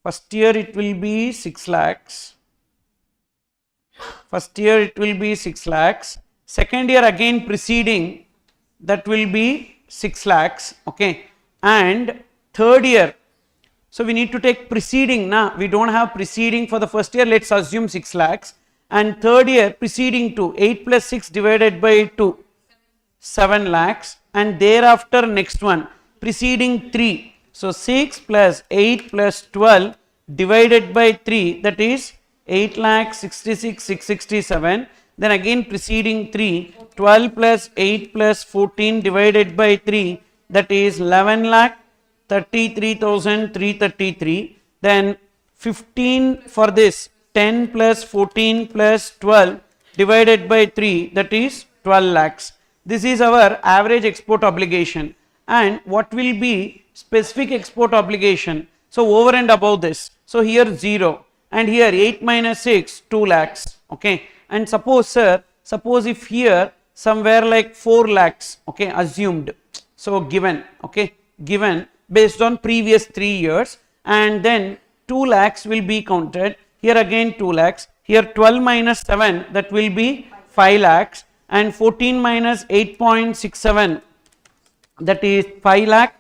first year it will be 6 lakhs, first year it will be 6 lakhs, second year again preceding, that will be 6 lakhs. Okay, and third year, so we need to take preceding, we don't have preceding for the first year, let's assume 6 lakhs, and third year preceding to 8 plus 6 divided by 2, 7 lakhs, and thereafter next one preceding 3, so 6 plus 8 plus 12 divided by 3, that is 8 lakh 66 667, then again preceding 3, 12 plus 8 plus 14 divided by 3, that is 11 lakh 33,333, then 15 for this, 10 plus 14 plus 12 divided by 3, that is 12 lakhs. This is our average export obligation. And what will be specific export obligation? So over and above this, so here 0, and here 8 minus 6, 2 lakhs. Okay, and suppose if here somewhere like 4 lakhs, okay, assumed, so given, okay, given based on previous 3 years, and then 2 lakhs will be counted, here again 2 lakhs, here 12 minus 7, that will be 5 lakhs, and 14 minus 8.67, that is 5 lakh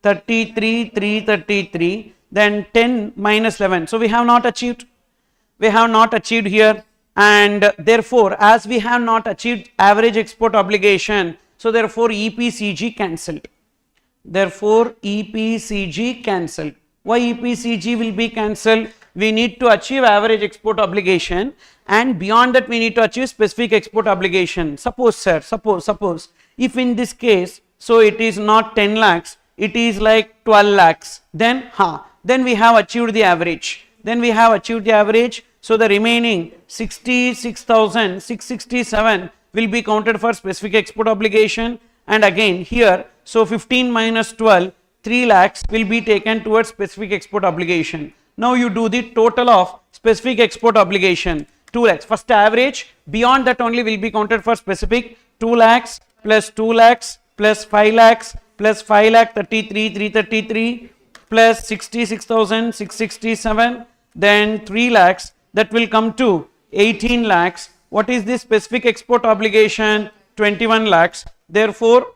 33,333, then 10 minus 11, so we have not achieved here, and therefore as we have not achieved average export obligation, so therefore EPCG cancelled. Therefore EPCG cancelled. Why EPCG will be cancelled? We need to achieve average export obligation, and beyond that we need to achieve specific export obligation. Suppose sir, suppose if in this case, so it is not 10 lakhs, it is like 12 lakhs, then we have achieved the average. So the remaining 66,667 will be counted for specific export obligation, and again here, so 15 minus 12, 3 lakhs will be taken towards specific export obligation. Now you do the total of specific export obligation, 2 lakhs. First average, beyond that only will be counted for specific, 2 lakhs plus 2 lakhs plus 5 lakhs plus 5 lakh 33,333 plus 66,667, then 3 lakhs, that will come to 18 lakhs. What is this specific export obligation? 21 lakhs. Therefore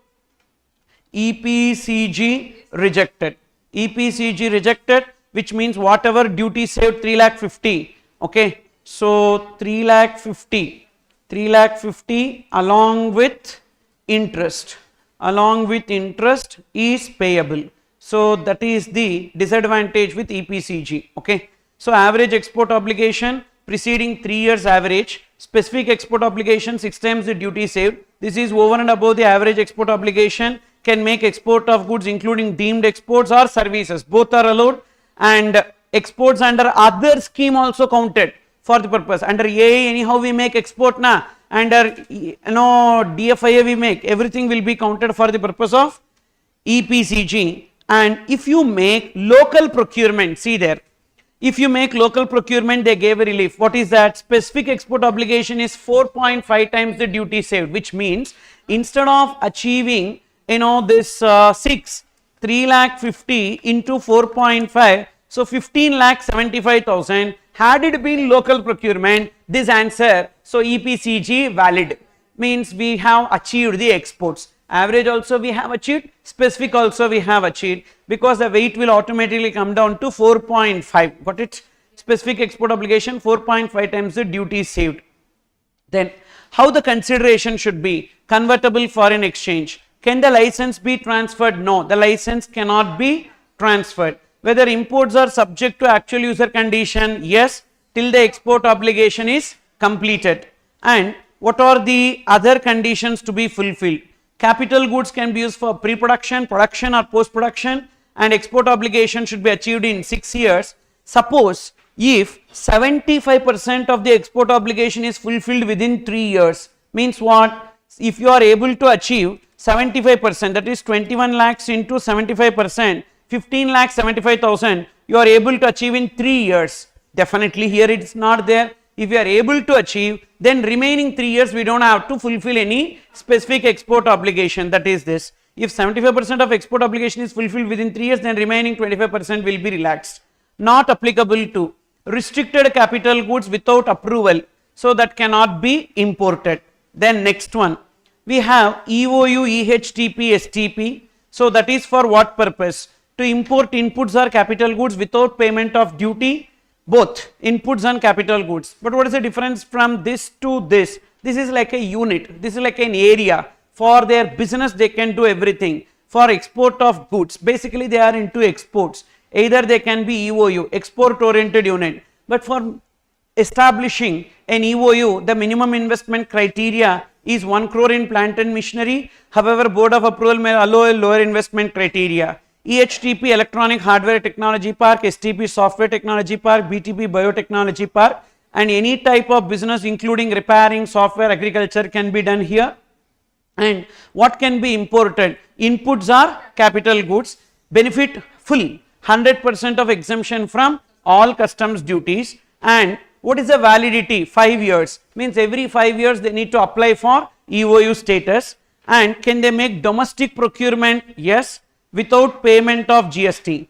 EPCG rejected. EPCG rejected, which means whatever duty saved 3,50,000. Okay, so 3,50,000 along with interest is payable. So that is the disadvantage with EPCG. Okay, so average export obligation preceding 3 years average, specific export obligation 6 times the duty saved. This is over and above the average export obligation. Can make export of goods including deemed exports or services, both are allowed, and exports under other scheme also counted for the purpose. Under AA anyhow we make export na, under DFIA we make, everything will be counted for the purpose of EPCG. And if you make local procurement, see there, if you make local procurement, they gave a relief. What is that? Specific export obligation is 4.5 times the duty saved, which means instead of achieving this 3,50,000 into 4.5, so 15,75,000. Had it been local procurement, this answer, so EPCG valid, means we have achieved the exports. Average also we have achieved, specific also we have achieved, because the weight will automatically come down to 4.5. Got it? Specific export obligation 4.5 times the duty saved. Then how the consideration should be? Convertible foreign exchange. Can the license be transferred? No, the license cannot be transferred. Whether imports are subject to actual user condition? Yes, till the export obligation is completed. And what are the other conditions to be fulfilled? Capital goods can be used for pre-production, production or post-production, and export obligation should be achieved in 6 years. Suppose if 75% of the export obligation is fulfilled within 3 years, means what? If you are able to achieve 75%, that is 21 lakhs into 75%, 15,75,000, you are able to achieve in 3 years. Definitely here it is not there. If you are able to achieve, then remaining 3 years we don't have to fulfill any specific export obligation, that is this. If 75% of export obligation is fulfilled within 3 years, then remaining 25% will be relaxed. Not applicable to restricted capital goods without approval, so that cannot be imported. Then next one, we have EOU, EHTP, STP. So that is for what purpose? To import inputs or capital goods without payment of duty, both inputs and capital goods. But what is the difference from this to this? This is like a unit, this is like an area. For their business they can do everything. For export of goods, basically they are into exports. Either they can be EOU, export oriented unit. But for establishing an EOU, the minimum investment criteria is 1 crore in plant and machinery. However, board of approval may allow a lower investment criteria. EHTP, Electronic Hardware Technology Park, STP, Software Technology Park, BTP, Biotechnology Park, and any type of business including repairing, software, agriculture can be done here. And what can be imported? Inputs are capital goods, benefit full 100% of exemption from all customs duties. And what is the validity? 5 years, means every 5 years they need to apply for EOU status. And can they make domestic procurement? Yes, without payment of GST.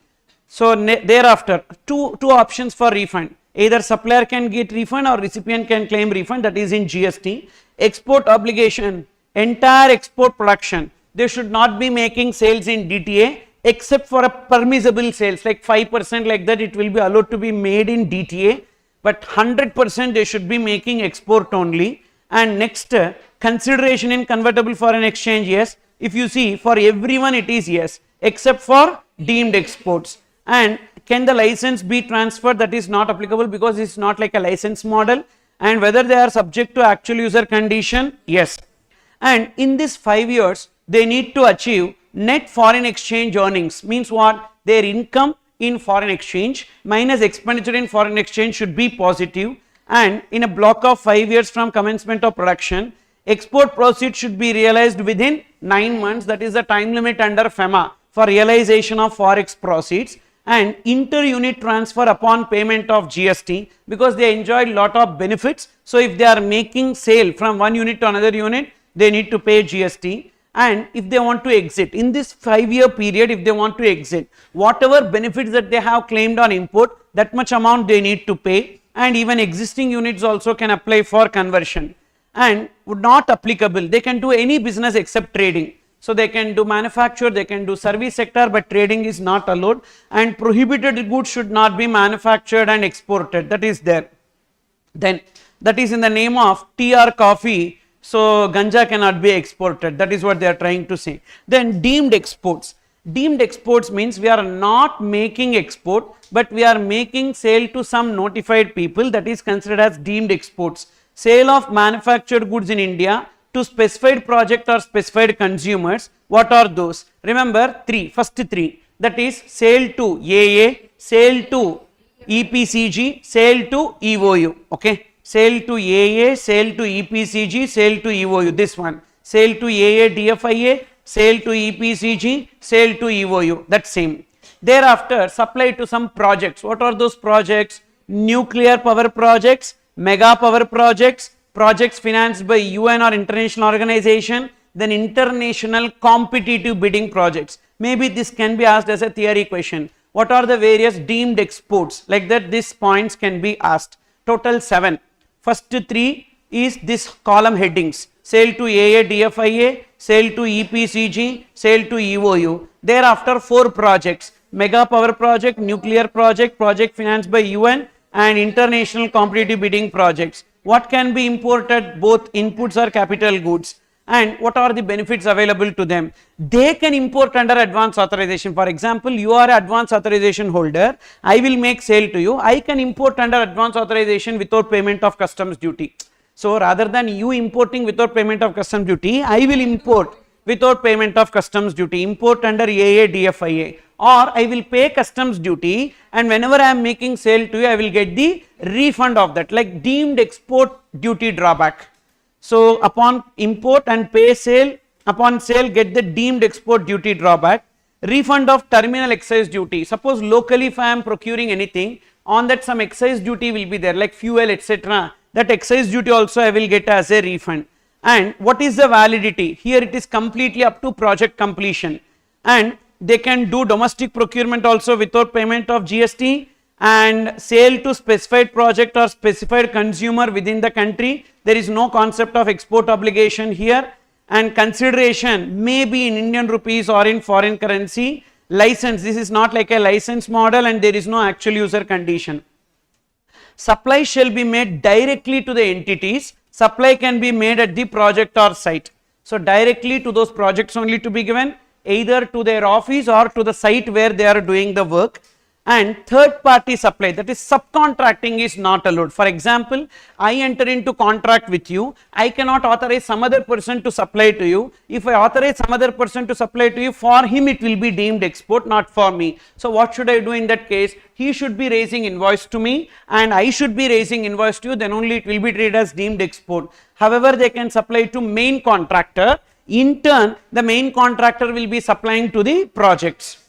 So thereafter two options for refund, either supplier can get refund or recipient can claim refund, that is in GST. Export obligation, entire export production, they should not be making sales in DTA except for a permissible sales like 5%, like that it will be allowed to be made in DTA, but 100% they should be making export only. And next, consideration in convertible foreign exchange, yes. If you see, for everyone it is yes, except for deemed exports. And can the license be transferred? That is not applicable because it is not like a license model. And whether they are subject to actual user condition? Yes. And in this 5 years, they need to achieve net foreign exchange earnings. Means what? Their income in foreign exchange minus expenditure in foreign exchange should be positive. And in a block of 5 years from commencement of production, export proceeds should be realized within 9 months. That is the time limit under FEMA for realization of forex proceeds. And inter-unit transfer upon payment of GST, because they enjoyed lot of benefits. So if they are making sale from one unit to another unit, they need to pay GST. And if they want to exit in this 5-year period, if they want to exit, whatever benefits that they have claimed on import, that much amount they need to pay. And even existing units also can apply for conversion. And would not applicable, they can do any business except trading. So they can do manufacture, they can do service sector, but trading is not allowed. And prohibited goods should not be manufactured and exported, that is there. Then that is in the name of tea or coffee, so ganja cannot be exported, that is what they are trying to say. Then deemed exports. Deemed exports means we are not making export, but we are making sale to some notified people, that is considered as deemed exports. sale of manufactured goods in India to specified project or specified consumers. What are those? Remember first three, that is sale to AA, sale to EPCG, sale to EOU. Okay, sale to AA, sale to EPCG, sale to EOU. This one, sale to AA DFIA, sale to EPCG, sale to EOU. That's same. Thereafter, supply to some projects. What are those projects? Nuclear power projects, mega power projects, projects financed by UN or international organization, then international competitive bidding projects. Maybe this can be asked as a theory question. What are the various deemed exports? Like that, these points can be asked. Total 7. First 3 is this column headings. Sale to AA DFIA, sale to EPCG, sale to EOU. Thereafter 4 projects. Mega power project, nuclear project, project financed by UN and international competitive bidding projects. What can be imported? Both inputs or capital goods. And what are the benefits available to them? They can import under advance authorization. For example, you are an advance authorization holder. I will make sale to you. I can import under advance authorization without payment of customs duty. So rather than you importing without payment of customs duty, I will import without payment of customs duty, import under AA DFIA, or I will pay customs duty, and whenever I am making sale to you, I will get the refund of that, like deemed export duty drawback. So upon import and pay sale, upon sale get the deemed export duty drawback. Refund of terminal excise duty. Suppose locally if I am procuring anything, on that some excise duty will be there, like fuel, etc. That excise duty also I will get as a refund. And what is the validity? Here it is completely up to project completion, and they can do domestic procurement also without payment of GST, and sale to specified project or specified consumer within the country. There is no concept of export obligation here, and consideration may be in Indian rupees or in foreign currency. License, this is not like a license model, and there is no actual user condition. Supply shall be made directly to the entities. Supply can be made at the project or site. So directly to those projects only to be given, either to their office or to the site where they are doing the work. And third party supply, that is subcontracting, is not allowed. For example, I enter into contract with you, I cannot authorize some other person to supply to you. If I authorize some other person to supply to you, for him it will be deemed export, not for me. So what should I do in that case? He should be raising invoice to me and I should be raising invoice to you, then only it will be treated as deemed export. However, they can supply to main contractor. In turn, the main contractor will be supplying to the projects.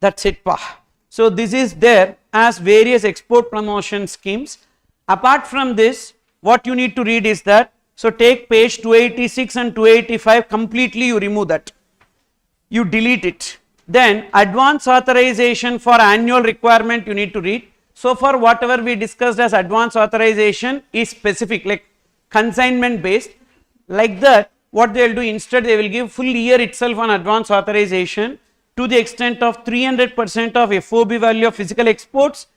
That's it, pa. So this is there as various export promotion schemes. Apart from this, what you need to read is that, so take page 286 and 285, completely you remove that, you delete it. Then advance authorization for annual requirement you need to read. So far whatever we discussed as advance authorization is specific, like consignment based. Like that, what they will do, instead they will give full year itself on advance authorization to the extent of 300% of FOB value of physical exports,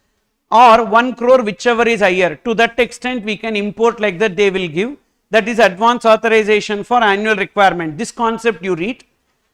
or 1 crore, whichever is higher. To that extent we can import, like that they will give. That is advance authorization for annual requirement. This concept you read.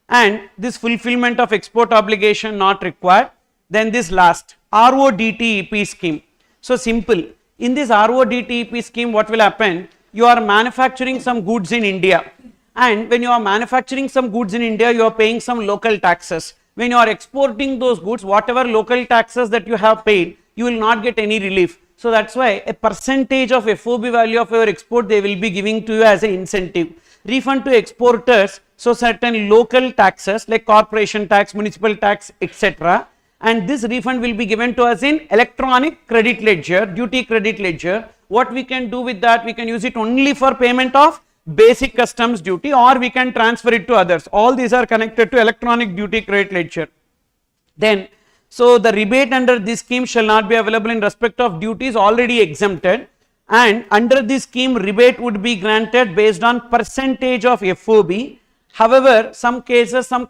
And this fulfillment of export obligation not required. Then this last RODTEP scheme. So simple. In this RODTEP scheme, what will happen? You are manufacturing some goods in India. And when you are manufacturing some goods in India, you are paying some local taxes. When you are exporting those goods, whatever local taxes that you have paid, you will not get any relief. So that's why a percentage of FOB value of your export they will be giving to you as an incentive. Refund to exporters, so certain local taxes like corporation tax, municipal tax, etc. And this refund will be given to us in electronic credit ledger, duty credit ledger. What we can do with that? We can use it only for payment of basic customs duty, or we can transfer it to others. All these are connected to electronic duty credit ledger. Then, so the rebate under this scheme shall not be available in respect of duties already exempted, and under this scheme rebate would be granted based on percentage of FOB. However, some cases, some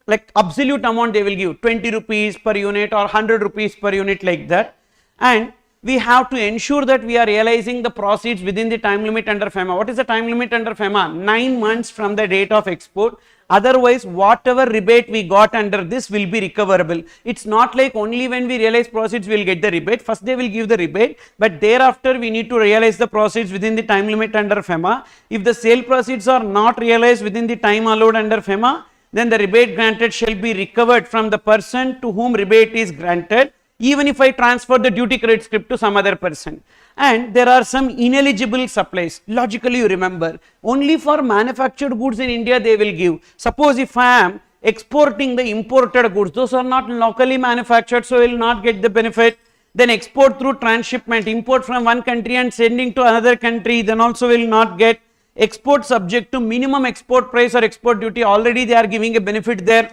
like absolute amount they will give 20 rupees per unit or 100 rupees per unit, like that. And we have to ensure that we are realizing the proceeds within the time limit under FEMA. What is the time limit under FEMA? 9 months from the date of export. Otherwise, whatever rebate we got under this will be recoverable. It's not like only when we realize proceeds we will get the rebate. First they will give the rebate, but thereafter we need to realize the proceeds within the time limit under FEMA. If the sale proceeds are not realized within the time allowed under FEMA, then the rebate granted shall be recovered from the person to whom rebate is granted, even if I transfer the duty credit script to some other person. And there are some ineligible supplies. Logically, you remember, only for manufactured goods in India they will give. Suppose if I am exporting the imported goods, those are not locally manufactured, so will not get the benefit. Then export through transshipment, import from one country and sending to another country, then also will not get. Export subject to minimum export price or export duty, already they are giving a benefit there.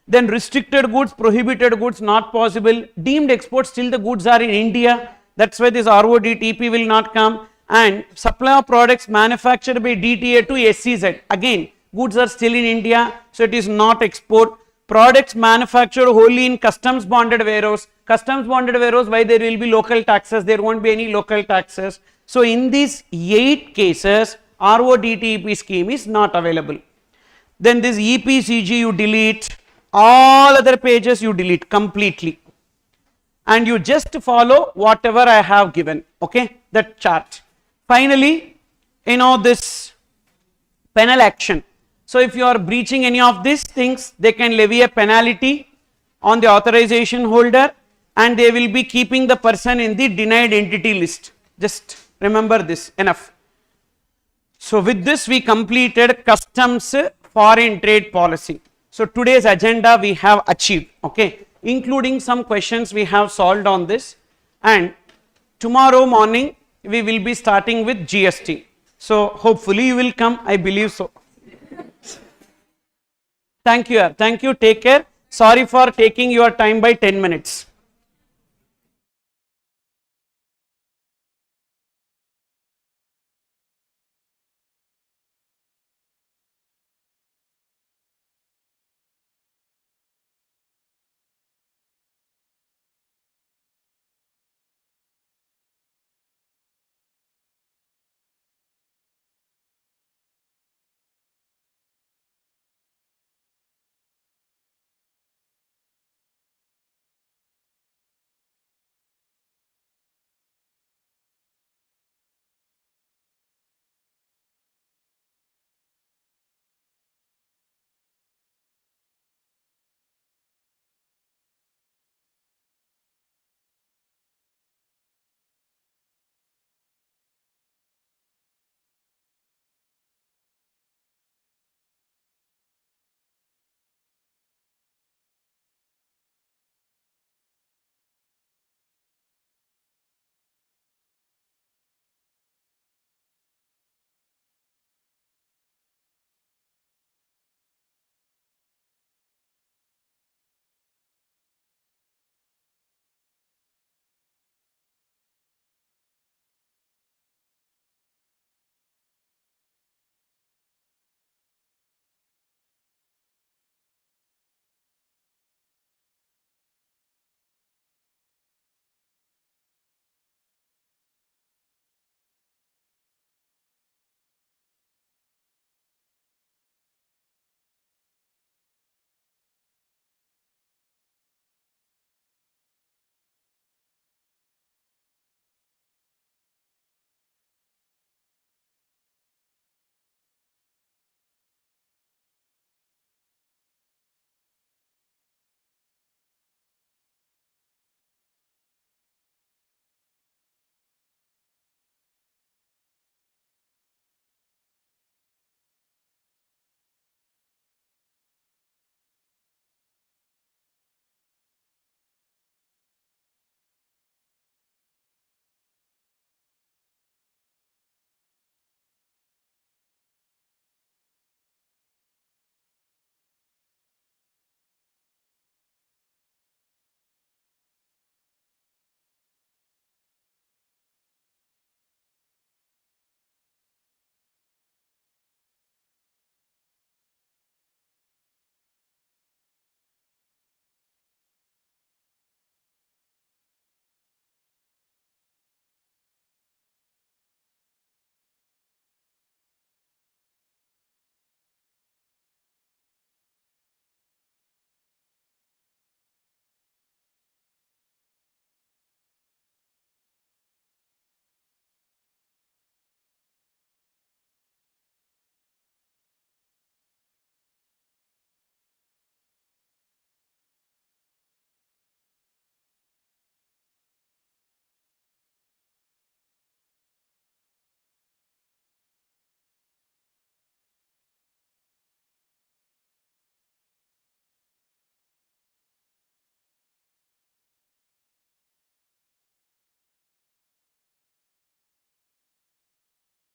Then restricted goods, prohibited goods, not possible. Deemed exports, still the goods are in India. That's why this RODTP will not come. And supply of products manufactured by DTA to SEZ. Again, goods are still in India, so it is not export. Products manufactured wholly in customs bonded warehouse. Customs bonded warehouse, why there will be local taxes? There won't be any local taxes. So in these 8 cases, RODTP scheme is not available. Then this EPCG you delete. All other pages you delete completely, and you just follow whatever I have given, okay, that chart. Finally, this penal action. So if you are breaching any of these things, they can levy a penalty on the authorization holder, and they will be keeping the person in the denied entity list. Just remember this, enough. So with this we completed customs foreign trade policy. So today's agenda we have achieved, okay, including some questions we have solved on this, and tomorrow morning we will be starting with GST. So hopefully you will come, I believe so. Thank you, take care. Sorry for taking your time by 10 minutes.